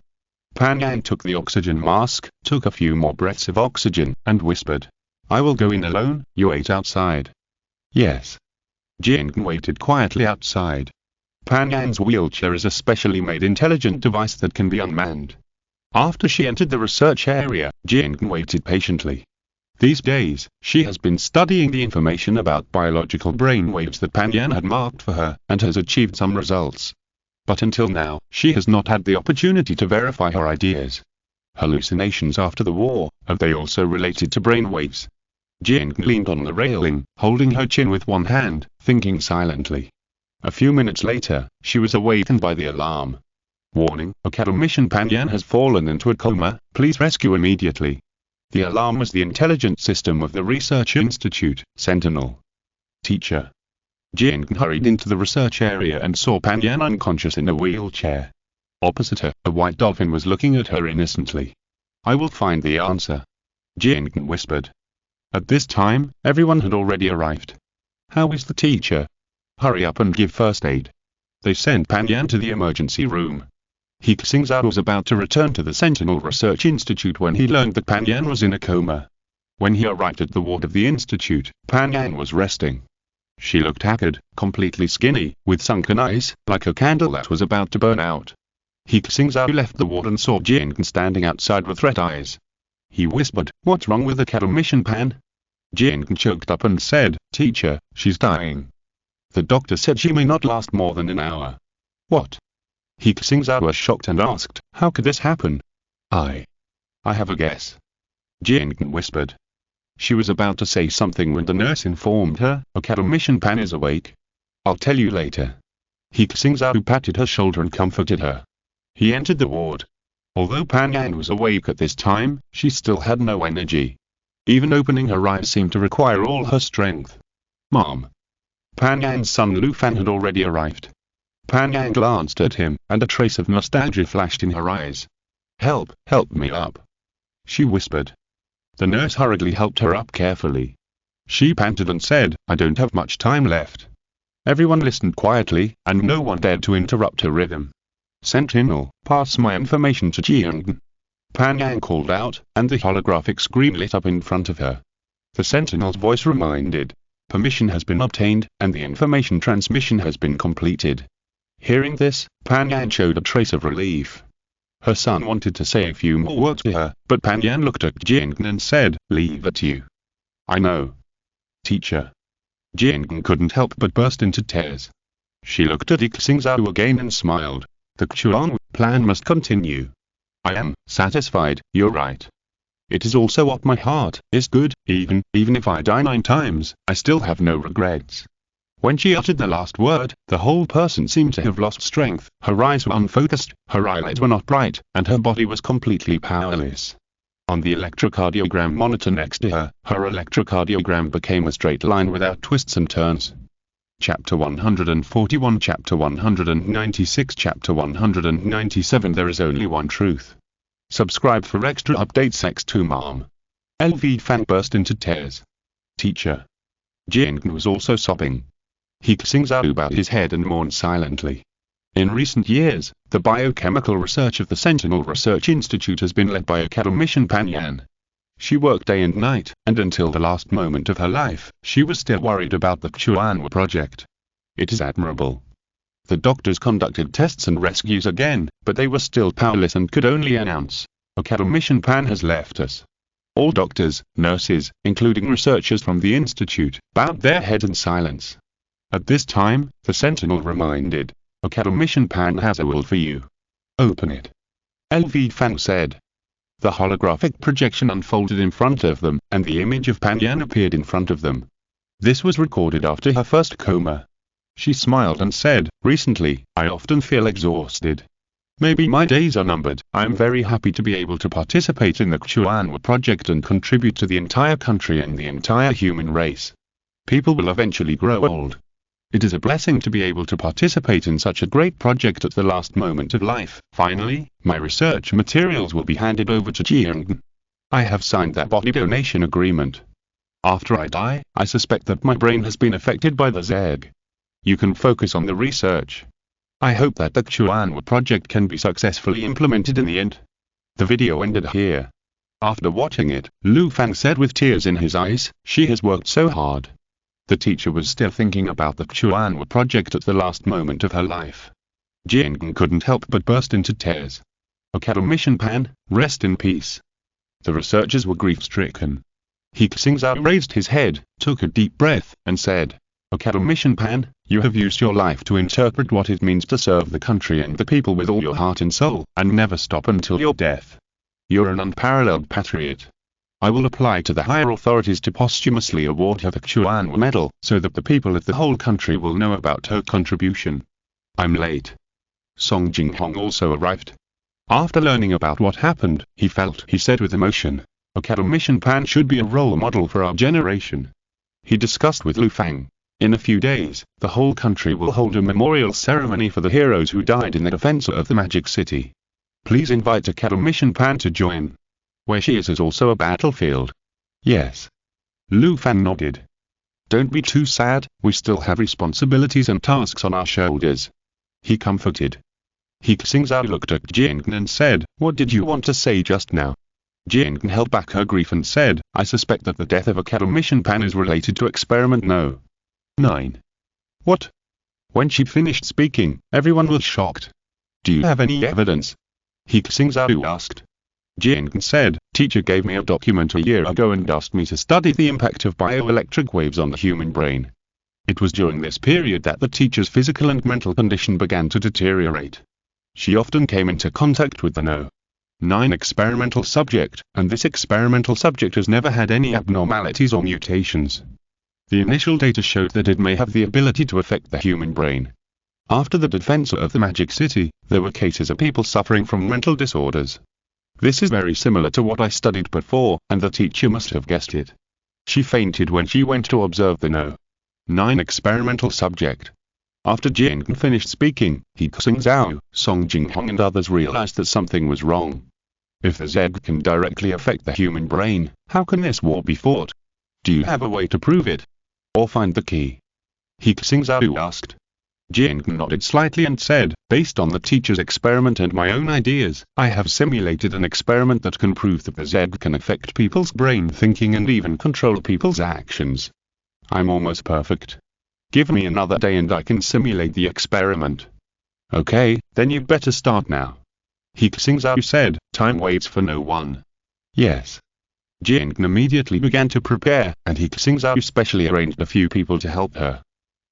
Pan Yang took the oxygen mask, took a few more breaths of oxygen, and whispered, "I will go in alone, you wait outside." "Yes." Jiang waited quietly outside. Pan Yang's wheelchair is a specially made intelligent device that can be unmanned. After she entered the research area, Jiang waited patiently. These days, she has been studying the information about biological brain waves that Pan Yang had marked for her, and has achieved some results. But until now, she has not had the opportunity to verify her ideas. Hallucinations after the war, are they also related to brain waves? Jiang leaned on the railing, holding her chin with one hand, thinking silently. A few minutes later, she was awakened by the alarm. "Warning, Academician Pan Yang has fallen into a coma, please rescue immediately." The alarm was the intelligence system of the Research Institute, Sentinel. "Teacher." Jiang hurried into the research area and saw Pan Yang unconscious in a wheelchair. Opposite her, a white dolphin was looking at her innocently. "I will find the answer," Jiang whispered. At this time, everyone had already arrived. "How is the teacher?" "Hurry up and give first aid." They sent Pan Yang to the emergency room. He Xingzhou was about to return to the Sentinel Research Institute when he learned that Pan Yang was in a coma. When he arrived at the ward of the institute, Pan Yang was resting. She looked haggard, completely skinny, with sunken eyes, like a candle that was about to burn out. He Xingzhou left the ward and saw Jiang standing outside with red eyes. He whispered, "What's wrong with Academician Pan?" Jiang choked up and said, "Teacher, she's dying. The doctor said she may not last more than an hour." "What?" He Xingzhou was shocked and asked, "How could this happen?" I have a guess," Jiang whispered. She was about to say something when the nurse informed her, "Academician Pan is awake. I'll tell you later." He Xingzhou patted her shoulder and comforted her. He entered the ward. Although Pan Yang was awake at this time, she still had no energy. Even opening her eyes seemed to require all her strength. "Mom." Pan Yan's son Lu Fan had already arrived. Pan Yan glanced at him, and a trace of nostalgia flashed in her eyes. "Help me up," she whispered. The nurse hurriedly helped her up carefully. She panted and said, "I don't have much time left." Everyone listened quietly, and no one dared to interrupt her rhythm. "Sentinel, pass my information to Jiang," Pan Yang called out, and the holographic screen lit up in front of her. The Sentinel's voice reminded, "Permission has been obtained, and the information transmission has been completed." Hearing this, Pan Yan showed a trace of relief. Her son wanted to say a few more words to her, but Pan Yan looked at Jiang and said, "Leave it to you." "I know, teacher." Jiang couldn't help but burst into tears. She looked at He Xingzhou again and smiled. "The Chuan plan must continue. I am satisfied, you're right. It is also what my heart is good, even if I die 9 times, I still have no regrets." When she uttered the last word, the whole person seemed to have lost strength, her eyes were unfocused, her eyelids were not bright, and her body was completely powerless. On the electrocardiogram monitor next to her, her electrocardiogram became a straight line without twists and turns. Chapter 141, Chapter 196, Chapter 197. There is only one truth. Subscribe for extra updates. X2 Mom. LV Fan burst into tears. "Teacher." Jiang was also sobbing. He Xingzhou bowed his head and mourned silently. In recent years, the biochemical research of the Sentinel Research Institute has been led by academician Pan Yan. She worked day and night, and until the last moment of her life, she was still worried about the Chuan project. It is admirable. The doctors conducted tests and rescues again, but they were still powerless and could only announce, "Academician Pan has left us." All doctors, nurses, including researchers from the institute, bowed their heads in silence. At this time, the Sentinel reminded, "Academician Pan has a will for you. Open it." LV Fan said. The holographic projection unfolded in front of them, and the image of Pan Yan appeared in front of them. This was recorded after her first coma. She smiled and said, "Recently, I often feel exhausted. Maybe my days are numbered. I am very happy to be able to participate in the Chuan project and contribute to the entire country and the entire human race. People will eventually grow old. It is a blessing to be able to participate in such a great project at the last moment of life. Finally, my research materials will be handed over to Jiang. I have signed that body donation agreement. After I die, I suspect that my brain has been affected by the Zeg. You can focus on the research. I hope that the Chuan project can be successfully implemented in the end." The video ended here. After watching it, Lu Fan said with tears in his eyes, "She has worked so hard." The teacher was still thinking about the Chuan project at the last moment of her life. Jiang couldn't help but burst into tears. "Academician Pan, rest in peace." The researchers were grief-stricken. He Xingzhou raised his head, took a deep breath, and said, "Academician Pan, you have used your life to interpret what it means to serve the country and the people with all your heart and soul, and never stop until your death. You're an unparalleled patriot. I will apply to the higher authorities to posthumously award her the Chuan medal, so that the people of the whole country will know about her contribution." "I'm late." Song Jinghong also arrived. After learning about what happened, he said with emotion, "Academician Pan should be a role model for our generation." He discussed with Lu Fang. In a few days, the whole country will hold a memorial ceremony for the heroes who died in the defense of the Magic City. Please invite Academician Pan to join. Where she is also a battlefield. "Yes." Lu Fan nodded. "Don't be too sad, we still have responsibilities and tasks on our shoulders." He comforted. He Xingzhou looked at Jiang and said, "What did you want to say just now?" Jiang held back her grief and said, "I suspect that the death of Academician Pan is related to experiment No. 9. "What?" When she finished speaking, everyone was shocked. "Do you have any evidence?" He Xingzhou asked. Jiang said, "Teacher gave me a document a year ago and asked me to study the impact of bioelectric waves on the human brain. It was during this period that the teacher's physical and mental condition began to deteriorate. She often came into contact with the No. 9 experimental subject, and this experimental subject has never had any abnormalities or mutations. The initial data showed that it may have the ability to affect the human brain. After the defense of the Magic City, there were cases of people suffering from mental disorders. This is very similar to what I studied before, and the teacher must have guessed it. She fainted when she went to observe the No. 9. Experimental subject. After Jiang finished speaking, He Xingzhou, Song Jinghong and others realized that something was wrong. If the Z can directly affect the human brain, how can this war be fought? Do you have a way to prove it? Or find the key? He Xingzhou asked. Jiang nodded slightly and said, based on the teacher's experiment and my own ideas, I have simulated an experiment that can prove that the Z can affect people's brain thinking and even control people's actions. I'm almost perfect. Give me another day and I can simulate the experiment. Okay, then you better start now. He Xingzhou said, time waits for no one. Yes. Jiang immediately began to prepare, and He Xingzhou specially arranged a few people to help her.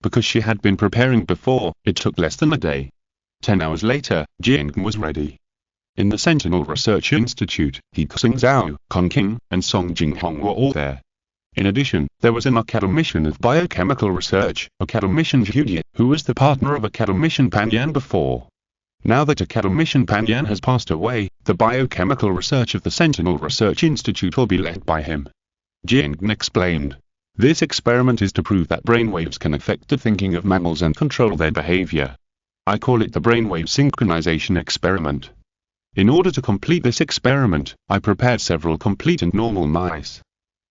Because she had been preparing before, it took less than a day. 10 hours later, Jiang was ready. In the Sentinel Research Institute, He Xingzhou, King, and Song Jinghong were all there. In addition, there was an academician of biochemical research, academician Zhu, who was the partner of academician Pan Yan before. Now that academician Pan Yan has passed away, the biochemical research of the Sentinel Research Institute will be led by him. Jiang explained. This experiment is to prove that brainwaves can affect the thinking of mammals and control their behavior. I call it the brainwave synchronization experiment. In order to complete this experiment, I prepared several complete and normal mice.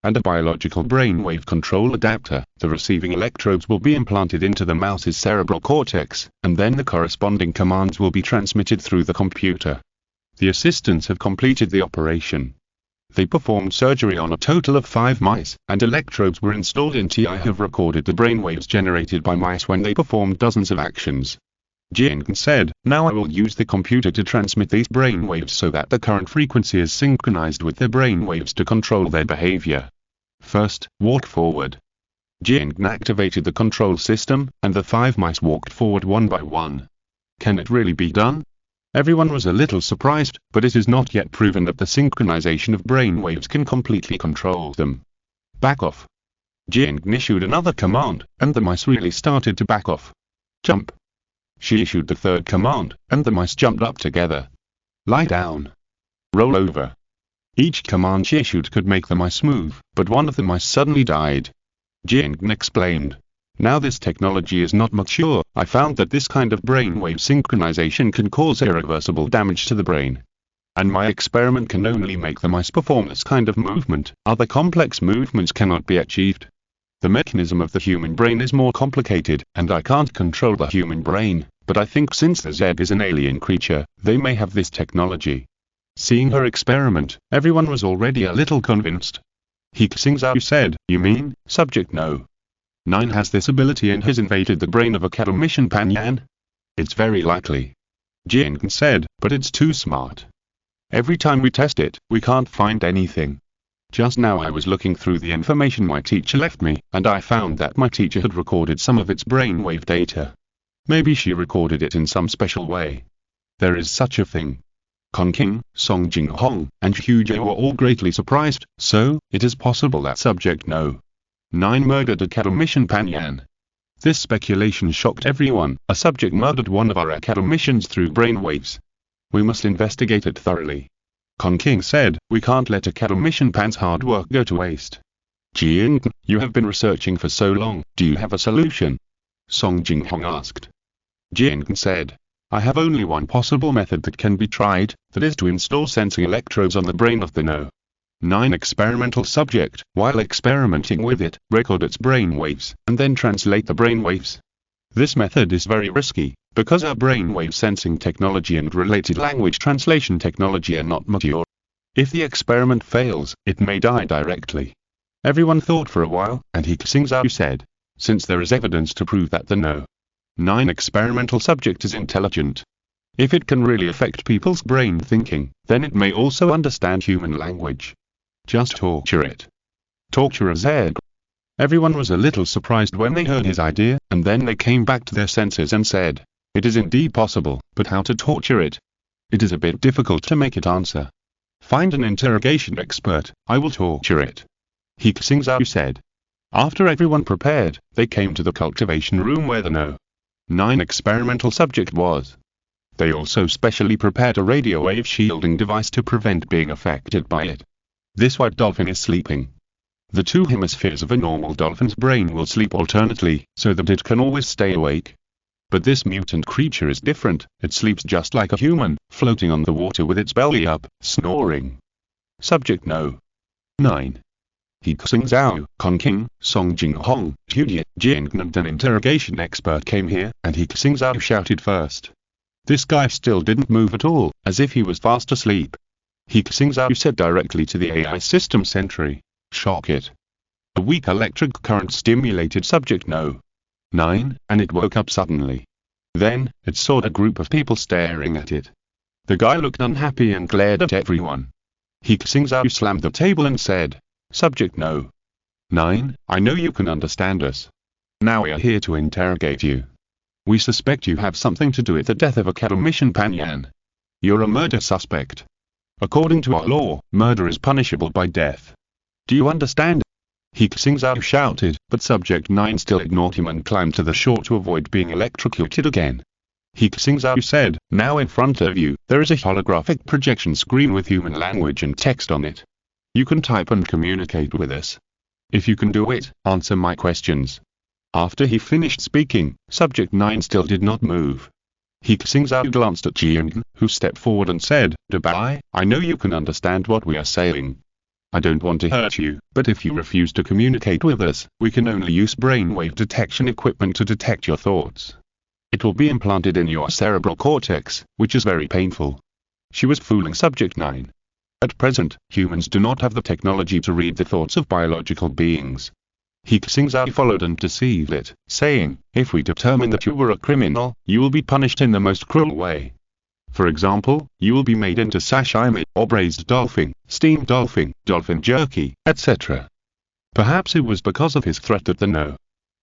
And a biological brainwave control adapter. The receiving electrodes will be implanted into the mouse's cerebral cortex, and then the corresponding commands will be transmitted through the computer. The assistants have completed the operation. They performed surgery on a total of 5 mice, and electrodes were installed in T. I have recorded the brainwaves generated by mice when they performed dozens of actions. Jiang said, now I will use the computer to transmit these brainwaves so that the current frequency is synchronized with the brainwaves to control their behavior. First, walk forward. Jiang activated the control system, and the 5 mice walked forward one by one. Can it really be done? Everyone was a little surprised, but it is not yet proven that the synchronization of brainwaves can completely control them. Back off. Jiang issued another command, and the mice really started to back off. Jump. She issued the third command, and the mice jumped up together. Lie down. Roll over. Each command she issued could make the mice move, but one of the mice suddenly died. Jiang explained. Now this technology is not mature. I found that this kind of brainwave synchronization can cause irreversible damage to the brain. And my experiment can only make the mice perform this kind of movement. Other complex movements cannot be achieved. The mechanism of the human brain is more complicated, and I can't control the human brain, but I think since the Z is an alien creature, they may have this technology. Seeing her experiment, everyone was already a little convinced. He Xingzhou said, you mean, subject no. 9 has this ability and has invaded the brain of academician Pan Yan? It's very likely. Jiang said, but it's too smart. Every time we test it, we can't find anything. Just now I was looking through the information my teacher left me, and I found that my teacher had recorded some of its brainwave data. Maybe she recorded it in some special way. There is such a thing. King, Song Jinghong, and Zhu were all greatly surprised, so, it is possible that subject no. 9 murdered academician Pan Yan. This speculation shocked everyone. A subject murdered one of our academicians through brainwaves. We must investigate it thoroughly. King said, we can't let academician Pan's hard work go to waste. Jiang, you have been researching for so long, do you have a solution? Song Jinghong asked. Jiang said, I have only one possible method that can be tried, that is to install sensing electrodes on the brain of the No. 9 experimental subject, while experimenting with it, record its brain waves, and then translate the brain waves. This method is very risky, because our brainwave sensing technology and related language translation technology are not mature. If the experiment fails, it may die directly. Everyone thought for a while, and He Xingzhou said, since there is evidence to prove that the No. 9 experimental subject is intelligent. If it can really affect people's brain thinking, then it may also understand human language. Just torture it. Torture a Z. Everyone was a little surprised when they heard his idea, and then they came back to their senses and said, it is indeed possible, but how to torture it? It is a bit difficult to make it answer. Find an interrogation expert, I will torture it. He Xingzhou said. After everyone prepared, they came to the cultivation room where the No. 9 experimental subject was. They also specially prepared a radio wave shielding device to prevent being affected by it. This white dolphin is sleeping. The two hemispheres of a normal dolphin's brain will sleep alternately, so that it can always stay awake. But this mutant creature is different. It sleeps just like a human, floating on the water with its belly up, snoring. Subject no. 9. He Xingzhou, Kongqing, Songjinghong, Huye, Jiangnan. An interrogation expert came here, and He Xingzhou shouted first. This guy still didn't move at all, as if he was fast asleep. He Xingzhou said directly to the AI system sentry. Shock it. A weak electric current stimulated subject no. 9, and it woke up suddenly. Then, it saw a group of people staring at it. The guy looked unhappy and glared at everyone. He Xingzhou slammed the table and said, Subject no. 9, I know you can understand us. Now we are here to interrogate you. We suspect you have something to do with the death of Academician Panyan. You're a murder suspect. According to our law, murder is punishable by death. Do you understand? He Xingzhou shouted, but Subject 9 still ignored him and climbed to the shore to avoid being electrocuted again. He Xingzhou said, Now in front of you, there is a holographic projection screen with human language and text on it. You can type and communicate with us. If you can do it, answer my questions. After he finished speaking, Subject 9 still did not move. He Xingzhou glanced at Jiangnan, who stepped forward and said, Dubai, I know you can understand what we are saying. I don't want to hurt you, but if you refuse to communicate with us, we can only use brainwave detection equipment to detect your thoughts. It will be implanted in your cerebral cortex, which is very painful. She was fooling Subject 9. At present, humans do not have the technology to read the thoughts of biological beings. He Xingzhou followed and deceived it, saying, If we determine that you were a criminal, you will be punished in the most cruel way. For example, you will be made into sashimi, or braised dolphin, steamed dolphin, dolphin jerky, etc. Perhaps it was because of his threat that the No.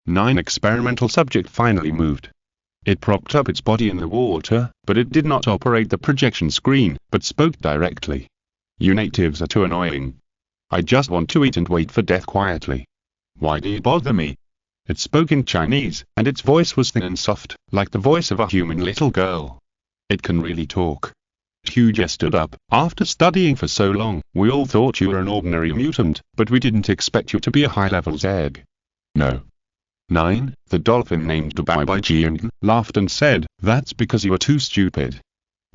9 experimental subject finally moved. It propped up its body in the water, but it did not operate the projection screen, but spoke directly. You natives are too annoying. I just want to eat and wait for death quietly. Why do you bother me? It spoke in Chinese, and its voice was thin and soft, like the voice of a human little girl. It can really talk. Huye stood up. After studying for so long, we all thought you were an ordinary mutant, but we didn't expect you to be a high-level Zeg. No. 9. The dolphin named Dubai by Jiangnan laughed and said, That's because you are too stupid.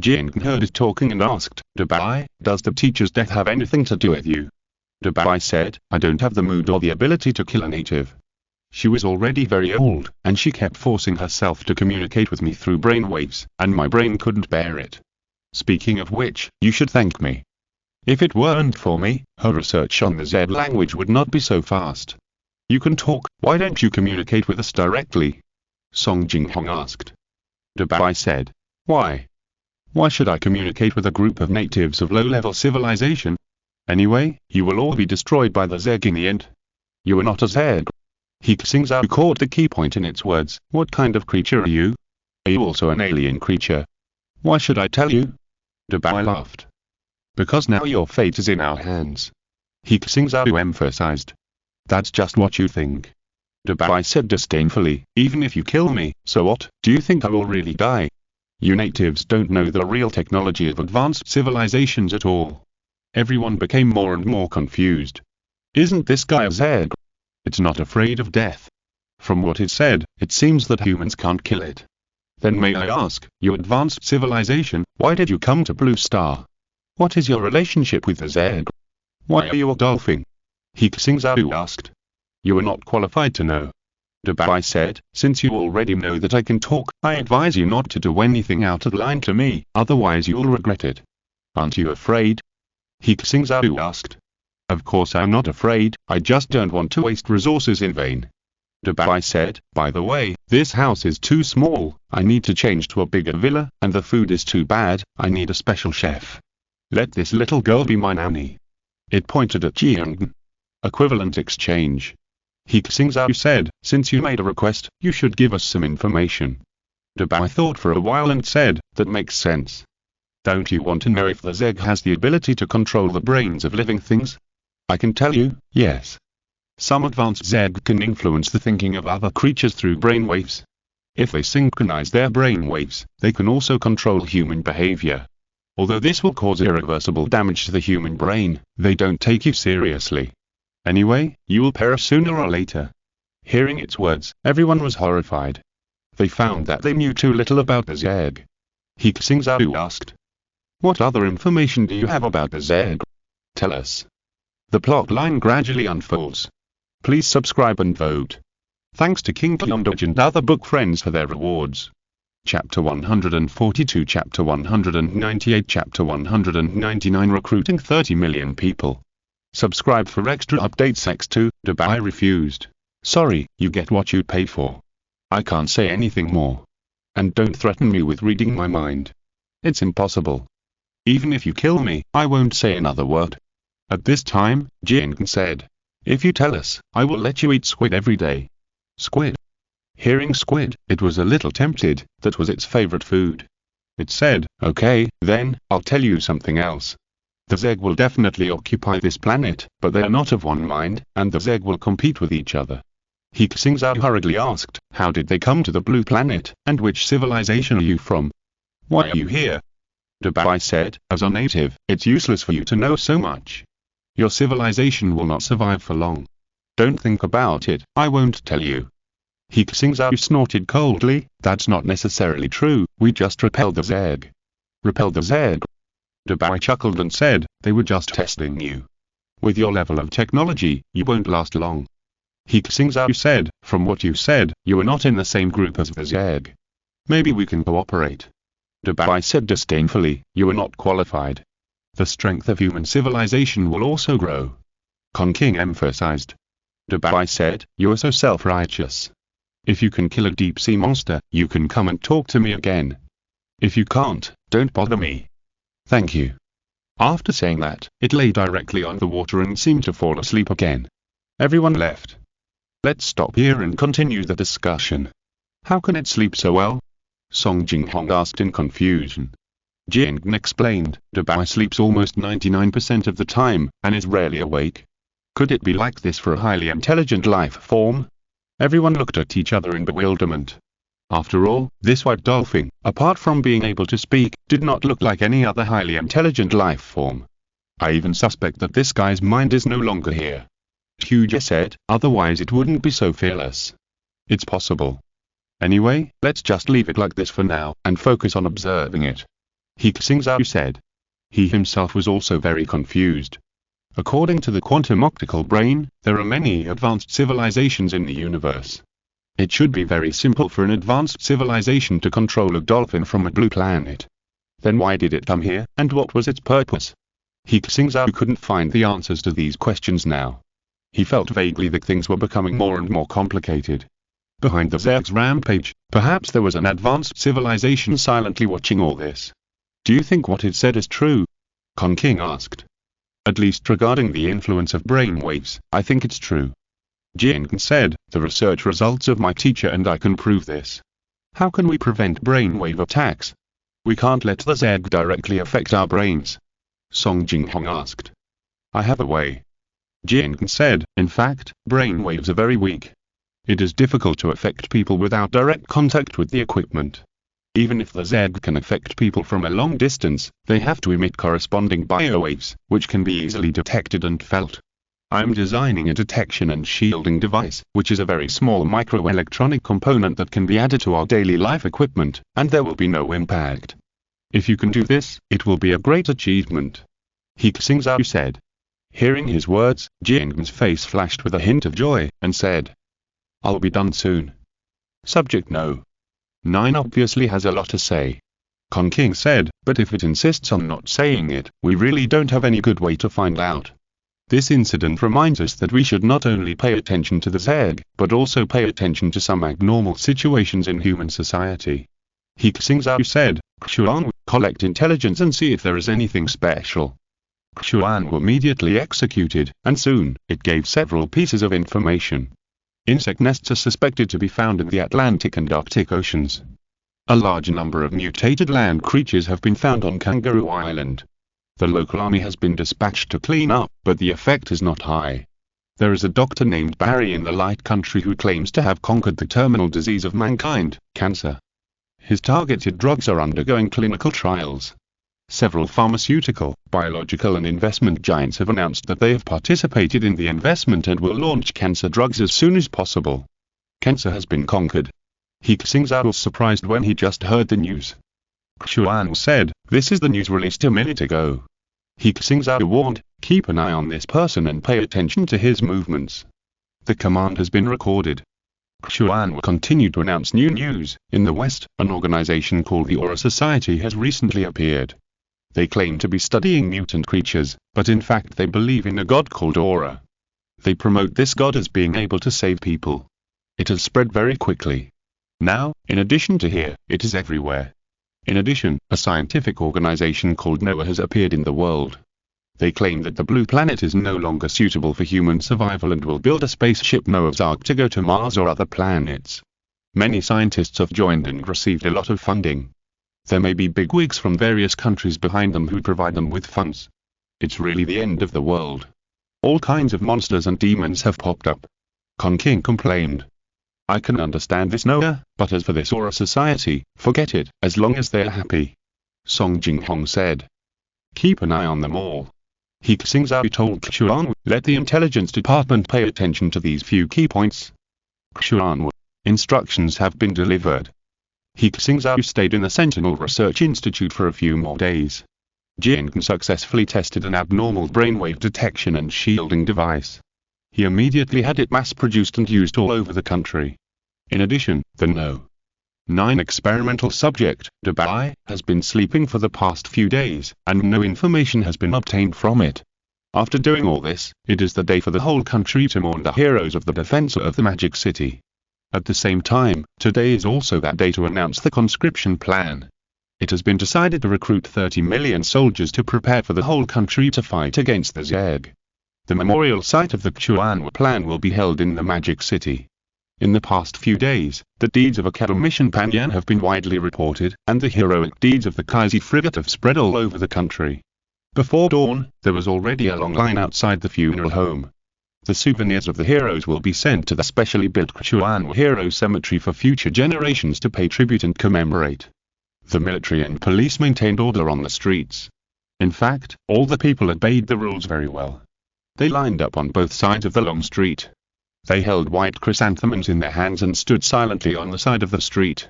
Jiangnan heard it talking and asked, Dubai, does the teacher's death have anything to do with you? Dubai said, I don't have the mood or the ability to kill a native. She was already very old, and she kept forcing herself to communicate with me through brainwaves, and my brain couldn't bear it. Speaking of which, you should thank me. If it weren't for me, her research on the Z language would not be so fast. You can talk, why don't you communicate with us directly? Songjinghong asked. Dubai said, Why? Why should I communicate with a group of natives of low-level civilization? Anyway, you will all be destroyed by the Zeg in the end. You are not a Zeg. He Xingzhou caught the key point in its words. What kind of creature are you? Are you also an alien creature? Why should I tell you? Dubai laughed. Because now your fate is in our hands. He Xingzhou emphasized. That's just what you think. Dubai said disdainfully, even if you kill me, so what, do you think I will really die? You natives don't know the real technology of advanced civilizations at all. Everyone became more and more confused. Isn't this guy a Zeg? It's not afraid of death. From what it said, it seems that humans can't kill it. Then may I ask, you advanced civilization, why did you come to Blue Star? What is your relationship with the Zeg? Why are you a dolphin? He Xingzhou asked. You are not qualified to know. Dubai said, since you already know that I can talk, I advise you not to do anything out of line to me, otherwise you'll regret it. Aren't you afraid? He Xingzhou asked. Of course I'm not afraid, I just don't want to waste resources in vain. Dubai said, by the way, this house is too small, I need to change to a bigger villa, and the food is too bad, I need a special chef. Let this little girl be my nanny. It pointed at Jiangnan. Equivalent exchange. He Xingzhou said, since you made a request, you should give us some information. Dubai thought for a while and said, that makes sense. Don't you want to know if the Zeg has the ability to control the brains of living things? I can tell you, yes. Some advanced Zeg can influence the thinking of other creatures through brainwaves. If they synchronize their brainwaves, they can also control human behavior. Although this will cause irreversible damage to the human brain, they don't take you seriously. Anyway, you will perish sooner or later. Hearing its words, everyone was horrified. They found that they knew too little about the Zerg. He Xingzhou asked, "What other information do you have about the Zerg? Tell us." The plot line gradually unfolds. Please subscribe and vote. Thanks to King Pyondoj and other book friends for their rewards. Chapter 142, Chapter 198, Chapter 199, Recruiting 30 million people. Subscribe for extra updates. X2, Dubai refused. Sorry, you get what you pay for. I can't say anything more. And don't threaten me with reading my mind. It's impossible. Even if you kill me, I won't say another word. At this time, Jiang said, "If you tell us, I will let you eat squid every day." Squid. Hearing squid, it was a little tempted. That was its favorite food. It said, "Okay, then, I'll tell you something else. The Zerg will definitely occupy this planet, but they are not of one mind, and the Zerg will compete with each other." He Xingzhou hurriedly asked, "How did they come to the blue planet, and which civilization are you from? Why are you here?" Dubai said, "As a native, it's useless for you to know so much. Your civilization will not survive for long. Don't think about it, I won't tell you." He Xingzhou snorted coldly, "That's not necessarily true, we just repelled the Zerg." "Repelled the Zerg?" Dubai chuckled and said, "They were just testing you. With your level of technology, you won't last long." He Xingzhou said, "From what you said, you are not in the same group as the Zerg. Maybe we can cooperate." Dubai said disdainfully, "You are not qualified. The strength of human civilization will also grow." Kong King emphasized. Dubai said, "You are so self-righteous. If you can kill a deep-sea monster, you can come and talk to me again. If you can't, don't bother me. Thank you." After saying that, it lay directly on the water and seemed to fall asleep again. Everyone left. "Let's stop here and continue the discussion. How can it sleep so well?" Song Jinghong asked in confusion. Jiang explained, "Dubai sleeps almost 99% of the time, and is rarely awake. Could it be like this for a highly intelligent life form?" Everyone looked at each other in bewilderment. After all, this white dolphin, apart from being able to speak, did not look like any other highly intelligent life form. "I even suspect that this guy's mind is no longer here," Huja said, "otherwise it wouldn't be so fearless." "It's possible. Anyway, let's just leave it like this for now, and focus on observing it," He Xingzhou said. He himself was also very confused. According to the quantum optical brain, there are many advanced civilizations in the universe. It should be very simple for an advanced civilization to control a dolphin from a blue planet. Then why did it come here, and what was its purpose? He Xingzhou couldn't find the answers to these questions now. He felt vaguely that things were becoming more and more complicated. Behind the Zerg's rampage, perhaps there was an advanced civilization silently watching all this. "Do you think what it said is true?" Kong King asked. "At least regarding the influence of brainwaves, I think it's true." Jiang said, "The research results of my teacher and I can prove this." "How can we prevent brainwave attacks?" "We can't let the Zerg directly affect our brains," Song Jinghong asked. "I have a way." Jiang said, "In fact, brainwaves are very weak. It is difficult to affect people without direct contact with the equipment. Even if the Zerg can affect people from a long distance, they have to emit corresponding biowaves, which can be easily detected and felt. I'm designing a detection and shielding device, which is a very small microelectronic component that can be added to our daily life equipment, and there will be no impact. If you can do this, it will be a great achievement," He Xingzhou said. Hearing his words, Jiang's face flashed with a hint of joy, and said, "I'll be done soon." Subject No. 9 obviously has a lot to say. Kong King said, "But if it insists on not saying it, we really don't have any good way to find out." This incident reminds us that we should not only pay attention to the Zerg, but also pay attention to some abnormal situations in human society. He Xingzhou said, "Xuan will collect intelligence and see if there is anything special." Xuan was immediately executed, and soon, it gave several pieces of information. Insect nests are suspected to be found in the Atlantic and Arctic Oceans. A large number of mutated land creatures have been found on Kangaroo Island. The local army has been dispatched to clean up, but the effect is not high. There is a doctor named Barry in the Light Country who claims to have conquered the terminal disease of mankind, cancer. His targeted drugs are undergoing clinical trials. Several pharmaceutical, biological and investment giants have announced that they have participated in the investment and will launch cancer drugs as soon as possible. Cancer has been conquered. He Xingzhou was surprised when he just heard the news. Xuan said, "This is the news released a minute ago." He Xingzhou warned, "Keep an eye on this person and pay attention to his movements. The command has been recorded." Xuan continued to announce new news. In the West, an organization called the Aura Society has recently appeared. They claim to be studying mutant creatures, but in fact they believe in a god called Aura. They promote this god as being able to save people. It has spread very quickly. Now, in addition to here, it is everywhere. In addition, a scientific organization called Noah has appeared in the world. They claim that the blue planet is no longer suitable for human survival and will build a spaceship Noah's Ark to go to Mars or other planets. Many scientists have joined and received a lot of funding. There may be bigwigs from various countries behind them who provide them with funds. It's really the end of the world. All kinds of monsters and demons have popped up. Kong King complained. "I can understand this Noah, but as for this Aura Society, forget it, as long as they're happy." Song Jinghong said. "Keep an eye on them all." He Xingzhou told Xuan, "Let the intelligence department pay attention to these few key points." Xuan, "Instructions have been delivered." He Xingzhou stayed in the Sentinel Research Institute for a few more days. Jian successfully tested an abnormal brainwave detection and shielding device. He immediately had it mass-produced and used all over the country. In addition, the No. 9 experimental subject, Dubai, has been sleeping for the past few days, and no information has been obtained from it. After doing all this, it is the day for the whole country to mourn the heroes of the defense of the Magic City. At the same time, today is also that day to announce the conscription plan. It has been decided to recruit 30 million soldiers to prepare for the whole country to fight against the Zerg. The memorial site of the Xuan plan will be held in the Magic City. In the past few days, the deeds of Academician Panyan have been widely reported, and the heroic deeds of the Kaisi frigate have spread all over the country. Before dawn, there was already a long line outside the funeral home. The souvenirs of the heroes will be sent to the specially built Xuan Hero Cemetery for future generations to pay tribute and commemorate. The military and police maintained order on the streets. In fact, all the people obeyed the rules very well. They lined up on both sides of the long street. They held white chrysanthemums in their hands and stood silently on the side of the street.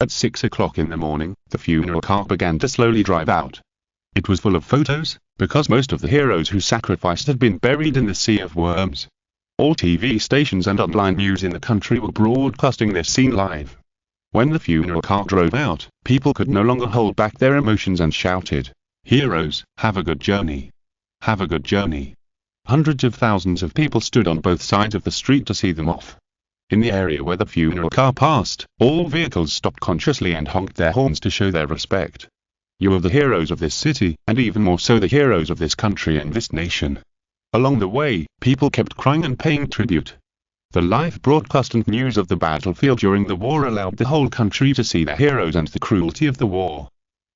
At 6 o'clock in the morning, the funeral car began to slowly drive out. It was full of photos, because most of the heroes who sacrificed had been buried in the sea of worms. All TV stations and online news in the country were broadcasting this scene live. When the funeral car drove out, people could no longer hold back their emotions and shouted, "Heroes, have a good journey. Have a good journey." Hundreds of thousands of people stood on both sides of the street to see them off. In the area where the funeral car passed, all vehicles stopped consciously and honked their horns to show their respect. You are the heroes of this city, and even more so the heroes of this country and this nation. Along the way, people kept crying and paying tribute. The live broadcast and news of the battlefield during the war allowed the whole country to see the heroes and the cruelty of the war.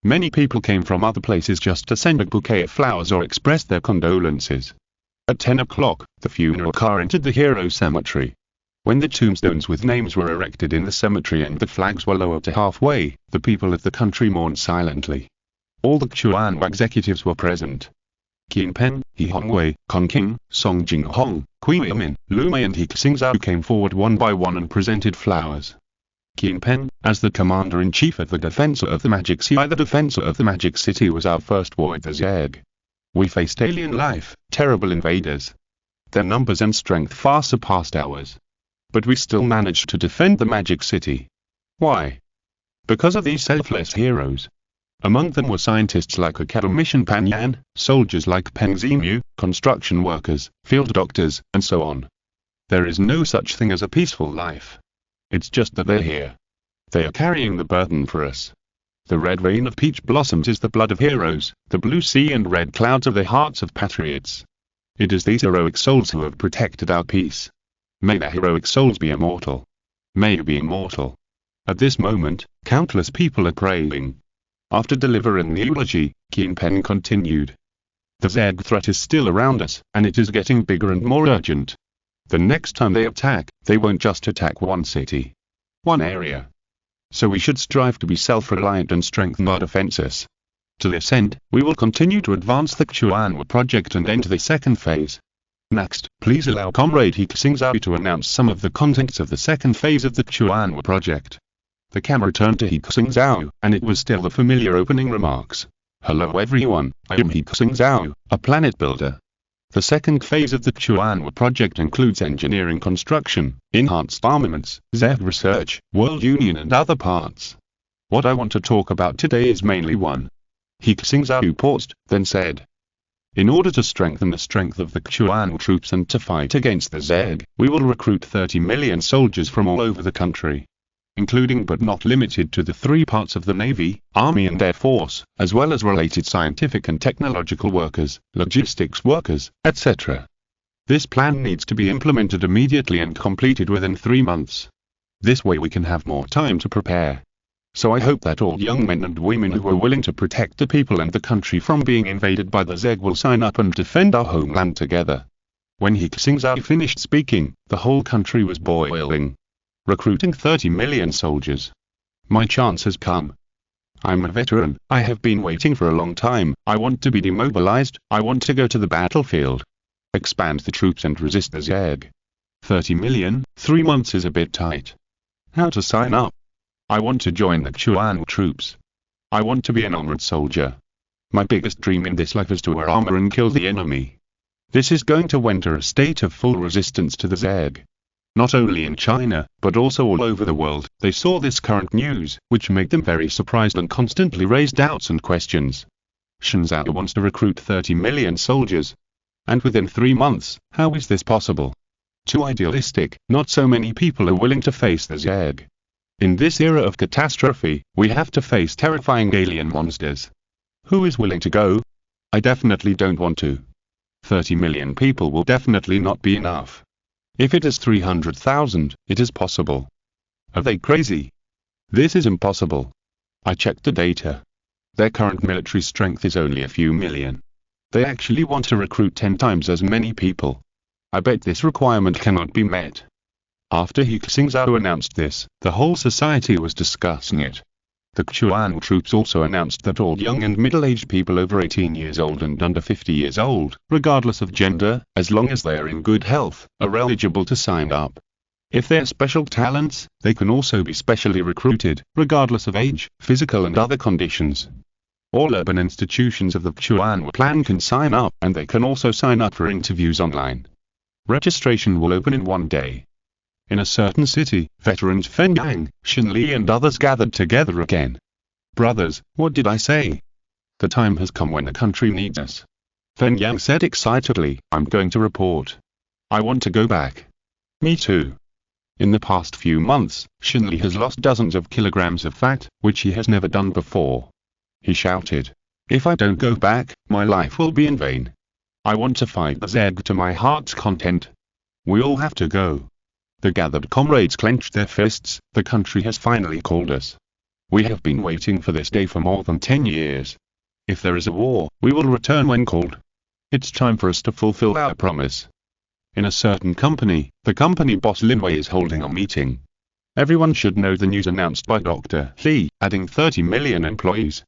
Many people came from other places just to send a bouquet of flowers or express their condolences. At 10 o'clock, the funeral car entered the hero cemetery. When the tombstones with names were erected in the cemetery and the flags were lowered to halfway, the people of the country mourned silently. All the Xuan executives were present. Qin Pen, He Hongwei, Kong King, Song Jinghong, Kui Yamin, Lu Mei and He Xingzhou came forward one by one and presented flowers. Qin Pen, as the commander-in-chief of the Defensor of the Magic City, the Defensor of the Magic City was our first war with the Zerg. We faced alien life, terrible invaders. Their numbers and strength far surpassed ours. But we still managed to defend the Magic City. Why? Because of these selfless heroes. Among them were scientists like Academician Panyan, soldiers like Peng Zimu, construction workers, field doctors, and so on. There is no such thing as a peaceful life. It's just that they're here. They are carrying the burden for us. The red rain of peach blossoms is the blood of heroes, the blue sea and red clouds are the hearts of patriots. It is these heroic souls who have protected our peace. May their heroic souls be immortal. May you be immortal. At this moment, countless people are praying. After delivering the eulogy, Qin Pen continued. The Zerg threat is still around us, and it is getting bigger and more urgent. The next time they attack, they won't just attack one city, one area. So we should strive to be self-reliant and strengthen our defenses. To this end, we will continue to advance the Xuanwu project and enter the second phase. Next, please allow Comrade He Xingzhou to announce some of the contents of the second phase of the Xuanwu project. The camera turned to He Xingzhou, and it was still the familiar opening remarks. Hello everyone, I am He Xingzhou, a planet builder. The second phase of the Xuanwu project includes engineering construction, enhanced armaments, ZEG research, World Union and other parts. What I want to talk about today is mainly one. He Xingzhou paused, then said. In order to strengthen the strength of the Xuanwu troops and to fight against the ZEG, we will recruit 30 million soldiers from all over the country, including but not limited to the three parts of the Navy, Army and Air Force, as well as related scientific and technological workers, logistics workers, etc. This plan needs to be implemented immediately and completed within 3 months. This way we can have more time to prepare. So I hope that all young men and women who are willing to protect the people and the country from being invaded by the ZEG will sign up and defend our homeland together. When He Xingzhou finished speaking, the whole country was boiling. Recruiting 30 million soldiers. My chance has come. I'm a veteran, I have been waiting for a long time, I want to be demobilized, I want to go to the battlefield. Expand the troops and resist the ZEG. 30 million, 3 months is a bit tight. How to sign up? I want to join the Xuanwu troops. I want to be an honored soldier. My biggest dream in this life is to wear armor and kill the enemy. This is going to enter a state of full resistance to the ZEG. Not only in China, but also all over the world, they saw this current news, which made them very surprised and constantly raised doubts and questions. Xingzhou wants to recruit 30 million soldiers. And within 3 months, how is this possible? Too idealistic, not so many people are willing to face the ZEG. In this era of catastrophe, we have to face terrifying alien monsters. Who is willing to go? I definitely don't want to. 30 million people will definitely not be enough. If it is 300,000, it is possible. Are they crazy? This is impossible. I checked the data. Their current military strength is only a few million. They actually want to recruit 10 times as many people. I bet this requirement cannot be met. After He Xingzhou announced this, the whole society was discussing it. The Xuanwu troops also announced that all young and middle-aged people over 18 years old and under 50 years old, regardless of gender, as long as they are in good health, are eligible to sign up. If they are special talents, they can also be specially recruited, regardless of age, physical and other conditions. All urban institutions of the Xuanwu plan can sign up, and they can also sign up for interviews online. Registration will open in 1 day. In a certain city, veterans Feng Yang, Xin Li and others gathered together again. Brothers, what did I say? The time has come when the country needs us. Feng Yang said excitedly, I'm going to report. I want to go back. Me too. In the past few months, Xin Li has lost dozens of kilograms of fat, which he has never done before. He shouted. If I don't go back, my life will be in vain. I want to fight the ZEG to my heart's content. We all have to go. The gathered comrades clenched their fists. The country has finally called us. We have been waiting for this day for more than 10 years. If there is a war, we will return when called. It's time for us to fulfill our promise. In a certain company, the company boss Lin Wei is holding a meeting. Everyone should know the news announced by Dr. Li, adding 30 million employees.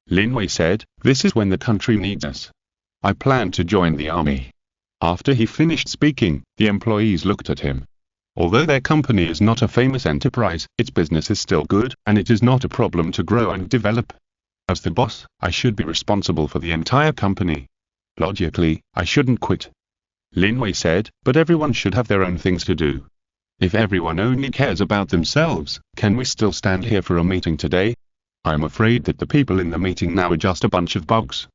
Lin Wei said, this is when the country needs us. I plan to join the army. After he finished speaking, the employees looked at him. Although their company is not a famous enterprise, its business is still good, and it is not a problem to grow and develop. As the boss, I should be responsible for the entire company. Logically, I shouldn't quit. Lin Wei said, but everyone should have their own things to do. If everyone only cares about themselves, can we still stand here for a meeting today? I'm afraid that the people in the meeting now are just a bunch of bugs.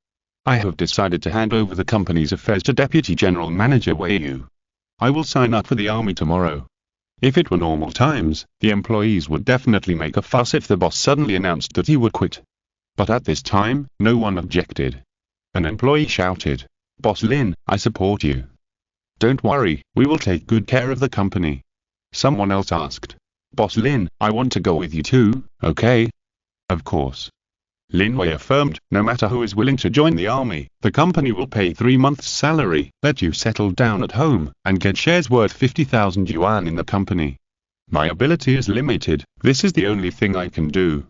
I have decided to hand over the company's affairs to Deputy General Manager Wei Yu. I will sign up for the army tomorrow. If it were normal times, the employees would definitely make a fuss if the boss suddenly announced that he would quit. But at this time, no one objected. An employee shouted, Boss Lin, I support you. Don't worry, we will take good care of the company. Someone else asked, Boss Lin, I want to go with you too, okay? Of course. Lin Wei affirmed, no matter who is willing to join the army, the company will pay 3 months' salary, let you settle down at home, and get shares worth 50,000 yuan in the company. My ability is limited, this is the only thing I can do.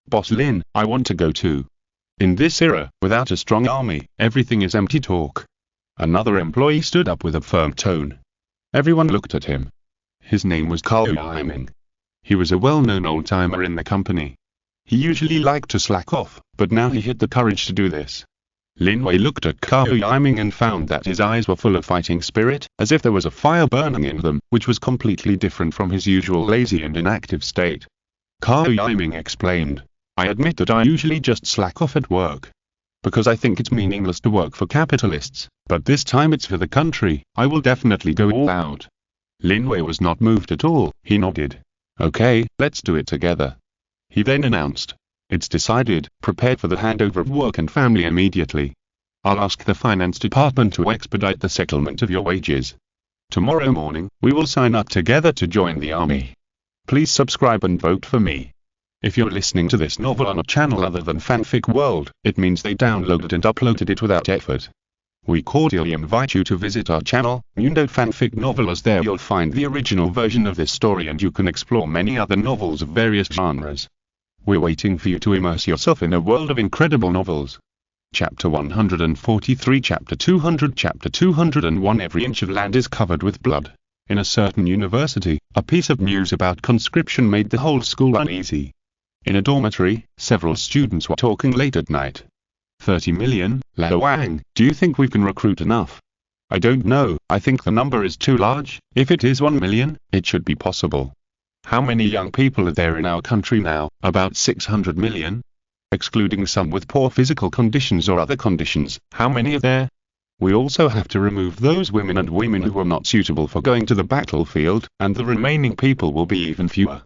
Boss Lin, I want to go too. In this era, without a strong army, everything is empty talk. Another employee stood up with a firm tone. Everyone looked at him. His name was He Xingzhou. He was a well-known old-timer in the company. He usually liked to slack off, but now he had the courage to do this. Lin Wei looked at He Xingzhou and found that his eyes were full of fighting spirit, as if there was a fire burning in them, which was completely different from his usual lazy and inactive state. He Xingzhou explained, "I admit that I usually just slack off at work. Because I think it's meaningless to work for capitalists, but this time it's for the country, I will definitely go all out." Lin Wei was not moved at all, he nodded. "Okay, let's do it together." He then announced, "It's decided, prepare for the handover of work and family immediately. I'll ask the finance department to expedite the settlement of your wages. Tomorrow morning, we will sign up together to join the army. Please subscribe and vote for me. If you're listening to this novel on a channel other than Fanfic World, it means they downloaded and uploaded it without effort. We cordially invite you to visit our channel, Mundo Fanfic Novel, as there you'll find the original version of this story and you can explore many other novels of various genres. We're waiting for you to immerse yourself in a world of incredible novels. Chapter 143, Chapter 200, Chapter 201. Every inch of land is covered with blood. In a certain university, a piece of news about conscription made the whole school uneasy. In a dormitory, several students were talking late at night. 30 million, Lao Wang, do you think we can recruit enough? I don't know, I think the number is too large. If it is 1 million, it should be possible. How many young people are there in our country now? About 600 million. Excluding some with poor physical conditions or other conditions, how many are there? We also have to remove those women and women who are not suitable for going to the battlefield, and the remaining people will be even fewer.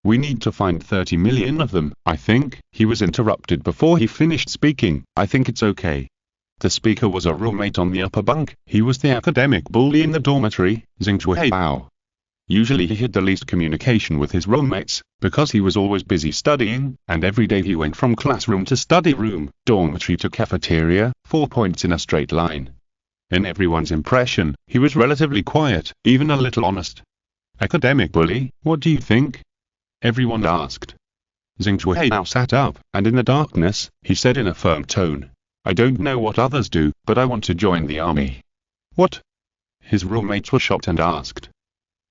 We need to find 30 million of them, I think." He was interrupted before he finished speaking. "I think it's okay." The speaker was a roommate on the upper bunk. He was the academic bully in the dormitory, Xingzhou. Usually he had the least communication with his roommates, because he was always busy studying, and every day he went from classroom to study room, dormitory to cafeteria, 4 points in a straight line. In everyone's impression, he was relatively quiet, even a little honest. "Academic bully, what do you think?" everyone asked. Xingzhou now sat up, and in the darkness, he said in a firm tone, "I don't know what others do, but I want to join the army." "What?" his roommates were shocked and asked.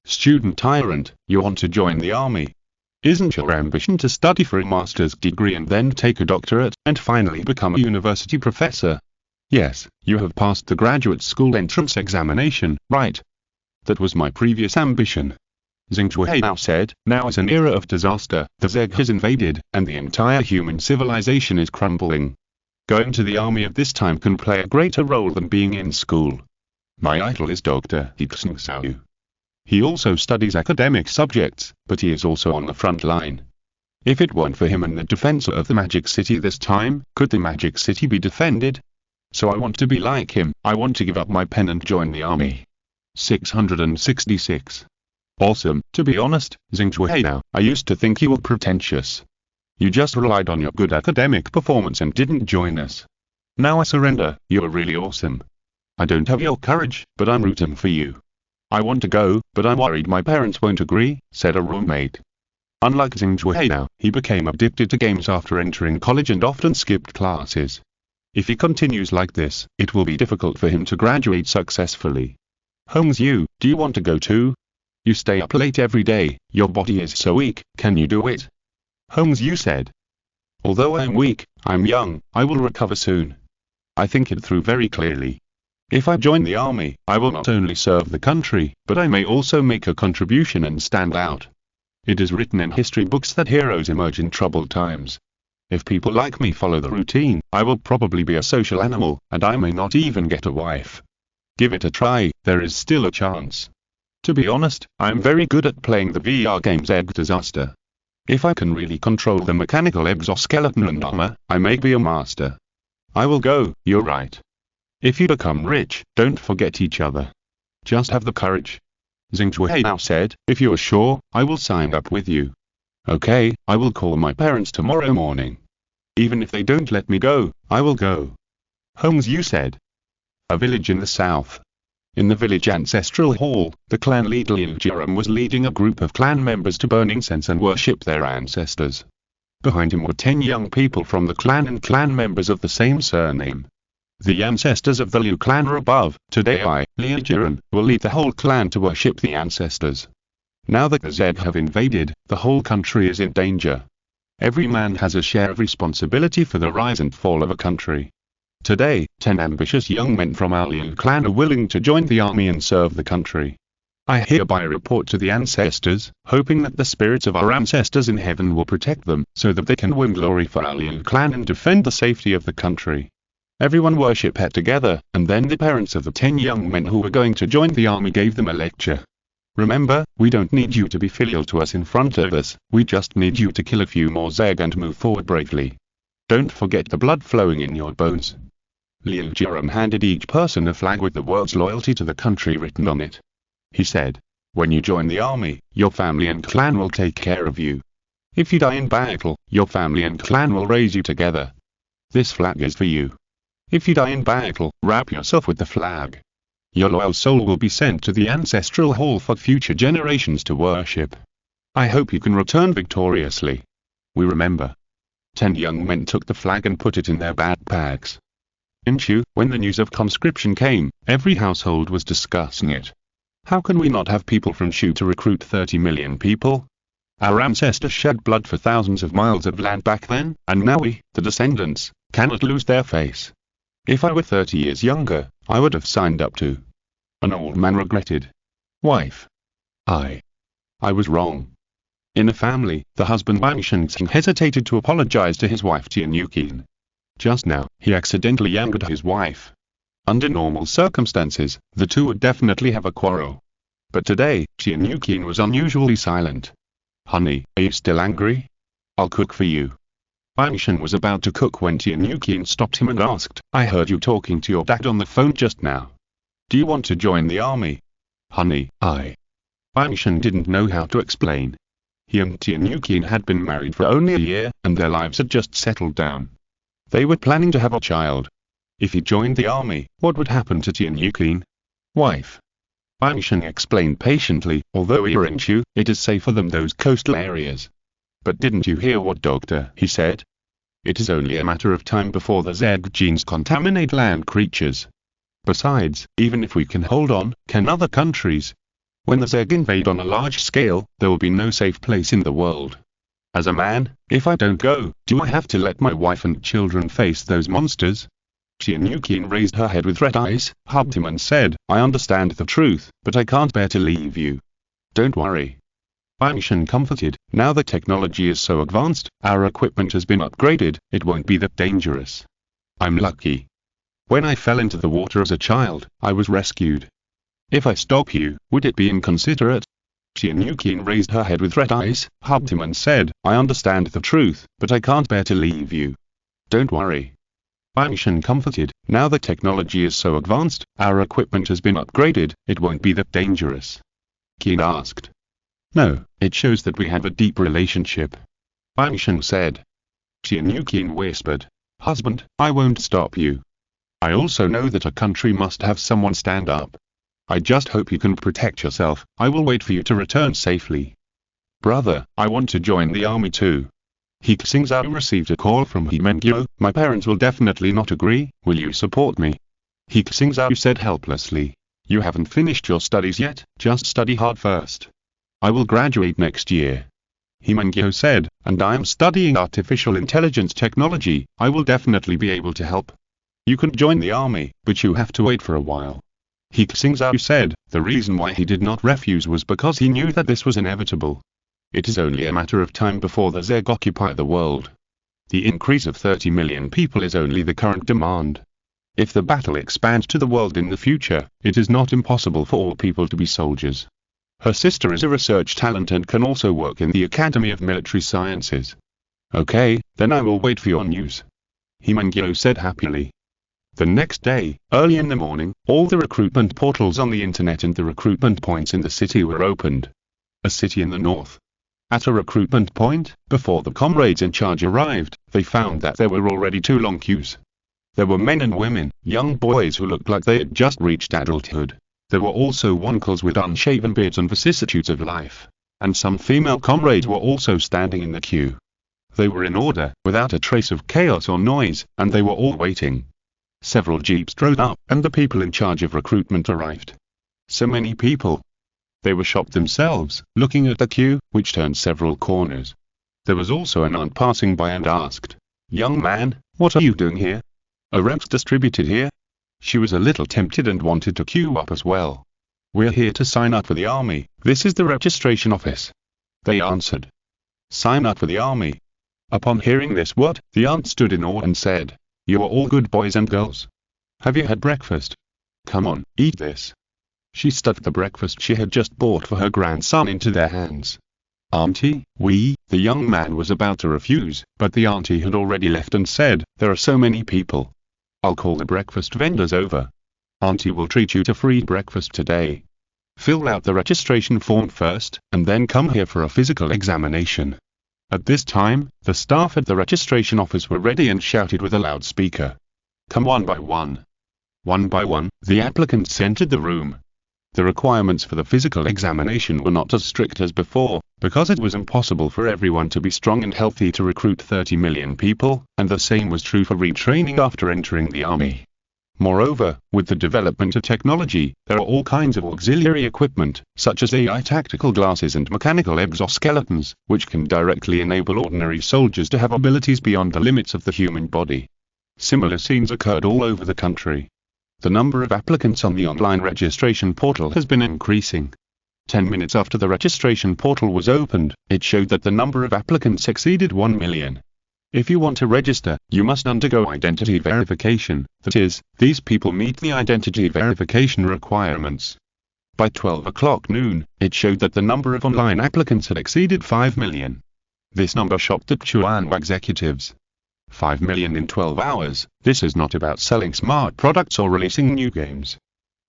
"Student tyrant, you want to join the army? Isn't your ambition to study for a master's degree and then take a doctorate, and finally become a university professor?" "Yes, you have passed the graduate school entrance examination, right?" "That was my previous ambition," Xingzhou now said. "Now is an era of disaster. The Zeg has invaded, and the entire human civilization is crumbling. Going to the army at this time can play a greater role than being in school. My idol is Dr. He Xingzhou. He also studies academic subjects, but he is also on the front line. If it weren't for him and the defense of the Magic City this time, could the Magic City be defended? So I want to be like him. I want to give up my pen and join the army." 666. "Awesome. To be honest, Xingzhou, I used to think you were pretentious. You just relied on your good academic performance and didn't join us. Now I surrender. You're really awesome. I don't have your courage, but I'm rooting for you." "I want to go, but I'm worried my parents won't agree," said a roommate. Unlike Xingzhou, he became addicted to games after entering college and often skipped classes. If he continues like this, it will be difficult for him to graduate successfully. "Xingzhou, do you want to go too? You stay up late every day, your body is so weak, can you do it?" Xingzhou said. "Although I am weak, I'm young, I will recover soon. I think it through very clearly. If I join the army, I will not only serve the country, but I may also make a contribution and stand out. It is written in history books that heroes emerge in troubled times. If people like me follow the routine, I will probably be a social animal, and I may not even get a wife. Give it a try, there is still a chance. To be honest, I am very good at playing the VR games Egg Disaster. If I can really control the mechanical exoskeleton and armor, I may be a master. I will go, you're right. If you become rich, don't forget each other. Just have the courage." Xingzhou now said, "If you are sure, I will sign up with you." "Okay, I will call my parents tomorrow morning. Even if they don't let me go, I will go." Xingzhou said. A village in the south. In the village ancestral hall, the clan leader Liu Jiram was leading a group of clan members to burn incense and worship their ancestors. Behind him were 10 young people from the clan and clan members of the same surname. The ancestors of the Liu clan are above. Today I, Liu Jiren, will lead the whole clan to worship the ancestors. Now that the Zed have invaded, the whole country is in danger. Every man has a share of responsibility for the rise and fall of a country. Today, 10 ambitious young men from our Liu clan are willing to join the army and serve the country. I hereby report to the ancestors, hoping that the spirits of our ancestors in heaven will protect them, so that they can win glory for our Liu clan and defend the safety of the country. Everyone worship He together, and then the parents of the 10 young men who were going to join the army gave them a lecture. Remember, we don't need you to be filial to us in front of us, we just need you to kill a few more Zeg and move forward bravely. Don't forget the blood flowing in your bones. Liu Jiren handed each person a flag with the words loyalty to the country written on it. He said, when you join the army, your family and clan will take care of you. If you die in battle, your family and clan will raise you together. This flag is for you. If you die in battle, wrap yourself with the flag. Your loyal soul will be sent to the ancestral hall for future generations to worship. I hope you can return victoriously. We remember. 10 young men took the flag and put it in their backpacks. In Shu, when the news of conscription came, every household was discussing it. How can we not have people from Shu to recruit 30 million people? Our ancestors shed blood for thousands of miles of land back then, and now we, the descendants, cannot lose their face. If I were 30 years younger, I would have signed up too. An old man regretted. Wife. I was wrong. In a family, the husband He Xingzhou hesitated to apologize to his wife Tianyukin. Just now, he accidentally angered his wife. Under normal circumstances, the two would definitely have a quarrel. But today, Tianyukin was unusually silent. Honey, are you still angry? I'll cook for you. He Xingzhou was about to cook when Tianyukin stopped him and asked, I heard you talking to your dad on the phone just now. Do you want to join the army? Honey, He Xingzhou didn't know how to explain. He and Tianyukin had been married for only a year, and their lives had just settled down. They were planning to have a child. If he joined the army, what would happen to Tianyukin? Wife. He Xingzhou explained patiently, although here in Shu, it is safe for them those coastal areas. But didn't you hear what Doctor He said? It is only a matter of time before the Zeg genes contaminate land creatures. Besides, even if we can hold on, can other countries? When the Zeg invade on a large scale, there will be no safe place in the world. As a man, if I don't go, do I have to let my wife and children face those monsters? Tianyukin raised her head with red eyes, hugged him and said, I understand the truth, but I can't bear to leave you. Don't worry. He Xingzhou comforted, now the technology is so advanced, our equipment has been upgraded, it won't be that dangerous. I'm lucky. When I fell into the water as a child, I was rescued. If I stop you, would it be inconsiderate? Tianyukin raised her head with red eyes, hugged him and said, I understand the truth, but I can't bear to leave you. Don't worry. He Xingzhou comforted, now the technology is so advanced, our equipment has been upgraded, it won't be that dangerous. Qin asked. No, it shows that we have a deep relationship. He Xingzhou said. Tianyukin whispered, Husband, I won't stop you. I also know that a country must have someone stand up. I just hope you can protect yourself, I will wait for you to return safely. Brother, I want to join the army too. He Xingzhou received a call from He Xingzhou, my parents will definitely not agree, will you support me? He Xingzhou said helplessly. You haven't finished your studies yet, just study hard first. I will graduate next year. He Xingzhou said, and I am studying artificial intelligence technology, I will definitely be able to help. You can join the army, but you have to wait for a while. He Xingzhou said, the reason why he did not refuse was because he knew that this was inevitable. It is only a matter of time before the Zeg occupy the world. The increase of 30 million people is only the current demand. If the battle expands to the world in the future, it is not impossible for all people to be soldiers. Her sister is a research talent and can also work in the Academy of Military Sciences. Okay, then I will wait for your news. He Xingzhou said happily. The next day, early in the morning, all the recruitment portals on the internet and the recruitment points in the city were opened. A city in the north. At a recruitment point, before the comrades in charge arrived, they found that there were already 2 long queues. There were men and women, young boys who looked like they had just reached adulthood. There were also uncles with unshaven beards and vicissitudes of life. And some female comrades were also standing in the queue. They were in order, without a trace of chaos or noise, and they were all waiting. Several jeeps drove up, and the people in charge of recruitment arrived. So many people. They were shocked themselves, looking at the queue, which turned several corners. There was also an aunt passing by and asked, "Young man, what are you doing here? Are reps distributed here?" She was a little tempted and wanted to queue up as well. "We're here to sign up for the army. This is the registration office," they answered. "Sign up for the army." Upon hearing this word, the aunt stood in awe and said, "You are all good boys and girls. Have you had breakfast? Come on, eat this." She stuck the breakfast she had just bought for her grandson into their hands. "Auntie, the young man was about to refuse, but the auntie had already left and said, "There are so many people. I'll call the breakfast vendors over. Auntie will treat you to free breakfast today. Fill out the registration form first, and then come here for a physical examination." At this time, the staff at the registration office were ready and shouted with a loudspeaker, "Come one by one." One by one, the applicants entered the room. The requirements for the physical examination were not as strict as before, because it was impossible for everyone to be strong and healthy to recruit 30 million people, and the same was true for retraining after entering the army. Moreover, with the development of technology, there are all kinds of auxiliary equipment, such as AI tactical glasses and mechanical exoskeletons, which can directly enable ordinary soldiers to have abilities beyond the limits of the human body. Similar scenes occurred all over the country. The number of applicants on the online registration portal has been increasing. 10 minutes after the registration portal was opened, it showed that the number of applicants exceeded 1 million. If you want to register, you must undergo identity verification, that is, these people meet the identity verification requirements. By 12 o'clock noon, it showed that the number of online applicants had exceeded 5 million. This number shocked the Chuan executives. 5 million in 12 hours, this is not about selling smart products or releasing new games.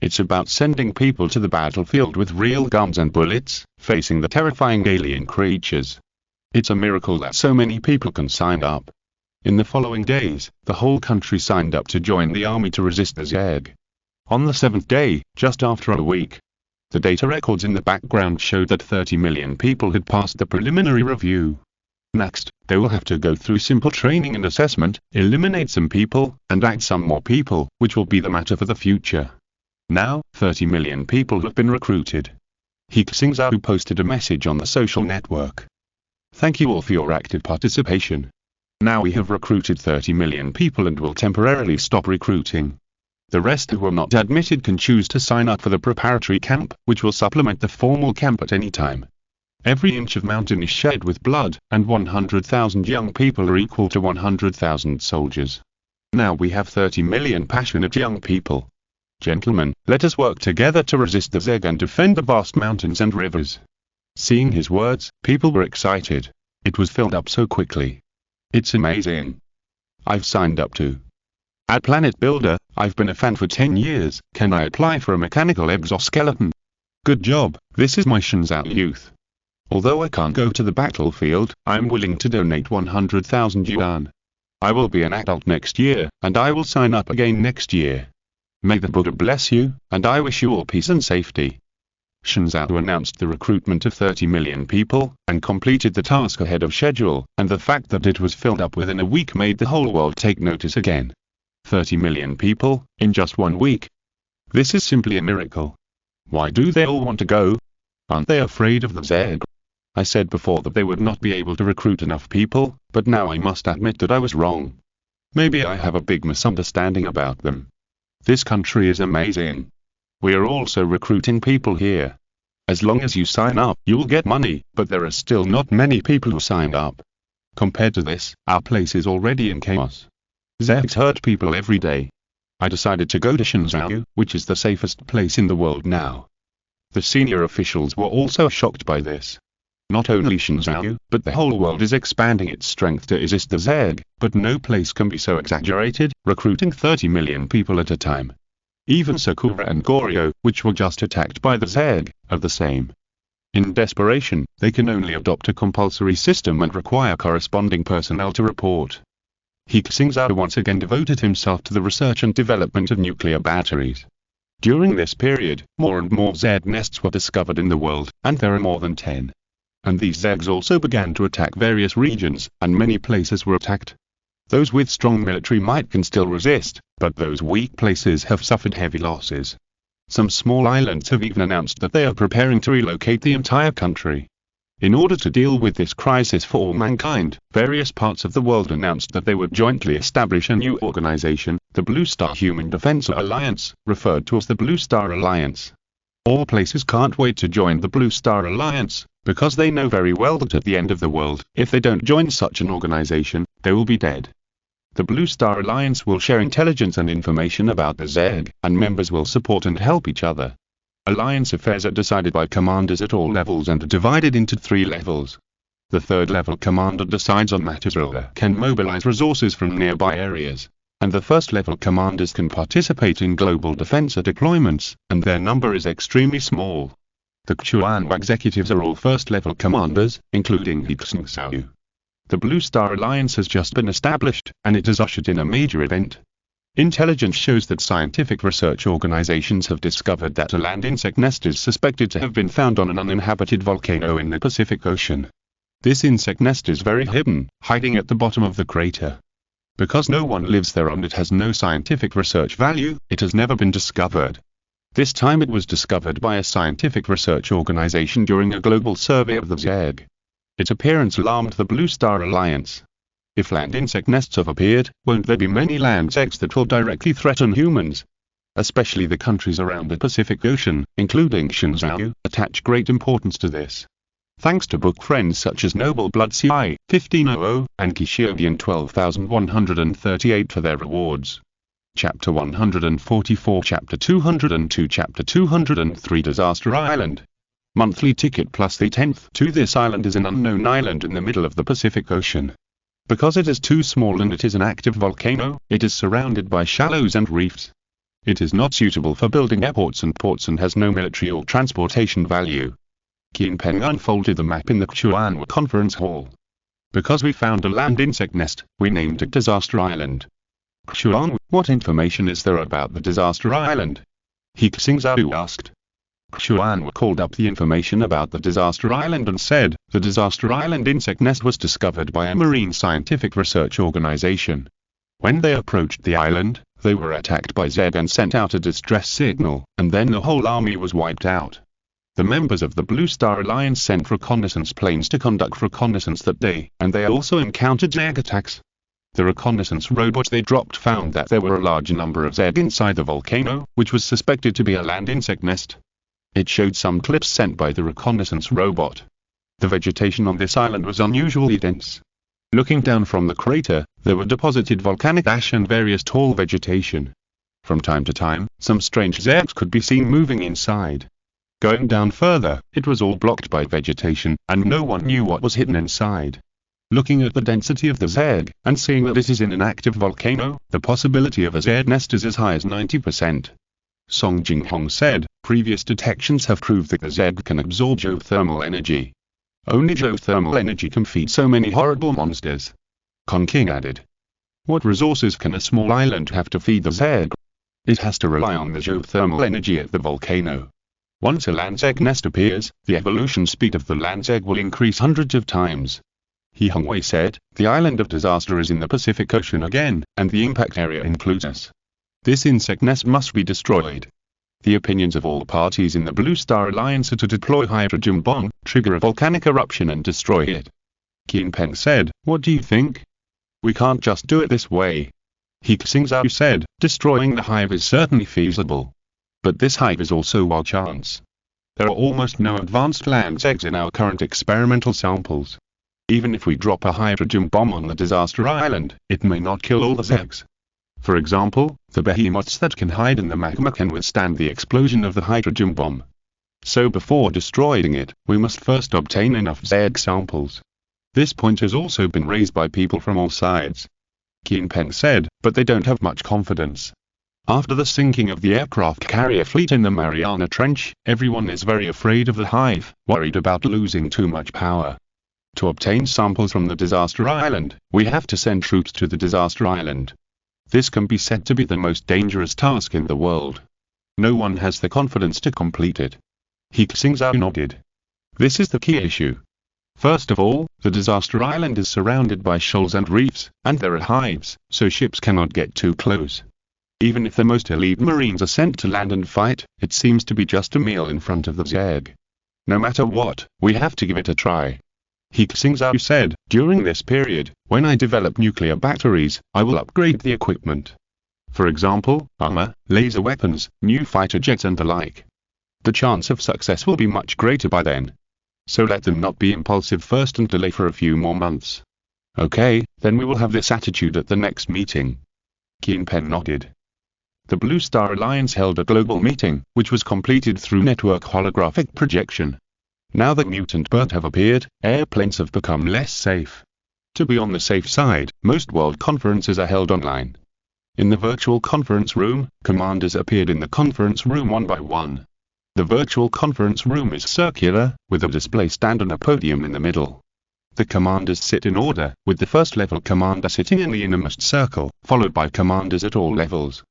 It's about sending people to the battlefield with real guns and bullets, facing the terrifying alien creatures. It's a miracle that so many people can sign up. In the following days, the whole country signed up to join the army to resist the Zerg. On the 7th day, just after a week, the data records in the background showed that 30 million people had passed the preliminary review. Next, they will have to go through simple training and assessment, eliminate some people, and add some more people, which will be the matter for the future. Now, 30 million people have been recruited. He Xingzhou posted a message on the social network. "Thank you all for your active participation. Now we have recruited 30 million people and will temporarily stop recruiting. The rest who are not admitted can choose to sign up for the preparatory camp, which will supplement the formal camp at any time. Every inch of mountain is shed with blood, and 100,000 young people are equal to 100,000 soldiers. Now we have 30 million passionate young people. Gentlemen, let us work together to resist the Zerg and defend the vast mountains and rivers." Seeing his words, people were excited. It was filled up so quickly. It's amazing. I've signed up to Add Planet Builder. I've been a fan for 10 years. Can I apply for a mechanical exoskeleton? Good job, this is my Xingzhou youth. Although I can't go to the battlefield, I'm willing to donate 100,000 yuan. I will be an adult next year, and I will sign up again next year. May the Buddha bless you, and I wish you all peace and safety. Xingzhou announced the recruitment of 30 million people, and completed the task ahead of schedule, and the fact that it was filled up within a week made the whole world take notice again. 30 million people, in just 1 week. This is simply a miracle. Why do they all want to go? Aren't they afraid of the Zerg? I said before that they would not be able to recruit enough people, but now I must admit that I was wrong. Maybe I have a big misunderstanding about them. This country is amazing. We are also recruiting people here. As long as you sign up, you will get money, but there are still not many people who signed up. Compared to this, our place is already in chaos. Zergs hurt people every day. I decided to go to Xingzhou, which is the safest place in the world now. The senior officials were also shocked by this. Not only Xingzhou, but the whole world is expanding its strength to resist the Zerg, but no place can be so exaggerated, recruiting 30 million people at a time. Even Sakura and Goryo, which were just attacked by the Zerg, are the same. In desperation, they can only adopt a compulsory system and require corresponding personnel to report. He Xingzhou once again devoted himself to the research and development of nuclear batteries. During this period, more and more Zerg nests were discovered in the world, and there are more than 10. and these Zegs also began to attack various regions, and many places were attacked. Those with strong military might can still resist, but those weak places have suffered heavy losses. Some small islands have even announced that they are preparing to relocate the entire country. In order to deal with this crisis for all mankind, various parts of the world announced that they would jointly establish a new organization, the Blue Star Human Defense Alliance, referred to as the Blue Star Alliance. All places can't wait to join the Blue Star Alliance, because they know very well that at the end of the world, if they don't join such an organization, they will be dead. The Blue Star Alliance will share intelligence and information about the Zeg, and members will support and help each other. Alliance affairs are decided by commanders at all levels and are divided into 3 levels. The third level commander decides on matters or can mobilize resources from nearby areas, and the first level commanders can participate in global defense deployments, and their number is extremely small. The Chuan executives are all first level commanders, including He Xingzhou. The Blue Star Alliance has just been established, and it has ushered in a major event. Intelligence shows that scientific research organizations have discovered that a land insect nest is suspected to have been found on an uninhabited volcano in the Pacific Ocean. This insect nest is very hidden, hiding at the bottom of the crater. Because no one lives there and it has no scientific research value, it has never been discovered. This time it was discovered by a scientific research organization during a global survey of the Zeg. Its appearance alarmed the Blue Star Alliance. If land insect nests have appeared, won't there be many land Zegs that will directly threaten humans? Especially the countries around the Pacific Ocean, including Xingzhou, attach great importance to this. Thanks to book friends such as Noble Blood CI 1500 and Kishiodian 12138 for their rewards. Chapter 144, Chapter 202, Chapter 203, Disaster Island. Monthly ticket plus the 10th to this island is an unknown island in the middle of the Pacific Ocean. Because it is too small and it is an active volcano, it is surrounded by shallows and reefs. It is not suitable for building airports and ports and has no military or transportation value. Qin Peng unfolded the map in the Chuan conference hall. Because we found a land insect nest, we named it Disaster Island. Chuan, what information is there about the Disaster Island? He Xingzhou asked. Chuan called up the information about the Disaster Island and said, the Disaster Island insect nest was discovered by a marine scientific research organization. When they approached the island, they were attacked by Zeg and sent out a distress signal, and then the whole army was wiped out. The members of the Blue Star Alliance sent reconnaissance planes to conduct reconnaissance that day, and they also encountered Zeg attacks. The reconnaissance robots they dropped found that there were a large number of Zeg inside the volcano, which was suspected to be a land insect nest. It showed some clips sent by the reconnaissance robot. The vegetation on this island was unusually dense. Looking down from the crater, there were deposited volcanic ash and various tall vegetation. From time to time, some strange Zegs could be seen moving inside. Going down further, it was all blocked by vegetation, and no one knew what was hidden inside. Looking at the density of the Zeg, and seeing that it is in an active volcano, the possibility of a Zeg nest is as high as 90%. Song Jinghong said, previous detections have proved that the Zeg can absorb geothermal energy. Only geothermal energy can feed so many horrible monsters. Kong King added. What resources can a small island have to feed the Zeg? It has to rely on the geothermal energy at the volcano. Once a land Zeg nest appears, the evolution speed of the land Zeg will increase hundreds of times. He Hongwei said, the island of disaster is in the Pacific Ocean again, and the impact area includes us. This insect nest must be destroyed. The opinions of all parties in the Blue Star Alliance are to deploy hydrogen bomb, trigger a volcanic eruption and destroy it. Qin Peng said, what do you think? We can't just do it this way. He Xingzhou said, destroying the hive is certainly feasible. But this hive is also wild chance. There are almost no advanced land Zegs in our current experimental samples. Even if we drop a hydrogen bomb on the Disaster Island, it may not kill all the Zegs. For example, the behemoths that can hide in the magma can withstand the explosion of the hydrogen bomb. So before destroying it, we must first obtain enough Zeg samples. This point has also been raised by people from all sides. Qin Peng said, but they don't have much confidence. After the sinking of the aircraft carrier fleet in the Mariana Trench, everyone is very afraid of the hive, worried about losing too much power. To obtain samples from the Disaster Island, we have to send troops to the Disaster Island. This can be said to be the most dangerous task in the world. No one has the confidence to complete it. He Xingzhou nodded. This is the key issue. First of all, the disaster island is surrounded by shoals and reefs, and there are hives, so ships cannot get too close. Even if the most elite marines are sent to land and fight, it seems to be just a meal in front of the Zerg. No matter what, we have to give it a try. He Xingzhou said, during this period, when I develop nuclear batteries, I will upgrade the equipment. For example, armor, laser weapons, new fighter jets and the like. The chance of success will be much greater by then. So let them not be impulsive first and delay for a few more months. Okay, then we will have this attitude at the next meeting. Keenpen nodded. The Blue Star Alliance held a global meeting, which was completed through network holographic projection. Now that mutant birds have appeared, airplanes have become less safe. To be on the safe side, most world conferences are held online. In the virtual conference room, commanders appeared in the conference room one by one. The virtual conference room is circular, with a display stand and a podium in the middle. The commanders sit in order, with the first level commander sitting in the innermost circle, followed by commanders at all levels.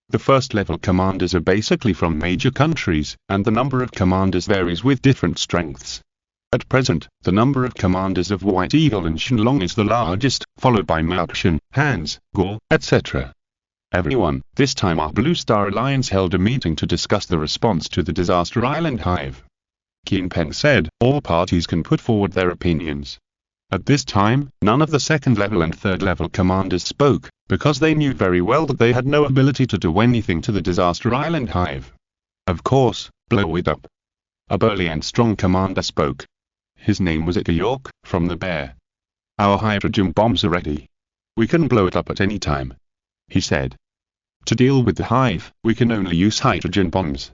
The first level commanders are basically from major countries, and the number of commanders varies with different strengths. At present, the number of commanders of White Eagle and Shenlong is the largest, followed by Maoxian, Hans, Gaul, etc. Everyone, this time our Blue Star Alliance held a meeting to discuss the response to the Disaster Island Hive. Keenpen said, all parties can put forward their opinions. At this time, none of the second level and third level commanders spoke, because they knew very well that they had no ability to do anything to the Disaster Island Hive. Of course, blow it up. A burly and strong commander spoke. His name was York, from the Bear. Our hydrogen bombs are ready. We can blow it up at any time, he said. To deal with the hive, we can only use hydrogen bombs.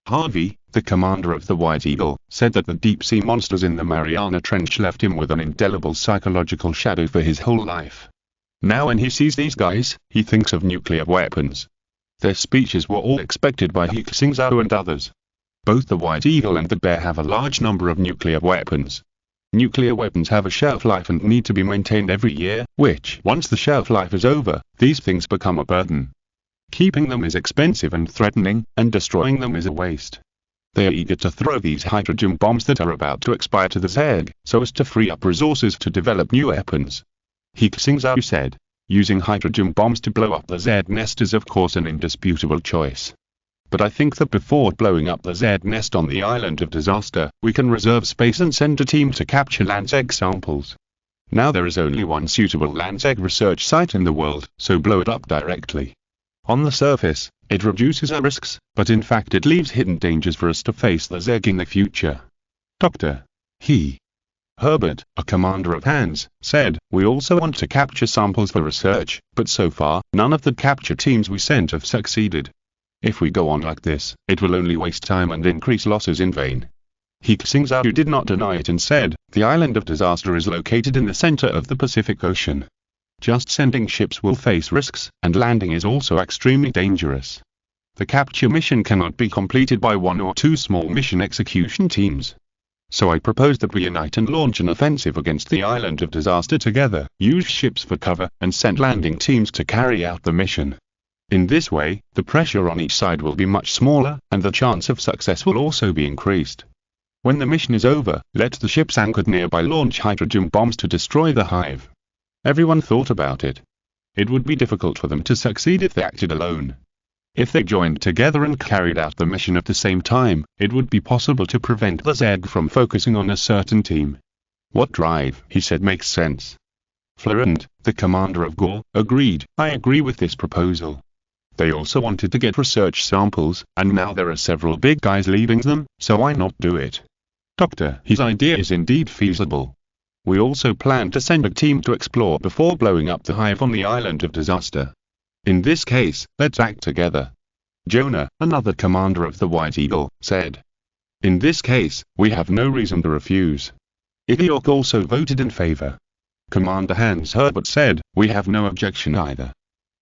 Harvey, the commander of the White Eagle, said that the deep-sea monsters in the Mariana Trench left him with an indelible psychological shadow for his whole life. Now when he sees these guys, he thinks of nuclear weapons. Their speeches were all expected by He Xingzhou and others. Both the White Eagle and the Bear have a large number of nuclear weapons. Nuclear weapons have a shelf life and need to be maintained every year, which, once the shelf life is over, these things become a burden. Keeping them is expensive and threatening, and destroying them is a waste. They are eager to throw these hydrogen bombs that are about to expire to the Zerg, so as to free up resources to develop new weapons. He Xingzhou said, using hydrogen bombs to blow up the Zerg nest is of course an indisputable choice. But I think that before blowing up the Zerg nest on the island of disaster, we can reserve space and send a team to capture Landsegg samples. Now there is only one suitable Landsegg research site in the world, so blow it up directly. On the surface, it reduces our risks, but in fact it leaves hidden dangers for us to face the Zerg in the future. Dr. He Herbert, a commander of Hans, said, we also want to capture samples for research, but so far, none of the capture teams we sent have succeeded. If we go on like this, it will only waste time and increase losses in vain. He Xingzhou did not deny it and said, the island of disaster is located in the center of the Pacific Ocean. Just sending ships will face risks, and landing is also extremely dangerous. The capture mission cannot be completed by one or two small mission execution teams. So I propose that we unite and launch an offensive against the island of disaster together, use ships for cover, and send landing teams to carry out the mission. In this way, the pressure on each side will be much smaller, and the chance of success will also be increased. When the mission is over, let the ships anchored nearby launch hydrogen bombs to destroy the hive. Everyone thought about it. It would be difficult for them to succeed if they acted alone. If they joined together and carried out the mission at the same time, it would be possible to prevent the Zerg from focusing on a certain team. What drive, he said, makes sense. Florent, the commander of Gaul, agreed, I agree with this proposal. They also wanted to get research samples, and now there are several big guys leaving them, so why not do it? Doctor, his idea is indeed feasible. We also plan to send a team to explore before blowing up the hive on the island of disaster. In this case, let's act together. Jonah, another commander of the White Eagle, said. In this case, we have no reason to refuse. Idiok also voted in favor. Commander Hans Herbert said, we have no objection either.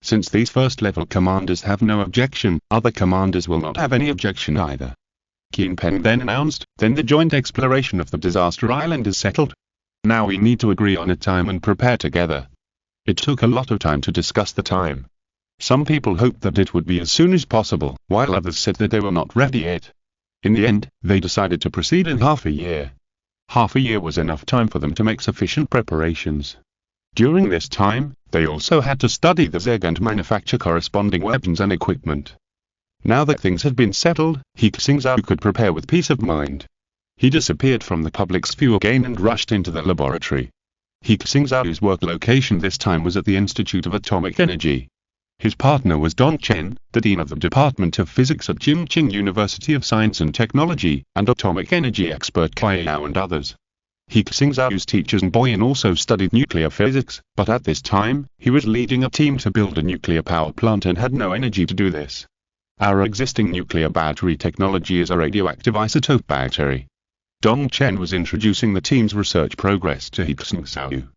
Since these first-level commanders have no objection, other commanders will not have any objection either. Keenpen then announced, then the joint exploration of the disaster island is settled. Now we need to agree on a time and prepare together. It took a lot of time to discuss the time. Some people hoped that it would be as soon as possible, while others said that they were not ready yet. In the end, they decided to proceed in half a year. Half a year was enough time for them to make sufficient preparations. During this time, they also had to study the Zeg and manufacture corresponding weapons and equipment. Now that things had been settled, He Xingzhou could prepare with peace of mind. He disappeared from the public sphere again and rushed into the laboratory. He Xingzhou's work location this time was at the Institute of Atomic Energy. His partner was Dong Chen, the dean of the Department of Physics at Jingqing University of Science and Technology, and atomic energy expert Kai Yao and others. He Xingzhou's teachers and Boyan also studied nuclear physics, but at this time, he was leading a team to build a nuclear power plant and had no energy to do this. Our existing nuclear battery technology is a radioactive isotope battery. Dong Chen was introducing the team's research progress to He Xingzhou.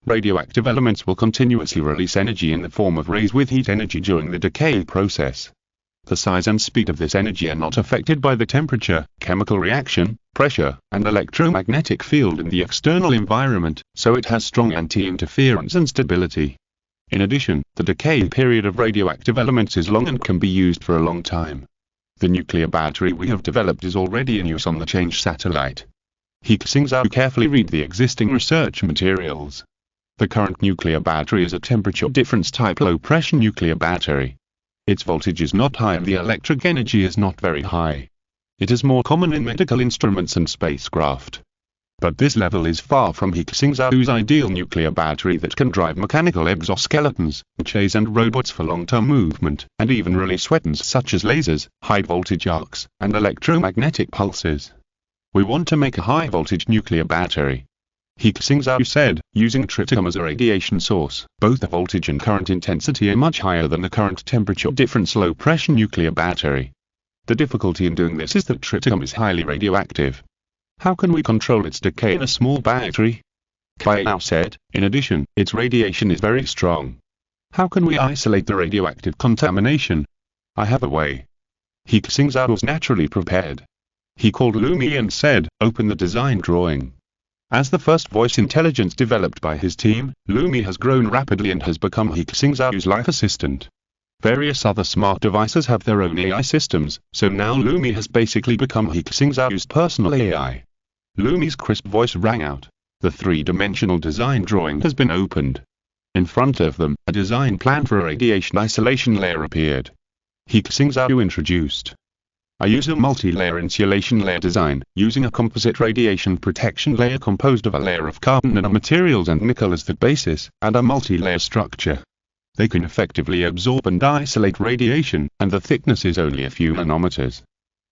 Radioactive elements will continuously release energy in the form of rays with heat energy during the decay process. The size and speed of this energy are not affected by the temperature, chemical reaction, pressure, and electromagnetic field in the external environment, so it has strong anti-interference and stability. In addition, the decay period of radioactive elements is long and can be used for a long time. The nuclear battery we have developed is already in use on the Change satellite. He Xingzhou carefully read the existing research materials. The current nuclear battery is a temperature difference type low-pressure nuclear battery. Its voltage is not high and the electric energy is not very high. It is more common in medical instruments and spacecraft. But this level is far from He Xingzhou's ideal nuclear battery that can drive mechanical exoskeletons, mechas and robots for long-term movement, and even release weapons such as lasers, high-voltage arcs, and electromagnetic pulses. We want to make a high-voltage nuclear battery. He Xingzhou said, using tritium as a radiation source, both the voltage and current intensity are much higher than the current temperature difference low-pressure nuclear battery. The difficulty in doing this is that tritium is highly radioactive. How can we control its decay in a small battery? Kai Yao said, in addition, its radiation is very strong. How can we isolate the radioactive contamination? I have a way. He Xingzhou was naturally prepared. He called Lumi and said, open the design drawing. As the first voice intelligence developed by his team, Lumi has grown rapidly and has become He Xingzhou's life assistant. Various other smart devices have their own AI systems, so now Lumi has basically become He Xingzhou's personal AI. Lumi's crisp voice rang out. The three-dimensional design drawing has been opened. In front of them, a design plan for a radiation isolation layer appeared. He Xingzhou introduced. I use a multi-layer insulation layer design, using a composite radiation protection layer composed of a layer of carbon nanomaterials and nickel as the basis, and a multi-layer structure. They can effectively absorb and isolate radiation, and the thickness is only a few nanometers.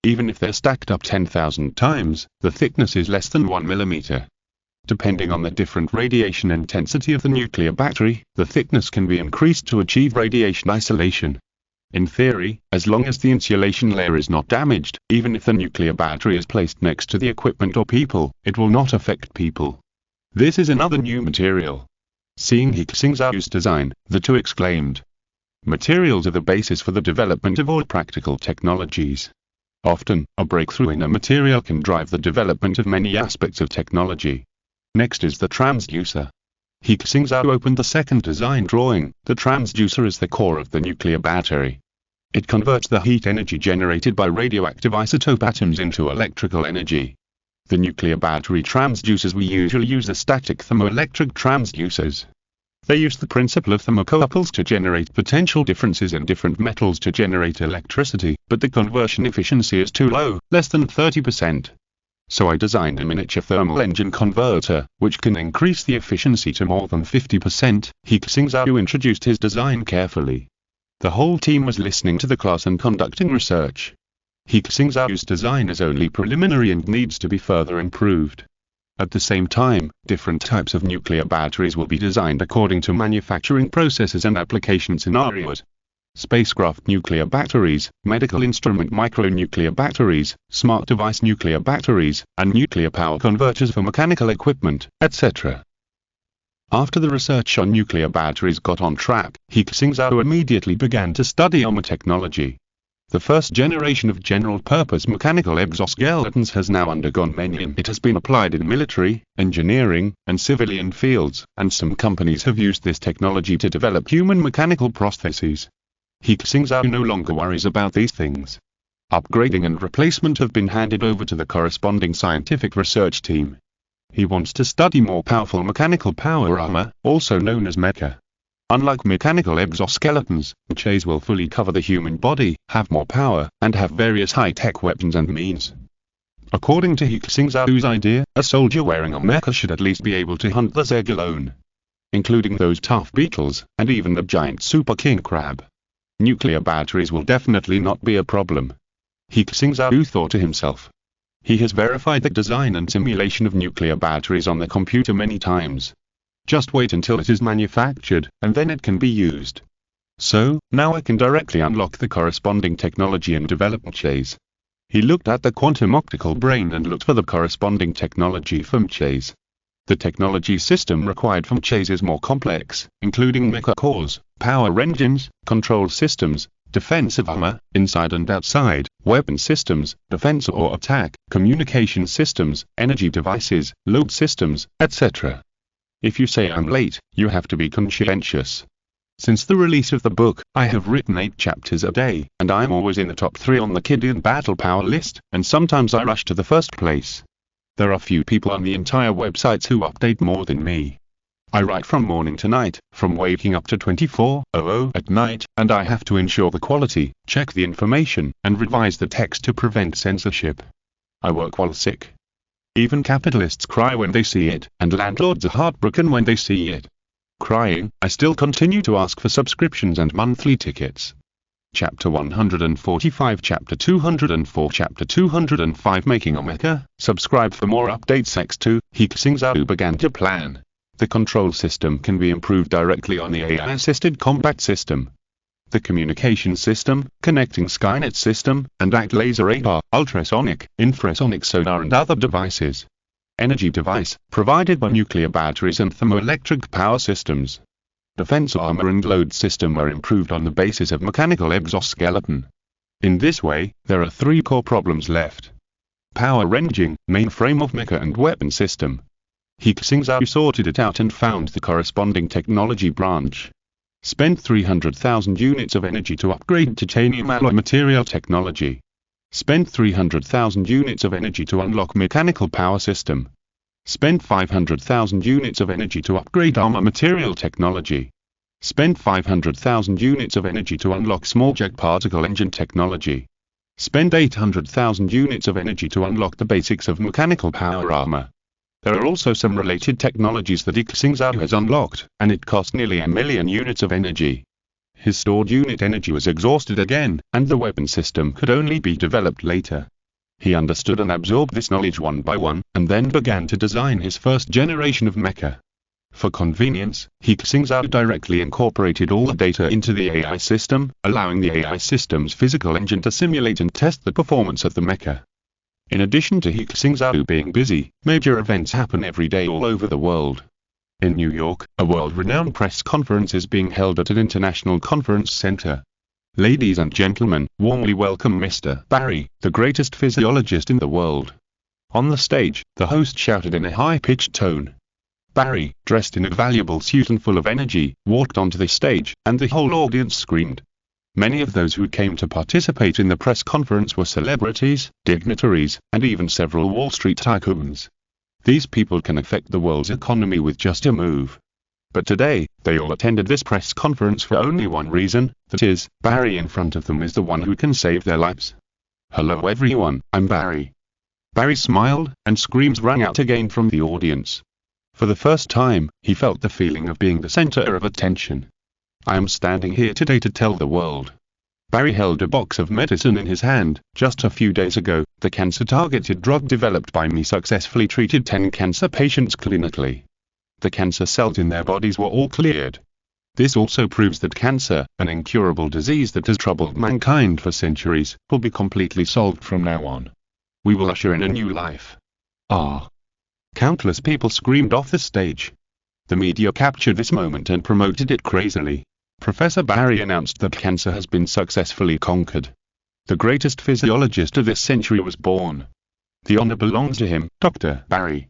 Even if they're stacked up 10,000 times, the thickness is less than 1 millimeter. Depending on the different radiation intensity of the nuclear battery, the thickness can be increased to achieve radiation isolation. In theory, as long as the insulation layer is not damaged, even if the nuclear battery is placed next to the equipment or people, it will not affect people. This is another new material. Seeing He Xingzhou's design, the two exclaimed. Materials are the basis for the development of all practical technologies. Often, a breakthrough in a material can drive the development of many aspects of technology. Next is the transducer. He Xingzhou opened the second design drawing. The transducer is the core of the nuclear battery. It converts the heat energy generated by radioactive isotope atoms into electrical energy. The nuclear battery transducers we usually use are static thermoelectric transducers. They use the principle of thermocouples to generate potential differences in different metals to generate electricity, but the conversion efficiency is too low, less than 30%. So I designed a miniature thermal engine converter, which can increase the efficiency to more than 50%. He Xingzhou introduced his design carefully. The whole team was listening to the class and conducting research. He Xingzhou's design is only preliminary and needs to be further improved. At the same time, different types of nuclear batteries will be designed according to manufacturing processes and application scenarios. Spacecraft nuclear batteries, medical instrument micronuclear batteries, smart device nuclear batteries, and nuclear power converters for mechanical equipment, etc. After the research on nuclear batteries got on track, He Xingzhou immediately began to study ARMA technology. The first generation of general-purpose mechanical exoskeletons has now undergone many. It has been applied in military, engineering, and civilian fields, and some companies have used this technology to develop human mechanical prostheses. He Xingzhou no longer worries about these things. Upgrading and replacement have been handed over to the corresponding scientific research team. He wants to study more powerful mechanical power armor, also known as mecha. Unlike mechanical exoskeletons, mechas will fully cover the human body, have more power, and have various high-tech weapons and means. According to He Xingzhou's idea, a soldier wearing a mecha should at least be able to hunt the Zeg alone, including those tough beetles, and even the giant super king crab. Nuclear batteries will definitely not be a problem. He Xingzhou thought to himself. He has verified the design and simulation of nuclear batteries on the computer many times. Just wait until it is manufactured, and then it can be used. So, now I can directly unlock the corresponding technology and develop mechas. He looked at the quantum optical brain and looked for the corresponding technology for mechas. The technology system required for mechas is more complex, including mecha cores, power engines, control systems, defensive armor, inside and outside, weapon systems, defense or attack, communication systems, energy devices, load systems, etc. If you say I'm late, you have to be conscientious. Since the release of the book, I have written 8 chapters a day, and I'm always in the top 3 on the Kidian battle power list, and sometimes I rush to the first place. There are few people on the entire websites who update more than me. I write from morning to night, from waking up to 24:00 at night, and I have to ensure the quality, check the information, and revise the text to prevent censorship. I work while sick. Even capitalists cry when they see it, and landlords are heartbroken when they see it. Crying, I still continue to ask for subscriptions and monthly tickets. Chapter 145, Chapter 204, Chapter 205, Making a Mecha. Subscribe for more updates. X2, He Xingzhou began to plan. The control system can be improved directly on the AI-assisted combat system. The communication system, connecting Skynet system, and ACT laser radar, ultrasonic, infrasonic sonar and other devices. Energy device, provided by nuclear batteries and thermoelectric power systems. Defense armor and load system are improved on the basis of mechanical exoskeleton. In this way, there are 3 core problems left. Power engine, mainframe of mecha and weapon system. He Xingzhou sorted it out and found the corresponding technology branch. Spent 300,000 units of energy to upgrade titanium alloy material technology. Spent 300,000 units of energy to unlock mechanical power system. Spent 500,000 units of energy to upgrade armor material technology. Spent 500,000 units of energy to unlock small jet particle engine technology. Spent 800,000 units of energy to unlock the basics of mechanical power armor. There are also some related technologies that He Xingzhou has unlocked, and it cost nearly 1 million units of energy. His stored unit energy was exhausted again, and the weapon system could only be developed later. He understood and absorbed this knowledge one by one, and then began to design his first generation of mecha. For convenience, He Xingzhou directly incorporated all the data into the AI system, allowing the AI system's physical engine to simulate and test the performance of the mecha. In addition to He Xingzhou being busy, major events happen every day all over the world. In New York, a world-renowned press conference is being held at an international conference center. Ladies and gentlemen, warmly welcome Mr. Barry, the greatest physiologist in the world. On the stage, the host shouted in a high-pitched tone. Barry, dressed in a valuable suit and full of energy, walked onto the stage, and the whole audience screamed. Many of those who came to participate in the press conference were celebrities, dignitaries, and even several Wall Street tycoons. These people can affect the world's economy with just a move. But today, they all attended this press conference for only one reason, that is, Barry in front of them is the one who can save their lives. Hello everyone, I'm Barry. Barry smiled, and screams rang out again from the audience. For the first time, he felt the feeling of being the center of attention. I am standing here today to tell the world. Barry held a box of medicine in his hand. Just a few days ago, the cancer-targeted drug developed by me successfully treated 10 cancer patients clinically. The cancer cells in their bodies were all cleared. This also proves that cancer, an incurable disease that has troubled mankind for centuries, will be completely solved from now on. We will usher in a new life. Ah! Countless people screamed off the stage. The media captured this moment and promoted it crazily. Professor Barry announced that cancer has been successfully conquered. The greatest physiologist of this century was born. The honor belongs to him, Dr. Barry.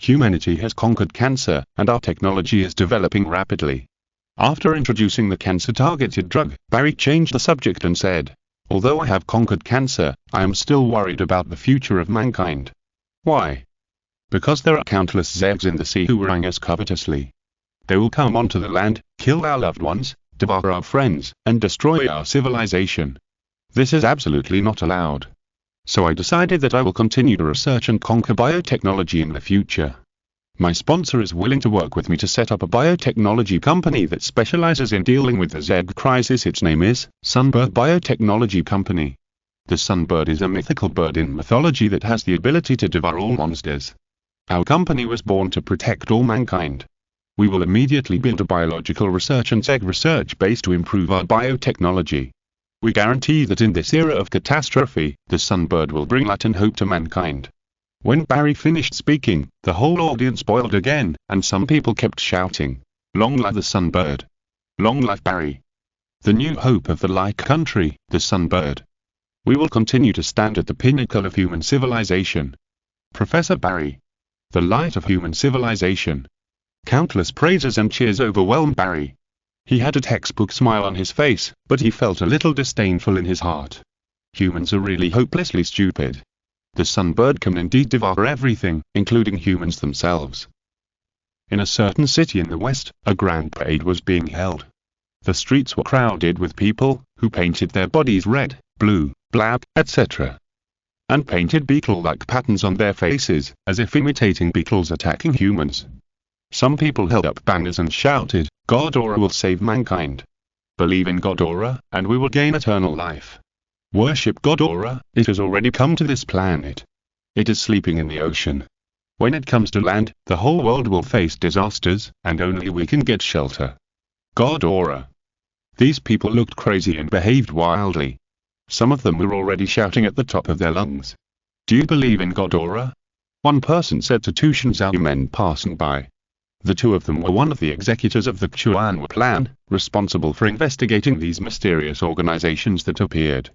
Humanity has conquered cancer, and our technology is developing rapidly. After introducing the cancer-targeted drug, Barry changed the subject and said, although I have conquered cancer, I am still worried about the future of mankind. Why? Because there are countless Zegs in the sea who rang us covetously. They will come onto the land, kill our loved ones, devour our friends, and destroy our civilization. This is absolutely not allowed. So I decided that I will continue to research and conquer biotechnology in the future. My sponsor is willing to work with me to set up a biotechnology company that specializes in dealing with the Zeg crisis. Its name is Sunbird Biotechnology Company. The sunbird is a mythical bird in mythology that has the ability to devour all monsters. Our company was born to protect all mankind. We will immediately build a biological research and Zeg research base to improve our biotechnology. We guarantee that in this era of catastrophe, the sunbird will bring light and hope to mankind. When Barry finished speaking, the whole audience boiled again, and some people kept shouting, "Long live the sunbird! Long live Barry! The new hope of the light country, the sunbird! We will continue to stand at the pinnacle of human civilization. Professor Barry! The light of human civilization!" Countless praises and cheers overwhelmed Barry. He had a textbook smile on his face, but he felt a little disdainful in his heart. Humans are really hopelessly stupid. The sunbird can indeed devour everything, including humans themselves. In a certain city in the west, a grand parade was being held. The streets were crowded with people, who painted their bodies red, blue, black, etc. and painted beetle-like patterns on their faces, as if imitating beetles attacking humans. Some people held up banners and shouted, "Ghidorah will save mankind. Believe in Ghidorah, and we will gain eternal life. Worship Ghidorah, it has already come to this planet. It is sleeping in the ocean. When it comes to land, the whole world will face disasters, and only we can get shelter. Ghidorah." These people looked crazy and behaved wildly. Some of them were already shouting at the top of their lungs. "Do you believe in Ghidorah?" one person said to two Xingzhou men passing by. The two of them were one of the executors of the Chuan plan, responsible for investigating these mysterious organizations that appeared.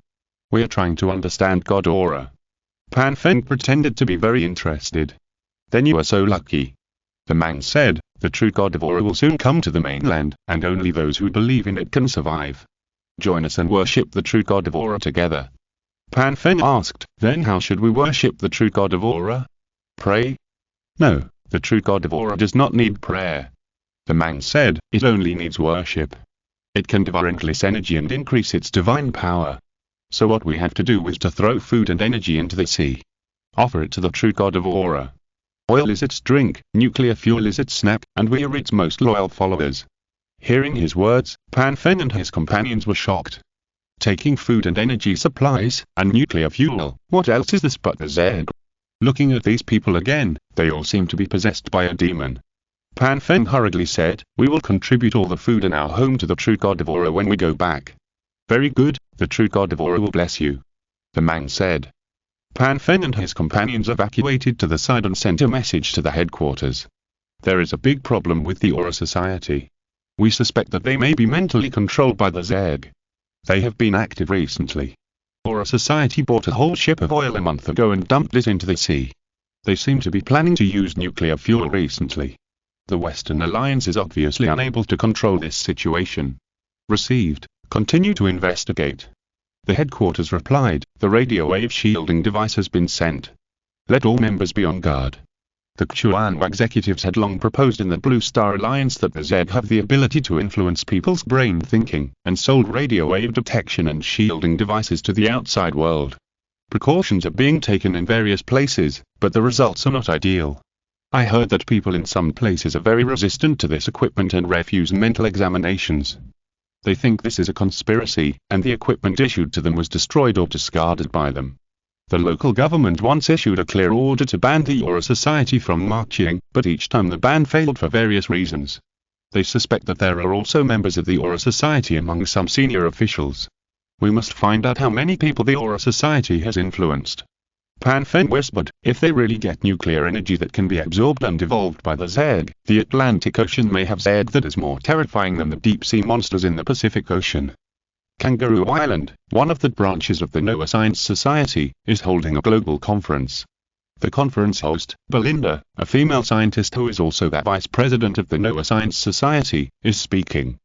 "We are trying to understand Ghidorah." Pan Feng pretended to be very interested. "Then you are so lucky." The man said, "The true Ghidorah will soon come to the mainland, and only those who believe in it can survive. Join us and worship the true Ghidorah together." Pan Feng asked, "Then how should we worship the true Ghidorah? Pray?" "No, the true Ghidorah does not need prayer." The man said, "It only needs worship. It can devour endless energy and increase its divine power. So what we have to do is to throw food and energy into the sea. Offer it to the true Ghidorah. Oil is its drink, nuclear fuel is its snack, and we are its most loyal followers." Hearing his words, Pan Feng and his companions were shocked. Taking food and energy supplies, and nuclear fuel, what else is this but the Zeg? Looking at these people again, they all seem to be possessed by a demon. Pan Feng hurriedly said, "We will contribute all the food in our home to the true Ghidorah when we go back." "Very good, the true Ghidorah will bless you," the man said. Pan Feng and his companions evacuated to the side and sent a message to the headquarters. "There is a big problem with the Aura Society. We suspect that they may be mentally controlled by the Zeg. They have been active recently. Aura Society bought a whole ship of oil a month ago and dumped it into the sea. They seem to be planning to use nuclear fuel recently. The Western Alliance is obviously unable to control this situation. Received. Continue to investigate." The headquarters replied, "The radio wave shielding device has been sent. Let all members be on guard." The Chuan executives had long proposed in the Blue Star Alliance that the Zeg have the ability to influence people's brain thinking, and sold radio wave detection and shielding devices to the outside world. Precautions are being taken in various places, but the results are not ideal. I heard that people in some places are very resistant to this equipment and refuse mental examinations. They think this is a conspiracy, and the equipment issued to them was destroyed or discarded by them. The local government once issued a clear order to ban the Aura Society from marching, but each time the ban failed for various reasons. They suspect that there are also members of the Aura Society among some senior officials. We must find out how many people the Aura Society has influenced. Pan Feng whispered, "If they really get nuclear energy that can be absorbed and evolved by the Zeg, the Atlantic Ocean may have Zeg that is more terrifying than the deep-sea monsters in the Pacific Ocean." Kangaroo Island, one of the branches of the Noah Science Society, is holding a global conference. The conference host, Belinda, a female scientist who is also the vice president of the Noah Science Society, is speaking.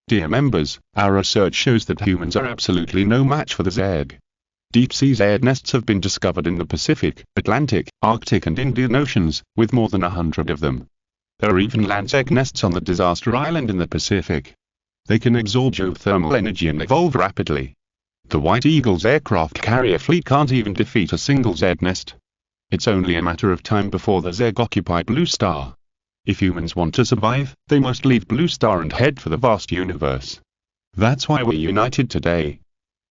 "Dear members, our research shows that humans are absolutely no match for the Zeg. Deep-sea zed nests have been discovered in the Pacific, Atlantic, Arctic and Indian Oceans, with more than 100 of them. There are even land egg nests on the Disaster Island in the Pacific. They can absorb geothermal energy and evolve rapidly. The White Eagle's aircraft carrier fleet can't even defeat a single zed nest. It's only a matter of time before the Zeg occupy Blue Star. If humans want to survive, they must leave Blue Star and head for the vast universe. That's why we're united today.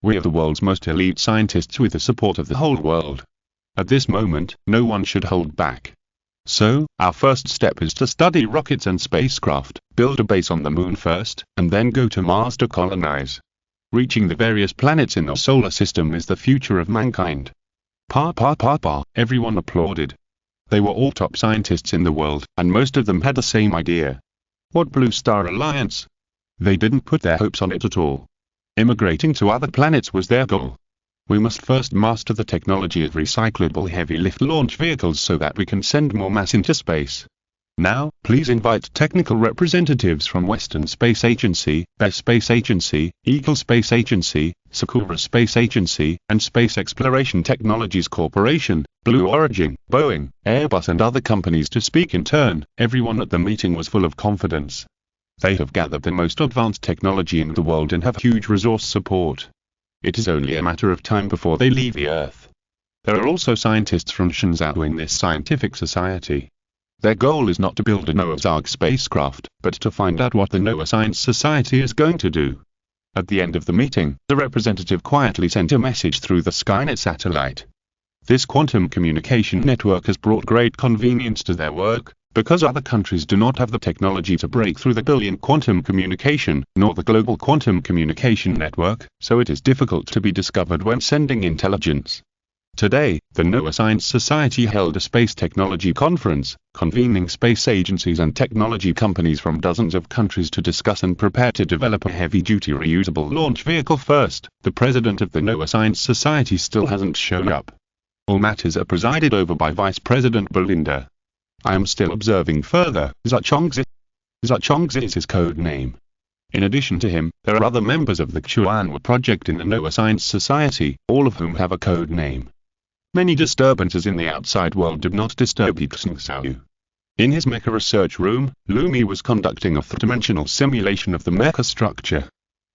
We are the world's most elite scientists with the support of the whole world. At this moment, no one should hold back. So, our first step is to study rockets and spacecraft, build a base on the moon first, and then go to Mars to colonize. Reaching the various planets in our solar system is the future of mankind. Everyone applauded. They were all top scientists in the world, and most of them had the same idea. What Blue Star Alliance? They didn't put their hopes on it at all. Immigrating to other planets was their goal. We must first master the technology of recyclable heavy-lift launch vehicles so that we can send more mass into space. Now, please invite technical representatives from Western Space Agency, Best Space Agency, Eagle Space Agency, Sakura Space Agency, and Space Exploration Technologies Corporation, Blue Origin, Boeing, Airbus and other companies to speak in turn. Everyone at the meeting was full of confidence. They have gathered the most advanced technology in the world and have huge resource support. It is only a matter of time before they leave the Earth. There are also scientists from He Xingzhou in this scientific society. Their goal is not to build a Noah's Ark spacecraft, but to find out what the Noah Science Society is going to do. At the end of the meeting, the representative quietly sent a message through the Skynet satellite. This quantum communication network has brought great convenience to their work, because other countries do not have the technology to break through the billion quantum communication, nor the global quantum communication network, so it is difficult to be discovered when sending intelligence. Today, the Noah Science Society held a space technology conference, convening space agencies and technology companies from dozens of countries to discuss and prepare to develop a heavy-duty reusable launch vehicle first. The president of the Noah Science Society still hasn't shown up. All matters are presided over by Vice President Belinda. I am still observing further. Zhangzi is his code name. In addition to him, there are other members of the Xuanhua project in the Noah Science Society, all of whom have a code name. Many disturbances in the outside world did not disturb He Xingzhou. In his mecha research room, Lumi was conducting a three-dimensional simulation of the mecha structure.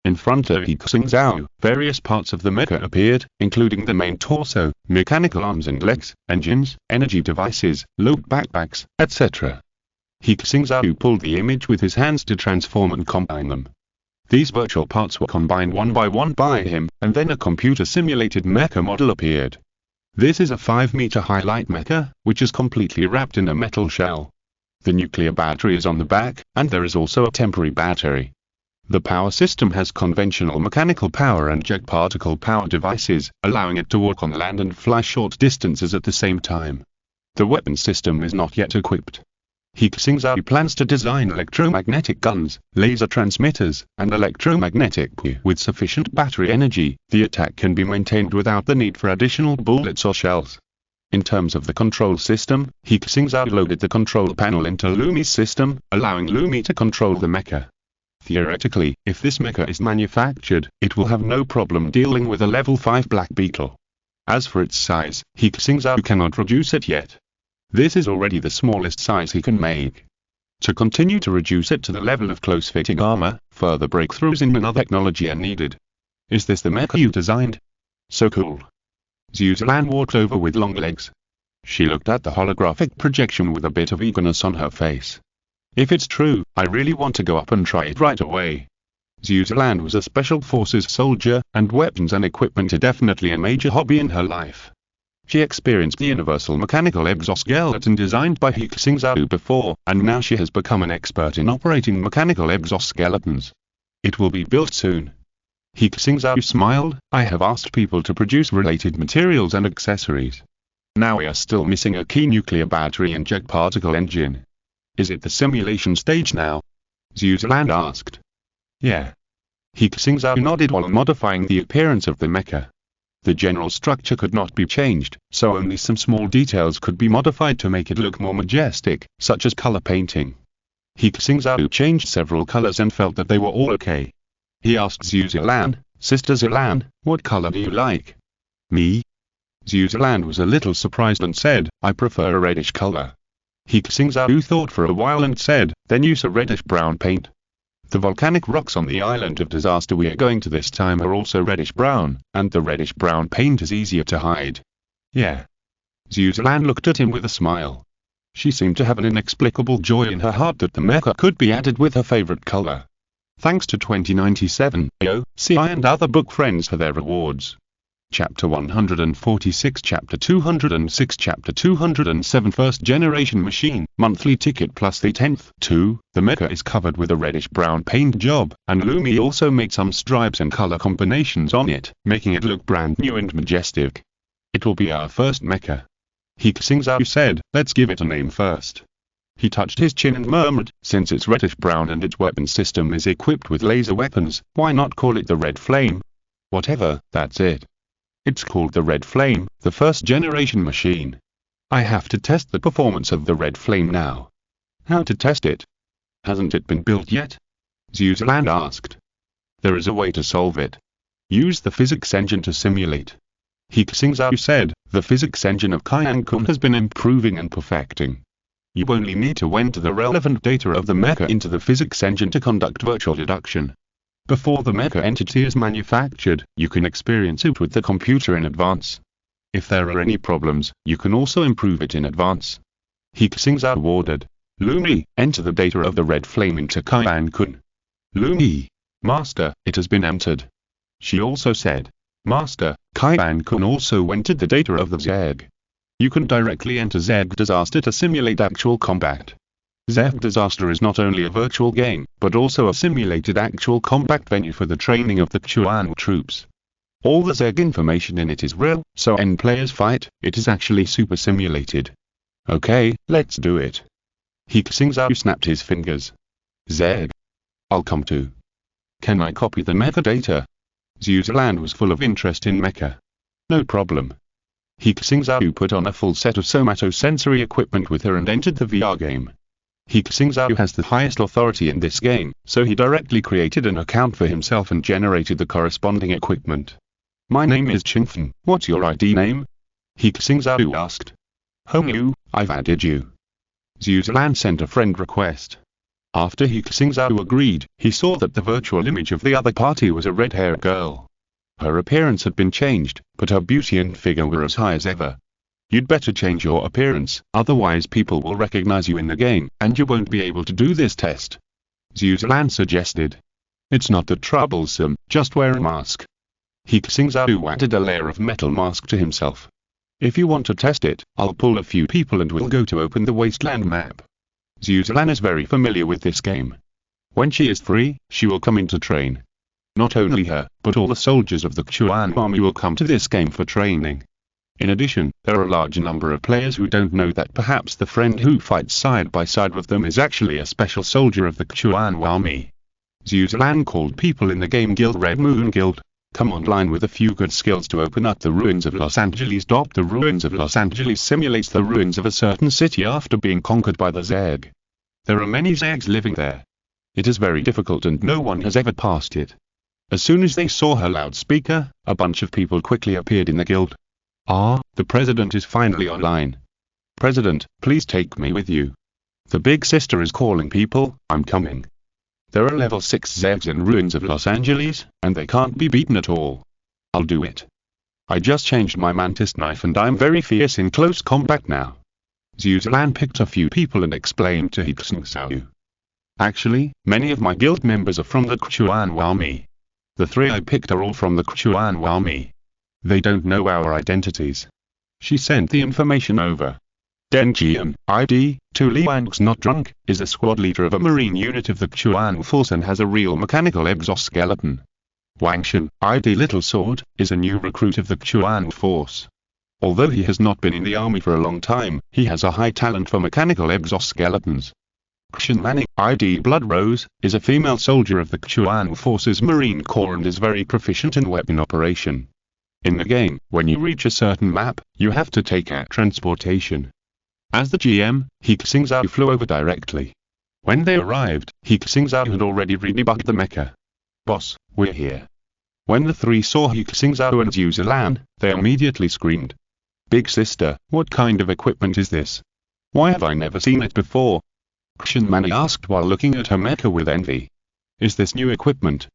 In front of He Xingzhou, various parts of the mecha appeared, including the main torso, mechanical arms and legs, engines, energy devices, load backpacks, etc. He Xingzhou pulled the image with his hands to transform and combine them. These virtual parts were combined one by him, and then a computer-simulated mecha model appeared. This is a 5-meter high light mecha, which is completely wrapped in a metal shell. The nuclear battery is on the back, and there is also a temporary battery. The power system has conventional mechanical power and jet particle power devices, allowing it to walk on land and fly short distances at the same time. The weapon system is not yet equipped. He Xingzhou plans to design electromagnetic guns, laser transmitters, and electromagnetic with sufficient battery energy. The attack can be maintained without the need for additional bullets or shells. In terms of the control system, He Xingzhou loaded the control panel into Lumi's system, allowing Lumi to control the mecha. Theoretically, if this mecha is manufactured, it will have no problem dealing with a level 5 Black Beetle. As for its size, He Xingzhou cannot reduce it yet. This is already the smallest size he can make. To continue to reduce it to the level of close-fitting armor, further breakthroughs in nanotechnology are needed. Is this the mecha you designed? So cool. Zhuzilan walked over with long legs. She looked at the holographic projection with a bit of eagerness on her face. If it's true, I really want to go up and try it right away. Zhuzilan was a special forces soldier, and weapons and equipment are definitely a major hobby in her life. She experienced the universal mechanical exoskeleton designed by He Xingzhou before, and now she has become an expert in operating mechanical exoskeletons. It will be built soon. He Xingzhou smiled. I have asked people to produce related materials and accessories. Now we are still missing a key nuclear battery and jet particle engine. Is it the simulation stage now? Zhuzilan asked. Yeah. He Xingzhou nodded while modifying the appearance of the mecha. The general structure could not be changed, so only some small details could be modified to make it look more majestic, such as color painting. He Xingzhou changed several colors and felt that they were all okay. He asked Zhuzilan, Sister Zilan, what color do you like? Me? Zhuland was a little surprised and said, I prefer a reddish color. He Xingzhou thought for a while and said, then use a reddish-brown paint. The volcanic rocks on the island of disaster we are going to this time are also reddish-brown, and the reddish-brown paint is easier to hide. Yeah. Zhuland looked at him with a smile. She seemed to have an inexplicable joy in her heart that the mecha could be added with her favorite color. Thanks to 2097, AOCI and other book friends for their rewards. Chapter 146, Chapter 206, Chapter 207, First Generation Machine, Monthly Ticket plus the 10th. 2. The mecha is covered with a reddish-brown paint job, and Lumi also made some stripes and color combinations on it, making it look brand new and majestic. It will be our first mecha. He Xingzhou said, let's give it a name first. He touched his chin and murmured, since it's reddish-brown and its weapon system is equipped with laser weapons, why not call it the Red Flame? Whatever, that's it. It's called the Red Flame, the first generation machine. I have to test the performance of the Red Flame now. How to test it? Hasn't it been built yet? Zhuland asked. There is a way to solve it. Use the physics engine to simulate. He Xingzhou said, the physics engine of Qiankun has been improving and perfecting. You only need to enter the relevant data of the mecha into the physics engine to conduct virtual deduction. Before the mecha entity is manufactured, you can experience it with the computer in advance. If there are any problems, you can also improve it in advance. He Xingzhou ordered. Lumi, enter the data of the Red Flame into Qiankun. Lumi. Master, it has been entered. She also said. Master, Qiankun also entered the data of the Zeg. You can directly enter Zeg Disaster to simulate actual combat. Zeg Disaster is not only a virtual game, but also a simulated actual combat venue for the training of the Chuan troops. All the Zeg information in it is real, so when players fight, it is actually super simulated. Okay, let's do it. He Xingzhou snapped his fingers. Zeg. I'll come to. Can I copy the metadata? Zhuland was full of interest in mecha. No problem. He Xingzhou put on a full set of somatosensory equipment with her and entered the VR game. He Xingzhou has the highest authority in this game, so he directly created an account for himself and generated the corresponding equipment. My name is Qingfen, what's your ID name? He Xingzhou asked. Hongyu, I've added you. Zhuland sent a friend request. After He Xingzhou agreed, he saw that the virtual image of the other party was a red-haired girl. Her appearance had been changed, but her beauty and figure were as high as ever. You'd better change your appearance, otherwise people will recognize you in the game, and you won't be able to do this test. Zhuland suggested. It's not that troublesome, just wear a mask. He Xingzhou added a layer of metal mask to himself. If you want to test it, I'll pull a few people and we'll go to open the wasteland map. Zhuland is very familiar with this game. When she is free, she will come in to train. Not only her, but all the soldiers of the Chuan army will come to this game for training. In addition, there are a large number of players who don't know that perhaps the friend who fights side by side with them is actually a special soldier of the Chuan army. Zhuland called people in the game Guild Red Moon Guild. Come online with a few good skills to open up the ruins of Los Angeles. The ruins of Los Angeles simulates the ruins of a certain city after being conquered by the Zeg. There are many Zegs living there. It is very difficult and no one has ever passed it. As soon as they saw her loudspeaker, a bunch of people quickly appeared in the guild. Ah, the president is finally online. President, please take me with you. The big sister is calling people, I'm coming. There are level 6 Zegs in ruins of Los Angeles, and they can't be beaten at all. I'll do it. I just changed my mantis knife and I'm very fierce in close combat now. Zhuland picked a few people and explained to He Xingzhou. Actually, many of my guild members are from the Chuan army. The 3 I picked are all from the Chuan army. They don't know our identities. She sent the information over. Denjian, ID, 2 Liang's not drunk, is a squad leader of a marine unit of the Chuan force and has a real mechanical exoskeleton. Wangshan, ID Little Sword, is a new recruit of the Chuan force. Although he has not been in the army for a long time, he has a high talent for mechanical exoskeletons. Xian Manning, ID Blood Rose, is a female soldier of the Chuan force's Marine Corps and is very proficient in weapon operation. In the game, when you reach a certain map, you have to take air transportation. As the GM, He Xingzhou flew over directly. When they arrived, He Xingzhou had already redebugged the mecha. Boss, we're here. When the three saw He Xingzhou and Zhu Zilan, they immediately screamed. Big sister, what kind of equipment is this? Why have I never seen it before? Xianmani asked while looking at her mecha with envy. Is this new equipment?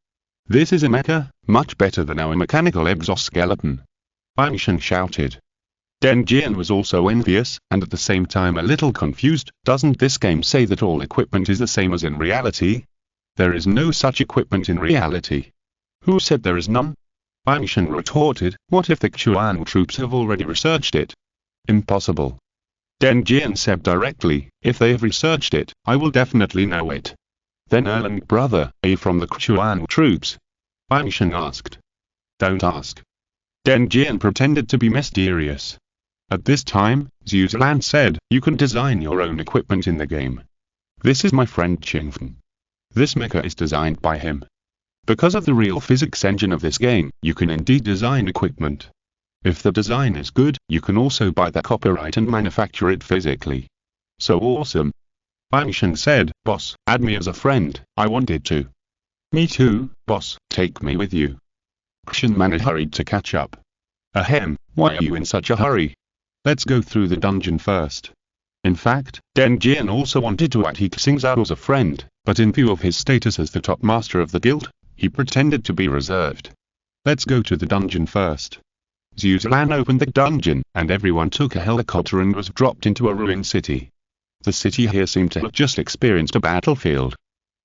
This is a mecha, much better than our mechanical exoskeleton. Angshan shouted. Den Jian was also envious, and at the same time a little confused. Doesn't this game say that all equipment is the same as in reality? There is no such equipment in reality. Who said there is none? Angshan retorted, what if the Chuan troops have already researched it? Impossible. Den Jian said directly, if they have researched it, I will definitely know it. Then Erlang brother, are you from the Chuan troops? Angshan asked. Don't ask. Den Jian pretended to be mysterious. At this time, Zhu Zilan said, you can design your own equipment in the game. This is my friend Qingfen. This mecha is designed by him. Because of the real physics engine of this game, you can indeed design equipment. If the design is good, you can also buy the copyright and manufacture it physically. So awesome. Angshan said, boss, add me as a friend, I wanted to. Me too, boss, take me with you. Xianmani hurried to catch up. Ahem, why are you in such a hurry? Let's go through the dungeon first. In fact, Den Jian also wanted to add He Xingzhou as a friend, but in view of his status as the top master of the guild, he pretended to be reserved. Let's go to the dungeon first. Zhu Zilan opened the dungeon, and everyone took a helicopter and was dropped into a ruined city. The city here seemed to have just experienced a battlefield.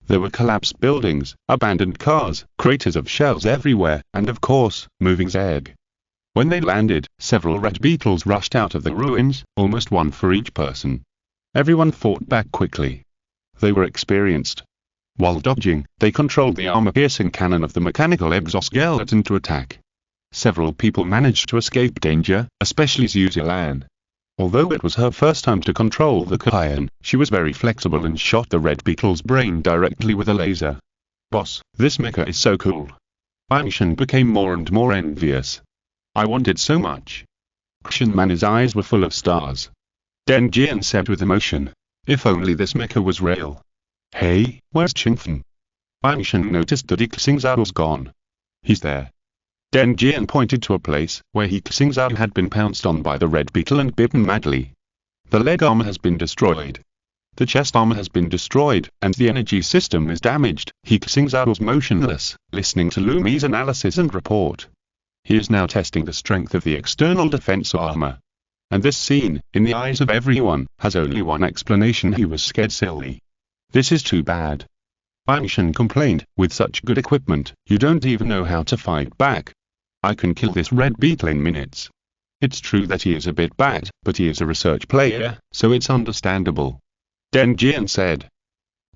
There were collapsed buildings, abandoned cars, craters of shells everywhere, and of course, moving Zeg. When they landed, several red beetles rushed out of the ruins, almost one for each person. Everyone fought back quickly. They were experienced. While dodging, they controlled the armor-piercing cannon of the mechanical exoskeleton to attack. Several people managed to escape danger, especially Zhu Zilan. Although it was her first time to control the cannon, she was very flexible and shot the red beetle's brain directly with a laser. Boss, this mecha is so cool. Angshan became more and more envious. I want it so much. Xianmani's eyes were full of stars. Den Jian said with emotion, if only this mecha was real. Hey, where's Qingfen? Angshan noticed that He Xingzhou was gone. He's there. Den Jian pointed to a place where He Xingzhou had been pounced on by the red beetle and bitten madly. The leg armor has been destroyed. The chest armor has been destroyed, and the energy system is damaged. He Xingzhou was motionless, listening to Lumi's analysis and report. He is now testing the strength of the external defense armor. And this scene, in the eyes of everyone, has only one explanation: he was scared silly. This is too bad. Angshan complained, with such good equipment, you don't even know how to fight back. I can kill this red beetle in minutes. It's true that he is a bit bad, but he is a research player, so it's understandable. Den Jian said.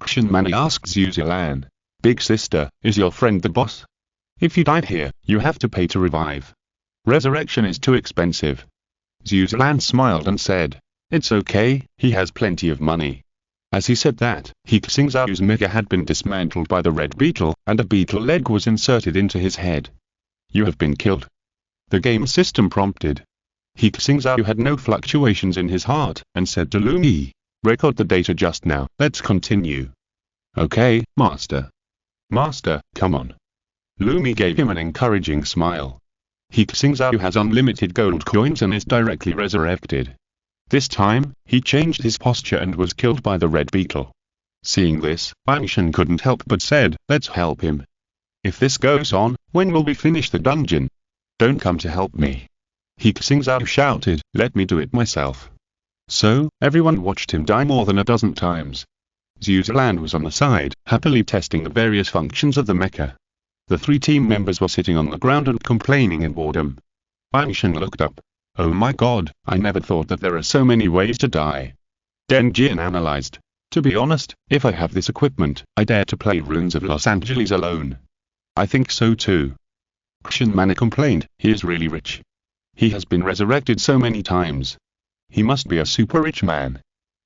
Xianmani asked Zhu Zilan, big sister, is your friend the boss? If you died here, you have to pay to revive. Resurrection is too expensive. Zhu Zilan smiled and said, it's okay, he has plenty of money. As he said that, He Xingzhou's mecha had been dismantled by the red beetle, and a beetle leg was inserted into his head. You have been killed. The game system prompted. He Xingzhou had no fluctuations in his heart, and said to Lumi, record the data just now, let's continue. Okay, master. Master, come on. Lumi gave him an encouraging smile. He Xingzhou has unlimited gold coins and is directly resurrected. This time, he changed his posture and was killed by the red beetle. Seeing this, Angshan couldn't help but said, let's help him. If this goes on, when will we finish the dungeon? Don't come to help me. He Xingzhou shouted, let me do it myself. So, everyone watched him die more than a dozen times. Zhu Zilan was on the side, happily testing the various functions of the mecha. The three team members were sitting on the ground and complaining in boredom. Angshan looked up. Oh my god, I never thought that there are so many ways to die. Den Jian analyzed. To be honest, if I have this equipment, I dare to play Ruins of Los Angeles alone. I think so too. Xianmani complained, he is really rich. He has been resurrected so many times. He must be a super rich man.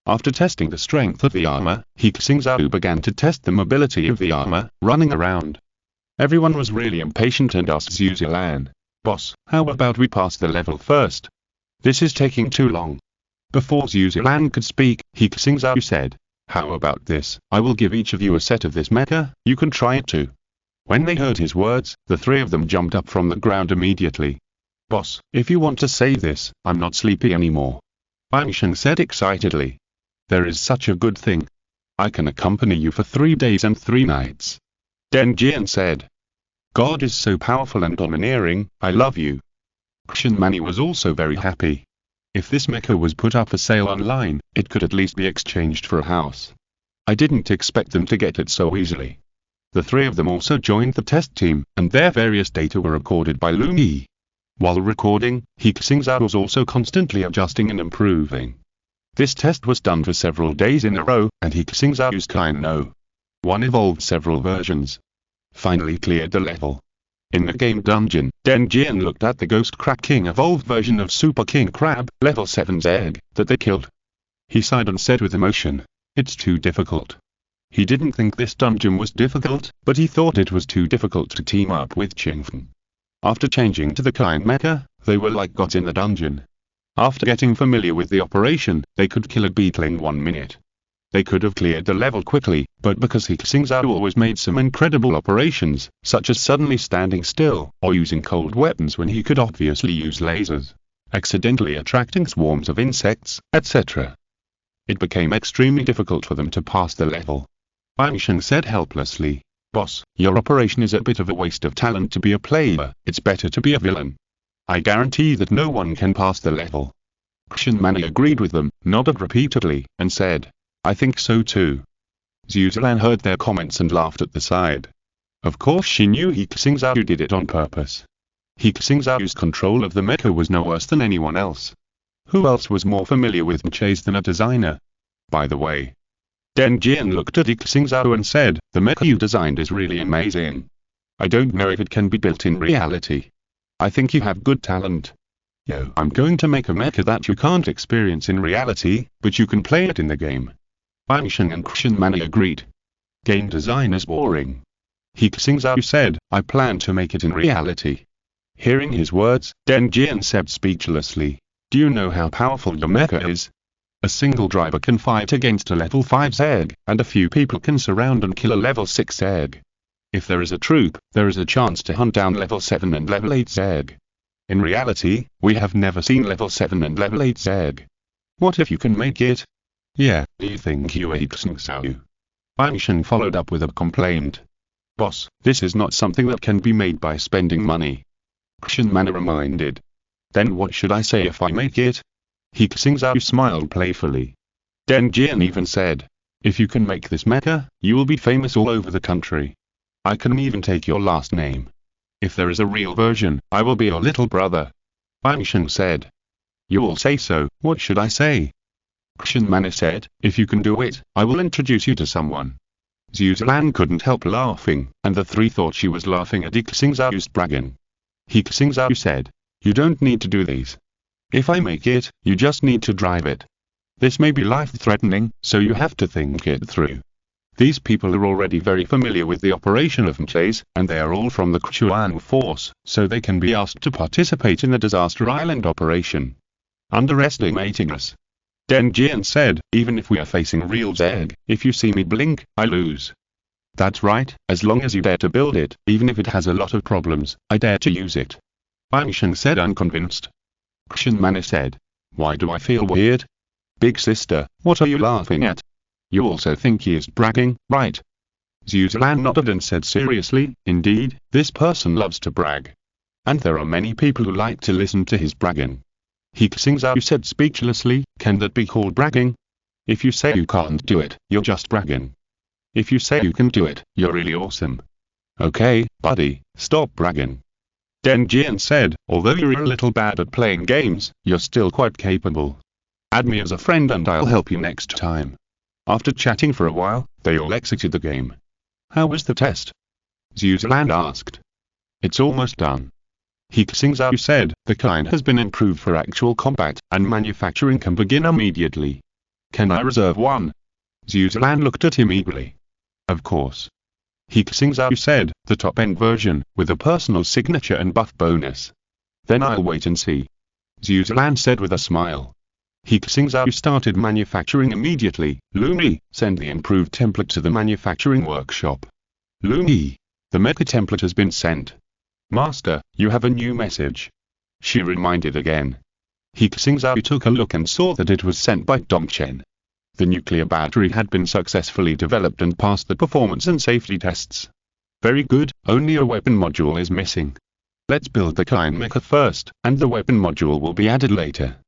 After testing the strength of the armor, He Xingzhou began to test the mobility of the armor, running around. Everyone was really impatient and asked Zhu Zilan, boss, how about we pass the level first? This is taking too long. Before Zhu Zilan could speak, He Xingzhou said, how about this, I will give each of you a set of this mecha, you can try it too. When they heard his words, the three of them jumped up from the ground immediately. Boss, if you want to save this, I'm not sleepy anymore. He Xingzhou said excitedly. There is such a good thing. I can accompany you for 3 days and 3 nights. Deng Jian said. God is so powerful and domineering, I love you. Mani was also very happy. If this mecha was put up for sale online, it could at least be exchanged for a house. I didn't expect them to get it so easily. The three of them also joined the test team, and their various data were recorded by Lumi. While recording, He Xingzhou was also constantly adjusting and improving. This test was done for several days in a row, and He Xingzhou's kind no. One evolved several versions. Finally cleared the level. In the game dungeon, Deng Jian looked at the Ghost Crab King evolved version of Super King Crab, level 7's egg, that they killed. He sighed and said with emotion, "It's too difficult." He didn't think this dungeon was difficult, but he thought it was too difficult to team up with Qingfen. After changing to the kind mecha, they were like gods in the dungeon. After getting familiar with the operation, they could kill a beetle in 1 minute. They could have cleared the level quickly, but because He Xingzhou always made some incredible operations, such as suddenly standing still, or using cold weapons when he could obviously use lasers, accidentally attracting swarms of insects, etc. It became extremely difficult for them to pass the level. He Xingzhou said helplessly, "Boss, your operation is a bit of a waste of talent to be a player, it's better to be a villain. I guarantee that no one can pass the level." Mani agreed with them, nodded repeatedly, and said, "I think so too." Zhuzilan heard their comments and laughed at the side. Of course she knew He Xingzhou did it on purpose. He Xingzhou's control of the mecha was no worse than anyone else. Who else was more familiar with mechas than a designer? By the way, Deng Jian looked at He Xingzhou and said, "The mecha you designed is really amazing. I don't know if it can be built in reality. I think you have good talent. Yo, I'm going to make a mecha that you can't experience in reality, but you can play it in the game." He Xingzhou and Mani agreed. Game design is boring. He Xingzhou said, "I plan to make it in reality." Hearing his words, Deng Jian said speechlessly, "Do you know how powerful your mecha is? A single driver can fight against a level 5's egg, and a few people can surround and kill a level 6 egg. If there is a troop, there is a chance to hunt down level 7 and level 8's egg. In reality, we have never seen level 7 and level 8's egg. What if you can make it? Yeah, do you think you He Xingzhou?" He Xingzhou followed up with a complaint. "Boss, this is not something that can be made by spending money." Mani reminded. "Then what should I say if I make it?" He Xingzhou smiled playfully. Deng Jian even said, "If you can make this mecha, you will be famous all over the country. I can even take your last name. If there is a real version, I will be your little brother." He Xingzhou said. "You all say so, what should I say?" Mani said, "If you can do it, I will introduce you to someone." Zhuzilan couldn't help laughing, and the three thought she was laughing at He Xingzhou's bragging. He Xingzhou said, "You don't need to do these. If I make it, you just need to drive it. This may be life-threatening, so you have to think it through. These people are already very familiar with the operation of mechas, and they are all from the Quchuan force, so they can be asked to participate in the Disaster Island operation. Underestimating us." Deng Jian said, "Even if we are facing real egg, if you see me blink, I lose." "That's right, as long as you dare to build it, even if it has a lot of problems, I dare to use it." He Xingzhou said unconvinced. Mani said, "Why do I feel weird? Big sister, what are you laughing at? You also think he is bragging, right?" Zhuzilan nodded and said seriously, "Indeed, this person loves to brag. And there are many people who like to listen to his bragging." He Xingzhou said speechlessly, "Can that be called bragging? If you say you can't do it, you're just bragging. If you say you can do it, you're really awesome. Okay, buddy, stop bragging." Deng Jian said, "Although you're a little bad at playing games, you're still quite capable. Add me as a friend and I'll help you next time." After chatting for a while, they all exited the game. "How was the test?" Zhuzilan asked. "It's almost done." He Xingzhou said, "The kind has been improved for actual combat, and manufacturing can begin immediately. Can I reserve one?" Zhuzilan looked at him eagerly. "Of course." He Xingzhou said, "The top-end version, with a personal signature and buff bonus." "Then I'll wait and see." Zhuzilan said with a smile. He Xingzhou started manufacturing immediately. "Lumi, send the improved template to the manufacturing workshop." "Lumi." The mecha template has been sent. Master, you have a new message. She reminded again. He Xingzhou took a look and saw that it was sent by Dongchen. The nuclear battery had been successfully developed and passed the performance and safety tests. Very good, only a weapon module is missing. Let's build the Klein mecha first, and the weapon module will be added later.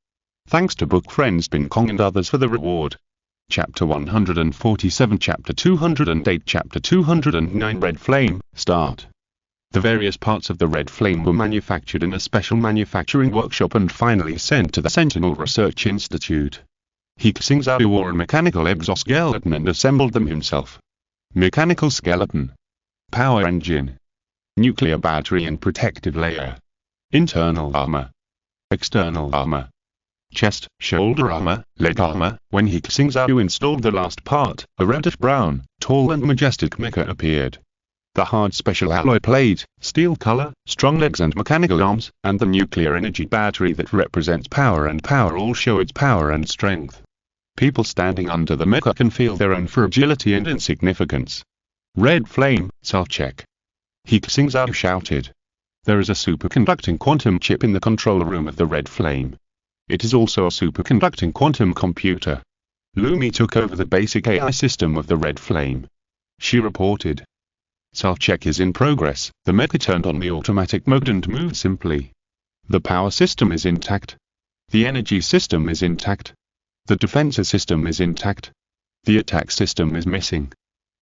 Thanks to book friends Bin Kong and others for the reward. Chapter 147, Chapter 208, Chapter 209 Red Flame, Start. The various parts of the Red Flame were manufactured in a special manufacturing workshop and finally sent to the Sentinel Research Institute. He Xingzhou wore a mechanical exoskeleton and assembled them himself. Mechanical skeleton. Power engine. Nuclear battery and protective layer. Internal armor. External armor. Chest, shoulder armor, leg armor. When He Xingzhou installed the last part, a reddish-brown, tall and majestic mecha appeared. The hard special alloy plate, steel color, strong legs and mechanical arms, and the nuclear energy battery that represents power and power all show its power and strength. People standing under the mecha can feel their own fragility and insignificance. Red flame, self-check. He Xingzhou shouted. There is a superconducting quantum chip in the control room of the Red Flame. It is also a superconducting quantum computer. Lumi took over the basic AI system of the Red Flame. She reported. Self-check is in progress. The mecha turned on the automatic mode and moved simply. The power system is intact. The energy system is intact. The defense system is intact. The attack system is missing.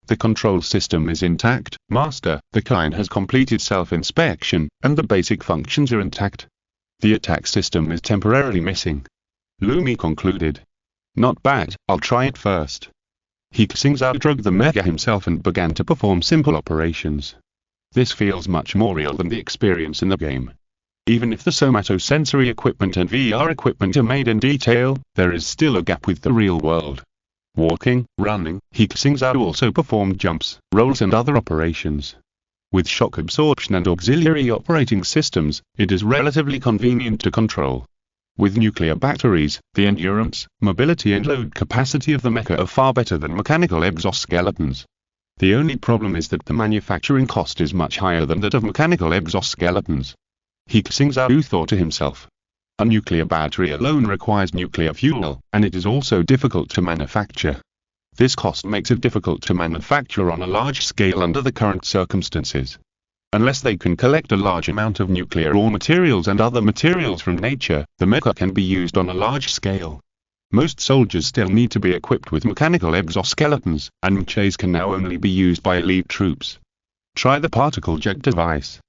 The control system is intact. Master, the client has completed self-inspection, and the basic functions are intact. The attack system is temporarily missing. Lumi concluded. Not bad, I'll try it first. He Xingzhou drugged the mecha himself and began to perform simple operations. This feels much more real than the experience in the game. Even if the somatosensory equipment and VR equipment are made in detail, there is still a gap with the real world. Walking, running, He Xingzhou also performed jumps, rolls and other operations. With shock absorption and auxiliary operating systems, it is relatively convenient to control. With nuclear batteries, the endurance, mobility and load capacity of the mecha are far better than mechanical exoskeletons. The only problem is that the manufacturing cost is much higher than that of mechanical exoskeletons. He Xingzhou thought to himself. A nuclear battery alone requires nuclear fuel, and it is also difficult to manufacture. This cost makes it difficult to manufacture on a large scale under the current circumstances. Unless they can collect a large amount of nuclear raw materials and other materials from nature, the mecha can be used on a large scale. Most soldiers still need to be equipped with mechanical exoskeletons, and mechas can now only be used by elite troops. Try the particle jet device.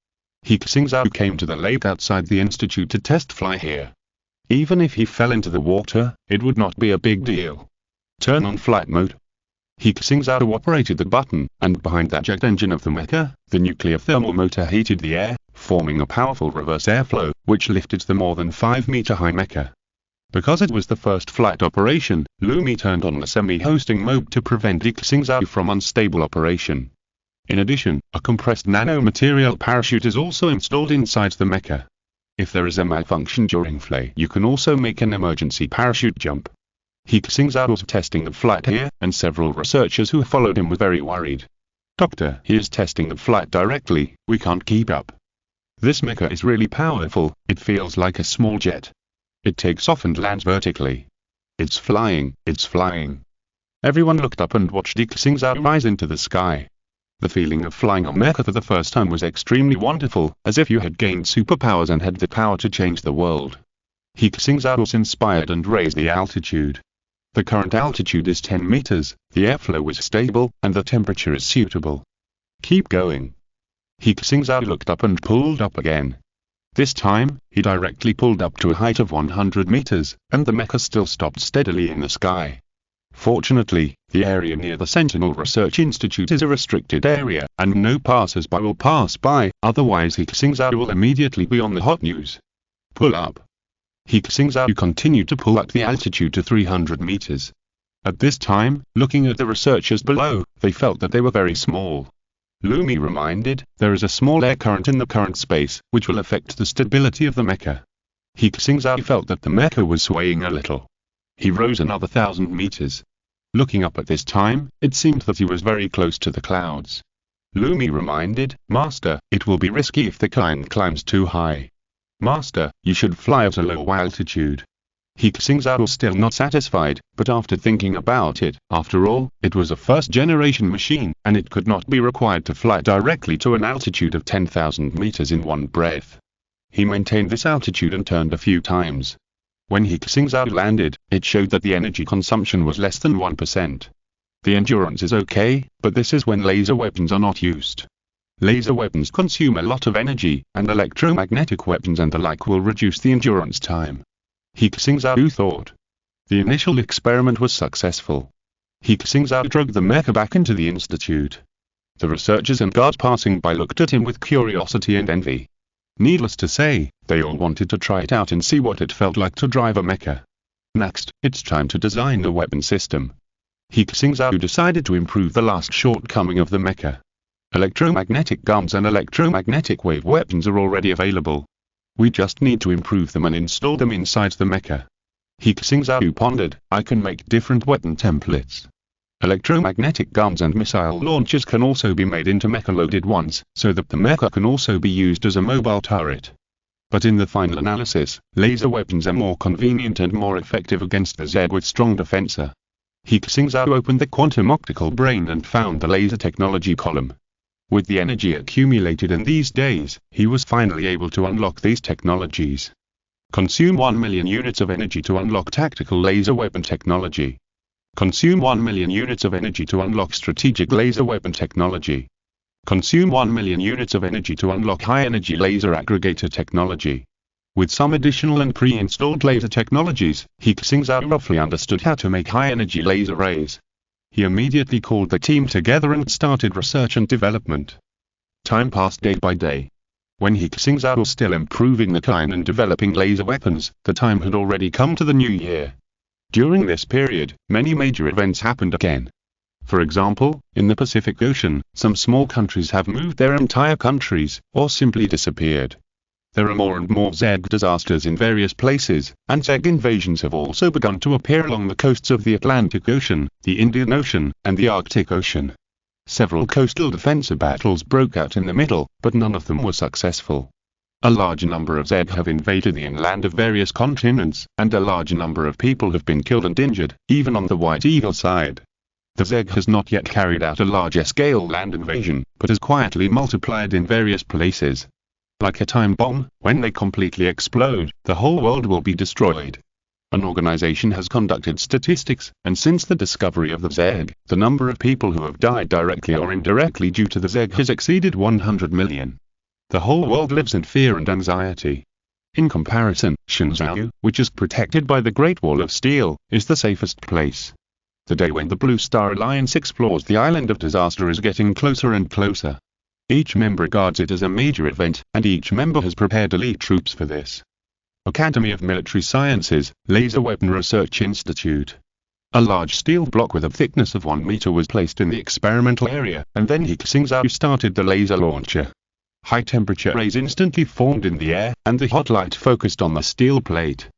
He Xingzhou came to the lake outside the institute to test fly here. Even if he fell into the water, it would not be a big deal. Turn on flight mode. He Xingzhou operated the button, and behind that jet engine of the mecha, the nuclear thermal motor heated the air, forming a powerful reverse airflow, which lifted the more than 5-meter-high mecha. Because it was the first flight operation, Lumi turned on the semi-hosting mode to prevent He Xingzhou from unstable operation. In addition, a compressed nanomaterial parachute is also installed inside the mecha. If there is a malfunction during flight, you can also make an emergency parachute jump. He Xingzhou was testing the flight here, and several researchers who followed him were very worried. Doctor, he is testing the flight directly, we can't keep up. This mecha is really powerful, it feels like a small jet. It takes off and lands vertically. It's flying, it's flying. Everyone looked up and watched He Xingzhou rise into the sky. The feeling of flying a mecha for the first time was extremely wonderful, as if you had gained superpowers and had the power to change the world. He Xingzhou was inspired and raised the altitude. The current altitude is 10 meters, the airflow is stable, and the temperature is suitable. Keep going. He Xingzhou looked up and pulled up again. This time, he directly pulled up to a height of 100 meters, and the mecha still stopped steadily in the sky. Fortunately, the area near the Sentinel Research Institute is a restricted area, and no passers-by will pass by, otherwise He Xingzhou will immediately be on the hot news. Pull up. He Xingzhou continued to pull up the altitude to 300 meters. At this time, looking at the researchers below, they felt that they were very small. Lumi reminded, there is a small air current in the current space, which will affect the stability of the mecha. He Xingzhou felt that the mecha was swaying a little. He rose another 1,000 meters. Looking up at this time, it seemed that he was very close to the clouds. Lumi reminded, "Master, it will be risky if the kind climbs too high. Master, you should fly at a low altitude." He Xingzhou was still not satisfied, but after thinking about it, after all, it was a first-generation machine, and it could not be required to fly directly to an altitude of 10,000 meters in one breath. He maintained this altitude and turned a few times. When He Xingzhou landed, it showed that the energy consumption was less than 1%. The endurance is okay, but this is when laser weapons are not used. Laser weapons consume a lot of energy, and electromagnetic weapons and the like will reduce the endurance time. He Xingzhou thought. The initial experiment was successful. He Xingzhou dragged the mecha back into the institute. The researchers and guards passing by looked at him with curiosity and envy. Needless to say, they all wanted to try it out and see what it felt like to drive a mecha. Next, it's time to design the weapon system. He Xingzhou decided to improve the last shortcoming of the mecha. Electromagnetic guns and electromagnetic wave weapons are already available. We just need to improve them and install them inside the mecha. He Xingzhou pondered, "I can make different weapon templates. Electromagnetic guns and missile launchers can also be made into mecha-loaded ones, so that the mecha can also be used as a mobile turret. But in the final analysis, laser weapons are more convenient and more effective against the Z with strong defensa." He Xingzhou opened the quantum optical brain and found the laser technology column. With the energy accumulated in these days, he was finally able to unlock these technologies. Consume 1 million units of energy to unlock tactical laser weapon technology. Consume 1 million units of energy to unlock strategic laser weapon technology. Consume 1 million units of energy to unlock high-energy laser aggregator technology. With some additional and pre-installed laser technologies, He Xingzhou roughly understood how to make high-energy laser rays. He immediately called the team together and started research and development. Time passed day by day. When He Xingzhou was still improving the kind and developing laser weapons, the time had already come to the new year. During this period, many major events happened again. For example, in the Pacific Ocean, some small countries have moved their entire countries, or simply disappeared. There are more and more ZEG disasters in various places, and ZEG invasions have also begun to appear along the coasts of the Atlantic Ocean, the Indian Ocean, and the Arctic Ocean. Several coastal defensive battles broke out in the middle, but none of them were successful. A large number of ZEG have invaded the inland of various continents, and a large number of people have been killed and injured, even on the White Eagle side. The ZEG has not yet carried out a larger-scale land invasion, but has quietly multiplied in various places. Like a time bomb, when they completely explode, the whole world will be destroyed. An organization has conducted statistics, and since the discovery of the ZEG, the number of people who have died directly or indirectly due to the ZEG has exceeded 100 million. The whole world lives in fear and anxiety. In comparison, Xingzhou, which is protected by the Great Wall of Steel, is the safest place. The day when the Blue Star Alliance explores the island of disaster is getting closer and closer. Each member regards it as a major event, and each member has prepared elite troops for this. Academy of Military Sciences, Laser Weapon Research Institute. A large steel block with a thickness of 1 meter was placed in the experimental area, and then He Xingzhou started the laser launcher. High-temperature rays instantly formed in the air, and the hot light focused on the steel plate.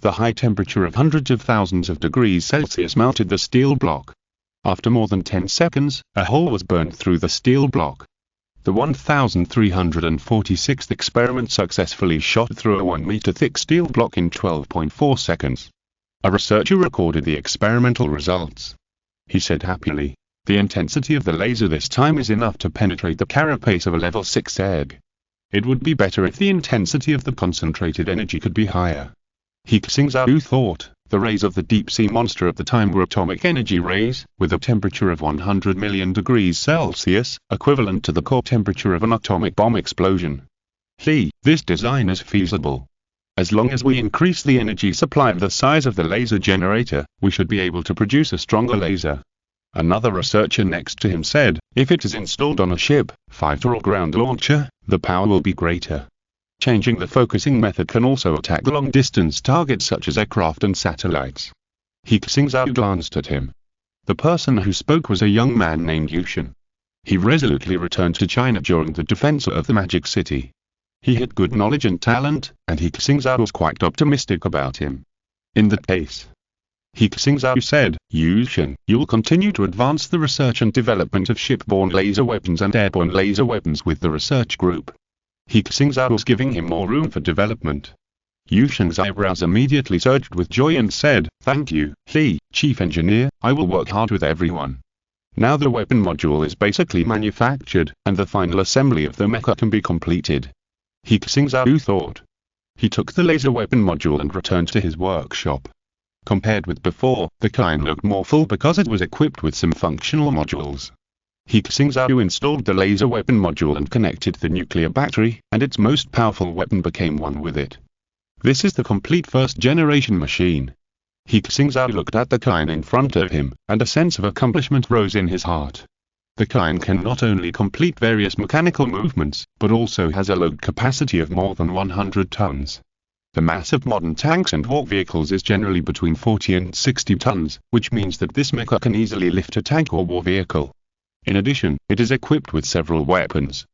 The high temperature of hundreds of thousands of degrees Celsius melted the steel block. After more than 10 seconds, a hole was burned through the steel block. The 1346th experiment successfully shot through a 1 meter thick steel block in 12.4 seconds. A researcher recorded the experimental results. He said happily, "The intensity of the laser this time is enough to penetrate the carapace of a level 6 egg. It would be better if the intensity of the concentrated energy could be higher." He Xingzhou thought, the rays of the deep-sea monster at the time were atomic energy rays, with a temperature of 100 million degrees Celsius, equivalent to the core temperature of an atomic bomb explosion. This design is feasible. As long as we increase the energy supply of the size of the laser generator, we should be able to produce a stronger laser. Another researcher next to him said, "If it is installed on a ship, fighter or ground launcher, the power will be greater." Changing the focusing method can also attack long-distance targets such as aircraft and satellites. He Xingzhou glanced at him. The person who spoke was a young man named Yushin. He resolutely returned to China during the defense of the Magic City. He had good knowledge and talent, and He Xingzhou was quite optimistic about him. In that case, He Xingzhou said, "Yu Shen, you'll continue to advance the research and development of shipborne laser weapons and airborne laser weapons with the research group." He Xingzhou was giving him more room for development. Yu Shen's eyebrows immediately surged with joy and said, "Thank you, He, Chief Engineer, I will work hard with everyone." Now the weapon module is basically manufactured, and the final assembly of the mecha can be completed. He Xingzhou thought. He took the laser weapon module and returned to his workshop. Compared with before, the kind looked more full because it was equipped with some functional modules. He Xingzhou installed the laser weapon module and connected the nuclear battery, and its most powerful weapon became one with it. This is the complete first-generation machine. He Xingzhou looked at the kind in front of him, and a sense of accomplishment rose in his heart. The kind can not only complete various mechanical movements, but also has a load capacity of more than 100 tons. The mass of modern tanks and war vehicles is generally between 40 and 60 tons, which means that this mecha can easily lift a tank or war vehicle. In addition, it is equipped with several weapons.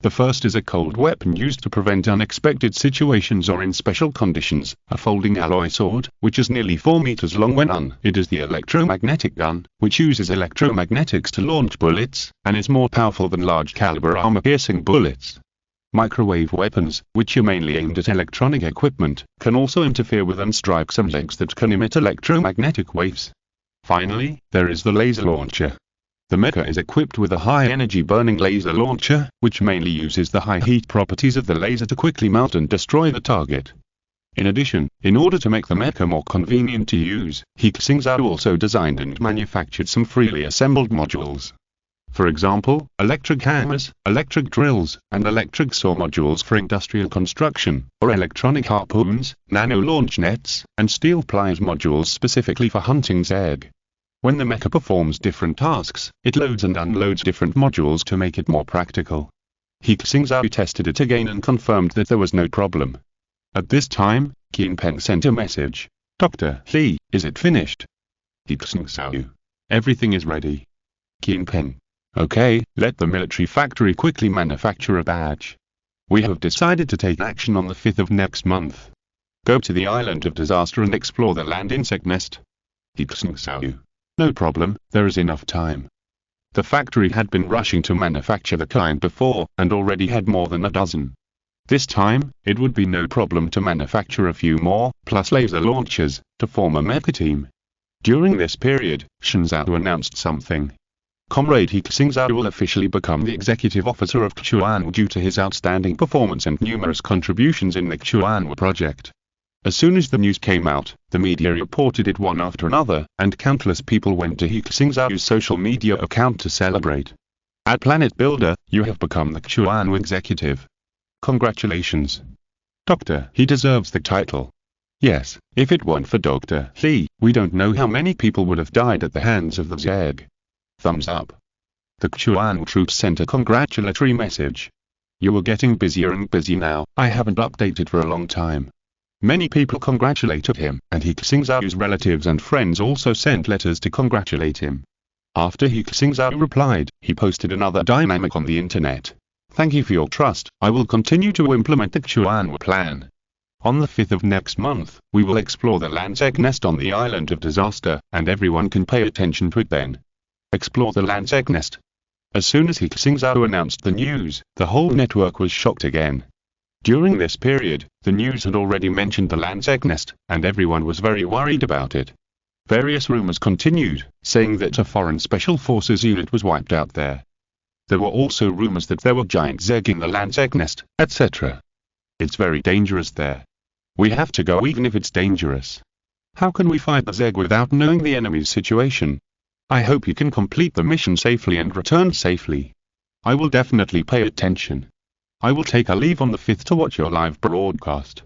The first is a cold weapon used to prevent unexpected situations or in special conditions, a folding alloy sword, which is nearly 4 meters long when it is the electromagnetic gun, which uses electromagnetics to launch bullets, and is more powerful than large-caliber armor-piercing bullets. Microwave weapons, which are mainly aimed at electronic equipment, can also interfere with and strike some legs that can emit electromagnetic waves. Finally, there is the laser launcher. The mecha is equipped with a high-energy burning laser launcher, which mainly uses the high heat properties of the laser to quickly melt and destroy the target. In addition, in order to make the mecha more convenient to use, He Xingzhou also designed and manufactured some freely assembled modules. For example, electric hammers, electric drills, and electric saw modules for industrial construction, or electronic harpoons, nano-launch nets, and steel pliers modules specifically for hunting Zeg. When the mecha performs different tasks, it loads and unloads different modules to make it more practical. He Xingzhou tested it again and confirmed that there was no problem. At this time, Qianpeng sent a message. "Dr. Li, is it finished?" He Xingzhou. "Everything is ready." Qianpeng. "Okay, let the military factory quickly manufacture a badge. We have decided to take action on the 5th of next month. Go to the island of disaster and explore the land insect nest." He Xingzhou. "No problem, there is enough time." The factory had been rushing to manufacture the kind before, and already had more than a dozen. This time, it would be no problem to manufacture a few more, plus laser launchers, to form a mecha team. During this period, Xingzhou announced something. Comrade He Xingzhou will officially become the executive officer of Xuanwu due to his outstanding performance and numerous contributions in the Xuanwu project. As soon as the news came out, the media reported it one after another, and countless people went to He Xingzhou's social media account to celebrate. At Planet Builder, you have become the Xuanwu executive. Congratulations. Doctor, he deserves the title. Yes, if it weren't for Dr. Li, we don't know how many people would have died at the hands of the Zeg. Thumbs up. The Xuanwu troops sent a congratulatory message. You are getting busier and busy now, I haven't updated for a long time. Many people congratulated him, and He Xingzhou's relatives and friends also sent letters to congratulate him. After He Xingzhou replied, he posted another dynamic on the internet. "Thank you for your trust, I will continue to implement the Xuanwu plan. On the 5th of next month, we will explore the Landsec nest on the island of disaster, and everyone can pay attention to it then. Explore the Landsec nest." As soon as He Xingzhou announced the news, the whole network was shocked again. During this period, the news had already mentioned the Landsec nest, and everyone was very worried about it. Various rumors continued, saying that a foreign special forces unit was wiped out there. There were also rumors that there were giant Zeg in the Landsec nest, etc. It's very dangerous there. We have to go even if it's dangerous. How can we fight the Zeg without knowing the enemy's situation? I hope you can complete the mission safely and return safely. I will definitely pay attention. I will take a leave on the 5th to watch your live broadcast.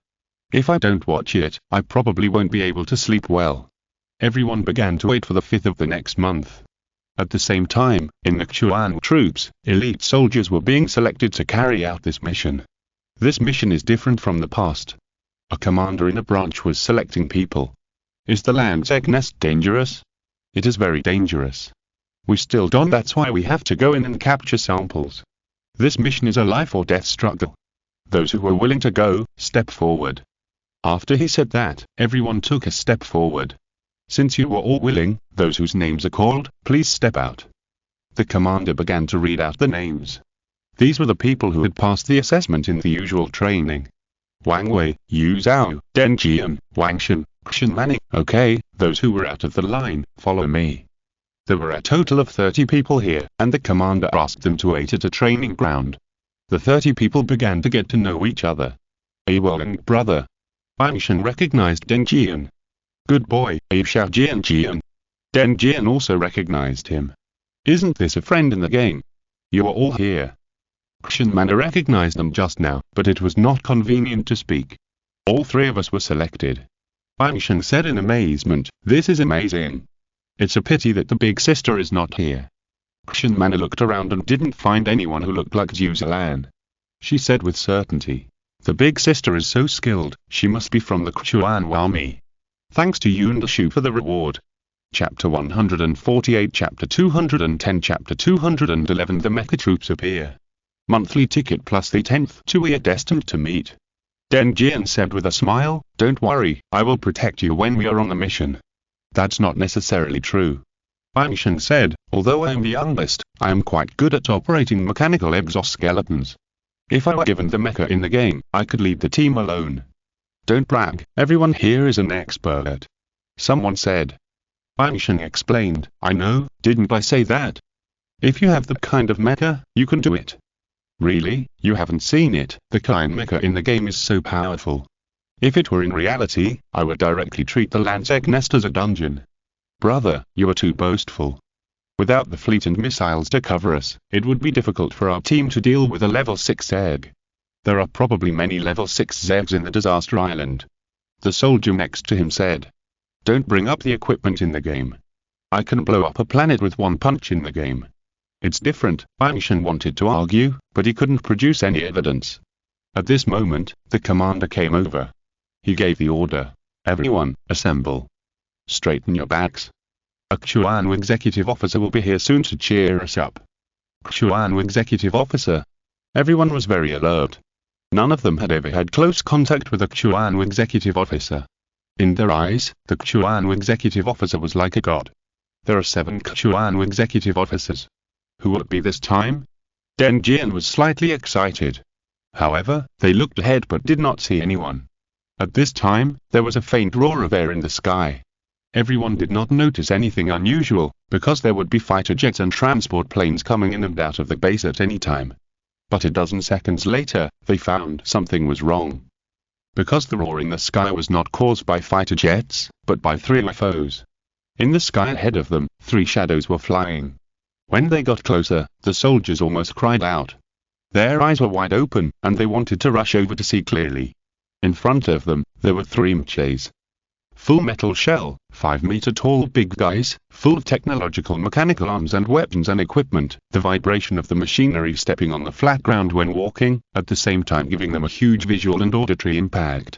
If I don't watch it, I probably won't be able to sleep well. Everyone began to wait for the 5th of the next month. At the same time, in the Xuanwu troops, elite soldiers were being selected to carry out this mission. This mission is different from the past. A commander in a branch was selecting people. Is the Landsec nest dangerous? It is very dangerous. We still don't, that's why we have to go in and capture samples. This mission is a life or death struggle. Those who were willing to go, step forward. After he said that, everyone took a step forward. Since you were all willing, those whose names are called, please step out. The commander began to read out the names. These were the people who had passed the assessment in the usual training. Wang Wei, Yu Zhao, Deng Jian, Wang Shen, Shen Manning. Okay, those who were out of the line, follow me. There were a total of 30 people here, and the commander asked them to wait at a training ground. The 30 people began to get to know each other. A well-young brother. Wang Shen recognized Deng Jian. Good boy, A Xiao Jian Jian. Deng Jian also recognized him. Isn't this a friend in the game? You are all here. Shen Manning recognized them just now, but it was not convenient to speak. All three of us were selected. Wang Shen said in amazement, this is amazing. It's a pity that the big sister is not here. Shen Manning looked around and didn't find anyone who looked like Zhu Zilan. She said with certainty, the big sister is so skilled, she must be from the Chuan army. Thanks to Yun Shu for the reward. Chapter 148, Chapter 210, Chapter 211. The mecha troops appear. Monthly ticket plus the 10th two we are destined to meet. Deng Jian said with a smile, don't worry, I will protect you when we are on the mission. That's not necessarily true. Wang Shen said, although I am the youngest, I am quite good at operating mechanical exoskeletons. If I were given the mecha in the game, I could lead the team alone. Don't brag, everyone here is an expert. Someone said. Wang Shen explained, I know, didn't I say that? If you have the kind of mecha, you can do it. Really, you haven't seen it, the kind mecha in the game is so powerful. If it were in reality, I would directly treat the Lansec nest as a dungeon. Brother, you are too boastful. Without the fleet and missiles to cover us, it would be difficult for our team to deal with a level 6 egg. There are probably many level 6 eggs in the disaster island. The soldier next to him said. Don't bring up the equipment in the game. I can blow up a planet with one punch in the game. It's different. Wang Shen wanted to argue, but he couldn't produce any evidence. At this moment, the commander came over. He gave the order. Everyone, assemble. Straighten your backs. A Chuan executive officer will be here soon to cheer us up. Chuan executive officer. Everyone was very alert. None of them had ever had close contact with a Chuan executive officer. In their eyes, the Chuan executive officer was like a god. There are 7 Chuan executive officers. Who will it be this time? Deng Jian was slightly excited. However, they looked ahead but did not see anyone. At this time, there was a faint roar of air in the sky. Everyone did not notice anything unusual, because there would be fighter jets and transport planes coming in and out of the base at any time. But a dozen seconds later, they found something was wrong. Because the roar in the sky was not caused by fighter jets, but by 3 UFOs. In the sky ahead of them, 3 shadows were flying. When they got closer, the soldiers almost cried out. Their eyes were wide open, and they wanted to rush over to see clearly. In front of them, there were 3 mechas. Full metal shell, 5-meter-tall big guys, full of technological mechanical arms and weapons and equipment, the vibration of the machinery stepping on the flat ground when walking, at the same time giving them a huge visual and auditory impact.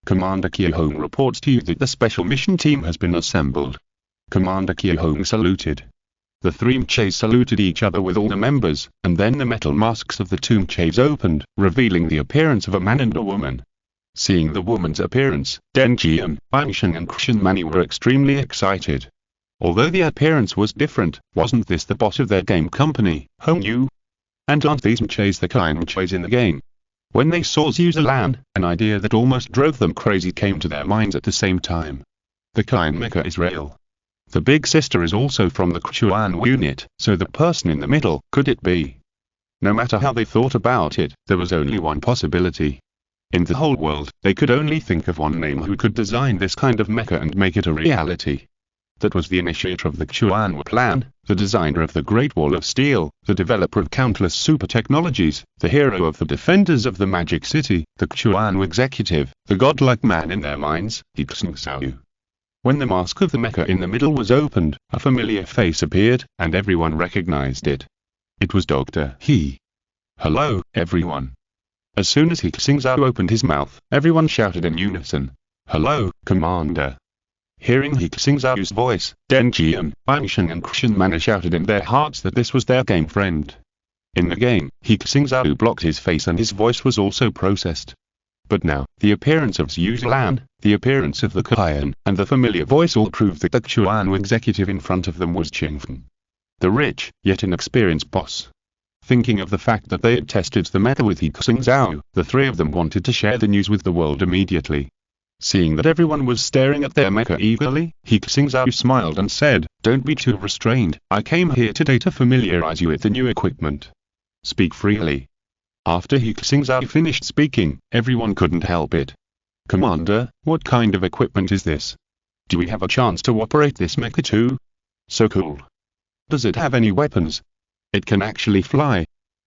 Commander Qiuhong reports to you that the special mission team has been assembled. Commander Qiuhong saluted. The 3 mechas saluted each other with all the members, and then the metal masks of the 2 mechas opened, revealing the appearance of a man and a woman. Seeing the woman's appearance, Deng Jian, Wang Shen and Shen Manning were extremely excited. Although the appearance was different, wasn't this the boss of their game company, Hong Yu? And aren't these mechas the kind mechas in the game? When they saw Zhu Zilan, an idea that almost drove them crazy came to their minds at the same time. The kind mecha is real. The big sister is also from the Chuan unit, so the person in the middle, could it be? No matter how they thought about it, there was only one possibility. In the whole world, they could only think of one name who could design this kind of mecha and make it a reality. That was the initiator of the Chuan plan, the designer of the Great Wall of Steel, the developer of countless super technologies, the hero of the defenders of the Magic City, the Chuan executive, the godlike man in their minds, He Xingzhou. When the mask of the mecha in the middle was opened, a familiar face appeared, and everyone recognized it. It was Dr. He. Hello, everyone. As soon as He Xingzhou opened his mouth, everyone shouted in unison. Hello, Commander. Hearing He Xingzhou's voice, Deng Jian, Wang Shen and Shen Manning shouted in their hearts that this was their game friend. In the game, He Xingzhou blocked his face and his voice was also processed. But now, the appearance of Zhu Zilan, the appearance of the Kayan, and the familiar voice all proved that the Chuan executive in front of them was Qingfen, the rich, yet inexperienced boss. Thinking of the fact that they had tested the mecha with He Xingzhou, the three of them wanted to share the news with the world immediately. Seeing that everyone was staring at their mecha eagerly, He Xingzhou smiled and said, "Don't be too restrained, I came here today to familiarize you with the new equipment. Speak freely." After He Xingzhou finished speaking, everyone couldn't help it. "Commander, what kind of equipment is this? Do we have a chance to operate this mecha too? So cool. Does it have any weapons? It can actually fly.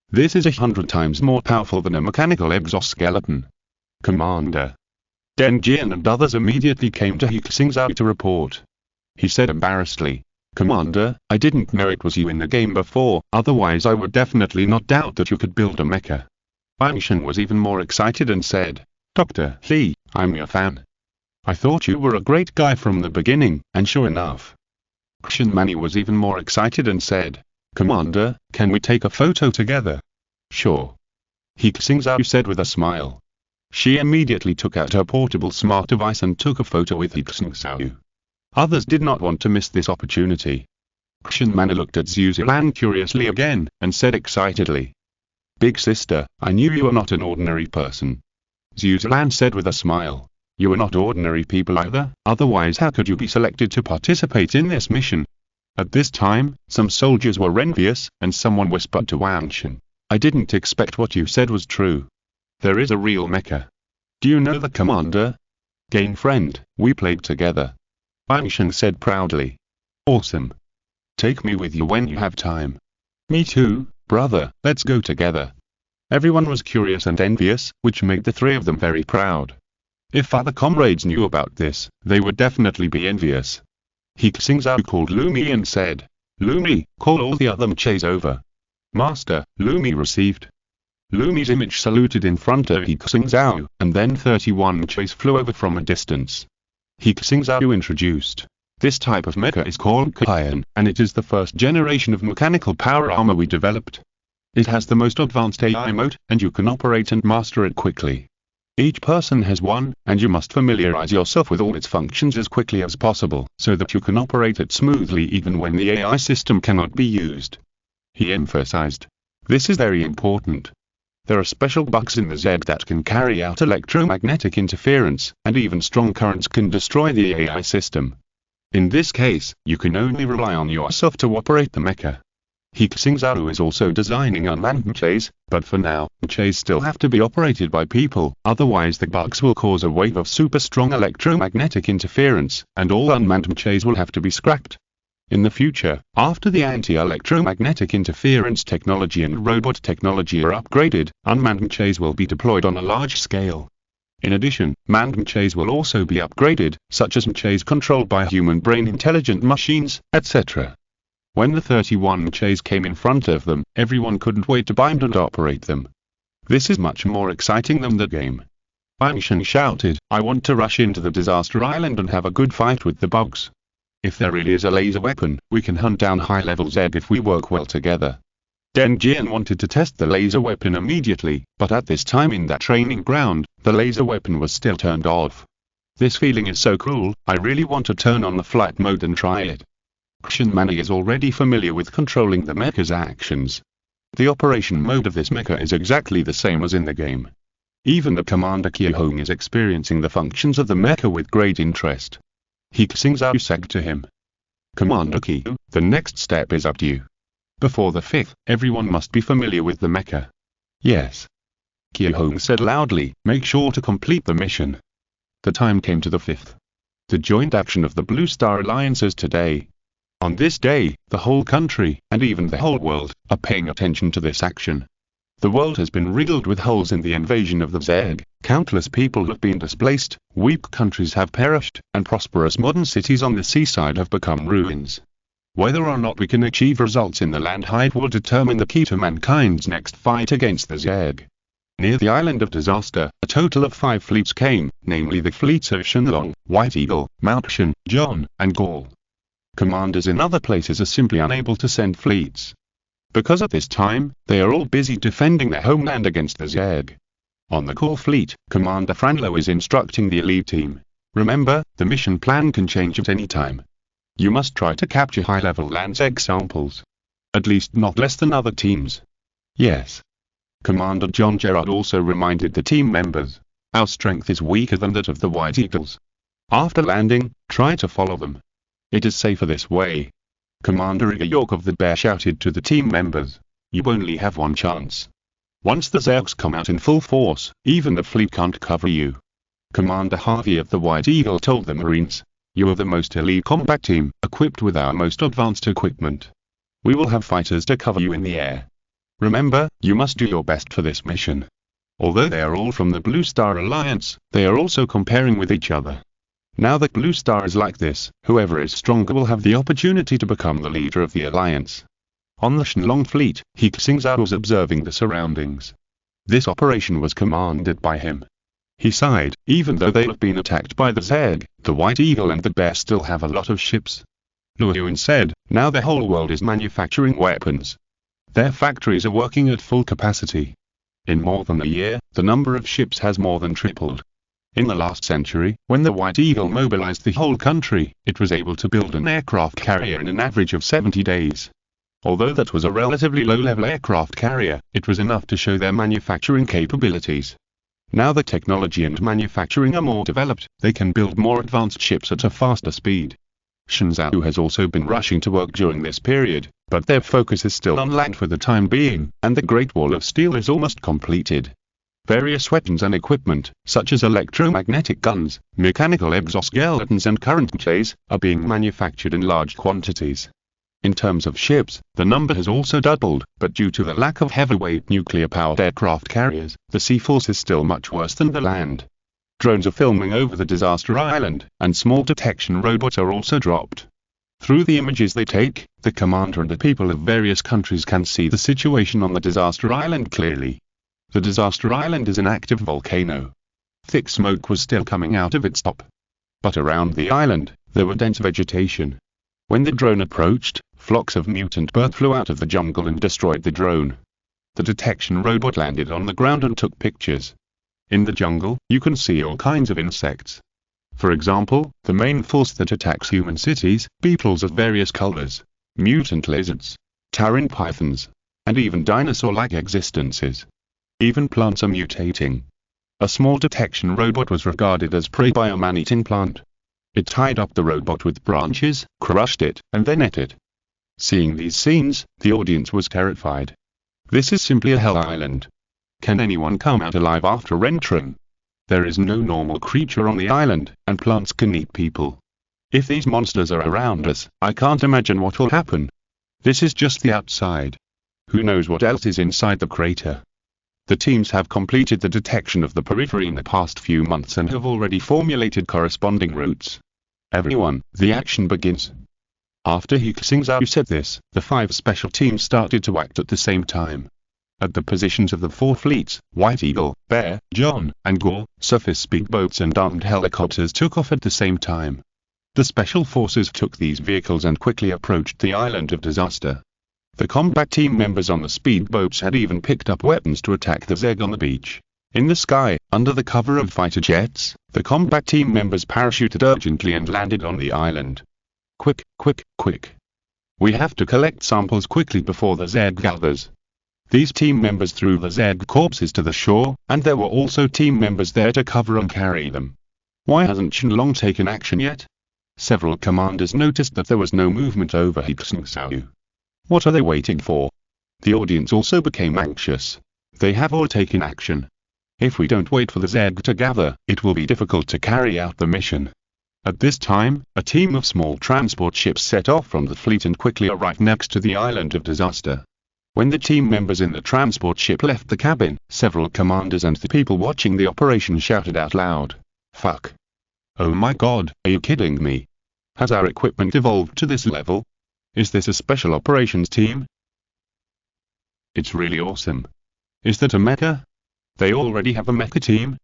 This is 100 times more powerful than a mechanical exoskeleton." Commander Deng Jian and others immediately came to He Xingzhou to report. He said embarrassedly, "Commander, I didn't know it was you in the game before, otherwise I would definitely not doubt that you could build a mecha." Bangshan was even more excited and said, "Dr. He, I'm your fan. I thought you were a great guy from the beginning, and sure enough." Kshan Mani was even more excited and said, "Commander, can we take a photo together?" "Sure." He Xingzhou said with a smile. She immediately took out her portable smart device and took a photo with He Xingzhou. Others did not want to miss this opportunity. Kshan Mani looked at Zhu Zilan curiously again, and said excitedly, "Big sister, I knew you were not an ordinary person." Zhu Zilan said with a smile, "You are not ordinary people either, otherwise how could you be selected to participate in this mission?" At this time, some soldiers were envious, and someone whispered to Wang Shen, "I didn't expect what you said was true. There is a real mecha. Do you know the commander? Gain friend, we played together." Wang Shen said proudly. "Awesome. Take me with you when you have time." "Me too, brother, let's go together." Everyone was curious and envious, which made the three of them very proud. If other comrades knew about this, they would definitely be envious. He Xingzhou called Lumi and said, "Lumi, call all the other mechas over." "Master," Lumi received. Lumi's image saluted in front of He Xingzhou, and then 31 mechas flew over from a distance. He Xingzhou introduced, "This type of mecha is called Kayan, and it is the first generation of mechanical power armor we developed. It has the most advanced AI mode, and you can operate and master it quickly. Each person has one, and you must familiarize yourself with all its functions as quickly as possible, so that you can operate it smoothly even when the AI system cannot be used." He emphasized, "This is very important. There are special bugs in the Z that can carry out electromagnetic interference, and even strong currents can destroy the AI system. In this case, you can only rely on yourself to operate the mecha." He Xingzhou is also designing unmanned mechas, but for now, mechas still have to be operated by people, otherwise the bugs will cause a wave of super strong electromagnetic interference, and all unmanned mechas will have to be scrapped. In the future, after the anti-electromagnetic interference technology and robot technology are upgraded, unmanned mechas will be deployed on a large scale. In addition, manned mechas will also be upgraded, such as mechas controlled by human brain intelligent machines, etc. When the 31 mechas came in front of them, everyone couldn't wait to bind and operate them. This is much more exciting than the game. Wang Shen shouted, "I want to rush into the disaster island and have a good fight with the bugs. If there really is a laser weapon, we can hunt down high-level Z if we work well together." Deng Jian wanted to test the laser weapon immediately, but at this time in that training ground, the laser weapon was still turned off. "This feeling is so cool, I really want to turn on the flight mode and try it." Kshan Mani is already familiar with controlling the mecha's actions. The operation mode of this mecha is exactly the same as in the game. Even the commander Qiahong is experiencing the functions of the mecha with great interest. He Xingzhou said to him, "Commander Qiu, the next step is up to you. Before the 5th, everyone must be familiar with the mecha." "Yes." Qiahong said loudly, "Make sure to complete the mission." The time came to the 5th. The joint action of the Blue Star Alliances today. On this day, the whole country, and even the whole world, are paying attention to this action. The world has been riddled with holes in the invasion of the Zerg, countless people have been displaced, weak countries have perished, and prosperous modern cities on the seaside have become ruins. Whether or not we can achieve results in the land height will determine the key to mankind's next fight against the Zerg. Near the island of disaster, a total of 5 fleets came, namely the fleets of Shenlong, White Eagle, Mount Shen, John, and Gaul. Commanders in other places are simply unable to send fleets. Because at this time, they are all busy defending their homeland against the Zerg. On the core fleet, Commander Franlo is instructing the elite team. Remember, the mission plan can change at any time. You must try to capture high-level landsec samples. At least not less than other teams. Yes. Commander John Gerard also reminded the team members. Our strength is weaker than that of the White Eagles. After landing, try to follow them. It is safer this way. Commander Igor York of the Bear shouted to the team members. You only have one chance. Once the Zergs come out in full force, even the fleet can't cover you. Commander Harvey of the White Eagle told the Marines. You are the most elite combat team, equipped with our most advanced equipment. We will have fighters to cover you in the air. Remember, you must do your best for this mission. Although they are all from the Blue Star Alliance, they are also comparing with each other. Now that Blue Star is like this, whoever is stronger will have the opportunity to become the leader of the alliance. On the Shenlong fleet, He Xingzhou was observing the surroundings. This operation was commanded by him. He sighed. Even though they have been attacked by the Zerg, the White Eagle and the Bear still have a lot of ships. Luo Yuan said, now the whole world is manufacturing weapons. Their factories are working at full capacity. In more than a year, the number of ships has more than tripled. In the last century, when the White Eagle mobilized the whole country, it was able to build an aircraft carrier in an average of 70 days. Although that was a relatively low-level aircraft carrier, it was enough to show their manufacturing capabilities. Now the technology and manufacturing are more developed, they can build more advanced ships at a faster speed. Xingzhou has also been rushing to work during this period, but their focus is still on land for the time being, and the Great Wall of Steel is almost completed. Various weapons and equipment, such as electromagnetic guns, mechanical exoskeletons and current mechas, are being manufactured in large quantities. In terms of ships, the number has also doubled, but due to the lack of heavyweight nuclear-powered aircraft carriers, the sea force is still much worse than the land. Drones are filming over the disaster island, and small detection robots are also dropped. Through the images they take, the commander and the people of various countries can see the situation on the disaster island clearly. The disaster island is an active volcano. Thick smoke was still coming out of its top. But around the island, there were dense vegetation. When the drone approached, flocks of mutant birds flew out of the jungle and destroyed the drone. The detection robot landed on the ground and took pictures. In the jungle, you can see all kinds of insects. For example, the main force that attacks human cities, beetles of various colors, mutant lizards, Taran pythons, and even dinosaur-like existences. Even plants are mutating. A small detection robot was regarded as prey by a man-eating plant. It tied up the robot with branches, crushed it, and then ate it. Seeing these scenes, the audience was terrified. This is simply a hell island. Can anyone come out alive after entering? There is no normal creature on the island, and plants can eat people. If these monsters are around us, I can't imagine what will happen. This is just the outside. Who knows what else is inside the crater? The teams have completed the detection of the periphery in the past few months and have already formulated corresponding routes. Everyone, the action begins. After He Xingzhou said this, the 5 special teams started to act at the same time. At the positions of the 4 fleets, White Eagle, Bear, John, and Gore, surface speedboats and armed helicopters took off at the same time. The special forces took these vehicles and quickly approached the island of disaster. The combat team members on the speedboats had even picked up weapons to attack the Zerg on the beach. In the sky, under the cover of fighter jets, the combat team members parachuted urgently and landed on the island. Quick, quick, quick. We have to collect samples quickly before the Zerg gathers. These team members threw the Zerg corpses to the shore, and there were also team members there to cover and carry them. Why hasn't Shenlong taken action yet? Several commanders noticed that there was no movement over He Xingzhou. What are they waiting for? The audience also became anxious. They have all taken action. If we don't wait for the Zerg to gather, it will be difficult to carry out the mission. At this time, a team of small transport ships set off from the fleet and quickly arrived next to the island of disaster. When the team members in the transport ship left the cabin, several commanders and the people watching the operation shouted out loud, "Fuck. Oh my god, are you kidding me? Has our equipment evolved to this level? Is this a special operations team? It's really awesome. Is that a mecha? They already have a mecha team?"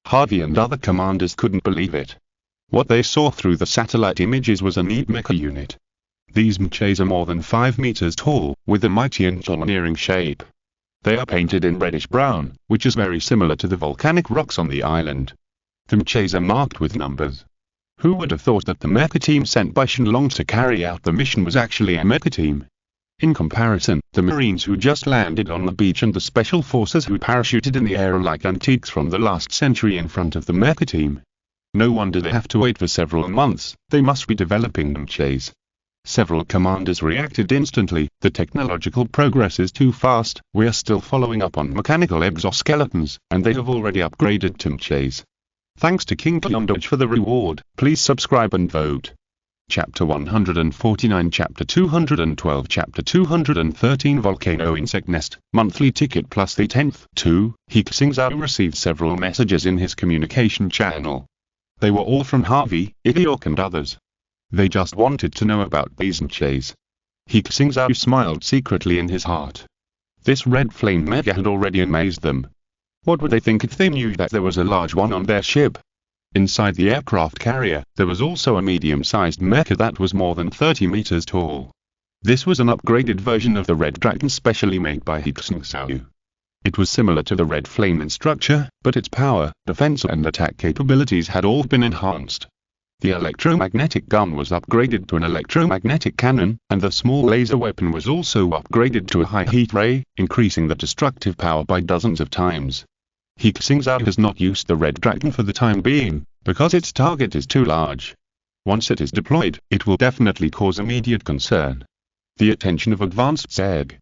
Harvey and other commanders couldn't believe it. What they saw through the satellite images was a neat mecha unit. These mechas are more than 5 meters tall, with a mighty engineering shape. They are painted in reddish-brown, which is very similar to the volcanic rocks on the island. The mechas are marked with numbers. Who would have thought that the mecha team sent by Xingzhou to carry out the mission was actually a mecha team? In comparison, the Marines who just landed on the beach and the Special Forces who parachuted in the air are like antiques from the last century in front of the mecha team. No wonder they have to wait for several months, they must be developing mechas. Several commanders reacted instantly. The technological progress is too fast, we are still following up on mechanical exoskeletons, and they have already upgraded to mechas. Thanks to King Xingzhou for the reward. Please subscribe and vote. Chapter 149, Chapter 212, Chapter 213, Volcano Insect Nest, monthly ticket plus the 10th. 2. He Xingzhou received several messages in his communication channel. They were all from Harvey, Idiok and others. They just wanted to know about these mechas. He Xingzhou smiled secretly in his heart. This red flame mecha had already amazed them. What would they think if they knew that there was a large one on their ship? Inside the aircraft carrier, there was also a medium-sized mecha that was more than 30 meters tall. This was an upgraded version of the Red Dragon specially made by He Xingzhou. It was similar to the Red Flame in structure, but its power, defense and attack capabilities had all been enhanced. The electromagnetic gun was upgraded to an electromagnetic cannon, and the small laser weapon was also upgraded to a high heat ray, increasing the destructive power by dozens of times. He Xingzhou has not used the Red Dragon for the time being, because its target is too large. Once it is deployed, it will definitely cause immediate concern. The attention of advanced Zeg.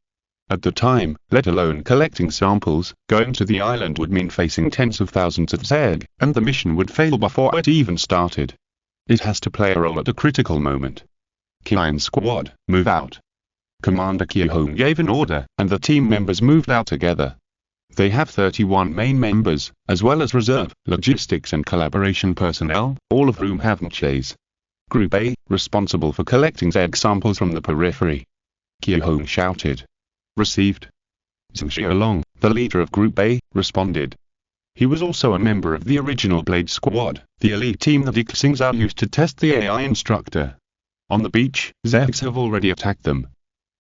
At the time, let alone collecting samples, going to the island would mean facing tens of thousands of Zeg, and the mission would fail before it even started. It has to play a role at a critical moment. Kian Squad, move out. Commander Xingzhou gave an order, and the team members moved out together. They have 31 main members, as well as reserve, logistics and collaboration personnel, all of whom have mechas. Group A, responsible for collecting Zeg samples from the periphery. Xingzhou shouted. Received. Xingzhou, the leader of Group A, responded. He was also a member of the original Blade Squad, the elite team that He Xingzhou used to test the AI instructor. On the beach, Zegs have already attacked them.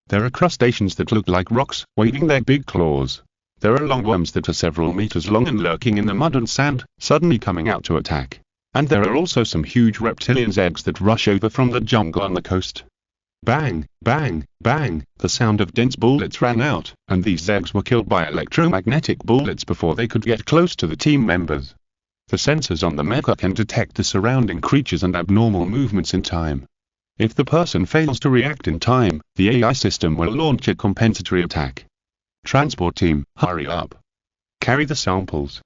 There are crustaceans that look like rocks, waving their big claws. There are long worms that are several meters long and lurking in the mud and sand, suddenly coming out to attack. And there are also some huge reptilian Zegs that rush over from the jungle on the coast. Bang, bang, bang, the sound of dense bullets rang out, and these Zegs were killed by electromagnetic bullets before they could get close to the team members. The sensors on the mecha can detect the surrounding creatures and abnormal movements in time. If the person fails to react in time, the AI system will launch a compensatory attack. Transport team, hurry up. Carry the samples.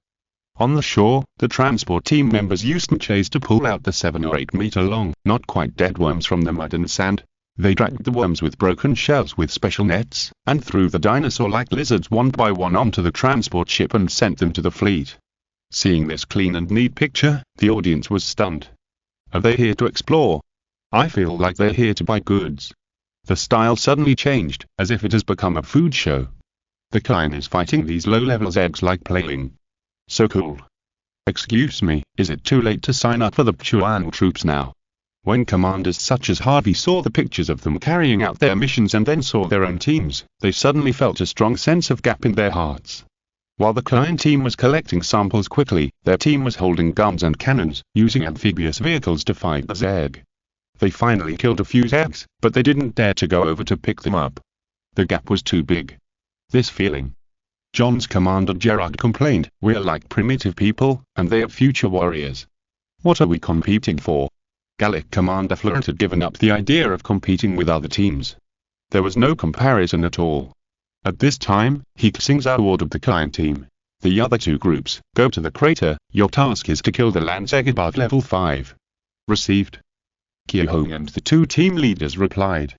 On the shore, the transport team members used mechas to pull out the 7 or 8 meter long, not quite dead worms from the mud and sand. They dragged the worms with broken shells with special nets, and threw the dinosaur-like lizards one by one onto the transport ship and sent them to the fleet. Seeing this clean and neat picture, the audience was stunned. Are they here to explore? I feel like they're here to buy goods. The style suddenly changed, as if it has become a food show. The Klein is fighting these low-level Zegs like playing. So cool. Excuse me, is it too late to sign up for the Chuan troops now? When commanders such as Harvey saw the pictures of them carrying out their missions and then saw their own teams, they suddenly felt a strong sense of gap in their hearts. While the Klein team was collecting samples quickly, their team was holding guns and cannons, using amphibious vehicles to fight the Zeg. They finally killed a few Zegs, but they didn't dare to go over to pick them up. The gap was too big. This feeling. John's commander Gerard complained, "We're like primitive people, and they are future warriors. What are we competing for?" Gallic commander Florent had given up the idea of competing with other teams. There was no comparison at all. At this time, He Xingzhou ordered the client team. The other two groups, go to the crater, your task is to kill the land Zeg above level 5. Received. Xingzhou and the two team leaders replied.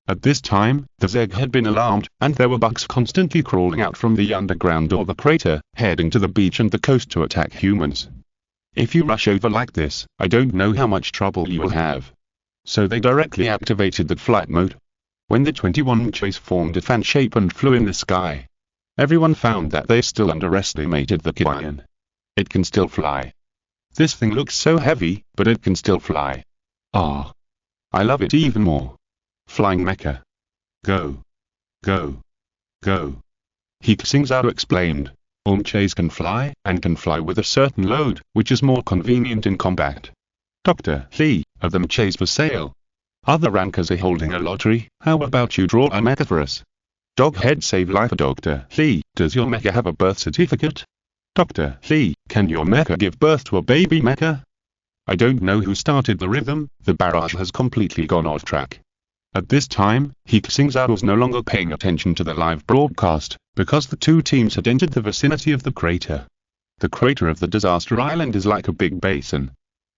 At this time, the Zeg had been alarmed, and there were bugs constantly crawling out from the underground or the crater, heading to the beach and the coast to attack humans. If you rush over like this, I don't know how much trouble you will have. So they directly activated the flight mode. When the 21 mechas formed a fan shape and flew in the sky, everyone found that they still underestimated the Kian. It can still fly. This thing looks so heavy, but it can still fly. Ah. I love it even more. Flying mecha. Go. Go. Go. He Xingzhou explained. All mechas can fly, and can fly with a certain load, which is more convenient in combat. Dr. He, of the mechas for sale. Other rankers are holding a lottery. How about you draw a mecha for us? Doghead save life. Dr. He, does your mecha have a birth certificate? Dr. He, can your mecha give birth to a baby mecha? I don't know who started the rhythm, the barrage has completely gone off track. At this time, He Xingzhou was no longer paying attention to the live broadcast, because the two teams had entered the vicinity of the crater. The crater of the disaster island is like a big basin.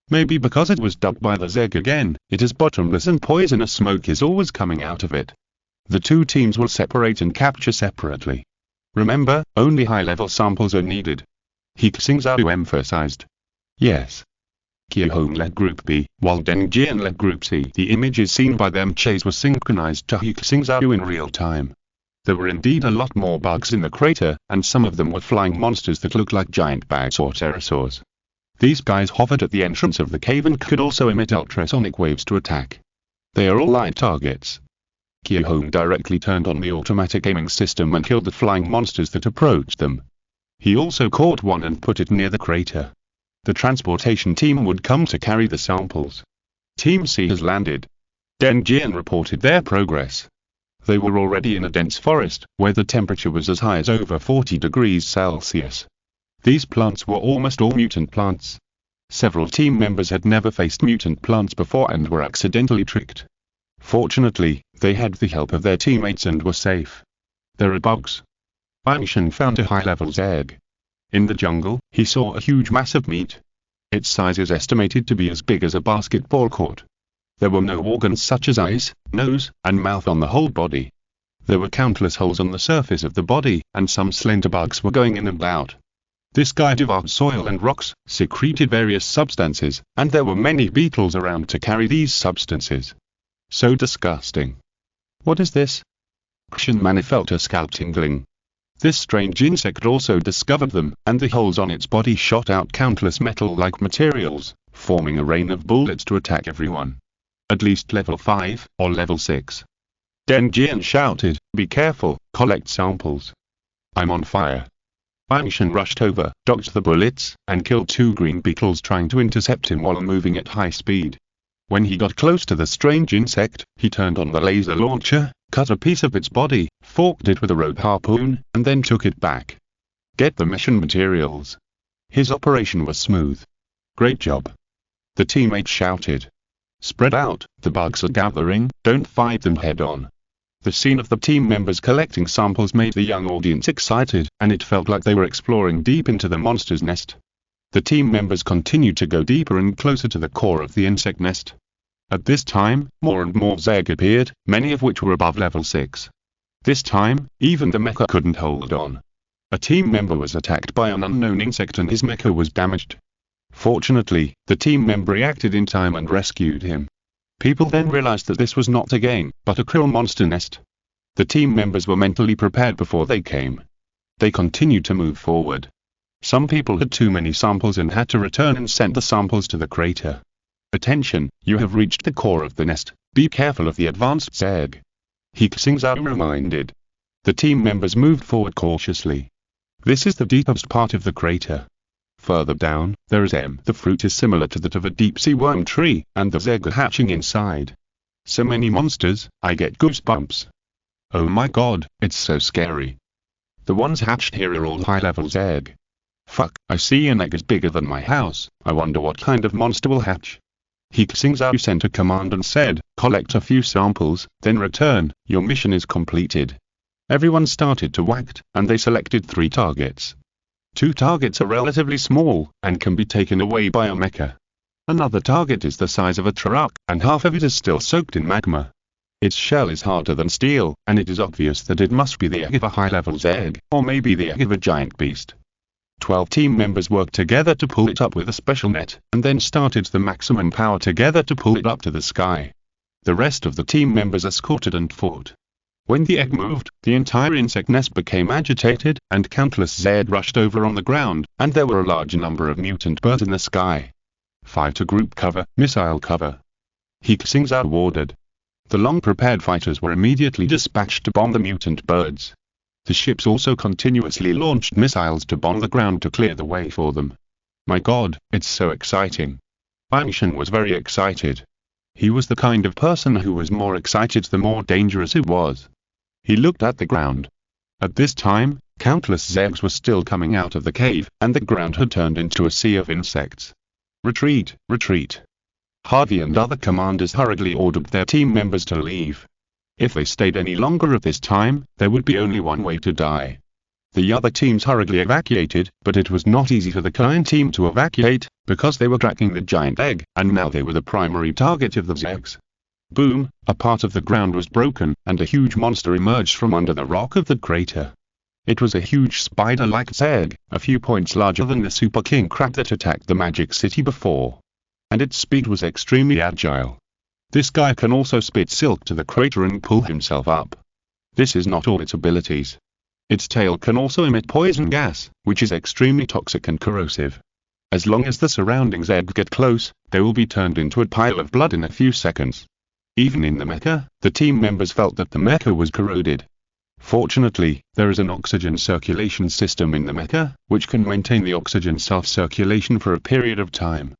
Maybe because it was dubbed by the Zeg again, it is bottomless and poisonous smoke is always coming out of it. The two teams will separate and capture separately. Remember, only high-level samples are needed. He Xingzhou emphasized. Yes. Hong led Group B, while Deng Jian led Group C. The images seen by them chase were synchronized to He Xingzhou in real time. There were indeed a lot more bugs in the crater, and some of them were flying monsters that looked like giant bags or pterosaurs. These guys hovered at the entrance of the cave and could also emit ultrasonic waves to attack. They are all light targets. Hong directly turned on the automatic aiming system and killed the flying monsters that approached them. He also caught one and put it near the crater. The transportation team would come to carry the samples. Team C has landed. Deng Jian reported their progress. They were already in a dense forest, where the temperature was as high as over 40 degrees Celsius. These plants were almost all mutant plants. Several team members had never faced mutant plants before and were accidentally tricked. Fortunately, they had the help of their teammates and were safe. There are bugs. Angshan found a high-level Zeg. In the jungle, he saw a huge mass of meat. Its size is estimated to be as big as a basketball court. There were no organs such as eyes, nose, and mouth on the whole body. There were countless holes on the surface of the body, and some slender bugs were going in and out. This guy devoured soil and rocks, secreted various substances, and there were many beetles around to carry these substances. So disgusting. What is this? Kshan Man felt a scalp tingling. This strange insect also discovered them, and the holes on its body shot out countless metal-like materials, forming a rain of bullets to attack everyone. At least level 5, or level 6. Deng Jian shouted, "Be careful, collect samples. I'm on fire." Angshan rushed over, dodged the bullets, and killed 2 green beetles trying to intercept him while moving at high speed. When he got close to the strange insect, he turned on the laser launcher, cut a piece of its body, forked it with a rope harpoon, and then took it back. Get the mission materials. His operation was smooth. Great job. The teammates shouted. Spread out, the bugs are gathering, don't fight them head on. The scene of the team members collecting samples made the young audience excited, and it felt like they were exploring deep into the monster's nest. The team members continued to go deeper and closer to the core of the insect nest. At this time, more and more Zeg appeared, many of which were above level 6. This time, even the mecha couldn't hold on. A team member was attacked by an unknown insect and his mecha was damaged. Fortunately, the team member reacted in time and rescued him. People then realized that this was not a game, but a krill monster nest. The team members were mentally prepared before they came. They continued to move forward. Some people had too many samples and had to return and sent the samples to the crater. Attention, you have reached the core of the nest, be careful of the advanced Zeg. He Xingzhou reminded. The team members moved forward cautiously. This is the deepest part of the crater. Further down, there is M. The fruit is similar to that of a deep-sea worm tree, and the Zeg are hatching inside. So many monsters, I get goosebumps. Oh my god, it's so scary. The ones hatched here are all high-level Zeg. Fuck, I see an egg is bigger than my house, I wonder what kind of monster will hatch. He Xingzhou sent a command and said, collect a few samples, then return, your mission is completed. Everyone started to act, and they selected 3 targets. 2 targets are relatively small, and can be taken away by a mecha. Another target is the size of a truck, and half of it is still soaked in magma. Its shell is harder than steel, and it is obvious that it must be the egg of a high-level Zeg, or maybe the egg of a giant beast. 12 team members worked together to pull it up with a special net, and then started the maximum power together to pull it up to the sky. The rest of the team members escorted and fought. When the egg moved, the entire insect nest became agitated, and countless Zeg rushed over on the ground, and there were a large number of mutant birds in the sky. 5 to group cover, missile cover. He Xingzhou ordered. The long-prepared fighters were immediately dispatched to bomb the mutant birds. The ships also continuously launched missiles to bomb the ground to clear the way for them. My God, it's so exciting. He was very excited. He was the kind of person who was more excited the more dangerous it was. He looked at the ground. At this time, countless Zegs were still coming out of the cave, and the ground had turned into a sea of insects. Retreat, retreat. Harvey and other commanders hurriedly ordered their team members to leave. If they stayed any longer at this time, there would be only one way to die. The other teams hurriedly evacuated, but it was not easy for the Klein team to evacuate, because they were tracking the giant egg, and now they were the primary target of the Zegs. Boom, a part of the ground was broken, and a huge monster emerged from under the rock of the crater. It was a huge spider-like Zeg, a few points larger than the Super King crab that attacked the Magic City before. And its speed was extremely agile. This guy can also spit silk to the crater and pull himself up. This is not all its abilities. Its tail can also emit poison gas, which is extremely toxic and corrosive. As long as the surrounding Zeds get close, they will be turned into a pile of blood in a few seconds. Even in the mecha, the team members felt that the mecha was corroded. Fortunately, there is an oxygen circulation system in the mecha, which can maintain the oxygen self-circulation for a period of time.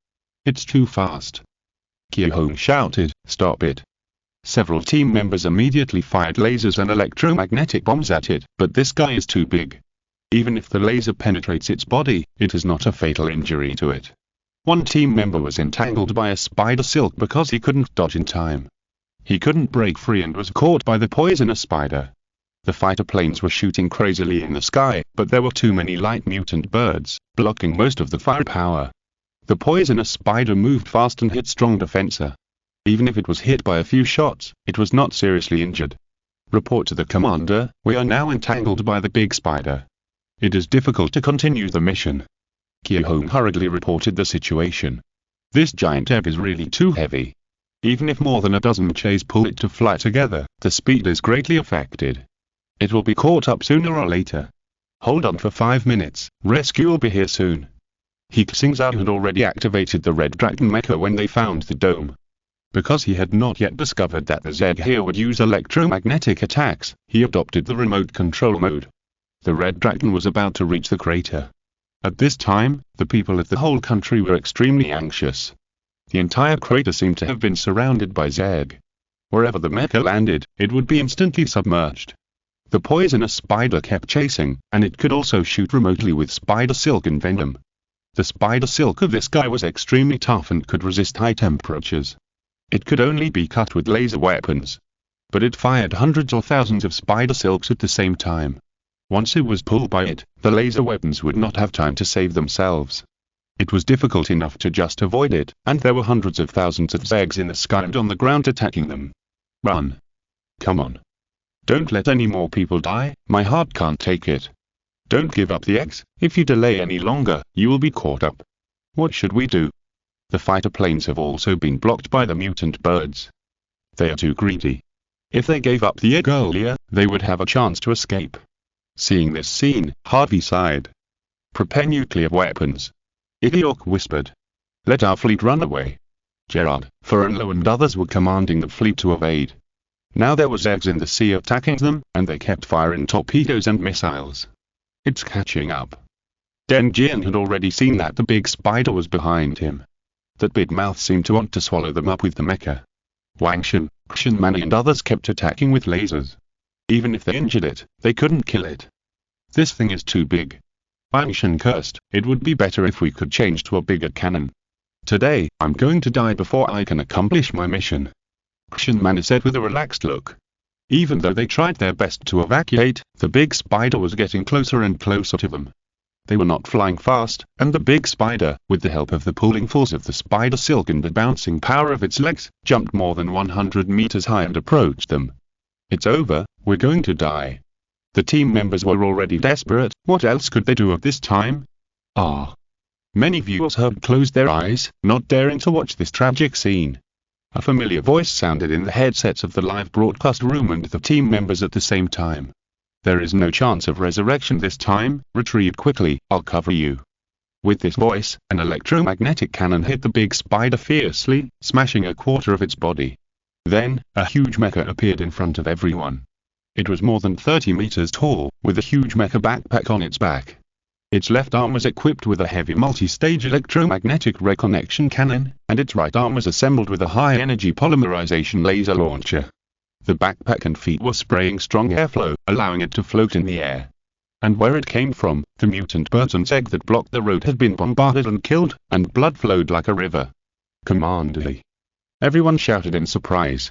It's too fast. He Xingzhou shouted, "Stop it." Several team members immediately fired lasers and electromagnetic bombs at it, but this guy is too big. Even if the laser penetrates its body, it is not a fatal injury to it. One team member was entangled by a spider silk because he couldn't dodge in time. He couldn't break free and was caught by the poisonous spider. The fighter planes were shooting crazily in the sky, but there were too many light mutant birds, blocking most of the firepower. The poisonous spider moved fast and hit strong defenser. Even if it was hit by a few shots, it was not seriously injured. Report to the commander, we are now entangled by the big spider. It is difficult to continue the mission. He Xingzhou hurriedly reported the situation. This giant egg is really too heavy. Even if more than a dozen mechas pull it to fly together, the speed is greatly affected. It will be caught up sooner or later. Hold on for 5 minutes, rescue will be here soon. He Xingzhou had already activated the Red Dragon mecha when they found the dome. Because he had not yet discovered that the Zeg here would use electromagnetic attacks, he adopted the remote control mode. The Red Dragon was about to reach the crater. At this time, the people of the whole country were extremely anxious. The entire crater seemed to have been surrounded by Zeg. Wherever the mecha landed, it would be instantly submerged. The poisonous spider kept chasing, and it could also shoot remotely with spider silk and venom. The spider silk of this guy was extremely tough and could resist high temperatures. It could only be cut with laser weapons. But it fired hundreds or thousands of spider silks at the same time. Once it was pulled by it, the laser weapons would not have time to save themselves. It was difficult enough to just avoid it, and there were hundreds of thousands of Zegs in the sky and on the ground attacking them. Run. Come on. Don't let any more people die, my heart can't take it. Don't give up the eggs, if you delay any longer, you will be caught up. What should we do? The fighter planes have also been blocked by the mutant birds. They are too greedy. If they gave up the egg earlier, they would have a chance to escape. Seeing this scene, Harvey sighed. Prepare nuclear weapons. Idiok whispered. Let our fleet run away. Gerard, Fernlow and others were commanding the fleet to evade. Now there was eggs in the sea attacking them, and they kept firing torpedoes and missiles. It's catching up. Deng Jian had already seen that the big spider was behind him. That big mouth seemed to want to swallow them up with the mecha. Wang Shen, Shen Mani and others kept attacking with lasers. Even if they injured it, they couldn't kill it. This thing is too big. Wang Shen cursed, it would be better if we could change to a bigger cannon. Today, I'm going to die before I can accomplish my mission. Shen Mani said with a relaxed look. Even though they tried their best to evacuate, the big spider was getting closer and closer to them. They were not flying fast, and the big spider, with the help of the pulling force of the spider silk and the bouncing power of its legs, jumped more than 100 meters high and approached them. It's over, we're going to die. The team members were already desperate, what else could they do at this time? Many viewers had closed their eyes, not daring to watch this tragic scene. A familiar voice sounded in the headsets of the live broadcast room and the team members at the same time. There is no chance of resurrection this time, retreat quickly, I'll cover you. With this voice, an electromagnetic cannon hit the big spider fiercely, smashing a quarter of its body. Then, a huge mecha appeared in front of everyone. It was more than 30 meters tall, with a huge mecha backpack on its back. Its left arm was equipped with a heavy multi-stage electromagnetic reconnection cannon, and its right arm was assembled with a high-energy polymerization laser launcher. The backpack and feet were spraying strong airflow, allowing it to float in the air. And where it came from, the mutant Burton's egg that blocked the road had been bombarded and killed, and blood flowed like a river. Commander! Everyone shouted in surprise.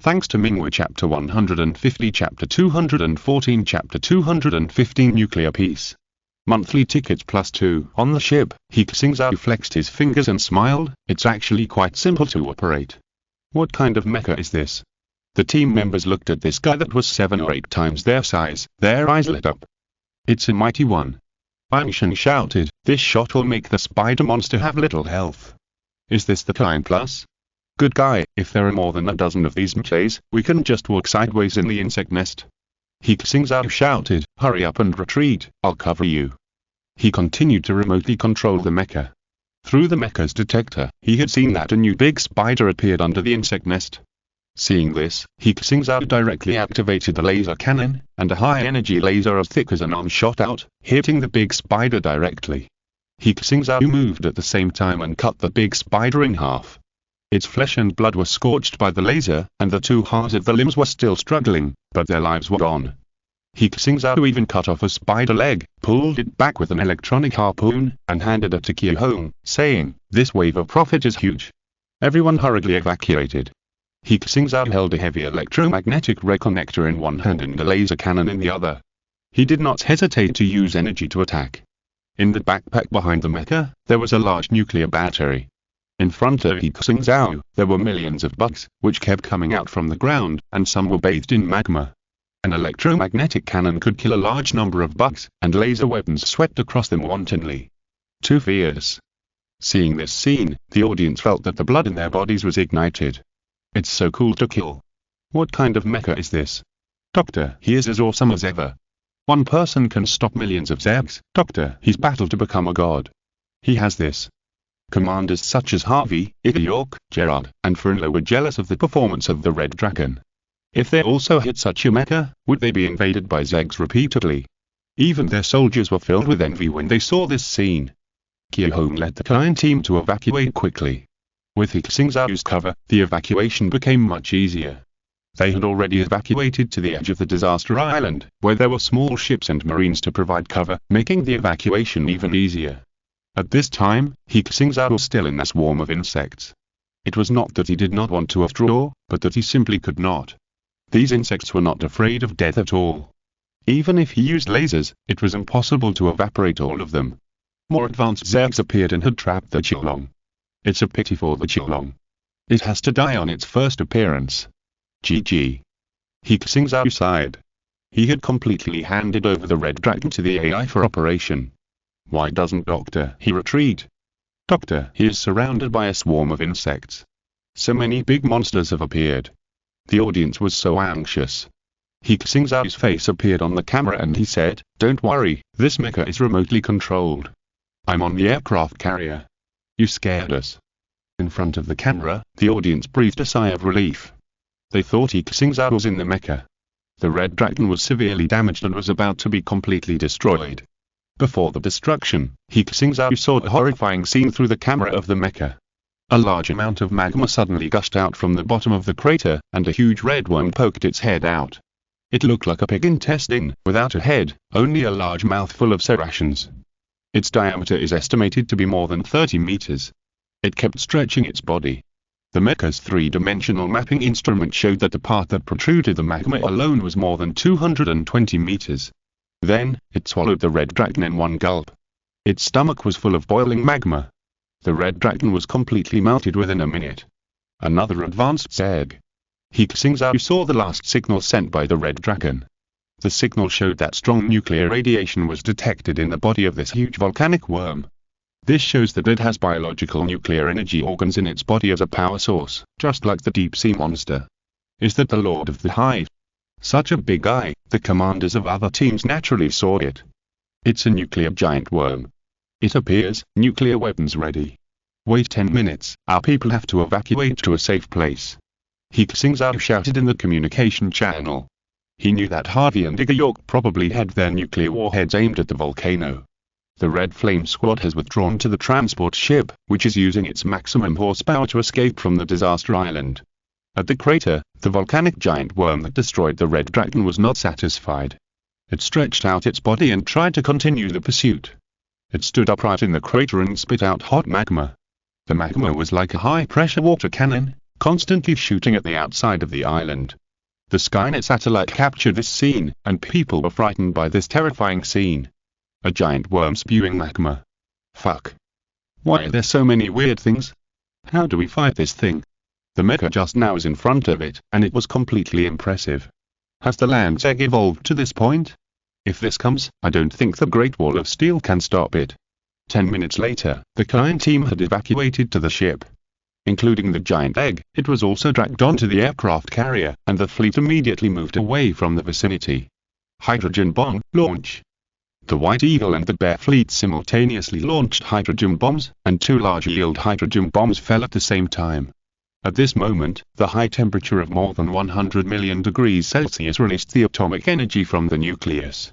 Thanks to Minghui Chapter 150, Chapter 214, Chapter 215 Nuclear Peace. Monthly tickets +2. On the ship, He Xingzhou flexed his fingers and smiled. It's actually quite simple to operate. What kind of mecha is this? The team members looked at this guy that was 7 or 8 times their size, their eyes lit up. It's a mighty one. Shen shouted, this shot will make the spider monster have little health. Is this the kind plus? Good guy, if there are more than a dozen of these mechas, we can just walk sideways in the insect nest. He Xingzhou shouted, hurry up and retreat, I'll cover you. He continued to remotely control the mecha. Through the mecha's detector, he had seen that a new big spider appeared under the insect nest. Seeing this, He Xingzhou directly activated the laser cannon, and a high-energy laser as thick as an arm shot out, hitting the big spider directly. He Xingzhou moved at the same time and cut the big spider in half. Its flesh and blood were scorched by the laser, and the 2 halves of the limbs were still struggling, but their lives were gone. He Xingzhou even cut off a spider leg, pulled it back with an electronic harpoon, and handed it to Qiuhong, saying, this wave of profit is huge. Everyone hurriedly evacuated. He Xingzhou held a heavy electromagnetic reconnector in one hand and a laser cannon in the other. He did not hesitate to use energy to attack. In the backpack behind the mecha, there was a large nuclear battery. In front of He Xingzhou, there were millions of bugs, which kept coming out from the ground, and some were bathed in magma. An electromagnetic cannon could kill a large number of bugs, and laser weapons swept across them wantonly. Too fierce. Seeing this scene, the audience felt that the blood in their bodies was ignited. It's so cool to kill. What kind of mecha is this? Doctor, he is as awesome as ever. One person can stop millions of Zergs. Doctor, he's battled to become a god. He has this. Commanders such as Harvey, York, Gerard, and Fernlo were jealous of the performance of the Red Dragon. If they also hit such a mecha, would they be invaded by Zergs repeatedly? Even their soldiers were filled with envy when they saw this scene. Qiuhong led the client team to evacuate quickly. With He Xingzhou's cover, the evacuation became much easier. They had already evacuated to the edge of the disaster island, where there were small ships and marines to provide cover, making the evacuation even easier. At this time, He Xingzhou was still in that swarm of insects. It was not that he did not want to withdraw, but that he simply could not. These insects were not afraid of death at all. Even if he used lasers, it was impossible to evaporate all of them. More advanced Zergs appeared and had trapped the Qiuhong. It's a pity for the Qiuhong. It has to die on its first appearance. GG. He Xingzhou sighed. He had completely handed over the Red Dragon to the AI for operation. Why doesn't Dr. He retreat? Doctor, he is surrounded by a swarm of insects. So many big monsters have appeared. The audience was so anxious. He Xingzhou's face appeared on the camera and he said, don't worry, this mecha is remotely controlled. I'm on the aircraft carrier. You scared us. In front of the camera, the audience breathed a sigh of relief. They thought He Xingzhou was in the mecha. The Red Dragon was severely damaged and was about to be completely destroyed. Before the destruction, He Xingzhou saw a horrifying scene through the camera of the mecha. A large amount of magma suddenly gushed out from the bottom of the crater, and a huge red worm poked its head out. It looked like a pig intestine, without a head, only a large mouthful of serrations. Its diameter is estimated to be more than 30 meters. It kept stretching its body. The mecha's 3-dimensional mapping instrument showed that the part that protruded the magma alone was more than 220 meters. Then, it swallowed the Red Dragon in one gulp. Its stomach was full of boiling magma. The Red Dragon was completely melted within a minute. Another advanced Zerg. He Xingzhou saw the last signal sent by the Red Dragon. The signal showed that strong nuclear radiation was detected in the body of this huge volcanic worm. This shows that it has biological nuclear energy organs in its body as a power source, just like the deep-sea monster. Is that the Lord of the Hive? Such a big eye, the commanders of other teams naturally saw it. It's a nuclear giant worm. It appears, nuclear weapons ready. Wait 10 minutes, our people have to evacuate to a safe place. He Xingzhou shouted in the communication channel. He knew that Harvey and Igor York probably had their nuclear warheads aimed at the volcano. The Red Flame Squad has withdrawn to the transport ship, which is using its maximum horsepower to escape from the disaster island. At the crater, the volcanic giant worm that destroyed the Red Dragon was not satisfied. It stretched out its body and tried to continue the pursuit. It stood upright in the crater and spit out hot magma. The magma was like a high-pressure water cannon, constantly shooting at the outside of the island. The Skynet satellite captured this scene, and people were frightened by this terrifying scene. A giant worm spewing magma. Fuck. Why are there so many weird things? How do we fight this thing? The mecha just now is in front of it, and it was completely impressive. Has the land's egg evolved to this point? If this comes, I don't think the Great Wall of Steel can stop it. 10 minutes later, the client team had evacuated to the ship. Including the giant egg, it was also dragged onto the aircraft carrier, and the fleet immediately moved away from the vicinity. Hydrogen bomb, launch. The White Eagle and the Bear fleet simultaneously launched hydrogen bombs, and 2 large-yield hydrogen bombs fell at the same time. At this moment, the high temperature of more than 100 million degrees Celsius released the atomic energy from the nucleus.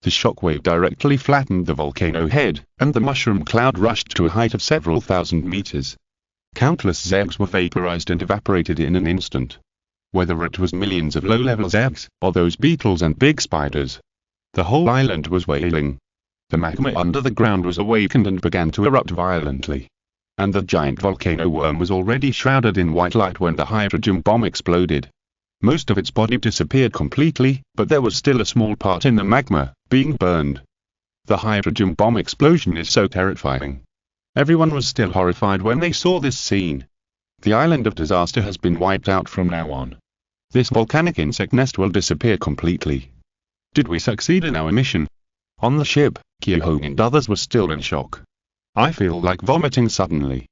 The shockwave directly flattened the volcano head, and the mushroom cloud rushed to a height of several thousand meters. Countless Zergs were vaporized and evaporated in an instant. Whether it was millions of low-level Zergs, or those beetles and big spiders, the whole island was wailing. The magma under the ground was awakened and began to erupt violently. And the giant volcano worm was already shrouded in white light when the hydrogen bomb exploded. Most of its body disappeared completely, but there was still a small part in the magma, being burned. The hydrogen bomb explosion is so terrifying. Everyone was still horrified when they saw this scene. The island of disaster has been wiped out from now on. This volcanic insect nest will disappear completely. Did we succeed in our mission? On the ship, Kyohong and others were still in shock. I feel like vomiting suddenly.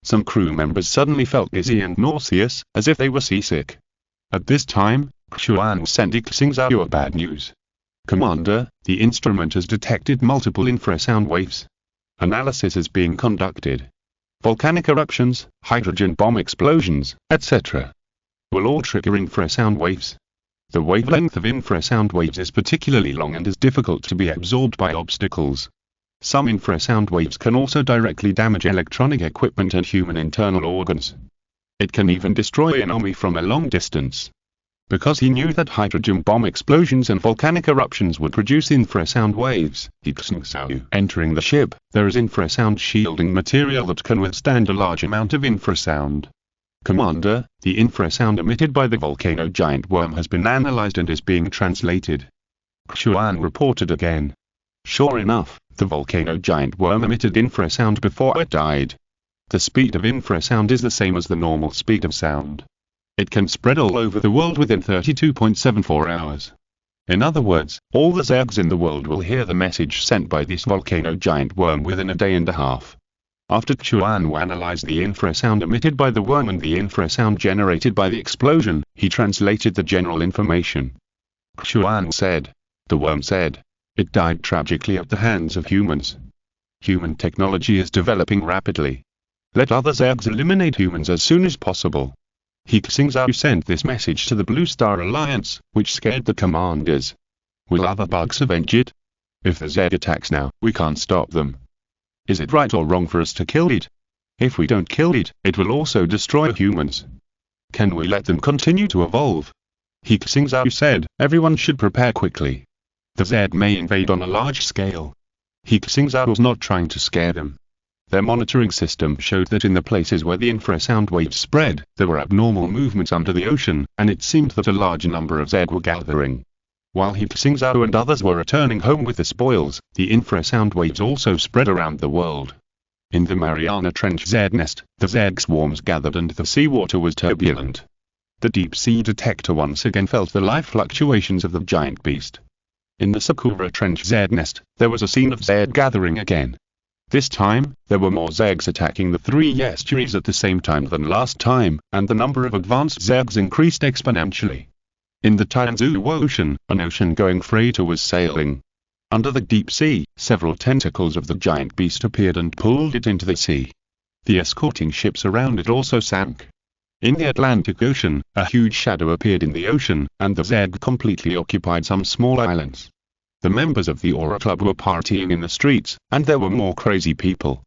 Some crew members suddenly felt dizzy and nauseous, as if they were seasick. At this time, Xuan sent He Xingzhou a bad news. Commander, the instrument has detected multiple infrasound waves. Analysis is being conducted. Volcanic eruptions, hydrogen bomb explosions, etc. will all trigger infrasound waves. The wavelength of infrasound waves is particularly long and is difficult to be absorbed by obstacles. Some infrasound waves can also directly damage electronic equipment and human internal organs. It can even destroy an army from a long distance. Because he knew that hydrogen bomb explosions and volcanic eruptions would produce infrasound waves, He Xingzhou entering the ship, there is infrasound shielding material that can withstand a large amount of infrasound. Commander, the infrasound emitted by the volcano giant worm has been analyzed and is being translated. Xuan reported again. Sure enough, the volcano giant worm emitted infrasound before it died. The speed of infrasound is the same as the normal speed of sound. It can spread all over the world within 32.74 hours. In other words, all the Zergs in the world will hear the message sent by this volcano giant worm within a day and a half. After Xuan analyzed the infrasound emitted by the worm and the infrasound generated by the explosion, he translated the general information. Xuan said. The worm said. It died tragically at the hands of humans. Human technology is developing rapidly. Let other Zergs eliminate humans as soon as possible. He Xingzhou sent this message to the Blue Star Alliance, which scared the commanders. Will other bugs avenge it? If the Zerg attacks now, we can't stop them. Is it right or wrong for us to kill it? If we don't kill it, it will also destroy humans. Can we let them continue to evolve? He Xingzhou said, everyone should prepare quickly. The Zerg may invade on a large scale. He Xingzhou was not trying to scare them. Their monitoring system showed that in the places where the infrasound waves spread, there were abnormal movements under the ocean, and it seemed that a large number of Zerg were gathering. While He Xingzhou and others were returning home with the spoils, the infrasound waves also spread around the world. In the Mariana Trench Zerg nest, the Zerg swarms gathered and the seawater was turbulent. The deep sea detector once again felt the life fluctuations of the giant beast. In the Sakura Trench Zerg nest, there was a scene of Zerg gathering again. This time, there were more Zergs attacking the 3 estuaries at the same time than last time, and the number of advanced Zergs increased exponentially. In the Tianzhu Ocean, an ocean-going freighter was sailing. Under the deep sea, several tentacles of the giant beast appeared and pulled it into the sea. The escorting ships around it also sank. In the Atlantic Ocean, a huge shadow appeared in the ocean, and the Zed completely occupied some small islands. The members of the Aura Club were partying in the streets, and there were more crazy people.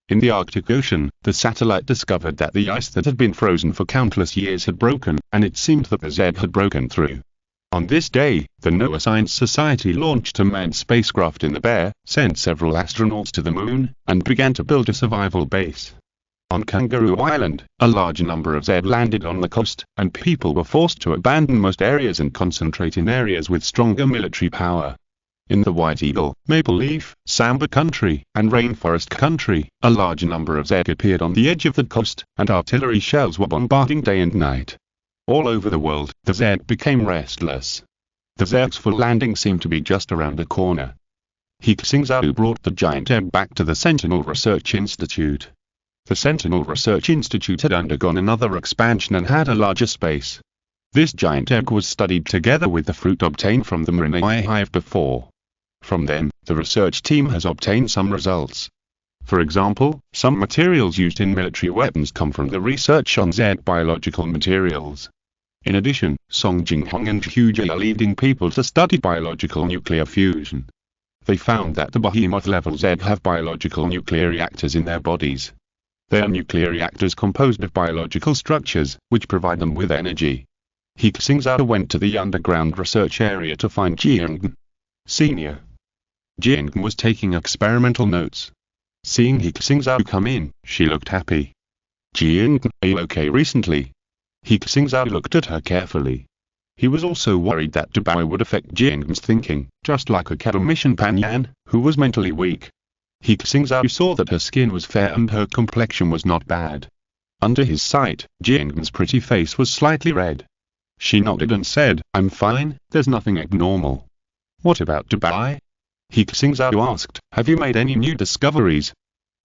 In the Arctic Ocean, the satellite discovered that the ice that had been frozen for countless years had broken, and it seemed that the Zed had broken through. On this day, the NOAA Science Society launched a manned spacecraft in the Bear, sent several astronauts to the moon, and began to build a survival base. On Kangaroo Island, a large number of Zed landed on the coast, and people were forced to abandon most areas and concentrate in areas with stronger military power. In the White Eagle, Maple Leaf, Samba Country, and Rainforest Country, a large number of Zed appeared on the edge of the coast, and artillery shells were bombarding day and night. All over the world, the Zed became restless. The Zed's full landing seemed to be just around the corner. He Xingzhou brought the giant egg back to the Sentinel Research Institute. The Sentinel Research Institute had undergone another expansion and had a larger space. This giant egg was studied together with the fruit obtained from the Marine hive before. From them, the research team has obtained some results. For example, some materials used in military weapons come from the research on Zed biological materials. In addition, Song Jinghong and Hu Jie are leading people to study biological nuclear fusion. They found that the behemoth-level Zed have biological nuclear reactors in their bodies. They are nuclear reactors composed of biological structures, which provide them with energy. He Xingzhou went to the underground research area to find Jiang Senior. Jiang was taking experimental notes. Seeing He Xingzhou come in, she looked happy. Jiang, are you okay recently? He Xingzhou looked at her carefully. He was also worried that Dubai would affect Jiang's thinking, just like Academician Pan Yan, who was mentally weak. He Xingzhou saw that her skin was fair and her complexion was not bad. Under his sight, Jiang's pretty face was slightly red. She nodded and said, I'm fine, there's nothing abnormal. What about Dubai? He Xingzhou asked, have you made any new discoveries?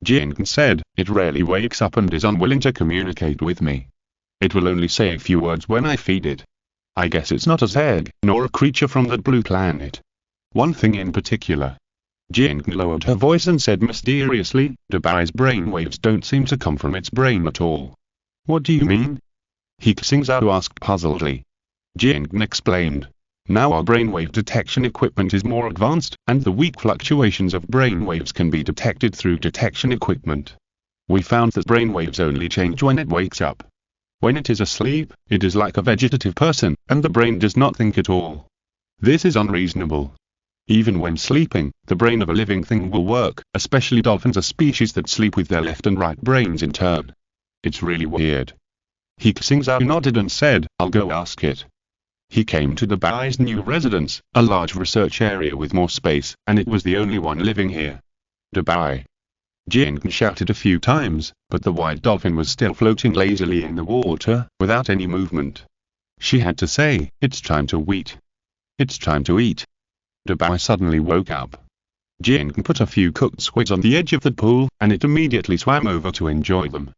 Jiang said, it rarely wakes up and is unwilling to communicate with me. It will only say a few words when I feed it. I guess it's not a Zed, nor a creature from that blue planet. One thing in particular. Jiang lowered her voice and said mysteriously, Dubai's brainwaves don't seem to come from its brain at all. What do you mean? He Xingzhou asked puzzledly. Jiang explained. Now our brainwave detection equipment is more advanced, and the weak fluctuations of brainwaves can be detected through detection equipment. We found that brainwaves only change when it wakes up. When it is asleep, it is like a vegetative person, and the brain does not think at all. This is unreasonable. Even when sleeping, the brain of a living thing will work, especially dolphins, a species that sleep with their left and right brains in turn. It's really weird. He Xingzhou nodded and said, I'll go ask it. He came to Dubai's new residence, a large research area with more space, and it was the only one living here. Dubai. Jiang shouted a few times, but the white dolphin was still floating lazily in the water, without any movement. She had to say, it's time to eat. It's time to eat. Dubai suddenly woke up. Jiang put a few cooked squids on the edge of the pool, and it immediately swam over to enjoy them.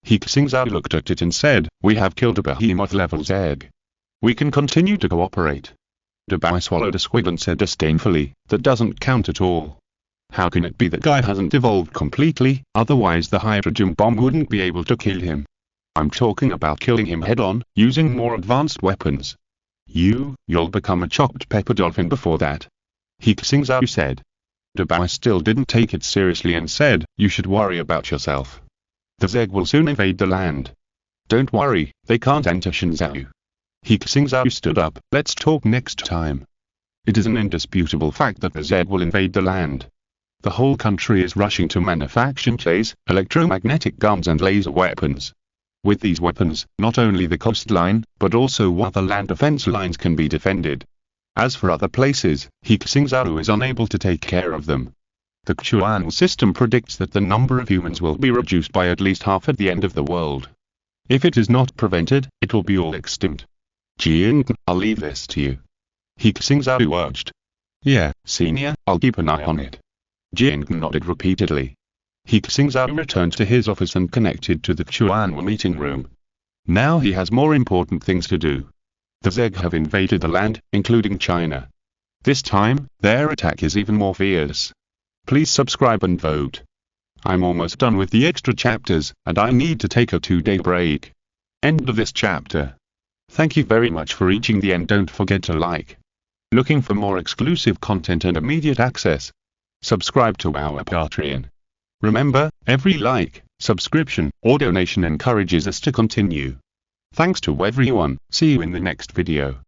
He Xingzhou looked at it and said, we have killed a behemoth-level egg. We can continue to cooperate. Dubai swallowed a squid and said disdainfully, that doesn't count at all. How can it be that guy hasn't evolved completely, otherwise the hydrogen bomb wouldn't be able to kill him. I'm talking about killing him head-on, using more advanced weapons. You'll become a chopped pepper dolphin before that. He Xingzhou said. Dubai still didn't take it seriously and said, you should worry about yourself. The Zeg will soon invade the land. Don't worry, they can't enter Xingzhou. He Xingzhou stood up, let's talk next time. It is an indisputable fact that the Zed will invade the land. The whole country is rushing to manufacture mechas, electromagnetic guns and laser weapons. With these weapons, not only the coastline, but also other land defense lines can be defended. As for other places, He Xingzhou is unable to take care of them. The Chuan system predicts that the number of humans will be reduced by at least half at the end of the world. If it is not prevented, it will be all extinct. Jiang, I'll leave this to you. He Xingzhou urged. Yeah, senior, I'll keep an eye on it. Jiang nodded repeatedly. He Xingzhou returned to his office and connected to the Chuan meeting room. Now he has more important things to do. The Zeg have invaded the land, including China. This time, their attack is even more fierce. Please subscribe and vote. I'm almost done with the extra chapters, and I need to take a 2-day break. End of this chapter. Thank you very much for reaching the end. Don't forget to like. Looking for more exclusive content and immediate access? Subscribe to our Patreon. Remember, every like, subscription, or donation encourages us to continue. Thanks to everyone. See you in the next video.